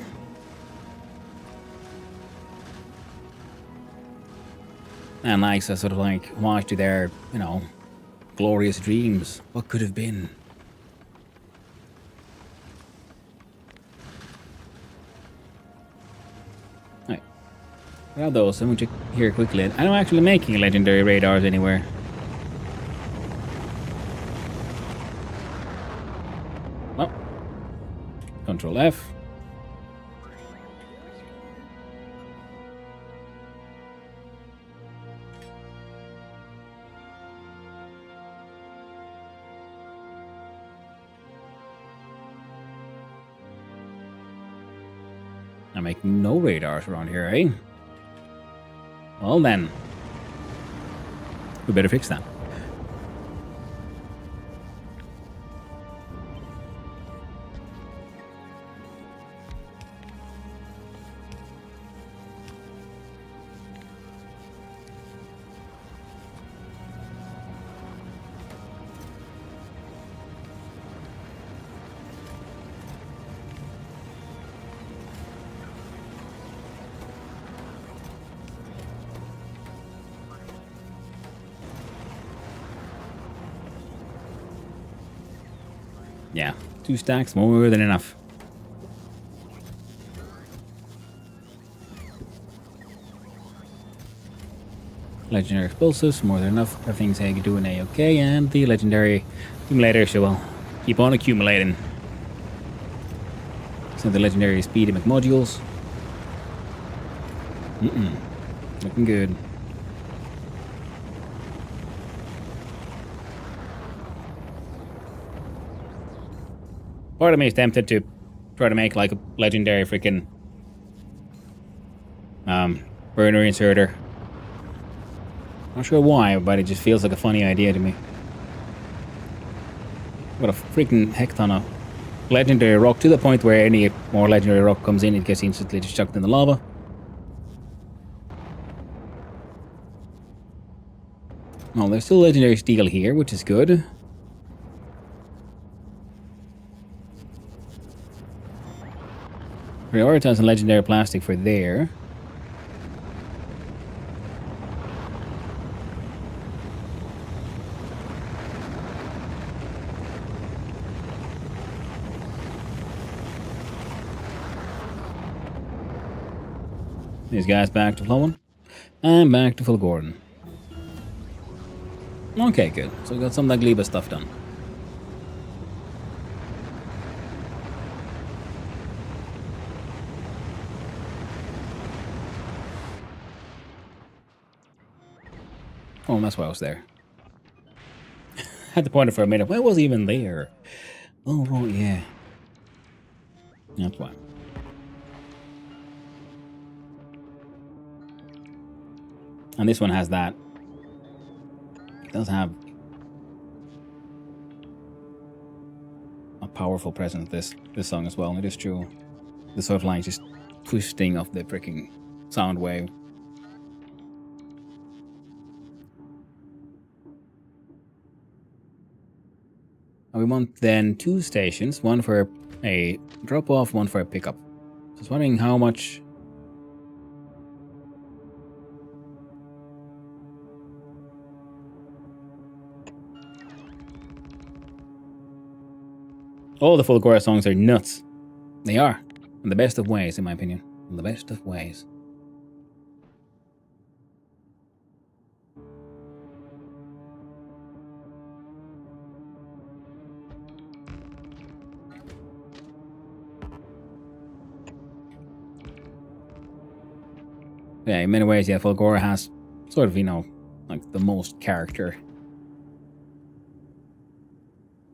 And nice, a sort of like homage to their, glorious dreams. What could have been? Right. What are those? I'm going to check here quickly. I'm actually making legendary radars anywhere. Well, Control F. I'm making no radars around here, eh? Well then, we better fix that. Yeah, 2 stacks, more than enough. Legendary explosives, more than enough. Everything's doing A-okay, and the legendary accumulators will keep on accumulating. So the legendary speedy McModules. Looking good. Part of me is tempted to try to make like a legendary freaking burner inserter. Not sure why, but it just feels like a funny idea to me. What a freaking heck ton of legendary rock, to the point where any more legendary rock comes in, it gets instantly just chucked in the lava. Well, there's still legendary steel here, which is good. Prioritize and legendary plastic for there. These guys back to flowing. And back to Fulgora. Okay, good. So we got some of that Gleba stuff done. Oh, that's why I was there. Had to point it for a minute. Why was he even there? Oh, right, yeah. That's why. And this one has that. It does have a powerful presence, this song as well. It is true. The sort of like just twisting of the freaking sound wave. And we want then 2 stations, one for a drop off, one for a pickup. So I was wondering how much. All the Fulgora songs are nuts. They are. In the best of ways, in my opinion. In the best of ways. Yeah, in many ways, yeah, Fulgora has sort of, like the most character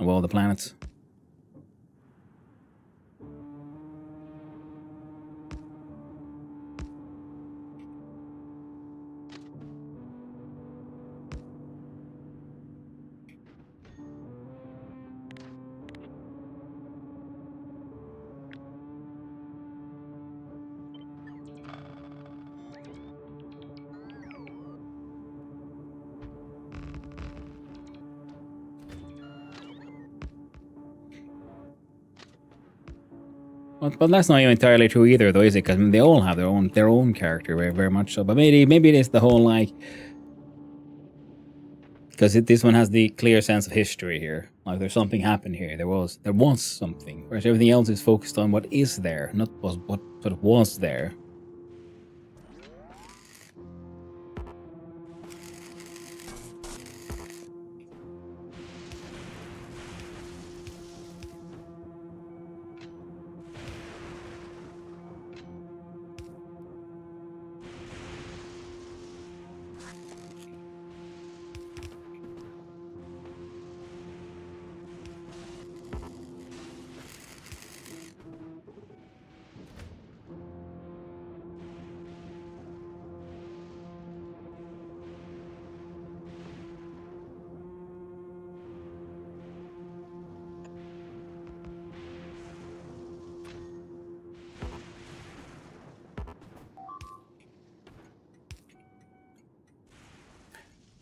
of all the planets. But that's not even entirely true either, though, is it? Because they all have their own character, very, very much so. But maybe it is the whole like, because this one has the clear sense of history here. Like there's something happened here. There was something. Whereas everything else is focused on what is there, not what sort of was there.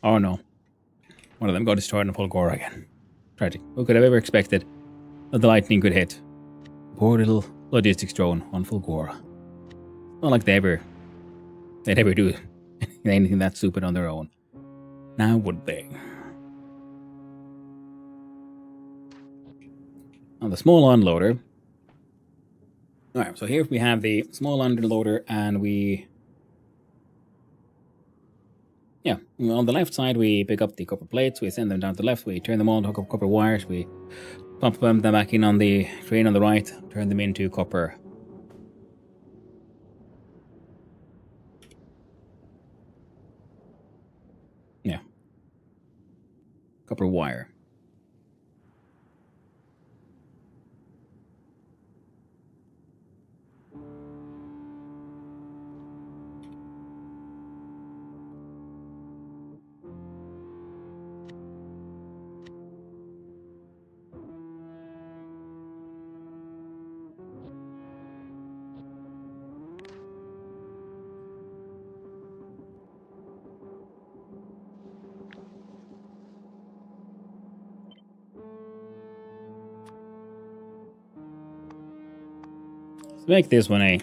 Oh no. One of them got destroyed in Fulgora again. Tragic. Who could have ever expected that the lightning could hit? Poor little logistics drone on Fulgora. Not like they'd ever do anything that stupid on their own. Now would they? On the small unloader. Alright, so here we have the small unloader and yeah, on the left side we pick up the copper plates, we send them down to the left, we turn them on, hook up copper wires, we pump them back in on the train on the right, turn them into copper. Yeah. Copper wire. Let's make this one a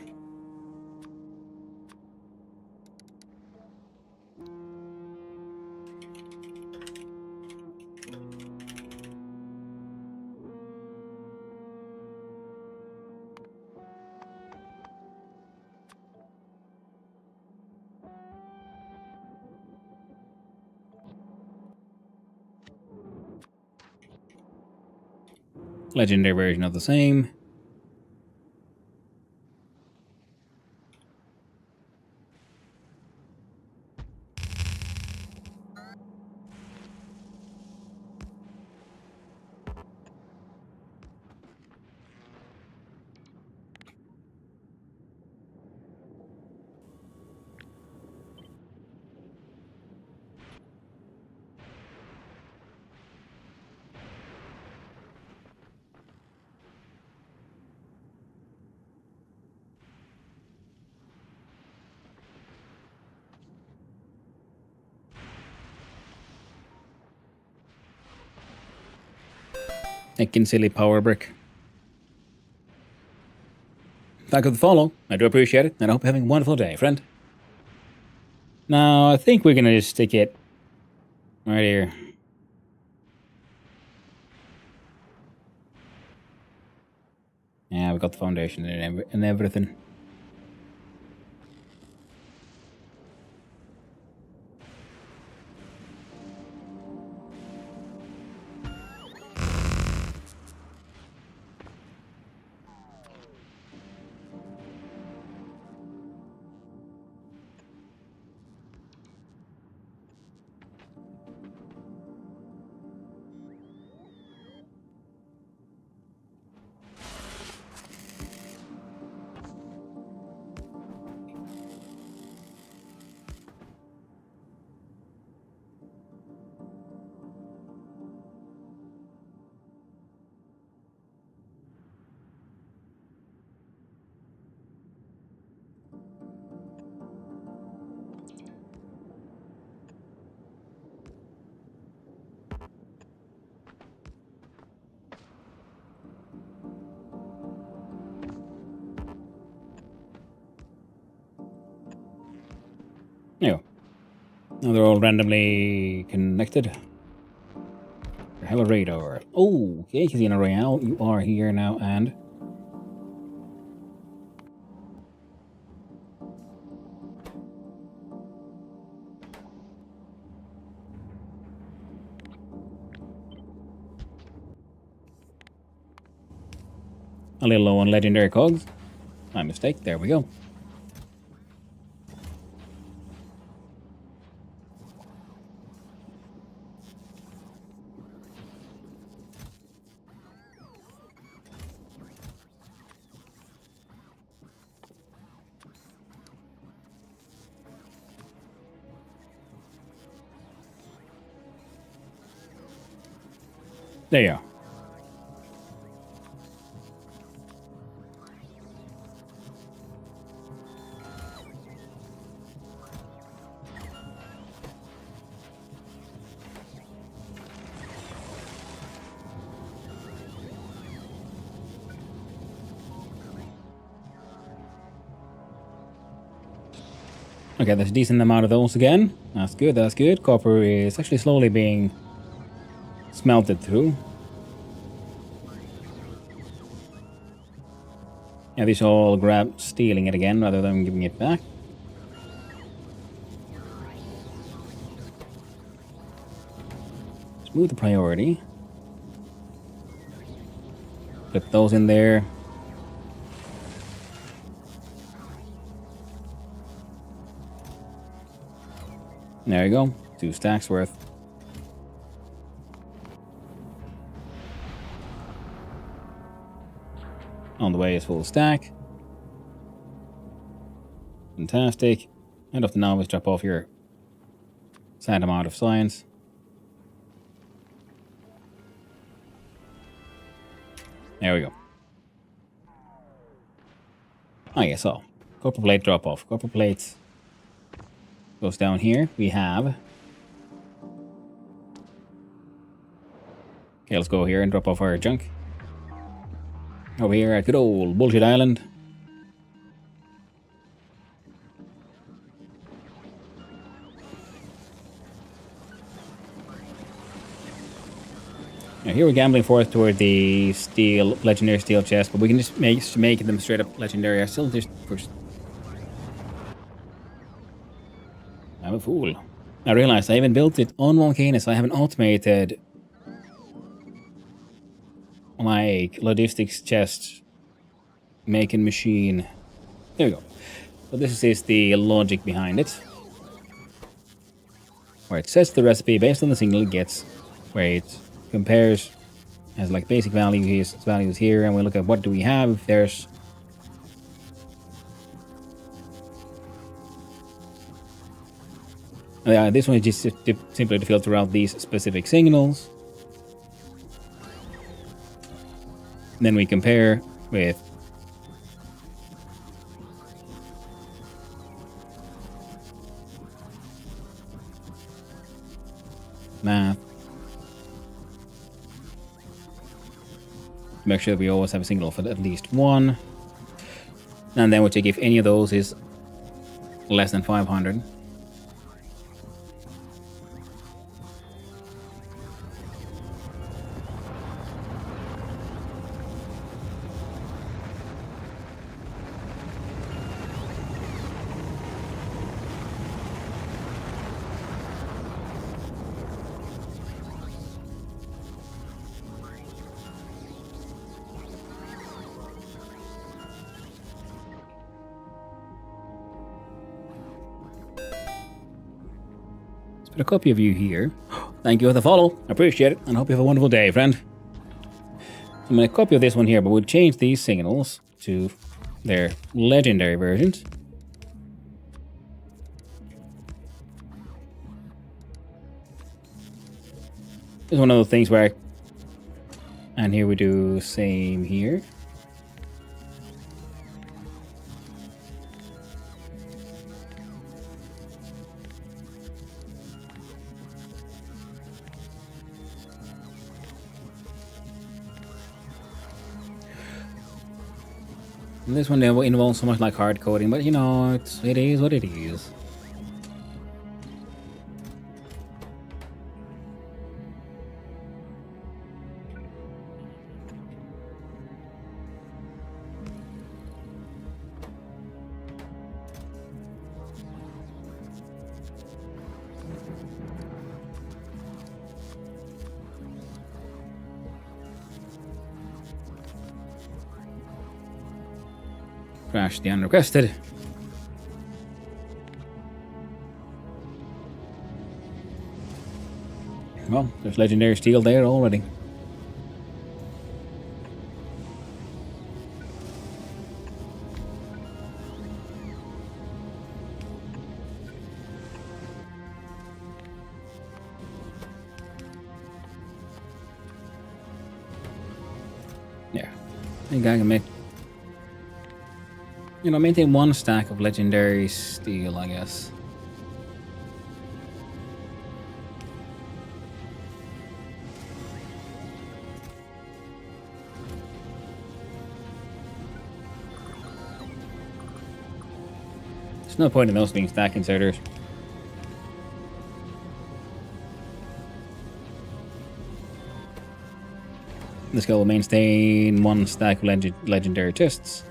Legendary version of the same. Thinking silly power brick. Thank you for the follow. I do appreciate it, and I hope you're having a wonderful day, friend. Now, I think we're gonna just stick it right here. Yeah, we got the foundation and everything. There you go. Now they're all randomly connected. Have a radar. Oh, okay, Casino Royale, you are here now, and a little low on legendary cogs. My mistake. There we go. There you go. Okay, there's a decent amount of those again. That's good, that's good. Copper is actually slowly being smelted through. Yeah, these all grab stealing it again rather than giving it back. Let's move the priority. Put those in there. There you go. 2 stacks worth. On the way is full stack. Fantastic. End of the novice, drop off your sad amount of science. There we go. Oh yeah, so copper plate drop off. Copper plates goes down here. We have. Okay, let's go here and drop off our junk. Over here at good old Bullshit Island. Now here we're gambling forth toward the steel, legendary steel chest, but we can just make them straight up legendary. I still just push. I'm a fool. I realized I even built it on Volcano, so I have an automated like logistics chest making machine. There we go. So this is the logic behind it, where it sets the recipe based on the signal it gets, where it compares as like basic values here, and we look at what do we have. If there's this one is just simply to filter out these specific signals. And then we compare with math. Make sure that we always have a signal for at least one. And then we check if any of those is less than 500. A copy of you here. Thank you for the follow. I appreciate it, and I hope you have a wonderful day, friend. I'm going to copy of this one here, but we'll change these signals to their legendary versions. This is one of those things where and here we do same here. And this one never involves so much like hard coding, but you know, it is what it is. Crash the unrequested. Well, there's legendary steel there already. Yeah, I think I can make, you know, maintain one stack of legendary steel, I guess. There's no point in those being stack inserters. This guy will maintain one stack of legendary chests.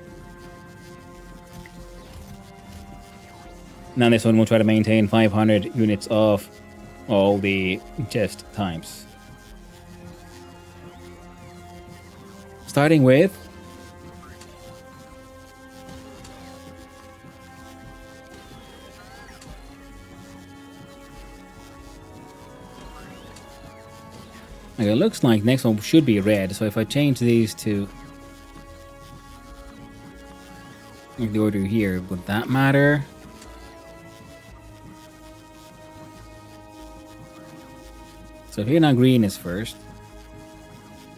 Now this one will try to maintain 500 units of all the chest types. Starting with okay, it looks like next one should be red, so if I change these to the order here, would that matter? So here now green is first.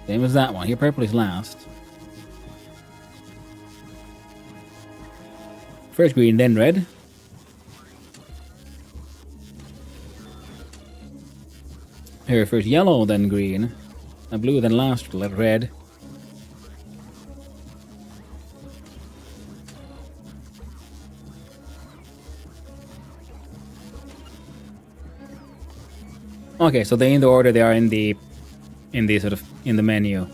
Same as that one. Here purple is last. First green, then red. Here first yellow, then green. Then blue, then last red. Okay, so they in the order they are in the sort of in the menu.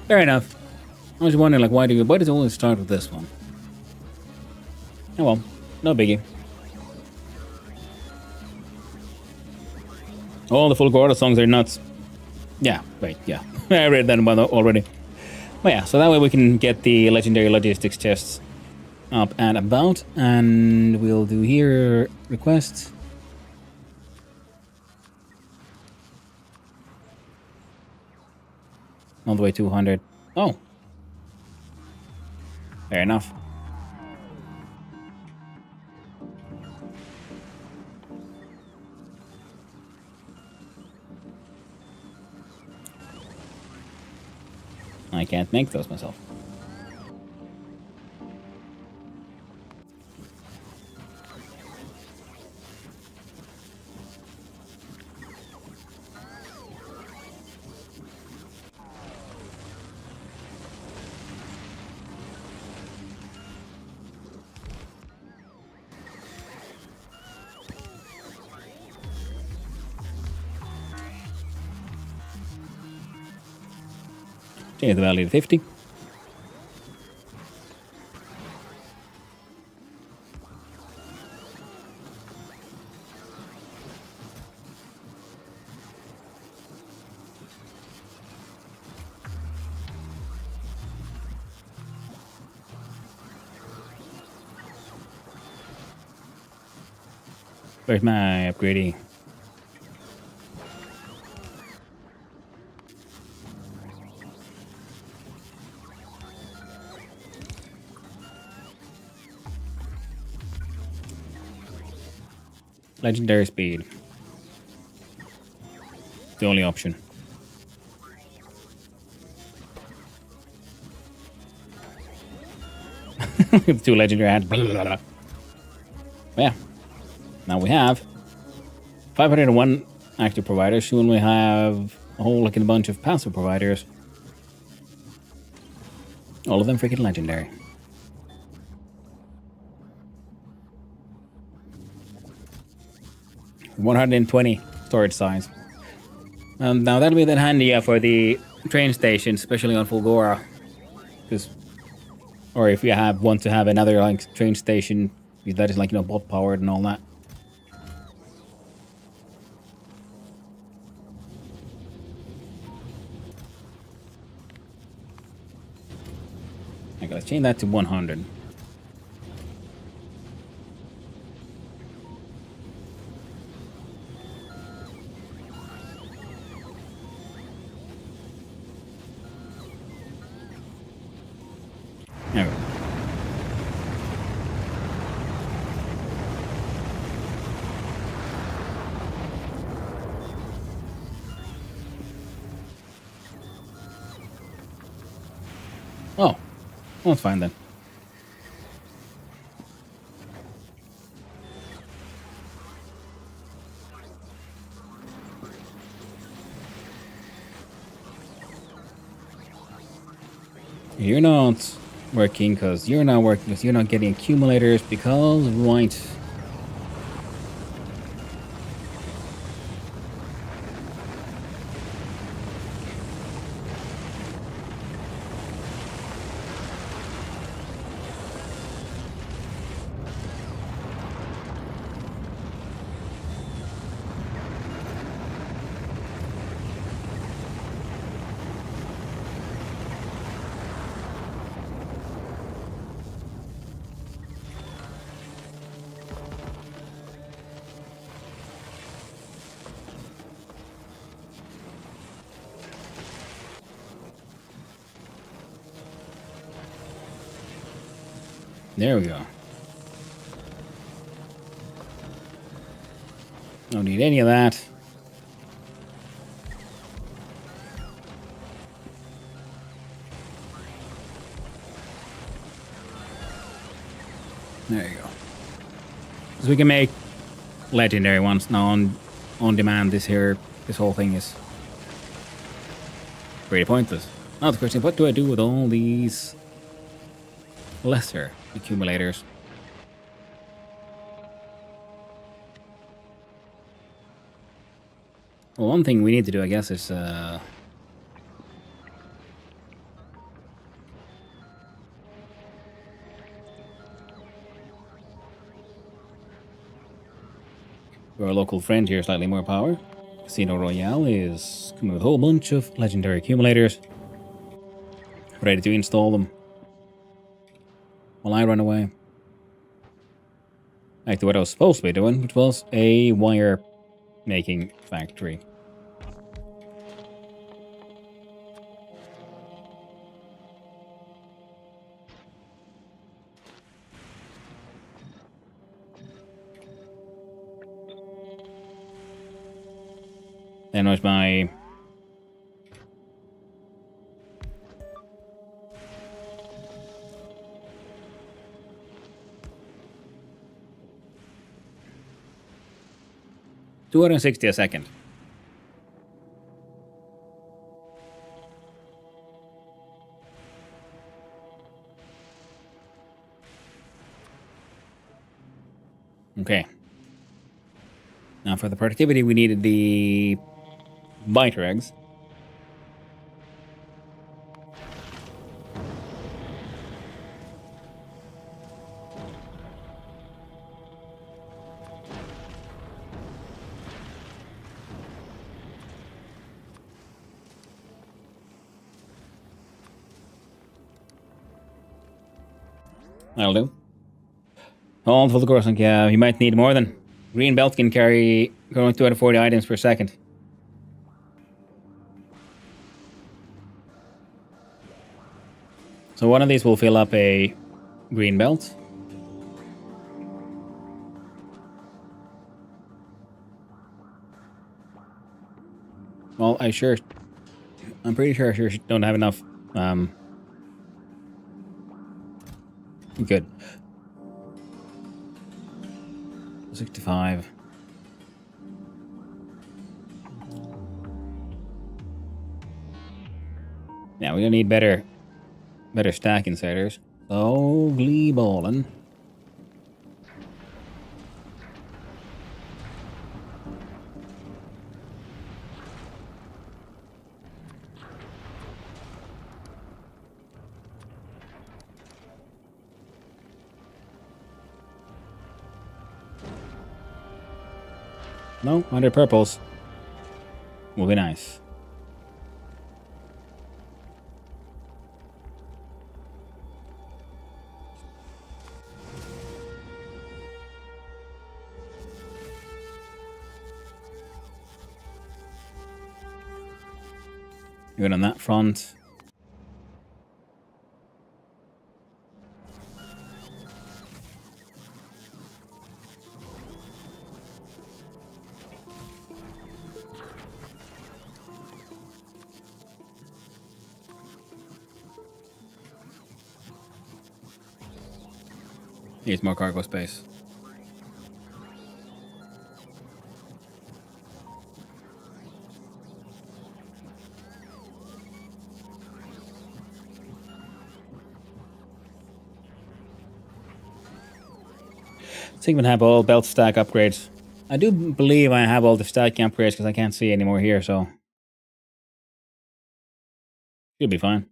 Fair enough. I was wondering, like, why does it always start with this one? Oh well, no biggie. All the Fulgora songs are nuts. Yeah, wait, yeah. I read that one already. Well, yeah, so that way we can get the legendary logistics chests up and about, and we'll do here requests. All the way 200. Oh. Fair enough. I can't make those myself. Change the value to 50. Where's my upgrading? Legendary speed. The only option. With 2 legendary hands. Yeah. Now we have 501 active providers. Soon we have a whole looking bunch of passive providers. All of them freaking legendary. $120 storage size. Now that'll be then handy for the train station, especially on Fulgora. Or if you want to have another like train station that is like, you know, bot powered and all that. Okay, let's change that to 100. There we go. Oh, that's fine then. You're not working because you're not working because you're not getting accumulators because right. There we go. Don't need any of that. There you go. So we can make legendary ones now on demand. This whole thing is pretty pointless. Now the question: what do I do with all these lesser accumulators? Well, one thing we need to do, I guess, is our local friend here slightly more power. Casino Royale is coming with a whole bunch of legendary accumulators. ready to install them. While I run away. Back to what I was supposed to be doing, which was a wire making factory. Then was my... $260 a second. Okay. Now for the productivity, we needed the biter eggs. That'll do. All for the course, yeah, you might need more than. Green belt can carry going 240 items per second. So one of these will fill up a green belt. Well, I'm pretty sure I don't have enough. Good. 65. Yeah, we're gonna need better stack inserters. So, glee ballin'. No, 100 purples. Will be nice. Good on that front. Needs more cargo space. Sigmund have all belt stack upgrades. I do believe I have all the stacking upgrades because I can't see any more here, so should be fine.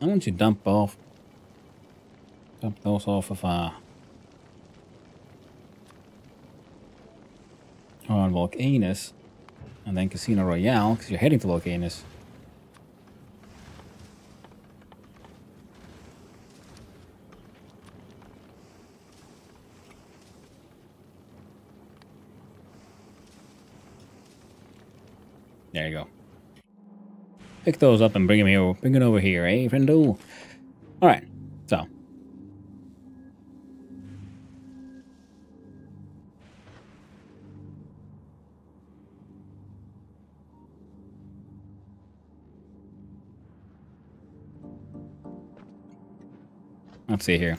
I want you to dump those off of on Volcanus, and then Casino Royale, because you're heading to Volcanus. There you go. Pick those up and bring them here. Bring it over here, eh, friendo? All right. So. Let's see here.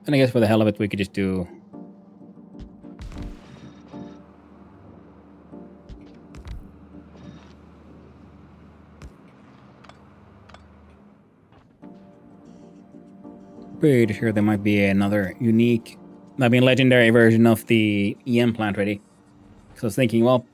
And I guess for the hell of it, we could just do pretty sure there might be another unique, I mean, legendary version of the EM plant ready. So I was thinking, well,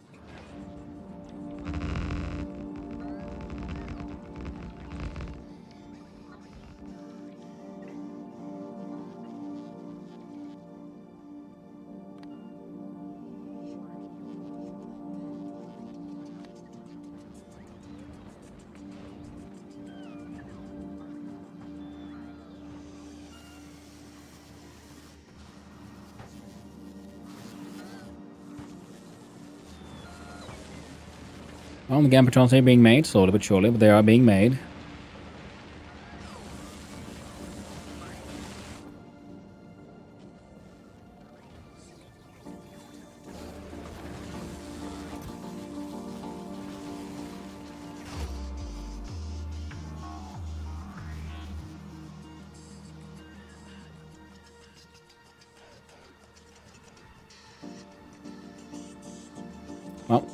the Gam Patrols are being made, slowly but surely, but they are being made. Well,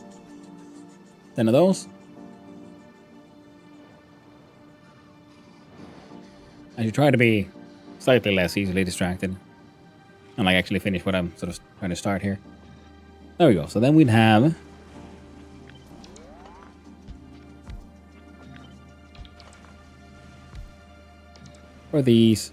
10 of those. I should try to be slightly less easily distracted. And like actually finish what I'm sort of trying to start here. There we go. So then we'd have... for these...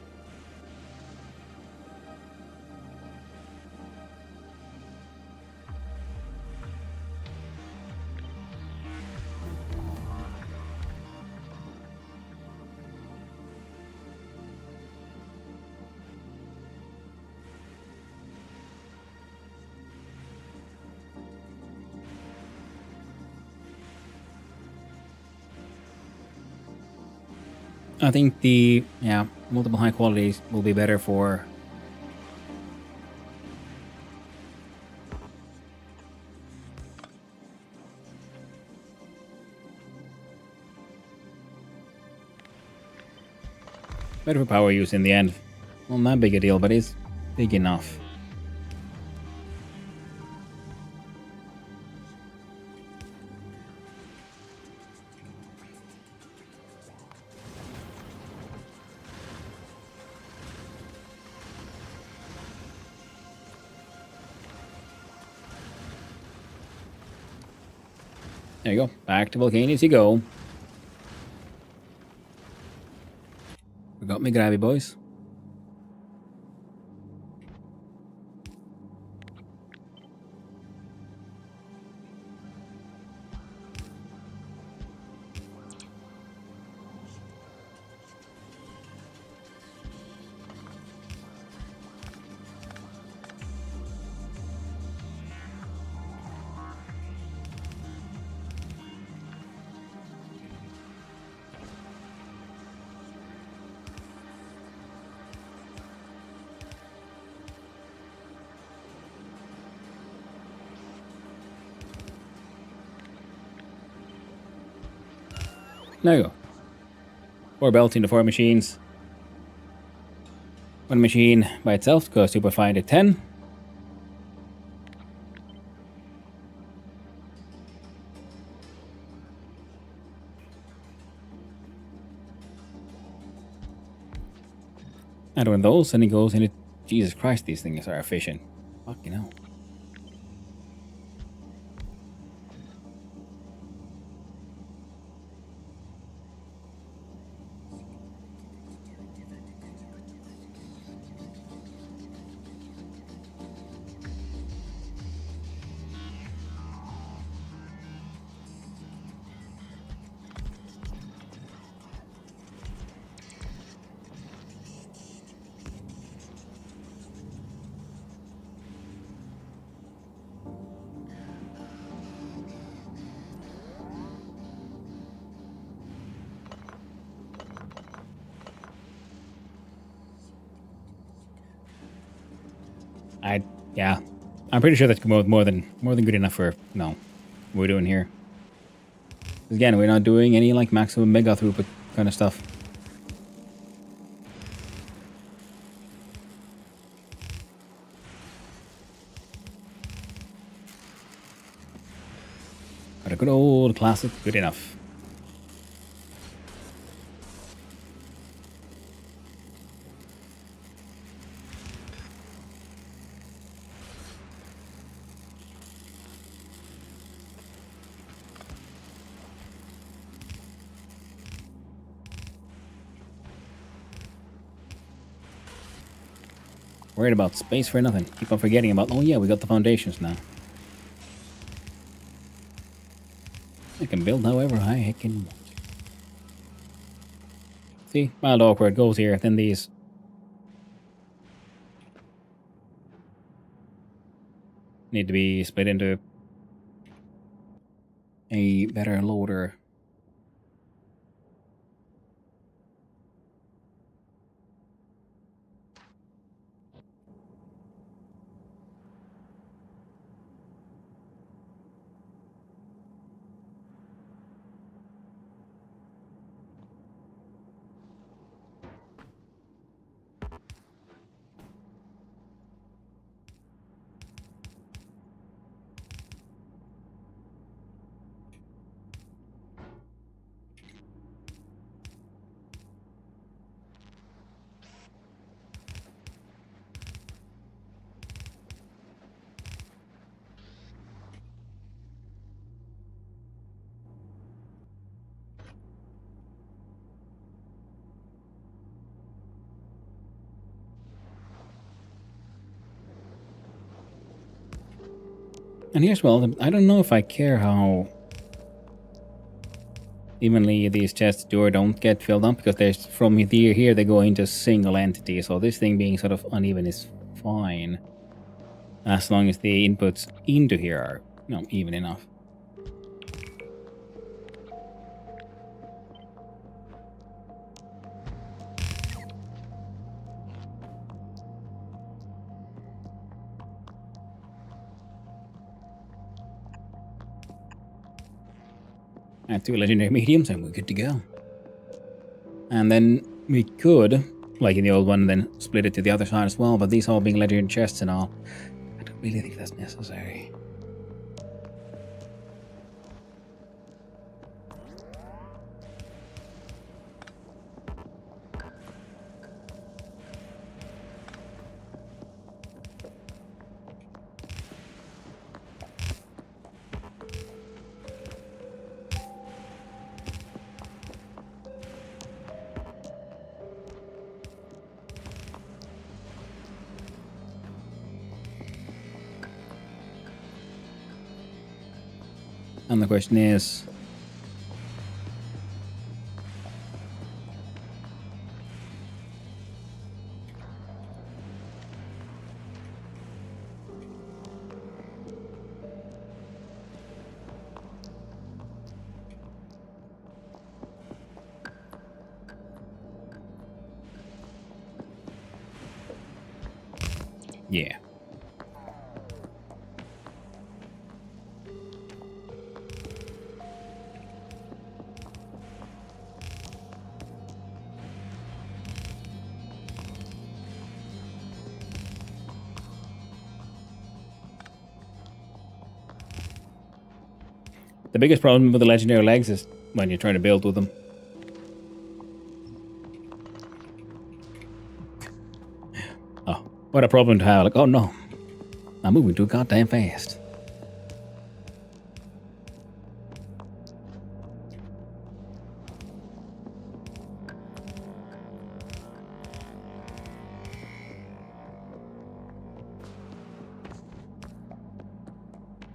I think the, multiple high qualities will be better for... better for power use in the end. Well, not big a deal, but it's big enough. There you go. Back to Volcanius you go. We got me grabby, boys. There you go. 4 belts into 4 machines. 1 machine by itself goes super fine at 10. And one of those, and it goes into... Jesus Christ, these things are efficient. Fucking hell. Yeah, I'm pretty sure that's more than good enough for what we're doing here. Again, we're not doing any like maximum mega throughput kind of stuff. But a good old classic, good enough. Worried about space for nothing. Keep on forgetting about... Oh yeah, we got the foundations now. I can build however I heckin' want. See? Mild awkward goes here, then these... need to be split into... a better loader. And here's, well, I don't know if I care how evenly these chests do or don't get filled up, because there's from here they go into single entity, so this thing being sort of uneven is fine. As long as the inputs into here are, you know, even enough. Add 2 legendary mediums and we're good to go. And then we could, like in the old one, then split it to the other side as well, but these all being legendary chests and all, I don't really think that's necessary. And the question is... yeah. The biggest problem with the legendary legs is when you're trying to build with them. Oh, what a problem to have. Like, oh no, I'm moving too goddamn fast.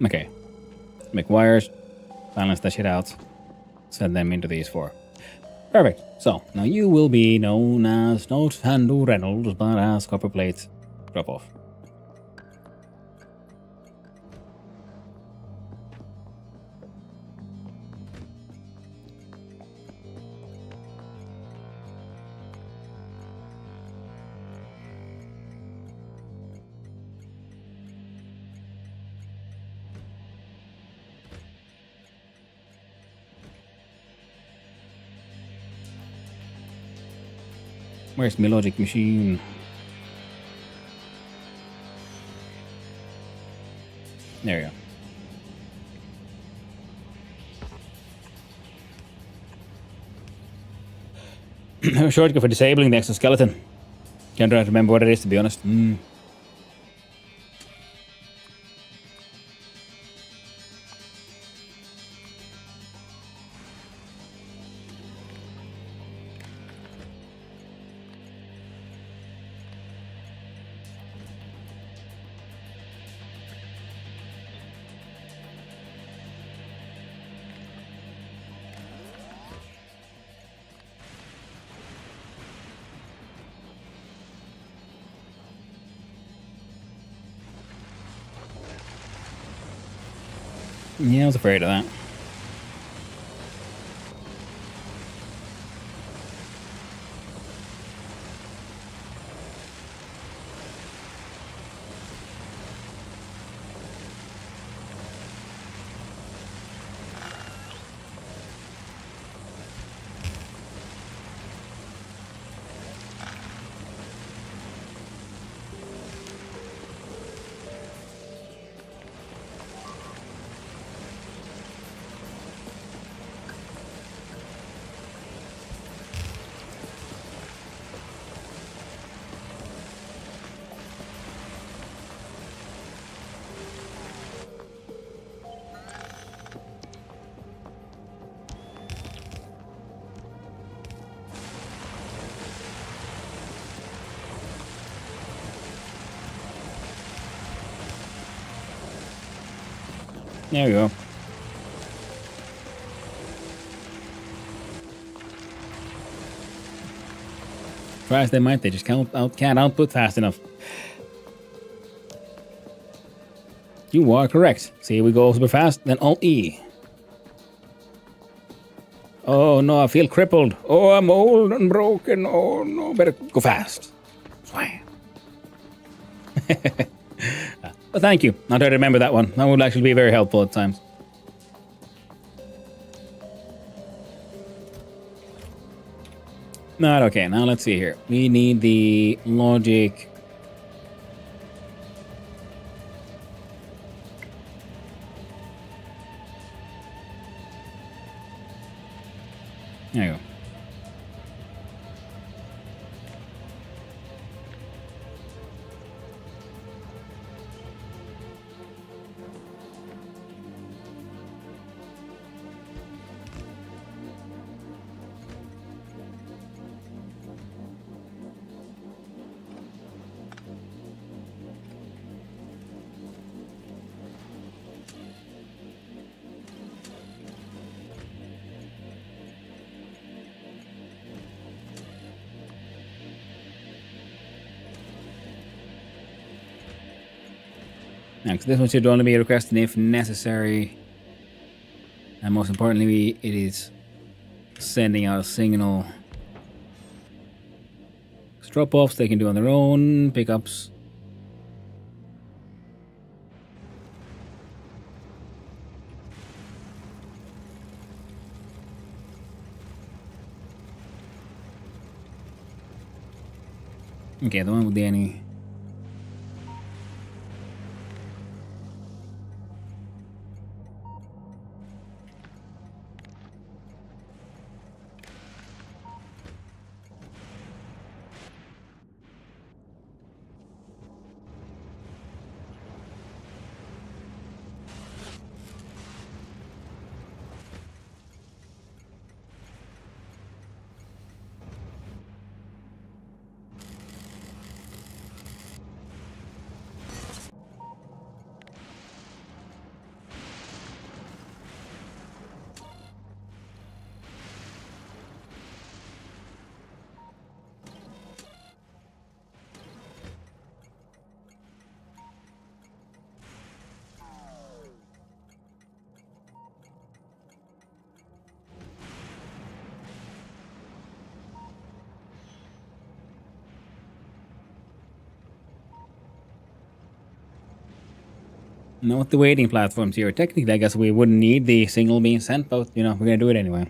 Okay. Make wires. Balance that shit out. Send them into these 4. Perfect. So, now you will be known as not Handle Reynolds, but as copper plate drop off. Where's my logic machine? There we go. A shortcut for disabling the exoskeleton. Can't remember what it is, to be honest. Yeah, I was afraid of that. There we go. Try as they might, they just can't output fast enough. You are correct. See, we go super fast, then Alt E. Oh no, I feel crippled. Oh, I'm old and broken. Oh no, better go fast. Swam. But thank you. I'll try to remember that one. That would actually be very helpful at times. Not okay. Now let's see here. We need the logic. There you go. Now, 'cause this one should only be requested if necessary. And most importantly, it is sending out a signal. Drop-offs they can do on their own. Pickups. Okay, the one with Danny. Now with the waiting platforms here, technically I guess we wouldn't need the signal being sent, but you know, we're gonna do it anyway.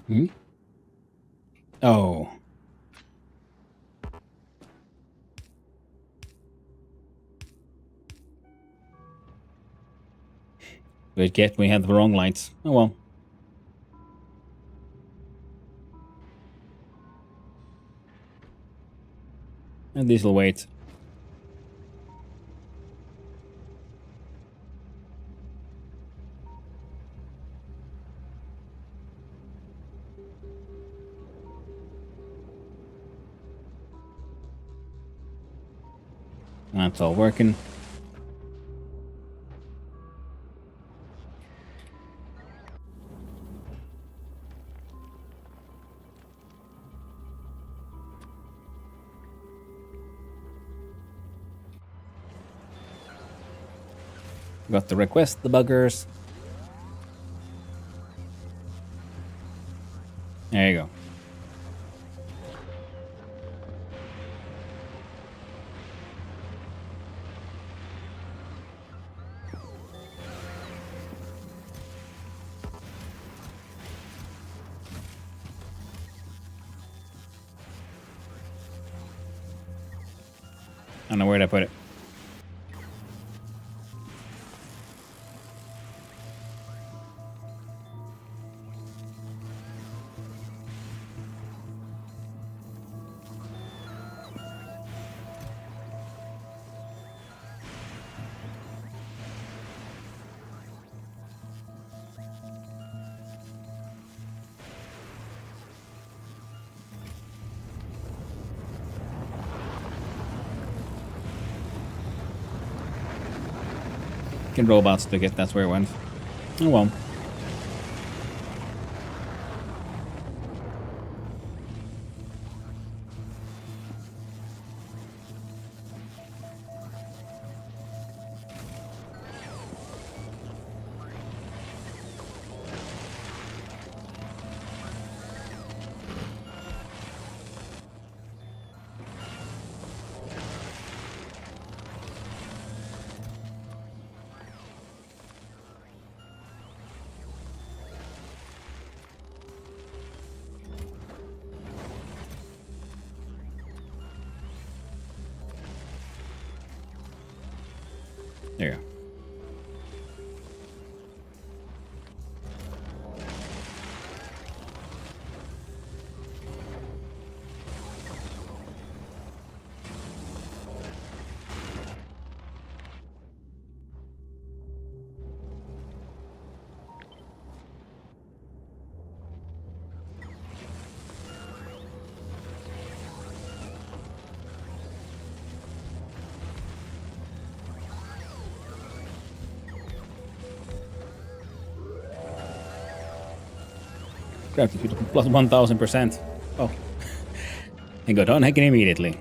Hmm? Oh. We had the wrong lights. Oh well. And this will wait. That's all working. Got the request debuggers. There you go. I don't know where'd I put it. Can robots took it, that's where it went. Oh well. There you go. Gravity plus 1000%. Oh. And got on hacking immediately.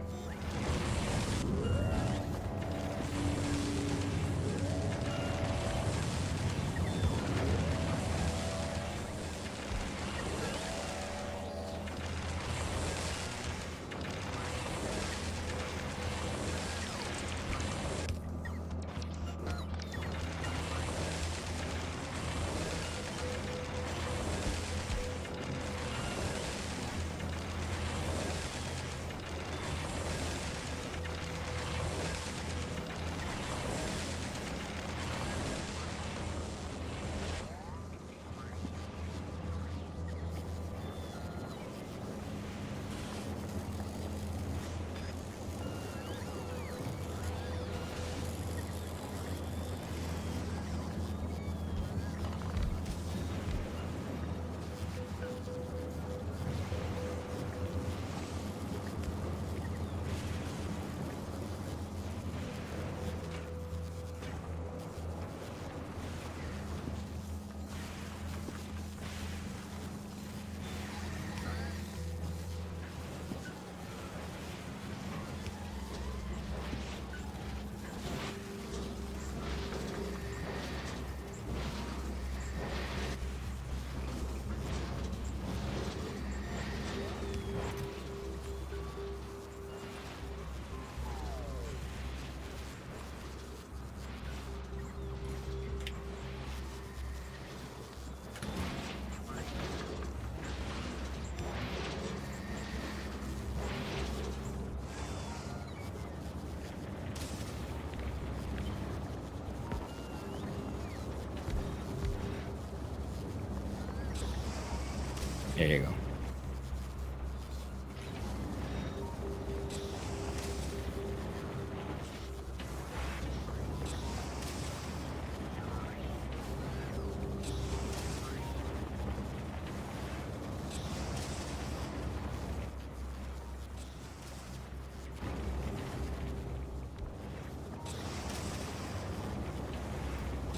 There you go.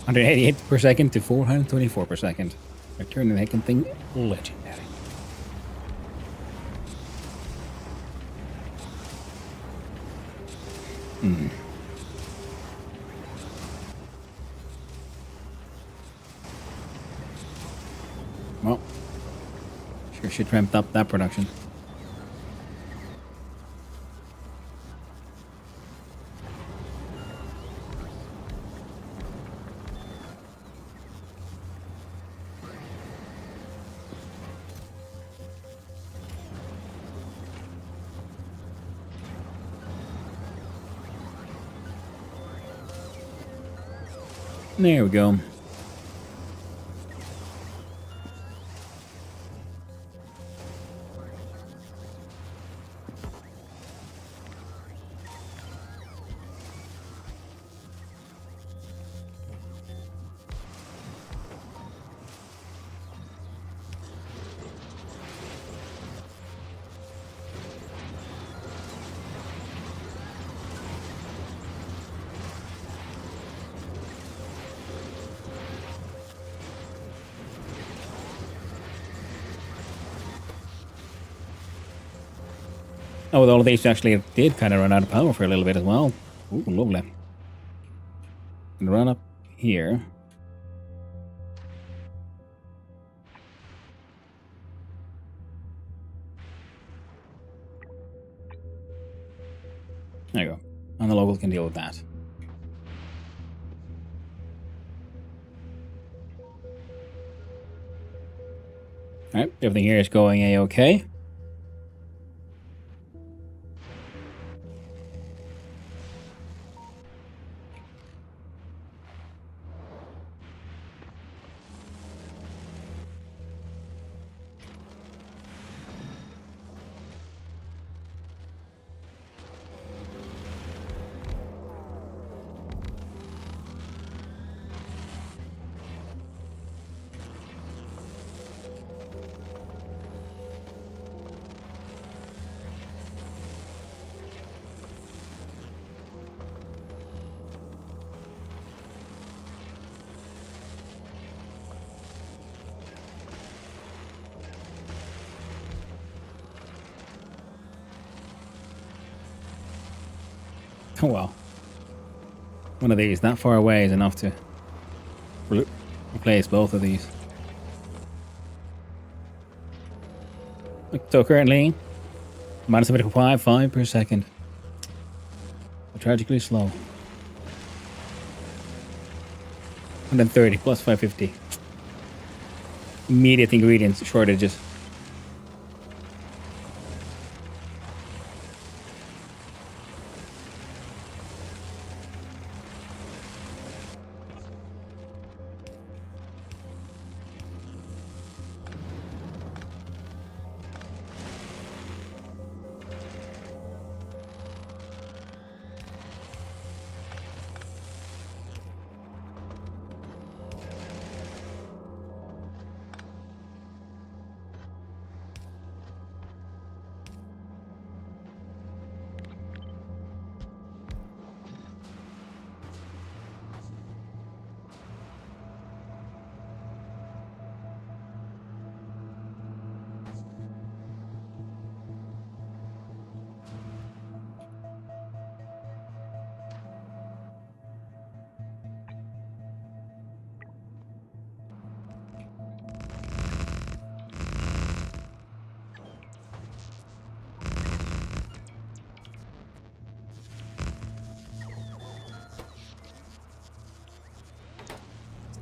$188 per second to 424 per second. Returning the heckin' thing legendary. Well, sure should ramp up that production. There we go. Oh, all of these actually did kind of run out of power for a little bit as well. Ooh, lovely. And run up here. There you go. And the locals can deal with that. Alright, everything here is going A-okay. Oh well. One of these that far away is enough to replace both of these. So currently, minus 75 per second. Tragically slow. 130 plus 550. Immediate ingredients shortages.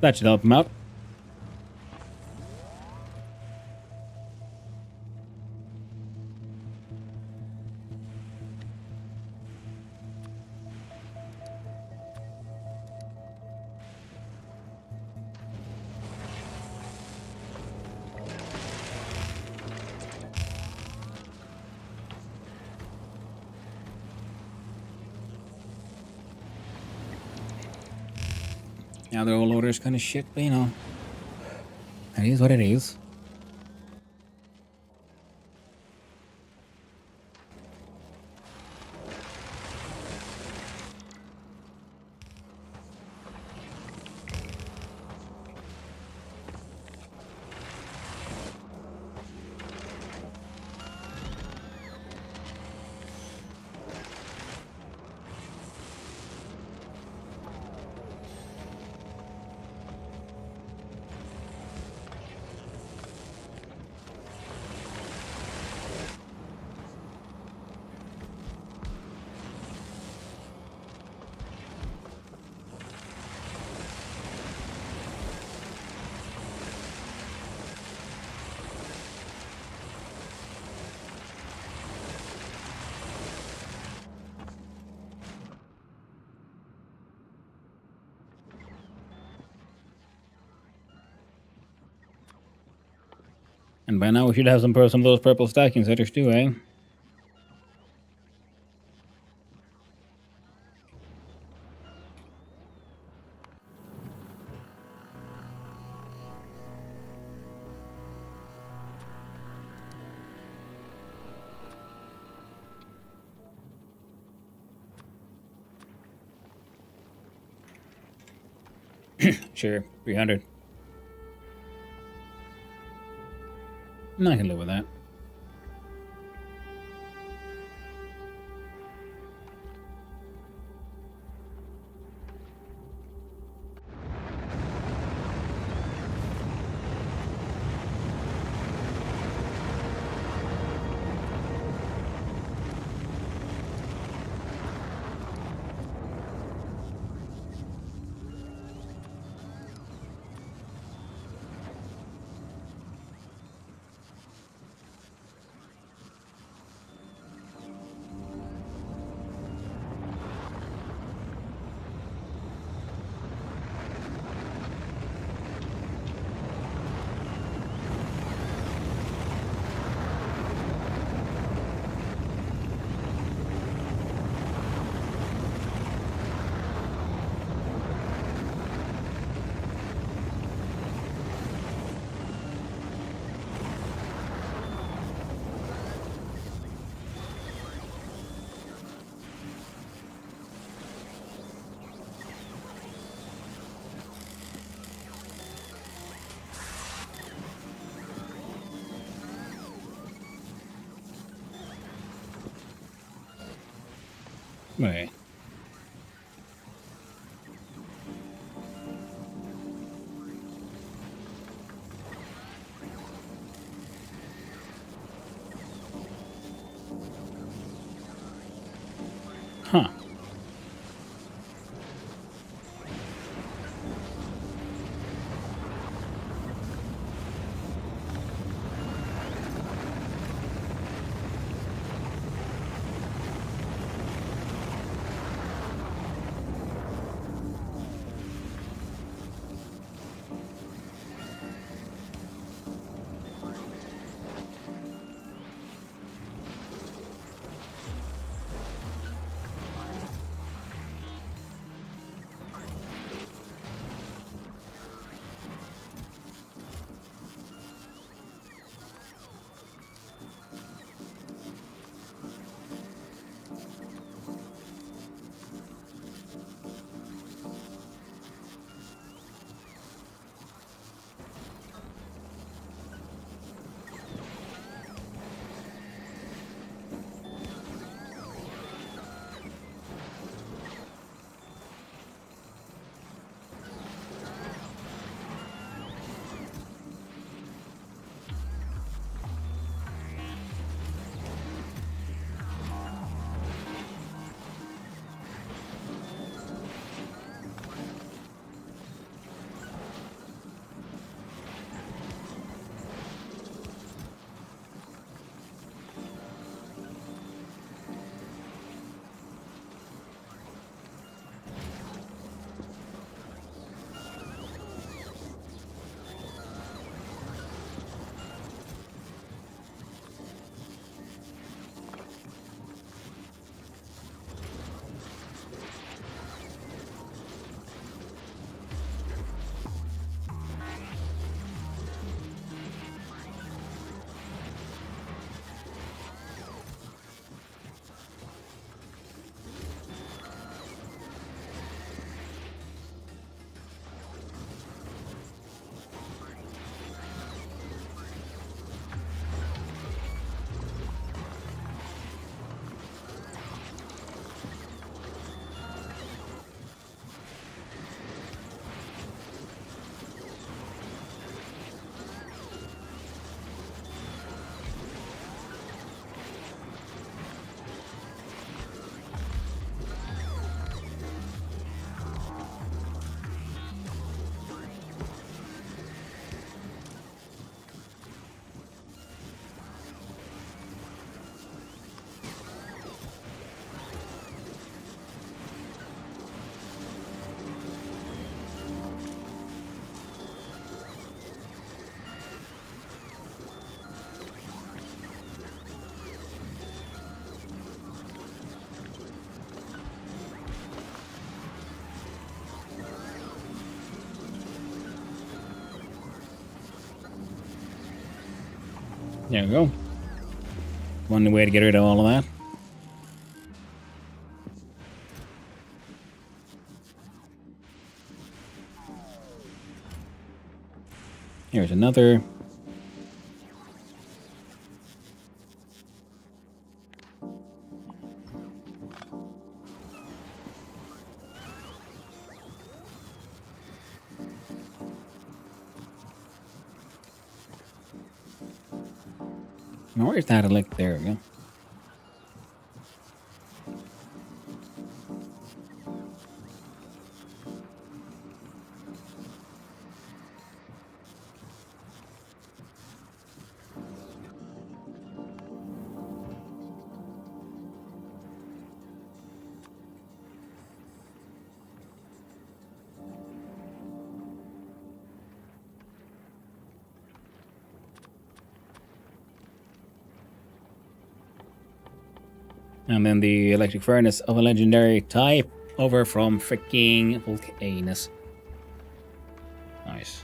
That should help him out. Now their old order is kind of shit, but you know, it is what it is. And by now we should have some of those purple stacking setters too, eh? Sure, 300. I can live with that. Right. Huh. There we go. One way to get rid of all of that. Here's another. Where's that elect? There we go. And then the electric furnace of a legendary type over from freaking Volcanus. Nice.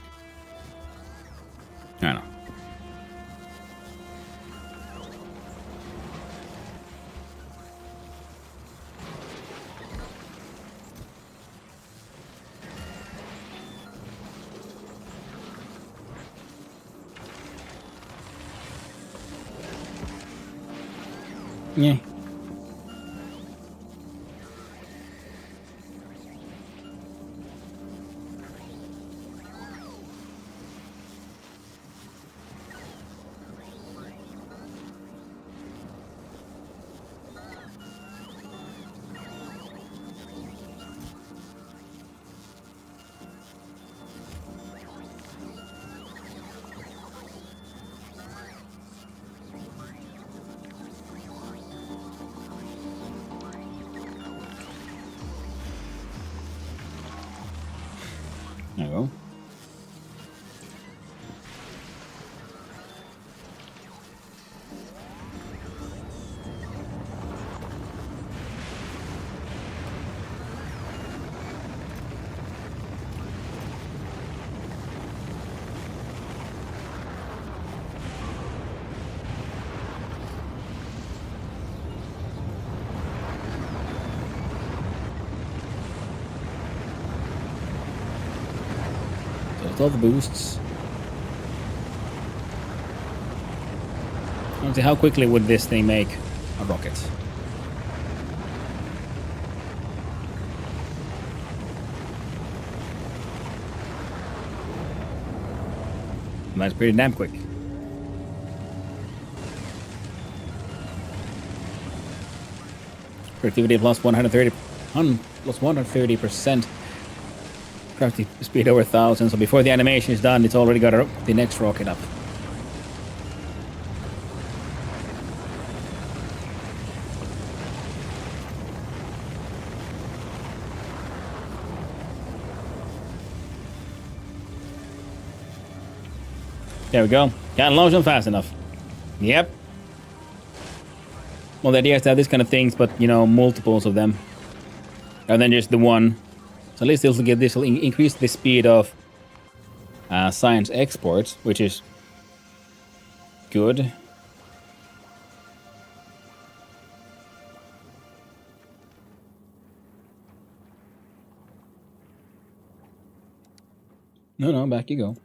I know. Yeah. There we go. So it's all the boosts. Let's see, how quickly would this thing make a rocket? That's pretty damn quick. Productivity plus 130, plus 130%. Crafting speed over 1,000. So before the animation is done, it's already got the next rocket up. There we go. Can't launch them fast enough. Yep. Well, the idea is to have this kind of things, but, you know, multiples of them. Rather than just the one. So at least this will increase the speed of science exports, which is good. No, back you go.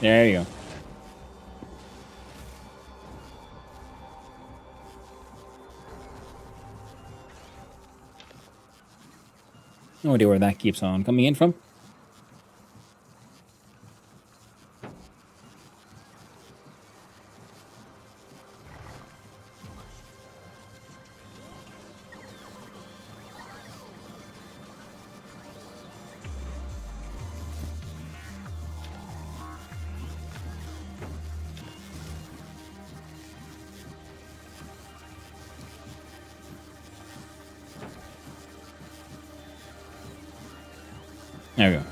There you go. No idea where that keeps on coming in from. There we go.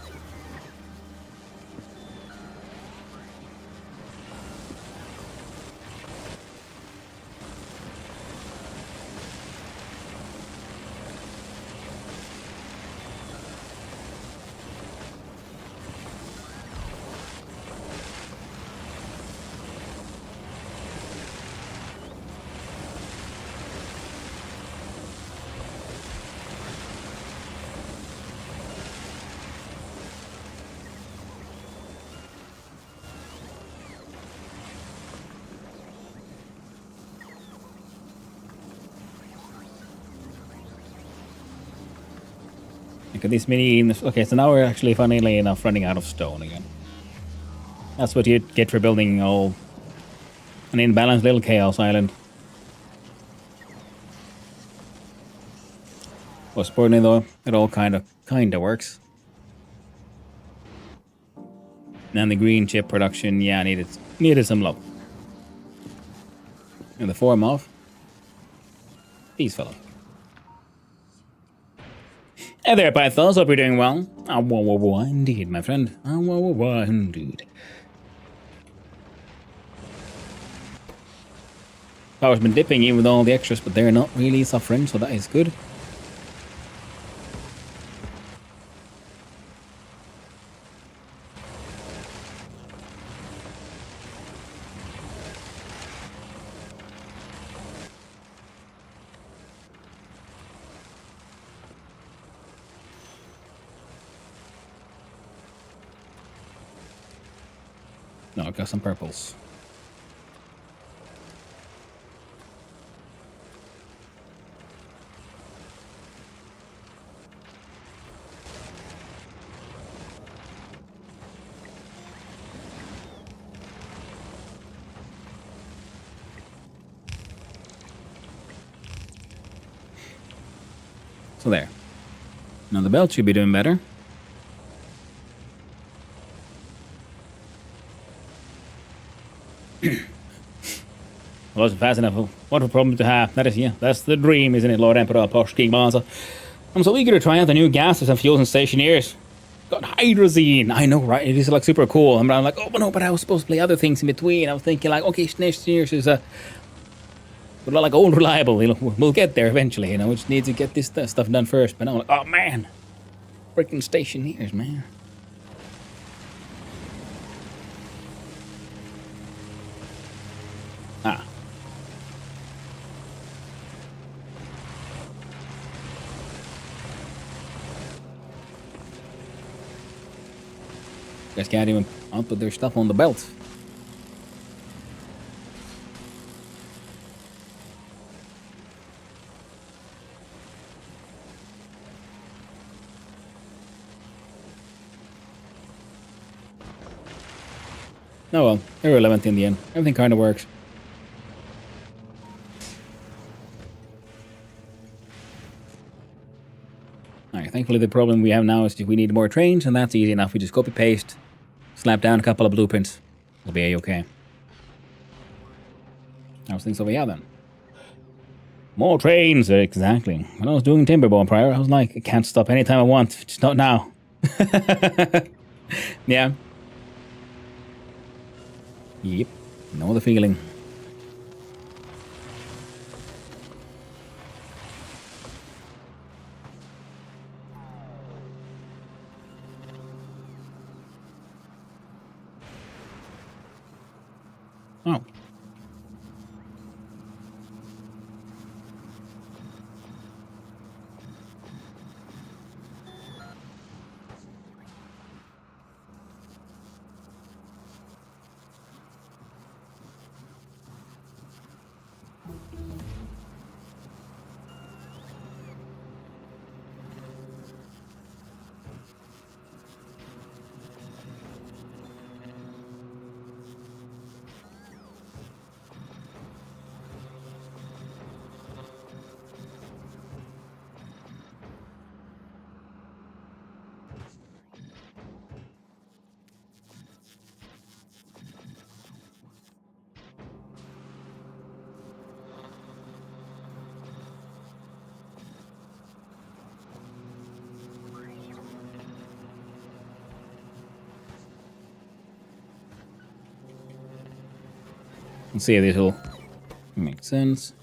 Look at this mini. Okay, so now we're actually, funnily enough, running out of stone again. That's what you get for building all an imbalanced little chaos island. Well, spoiling though, it all kind of works. And the green chip production, yeah, needed some love. In the form of these fellows. Hey there, Pythons. Hope you're doing well. Indeed, my friend. Indeed. Power's been dipping even with all the extras, but they're not really suffering, so that is good. No, I've got some purples. So there. Now the belt should be doing better. Well, that's fast enough. What a problem to have. That is, yeah, that's the dream, isn't it, Lord Emperor Posh King Banza? I'm so eager to try out the new gases and fuels and stationeers. Got hydrazine. I know, right? It is like super cool. I'm like, oh, no, but I was supposed to play other things in between. I was thinking like, okay, stationeers is like old reliable. You know, we'll get there eventually. You know, we just need to get this stuff done first. But I'm like, oh man, freaking stationeers, man. Ah. Guys can't even output their stuff on the belt. Oh well, irrelevant in the end. Everything kind of works. Alright, thankfully the problem we have now is we need more trains, and that's easy enough. We just copy paste, slap down a couple of blueprints. We'll be a-okay. How's things over here then? More trains, exactly. When I was doing Timberborn prior, I was like, I can't stop anytime I want, just not now. Yeah. Yep, know the feeling. Oh. Let's see if this will make sense.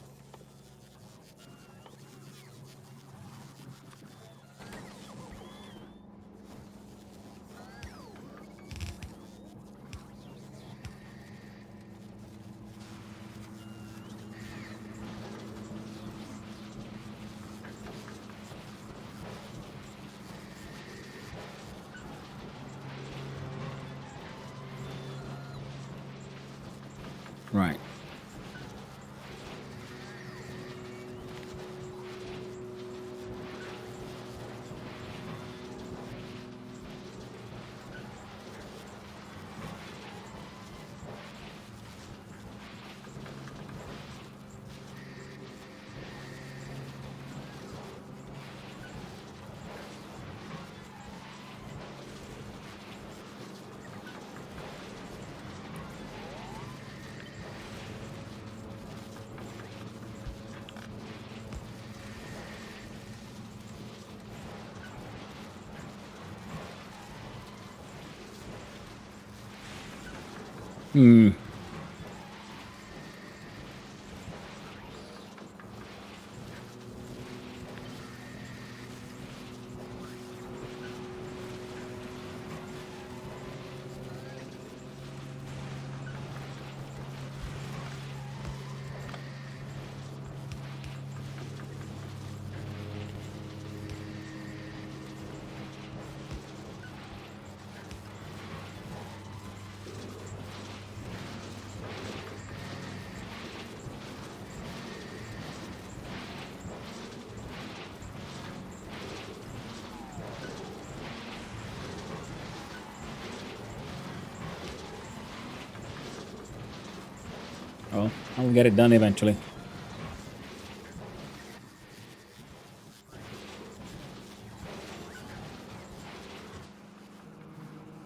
Right. Hmm. Well, I'll get it done eventually.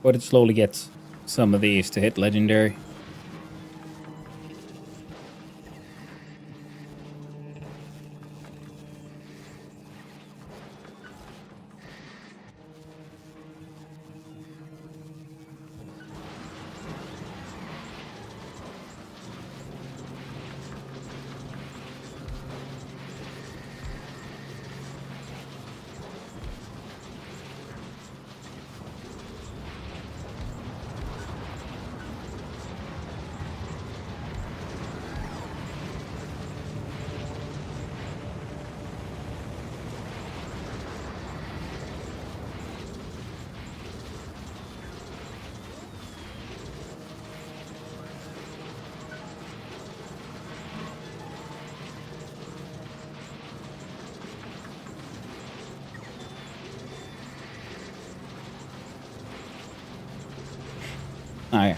But it slowly gets some of these to hit legendary. Ah, yeah.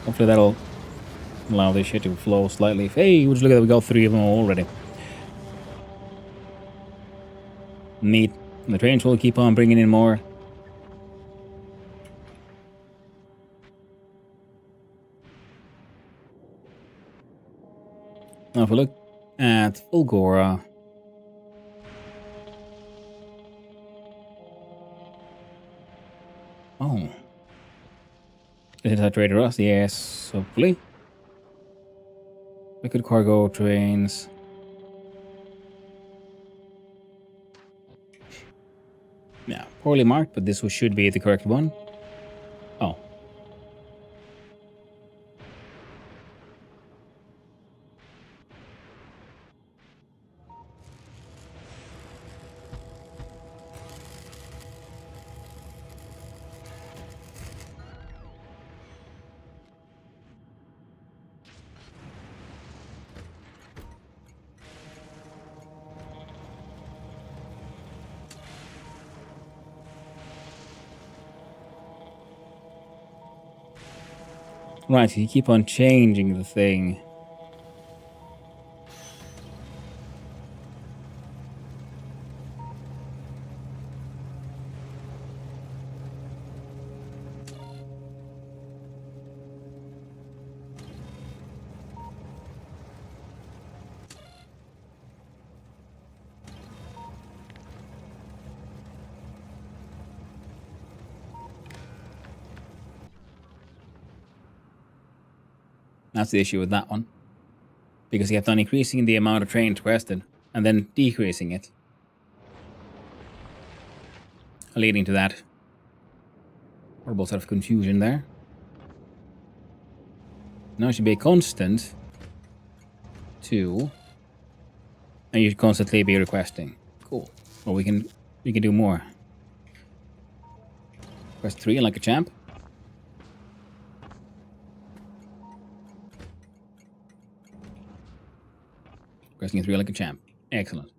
Hopefully that'll allow this shit to flow slightly. Hey, would you look at that? We got 3 of them already. Neat. The trains will keep on bringing in more. Now if we look at Fulgora. Oh. Is it saturated rust? Yes, hopefully. Liquid cargo trains. Yeah, poorly marked, but this should be the correct one. Oh. Right, so you keep on changing the thing. That's the issue with that one. Because you kept on increasing the amount of trains requested, and then decreasing it. Leading to that horrible sort of confusion there. Now it should be a constant 2. And you should constantly be requesting. Cool. Well, we can do more. Request 3 like a champ. Requesting 3 like a champ. Excellent.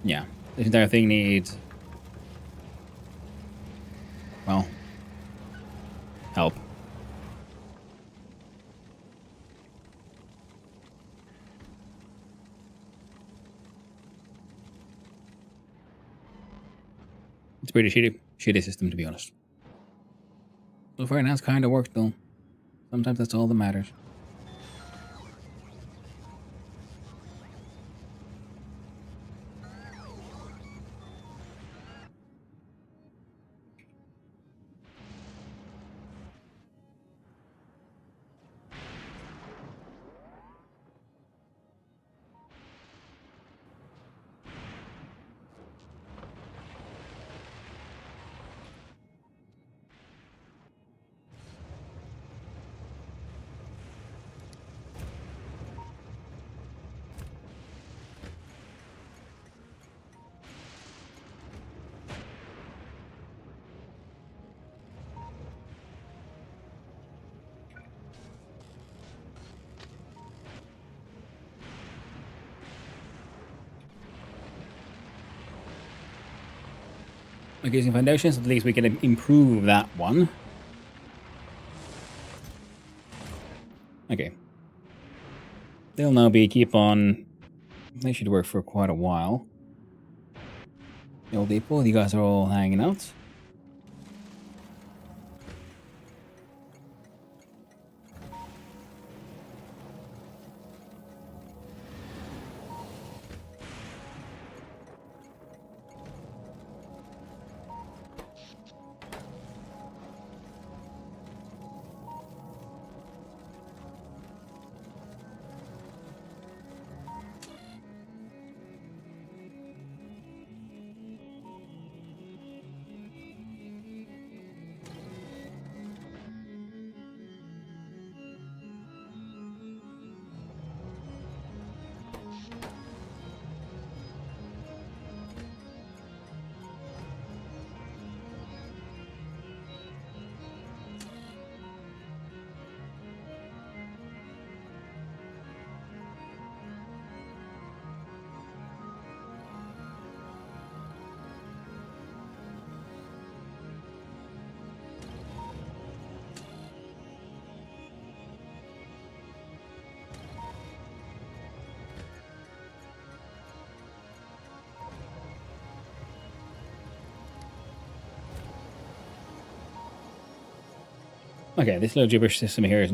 Yeah, this entire thing needs, well, help. It's a pretty shitty system, to be honest. So far, now it's kind of worked, though. Sometimes that's all that matters. Like using foundations, at least we can improve that one. Okay. They'll now keep on. They should work for quite a while. The old depot, you guys are all hanging out. Okay, this little gibberish system here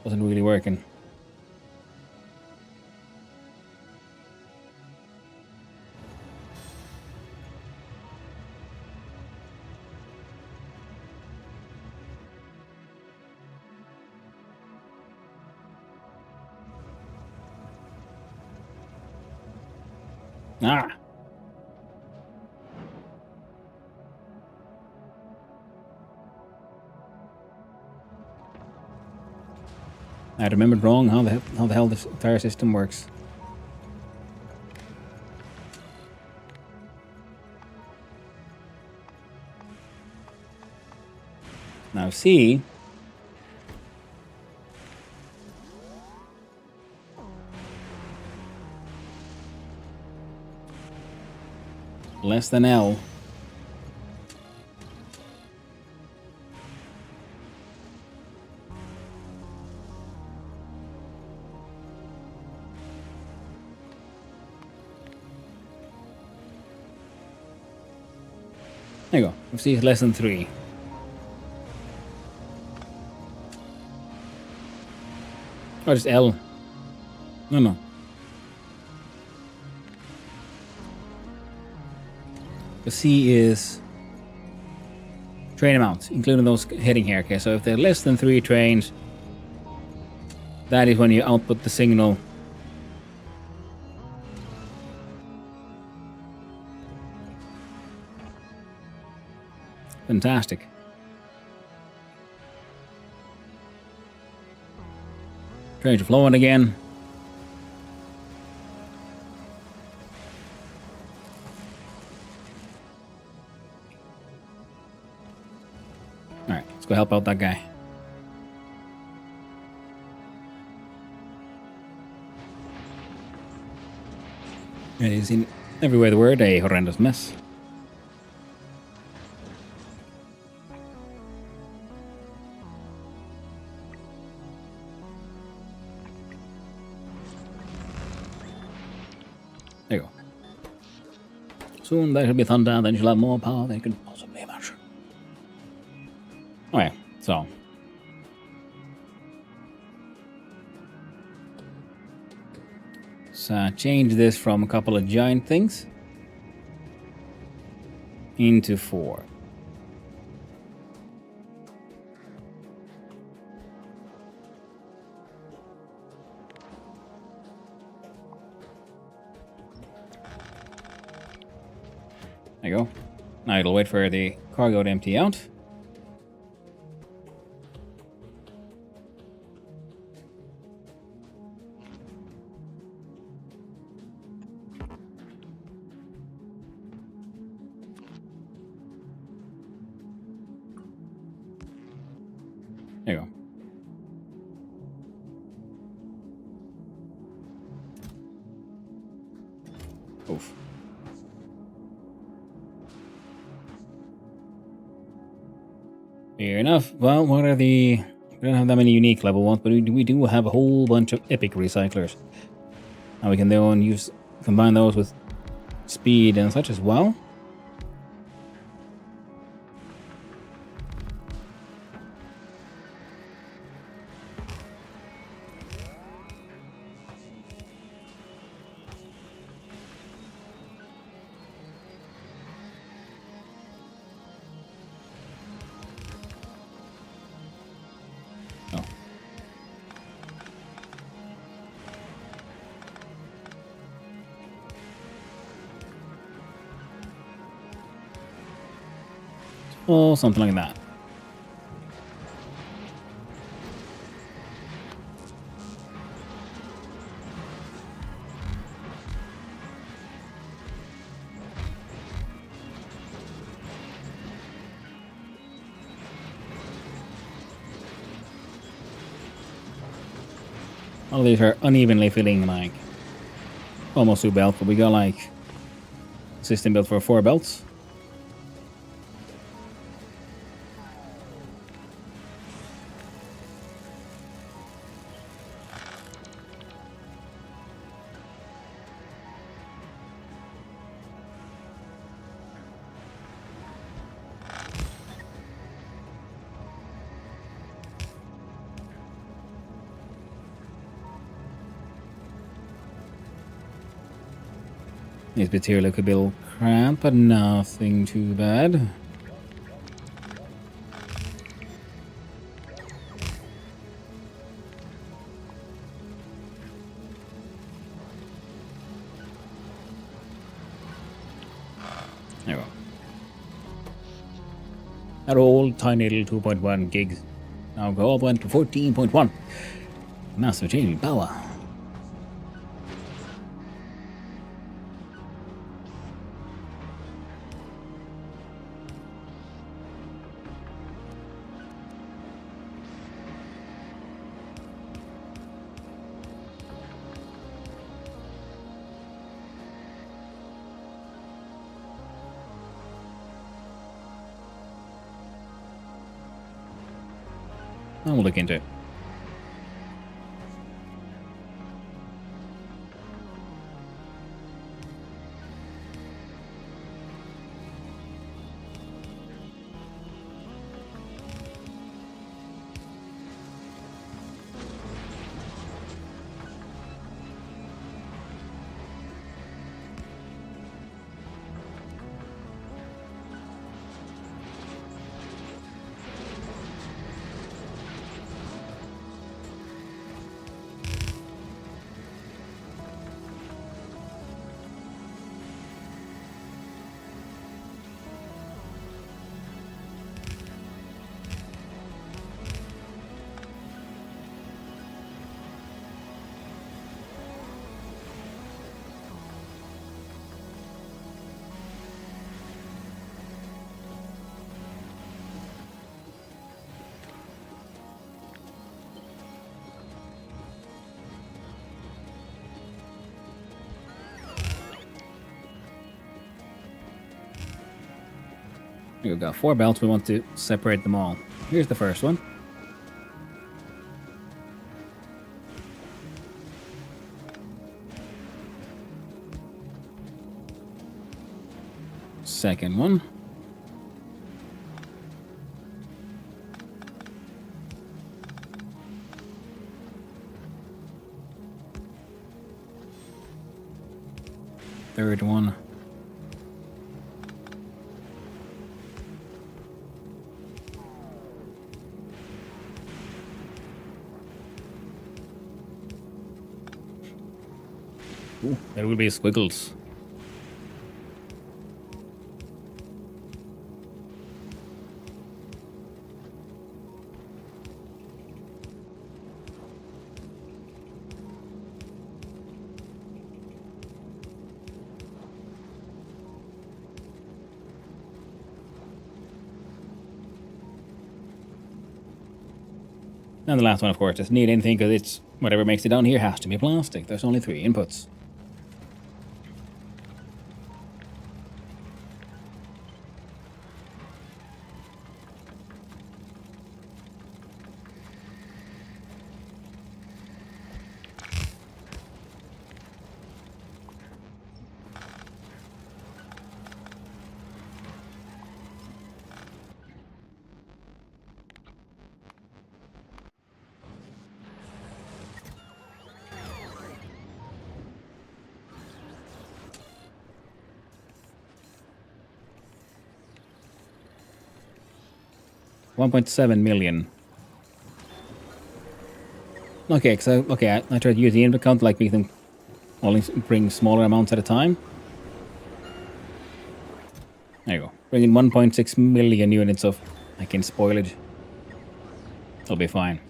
wasn't really working. Ah! I remembered wrong how the hell this entire system works. Now C Less than L. There you go. FC is less than 3. Oh, just L. No. The C is train amounts, including those heading here. Okay, so if they're less than 3 trains, that is when you output the signal. Fantastic. Trains are flowing again. Alright, let's go help out that guy. It is in every way of the word a horrendous mess. There you go. Soon there shall be thunder, then you shall have more power than you can possibly imagine. Okay, so. So change this from a couple of giant things into 4. There you go. Now it'll wait for the cargo to empty out. There you go. Oof. Fair enough. Well, what are the... We don't have that many unique level ones, but we do have a whole bunch of epic recyclers. And we can then combine those with speed and such as well. Or something like that. All of these are unevenly filling, like almost 2 belts, but we got like system built for 4 belts. This material could be a little cramped, but nothing too bad. There we go. That old tiny little 2.1 gigs now go all went to 14.1. Massive change in power. I'll look into it. We've got 4 belts. We want to separate them all. Here's the first one. Second one. Third one. Ooh, there will be squiggles. And the last one, of course, doesn't need anything because it's whatever makes it down here has to be plastic. There's only 3 inputs. $1.7 million. Okay, so I tried to use the input count like we can only bring smaller amounts at a time. There you go. Bring in 1.6 million units of spoilage. It'll be fine.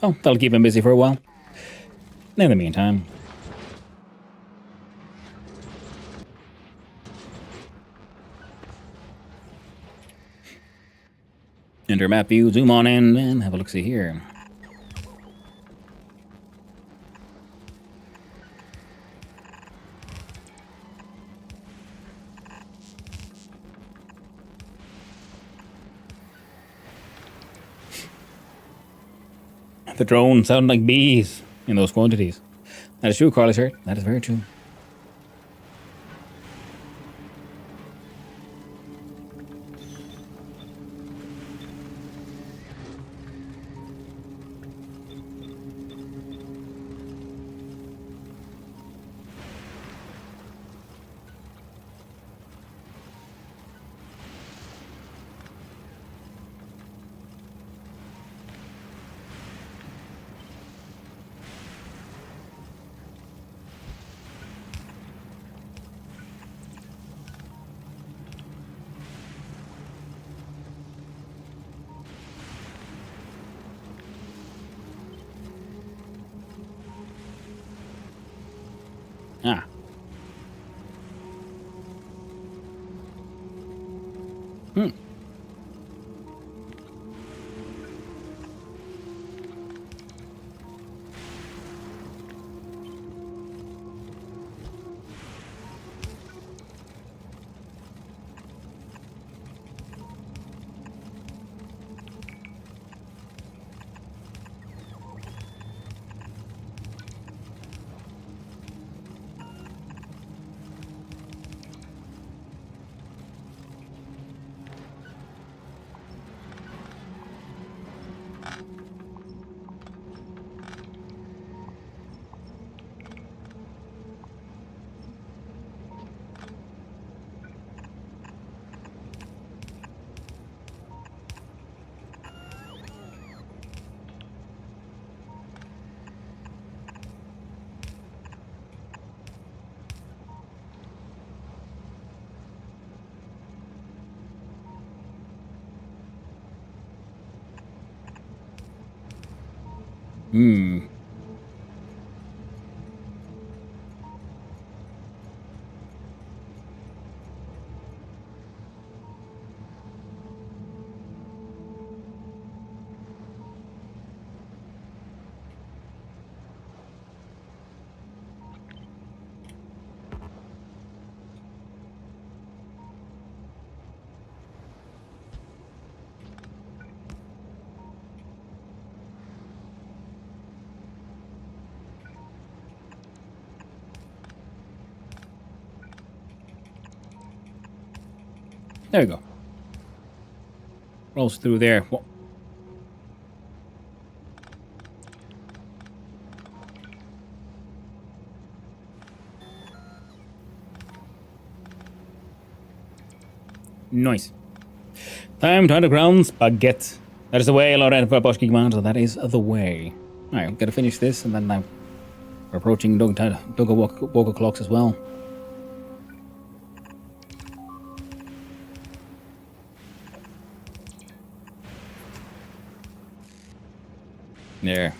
Oh, that'll keep him busy for a while. In the meantime. Enter map view, zoom on in, and have a look-see here. The drones sound like bees in those quantities. That is true, Carly shirt. That is very true. Ah. Hmm. Hmm. There we go. Rolls through there. Wha- Nice. Time to underground spaghetti. That is the way, Lord Emperor Bosch Commander. That is the way. Alright, gotta finish this, and then we're approaching dog walk o'clocks as well. There.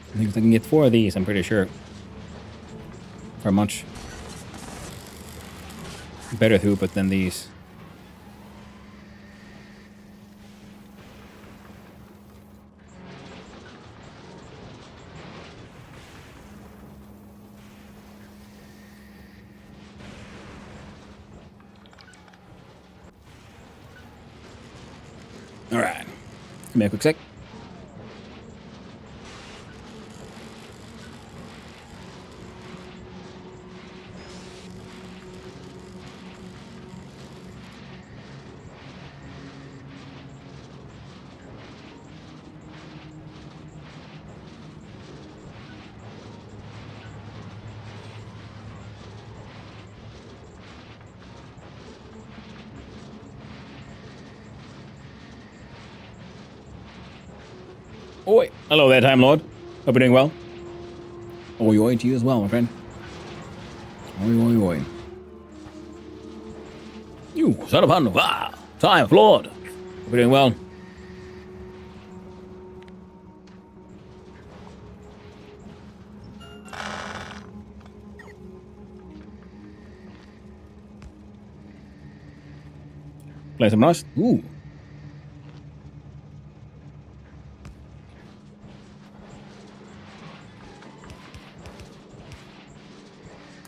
I think I can get 4 of these, I'm pretty sure. For much better throughput than these. Alright. Give me a quick sec. Oi! Hello there, Time Lord. Hope you're doing well. Oi, oi to you as well, my friend. Oi, oi, oi. You, son of a... Ah! Time Lord. Hope you're doing well. Play some nice. Ooh.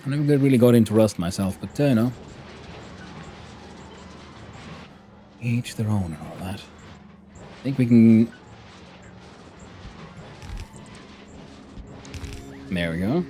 I never really got into Rust myself, but you know. Each their own and all that. I think we can... There we go.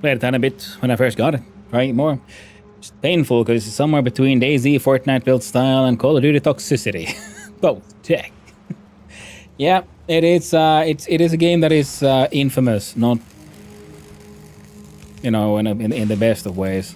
Played a tiny bit when I first got it. Try it more. It's painful because it's somewhere between DayZ, Fortnite build style, and Call of Duty toxicity. Both check. Yeah, it is. It is a game that is infamous, not in the best of ways.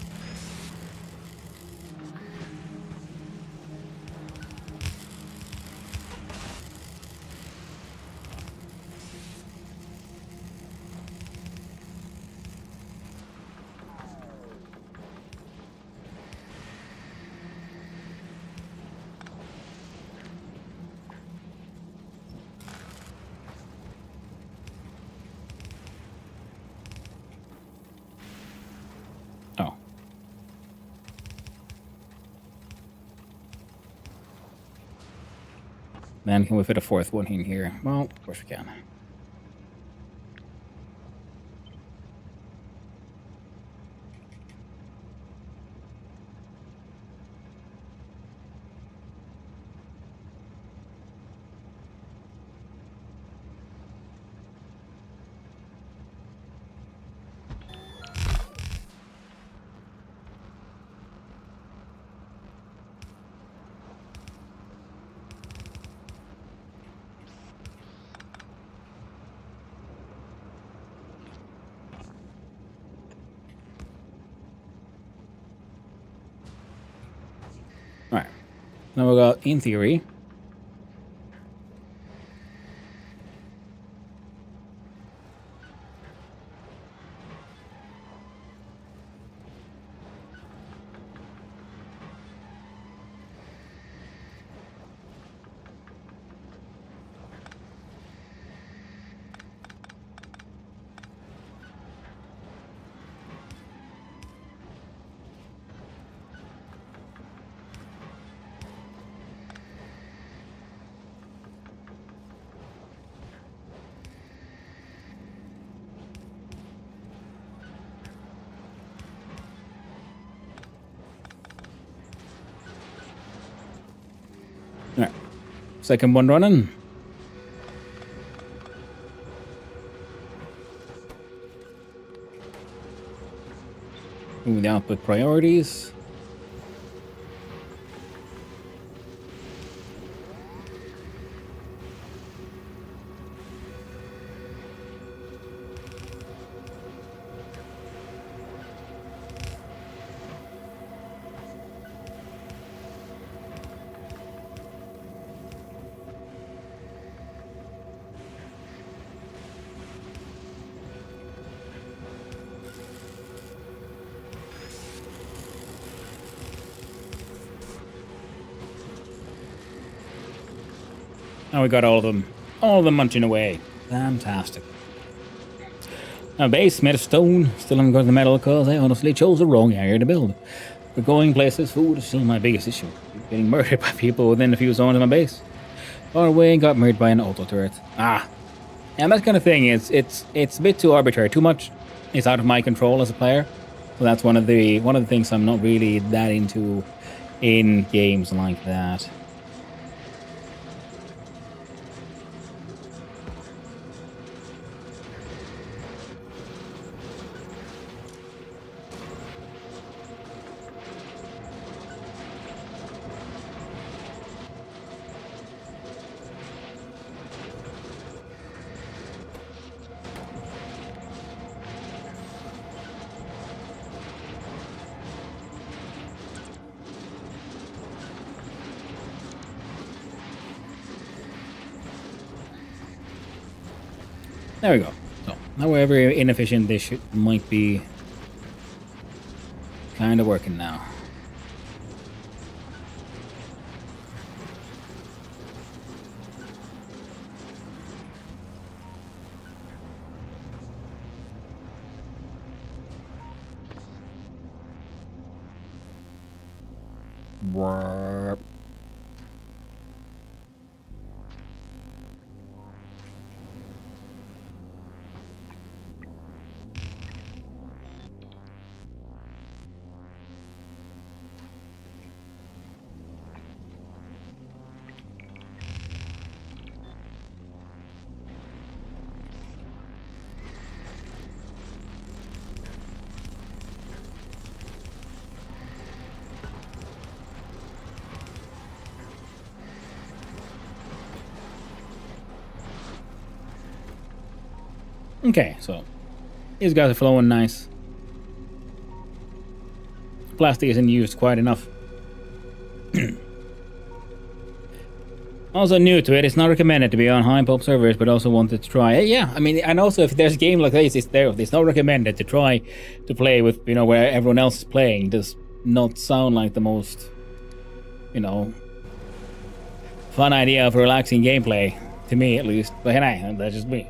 Man, can we fit a fourth one in here? Well, of course we can. Alright. Now we got, in theory, alright. Second one running. Moving the output priorities. Now we got all of them. All of them munching away. Fantastic. A base made of stone. Still haven't got the metal because I honestly chose the wrong area to build. But going places, food is still my biggest issue. Getting murdered by people within a few zones of my base. Far away and got murdered by an auto turret. And that kind of thing is it's a bit too arbitrary. Too much is out of my control as a player. So that's one of the things I'm not really that into in games like that. There we go. So, however inefficient this might be, kind of working now. Warp. Okay, so these guys are flowing nice. Plastic isn't used quite enough. Also new to it, it's not recommended to be on high pop servers, but also wanted to try. Yeah, I mean, and also if there's a game like this, it's not recommended to try to play with, where everyone else is playing. It does not sound like the most, fun idea for relaxing gameplay, to me at least. But hey, that's just me.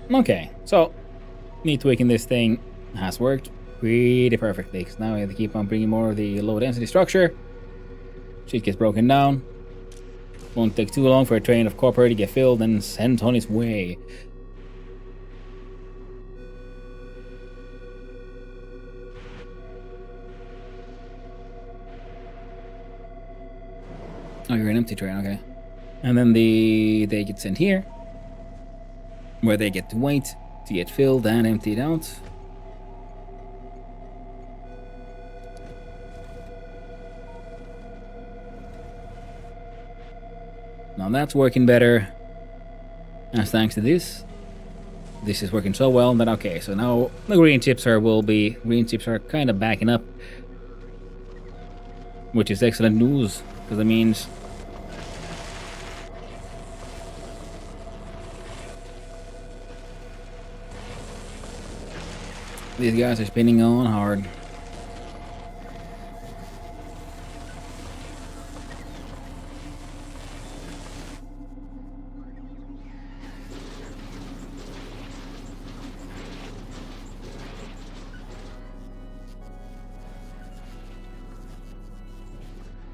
Okay, so me tweaking this thing has worked. pretty perfectly. Because now we have to keep on bringing more of the low density structure. Shit gets broken down. Won't take too long for a train of copper to get filled and sent on its way. Oh, you're an empty train, okay. And then they get sent here, where they get to wait to get filled and emptied out. Now that's working better. As thanks to this. This is working so well that okay, so now the green chips are kind of backing up. Which is excellent news, because it means these guys are spinning on hard.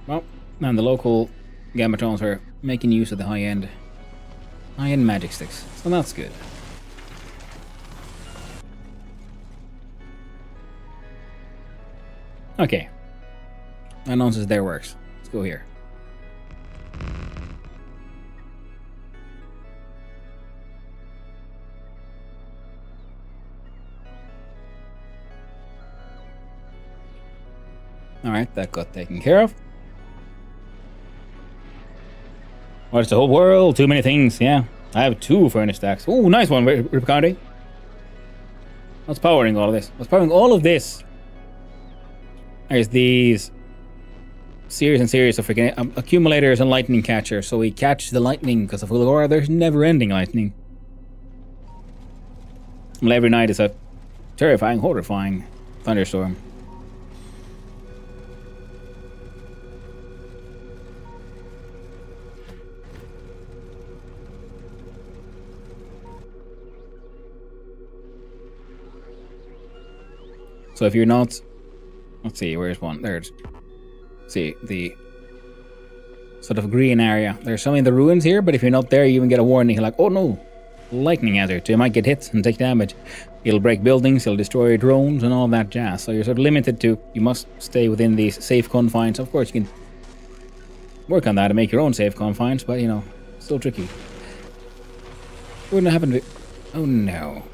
Well, and the local Gammatrons are making use of the high-end magic sticks, so that's good. Okay. Announces their works. Let's go here. Alright, that got taken care of. What's the whole world? Too many things, yeah. I have 2 furnace stacks. Ooh, nice one, Ripcounty. What's powering all of this? What's powering all of this? There's these series and series of freaking accumulators and lightning catchers. So we catch the lightning because of Fulgora. There's never-ending lightning. Well, every night is a terrifying, horrifying thunderstorm. So if you're not, let's see, where's one? There's, see, the sort of green area. There's some in the ruins here, but if you're not there, you even get a warning like, oh no, lightning hazard. So you might get hit and take damage. It'll break buildings, it'll destroy drones and all that jazz. So you're sort of limited to, you must stay within these safe confines. Of course, you can work on that and make your own safe confines, but you know, still tricky. Wouldn't happen to, oh no.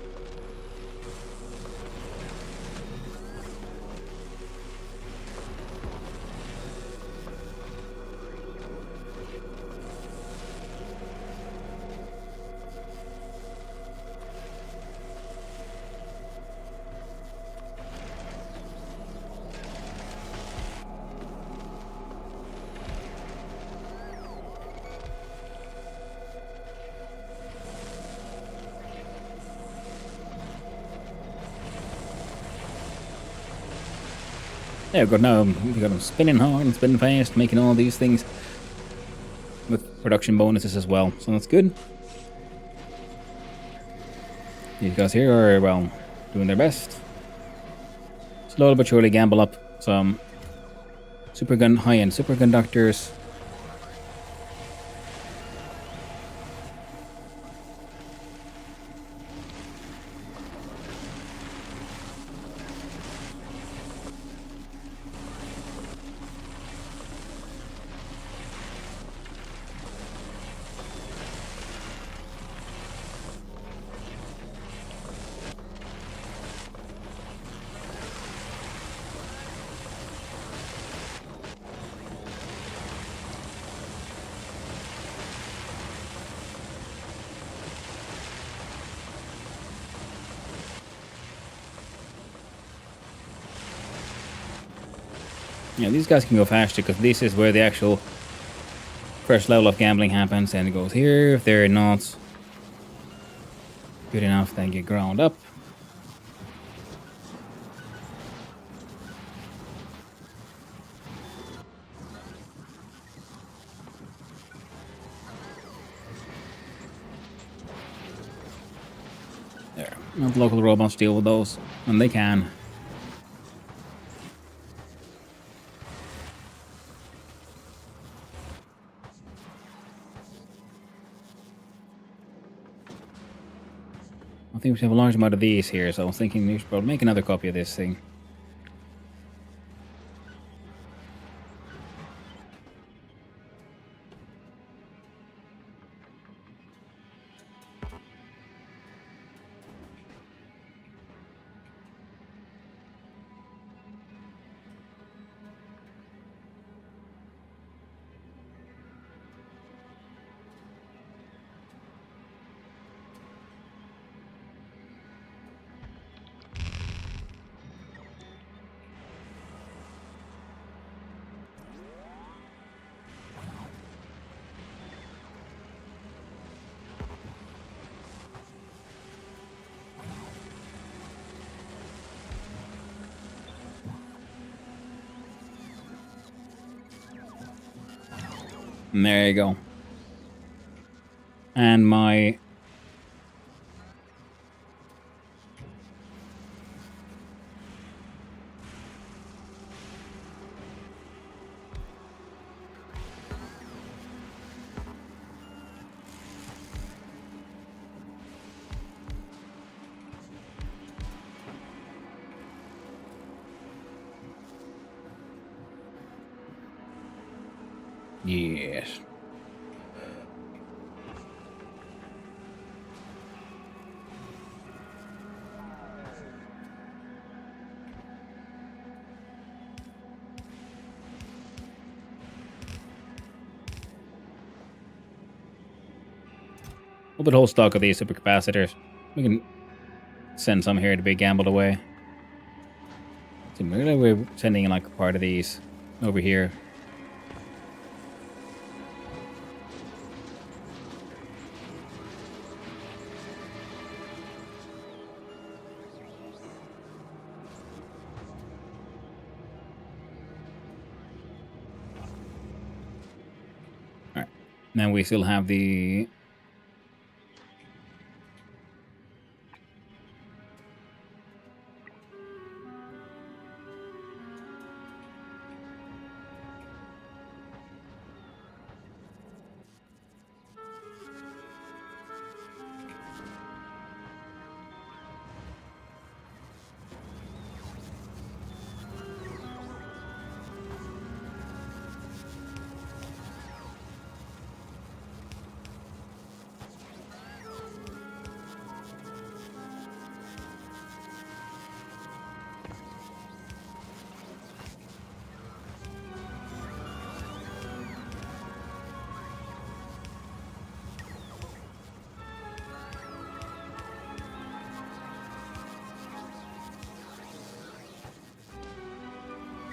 Yeah, we've got them spinning hard and spinning fast, making all these things with production bonuses as well, so that's good. These guys here are, well, doing their best. Slowly but surely gamble up some high-end superconductors. Yeah, these guys can go faster because this is where the actual first level of gambling happens, and it goes here. If they're not good enough, then get ground up. There. Let the local robots deal with those, and they can. I think we have a large amount of these here, so I was thinking we should probably make another copy of this thing. And there you go. And my... Yes. We'll put a whole stock of these supercapacitors. We can send some here to be gambled away. So really we're sending like a part of these over here. Alright. Then we still have the...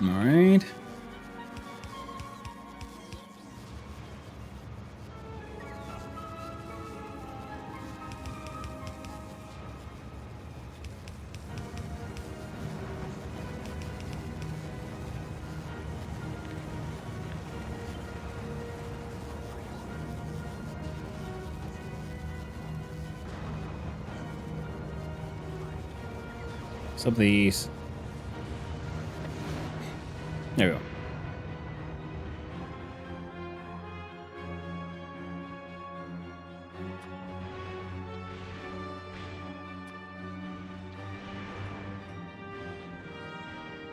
Alright. Some of these... There we go.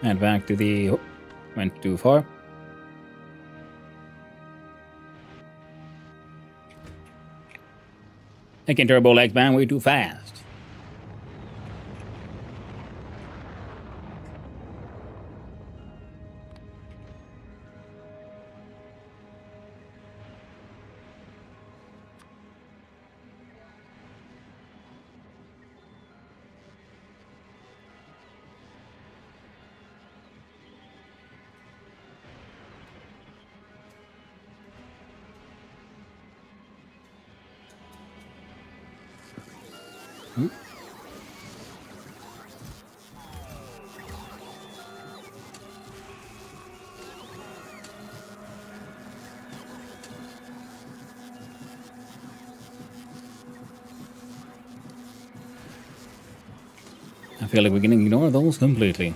And back to the... Oh, went too far. Taking turbo legs, man, way too fast. I feel like we can ignore those completely.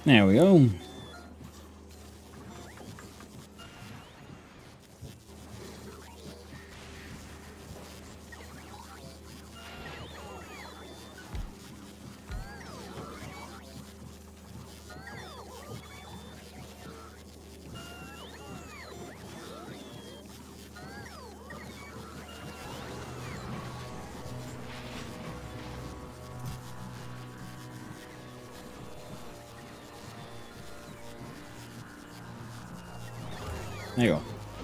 There we go. There you go.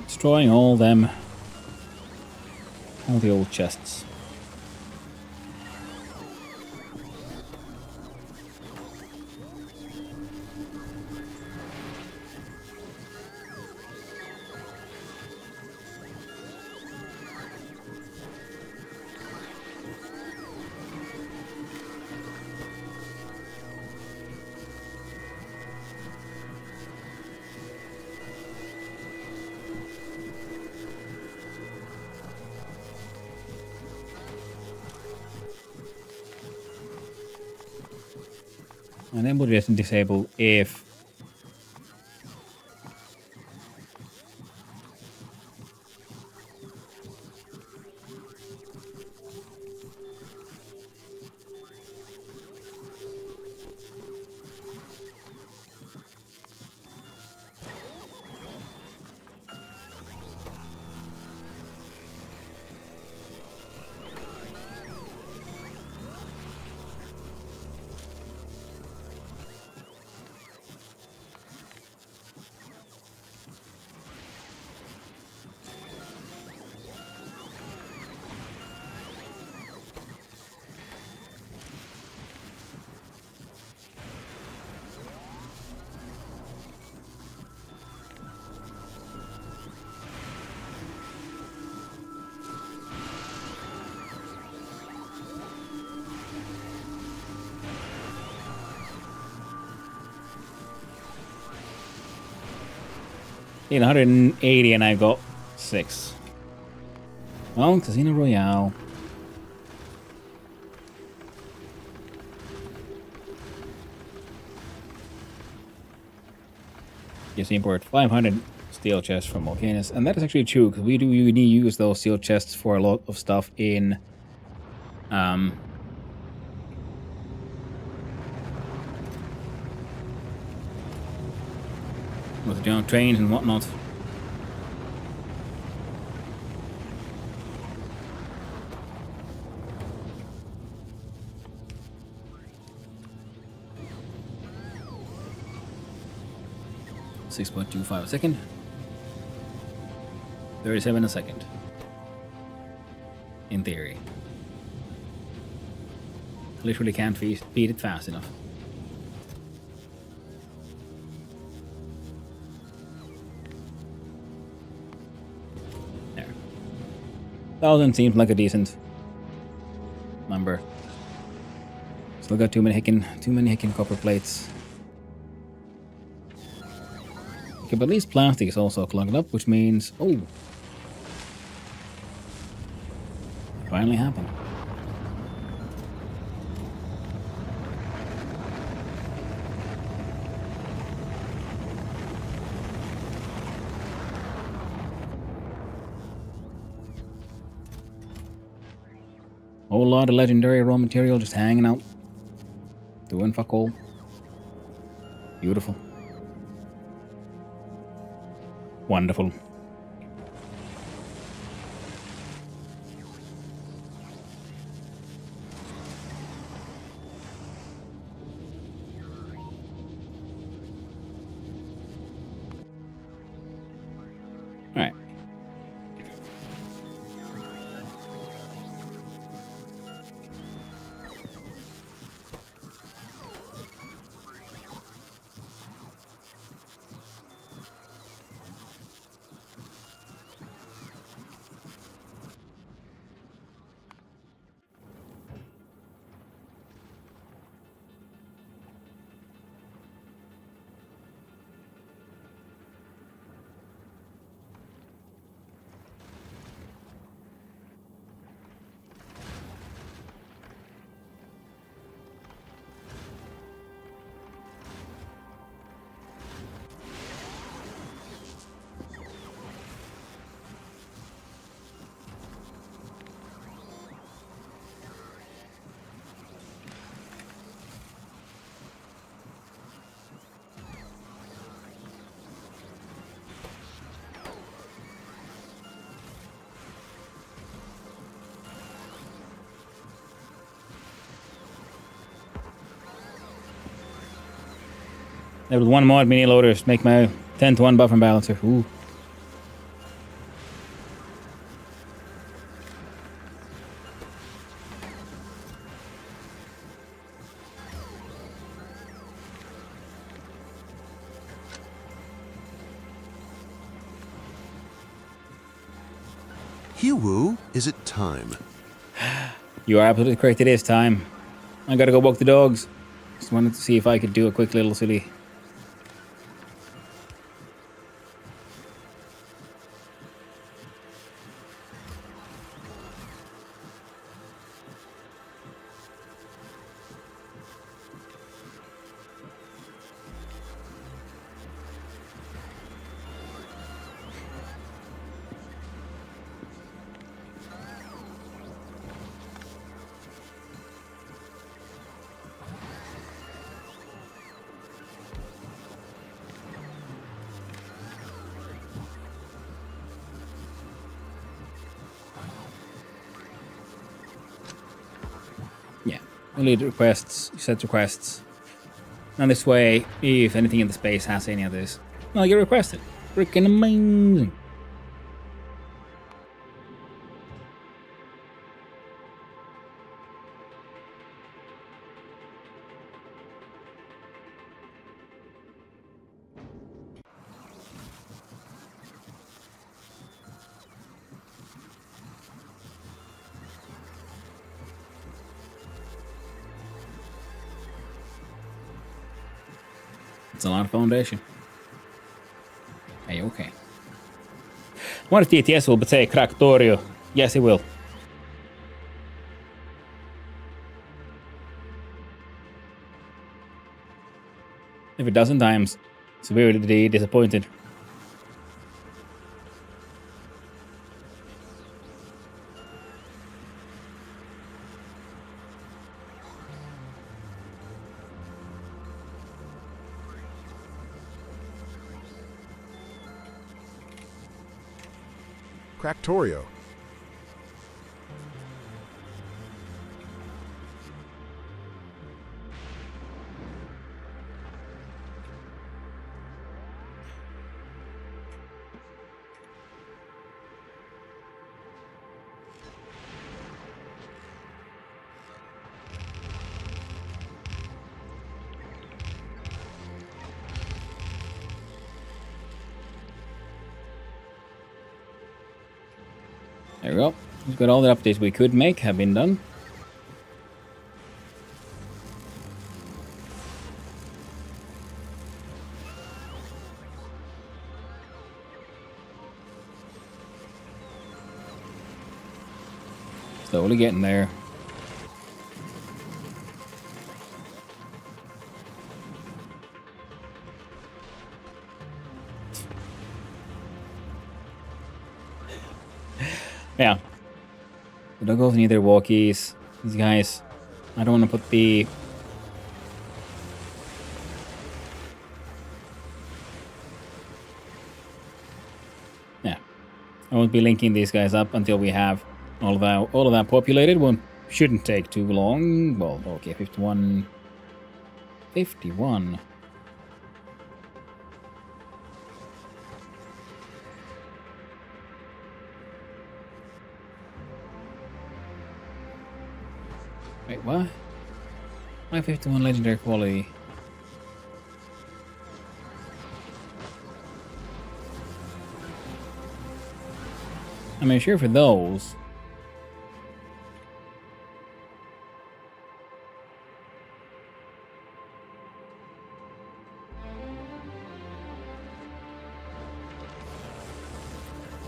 Destroying all them. All the old chests. And then we'll just disable if in 180 and I got 6. Well, Casino Royale. Just import 500 steel chests from Volcanus, and that is actually true because we do use those steel chests for a lot of stuff in with the trains and whatnot. .25 a second. 37 a second. In theory. Literally can't feed it fast enough. There. 1,000 seems like a decent number. Still got too many hickin' copper plates. Okay, but at least plastic is also clogged up, which means... Oh! It finally happened. Whole lot of legendary raw material just hanging out. Doing fuck all. Beautiful. Wonderful. All right. Level 1 mod mini loaders make my 10-to-1 buffer and balancer. Ooh. Hugh, is it time? You are absolutely correct. It is time. I gotta go walk the dogs. Just wanted to see if I could do a quick little silly. Yeah. You lead requests, you set requests. And this way, if anything in the space has any of this, well, you request it. Freaking amazing. It's a lot of foundation. Hey, okay. What if TTS will betray Factorio? Yes, it will. If it doesn't, I am severely disappointed. Factorio. There we go. We've got all the updates we could make have been done. Slowly getting there. Yeah. The doggos need their walkies. These guys. I don't want to put the... Yeah. I won't be linking these guys up until we have all of that populated. Shouldn't take too long. Well, okay, 51. 51. Wait, what? Why 51 legendary quality? I mean, sure for those.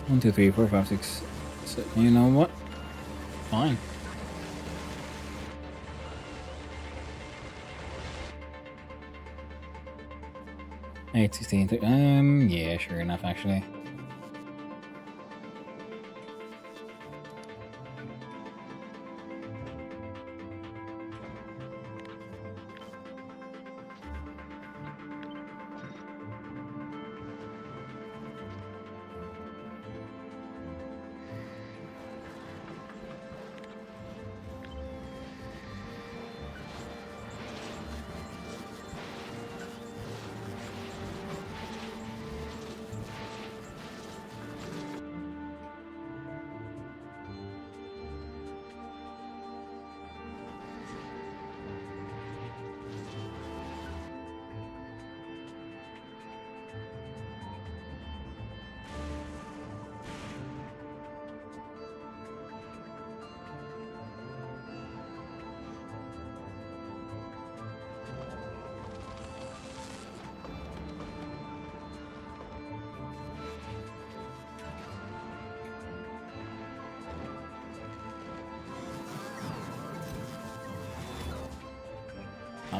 One, two, three, four, five, six. You know what? Fine. 8, 16, yeah, sure enough, actually.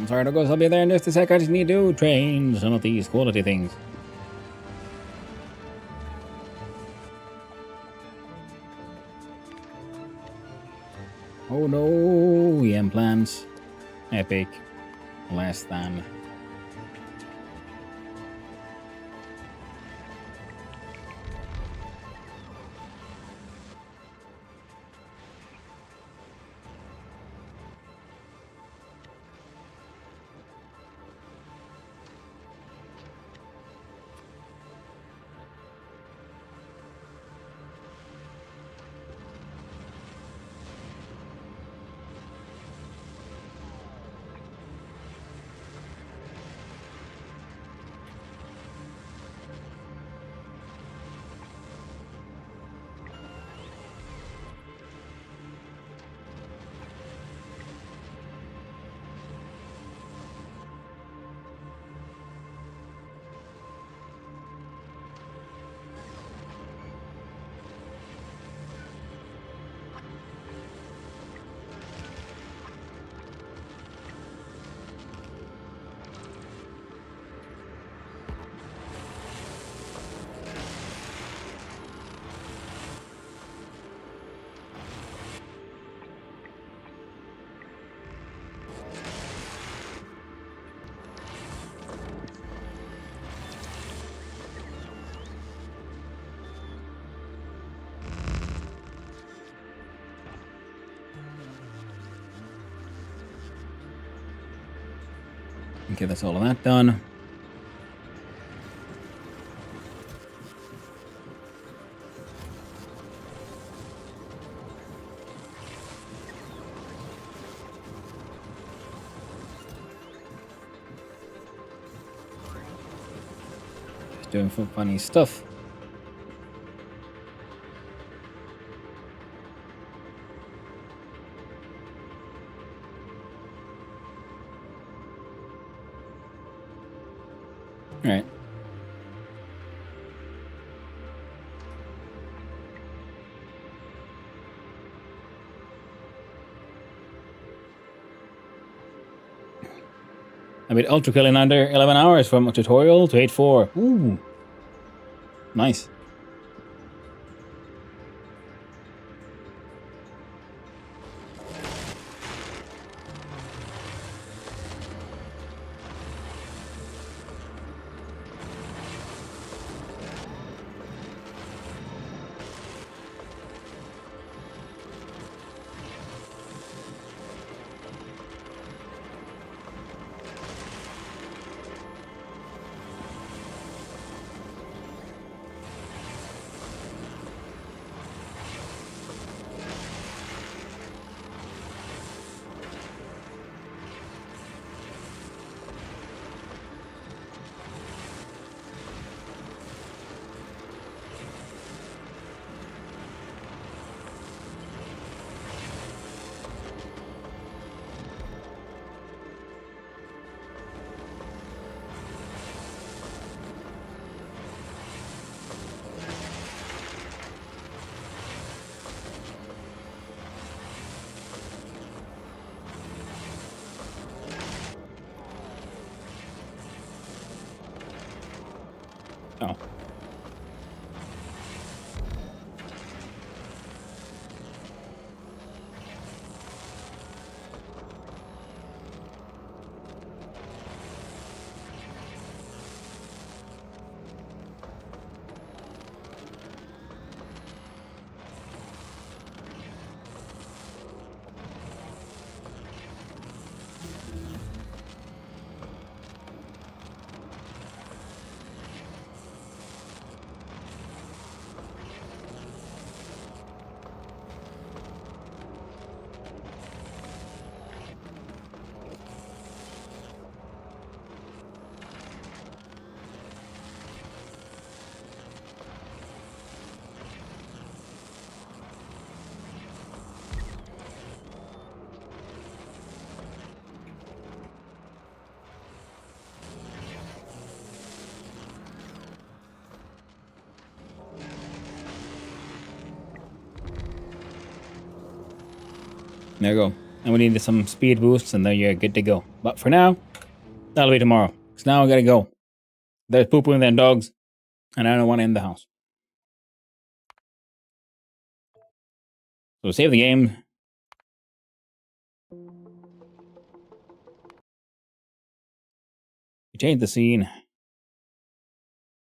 I'm sorry, Douglas. I'll be there in just a sec. I just need to train some of these quality things. Oh no, EM plans. Epic. Less than. Okay, that's all of that done. Just doing some funny stuff. All right. I beat Ultra Kill in under 11 hours from a tutorial to 8.4. Ooh. Nice. Oh. There you go. and we need some speed boosts, and then you're good to go. But for now, that'll be tomorrow. Because now I gotta go. There's poo-poo and then dogs, and I don't want to end the house. So save the game. We change the scene.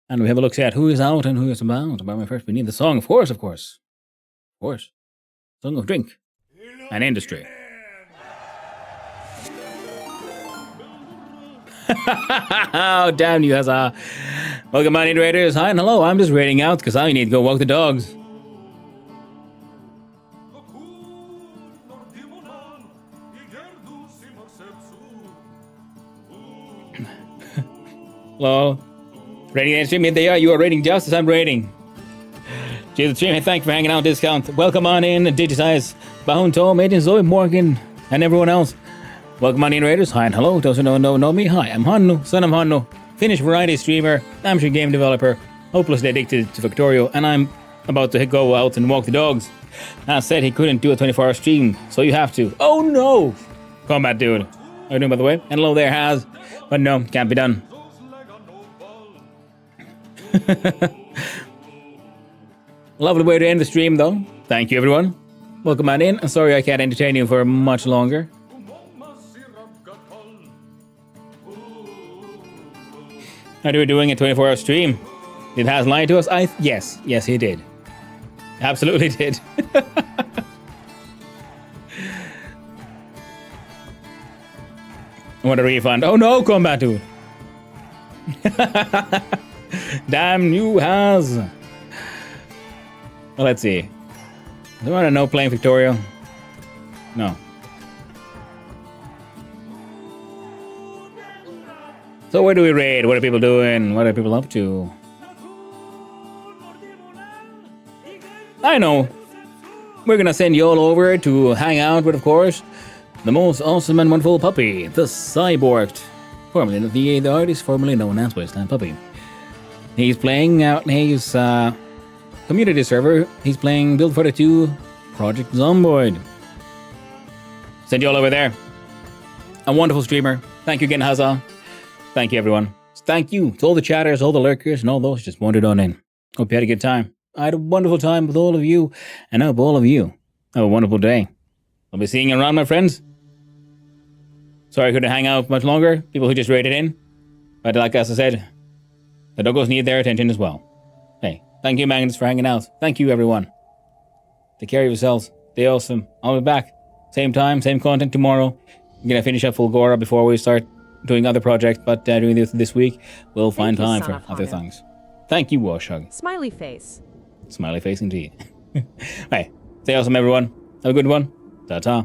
And we have a look at who is out and who is about. But first, we need the song, of course. Of course. Song of drink and industry. Oh, damn you, huzzah. Welcome, my raiders. Hi and hello. I'm just raiding out because I need to go walk the dogs. Hello. Rating the stream. There you are rating justice. I'm rating. Jesus stream. Thank you for hanging out. Discount. Welcome on in. Digitize. Bahun Tom, Agent Zoe, Morgan, and everyone else. Welcome on in, Raiders. Hi and hello. Those who don't know me. Hi, I'm Hannu, son of Hannu, Finnish variety streamer, amateur game developer, hopelessly addicted to Factorio, and I'm about to go out and walk the dogs. As said, he couldn't do a 24-hour stream, so you have to. Oh no! Combat dude. How are you doing, by the way? And hello there, Has. But no, can't be done. Lovely way to end the stream, though. Thank you, everyone. Welcome on in. I'm sorry I can't entertain you for much longer. How are we doing a 24-hour stream? Did Has lie to us? Yes, he did. Absolutely did. What a refund. Oh no, combat dude. Damn you, Has. Well, let's see. Do you want to know playing Factorio? No. So where do we raid? What are people doing? What are people up to? I know. We're gonna send you all over to hang out with, of course, the most awesome and wonderful puppy, the Cyborg, formerly the artist formerly known as Wasteland Puppy. He's playing out his community server. He's playing Build 42 Project Zomboid. Send you all over there. A wonderful streamer. Thank you again, Huzzah. Thank you, everyone. Thank you to all the chatters, all the lurkers, and all those just wandered on in. Hope you had a good time. I had a wonderful time with all of you, and I hope all of you have a wonderful day. I'll be seeing you around, my friends. Sorry I couldn't hang out much longer, people who just raided in. But like as I said, the doggos need their attention as well. Hey, thank you, Magnus, for hanging out. Thank you, everyone. Take care of yourselves. Stay awesome. I'll be back. Same time, same content tomorrow. I'm gonna finish up Fulgora before we start doing other projects, but doing this week, we'll find time for other things. Thank you, Washug. Smiley face. Smiley face indeed. Hey, stay awesome, everyone. Have a good one. Ta-ta.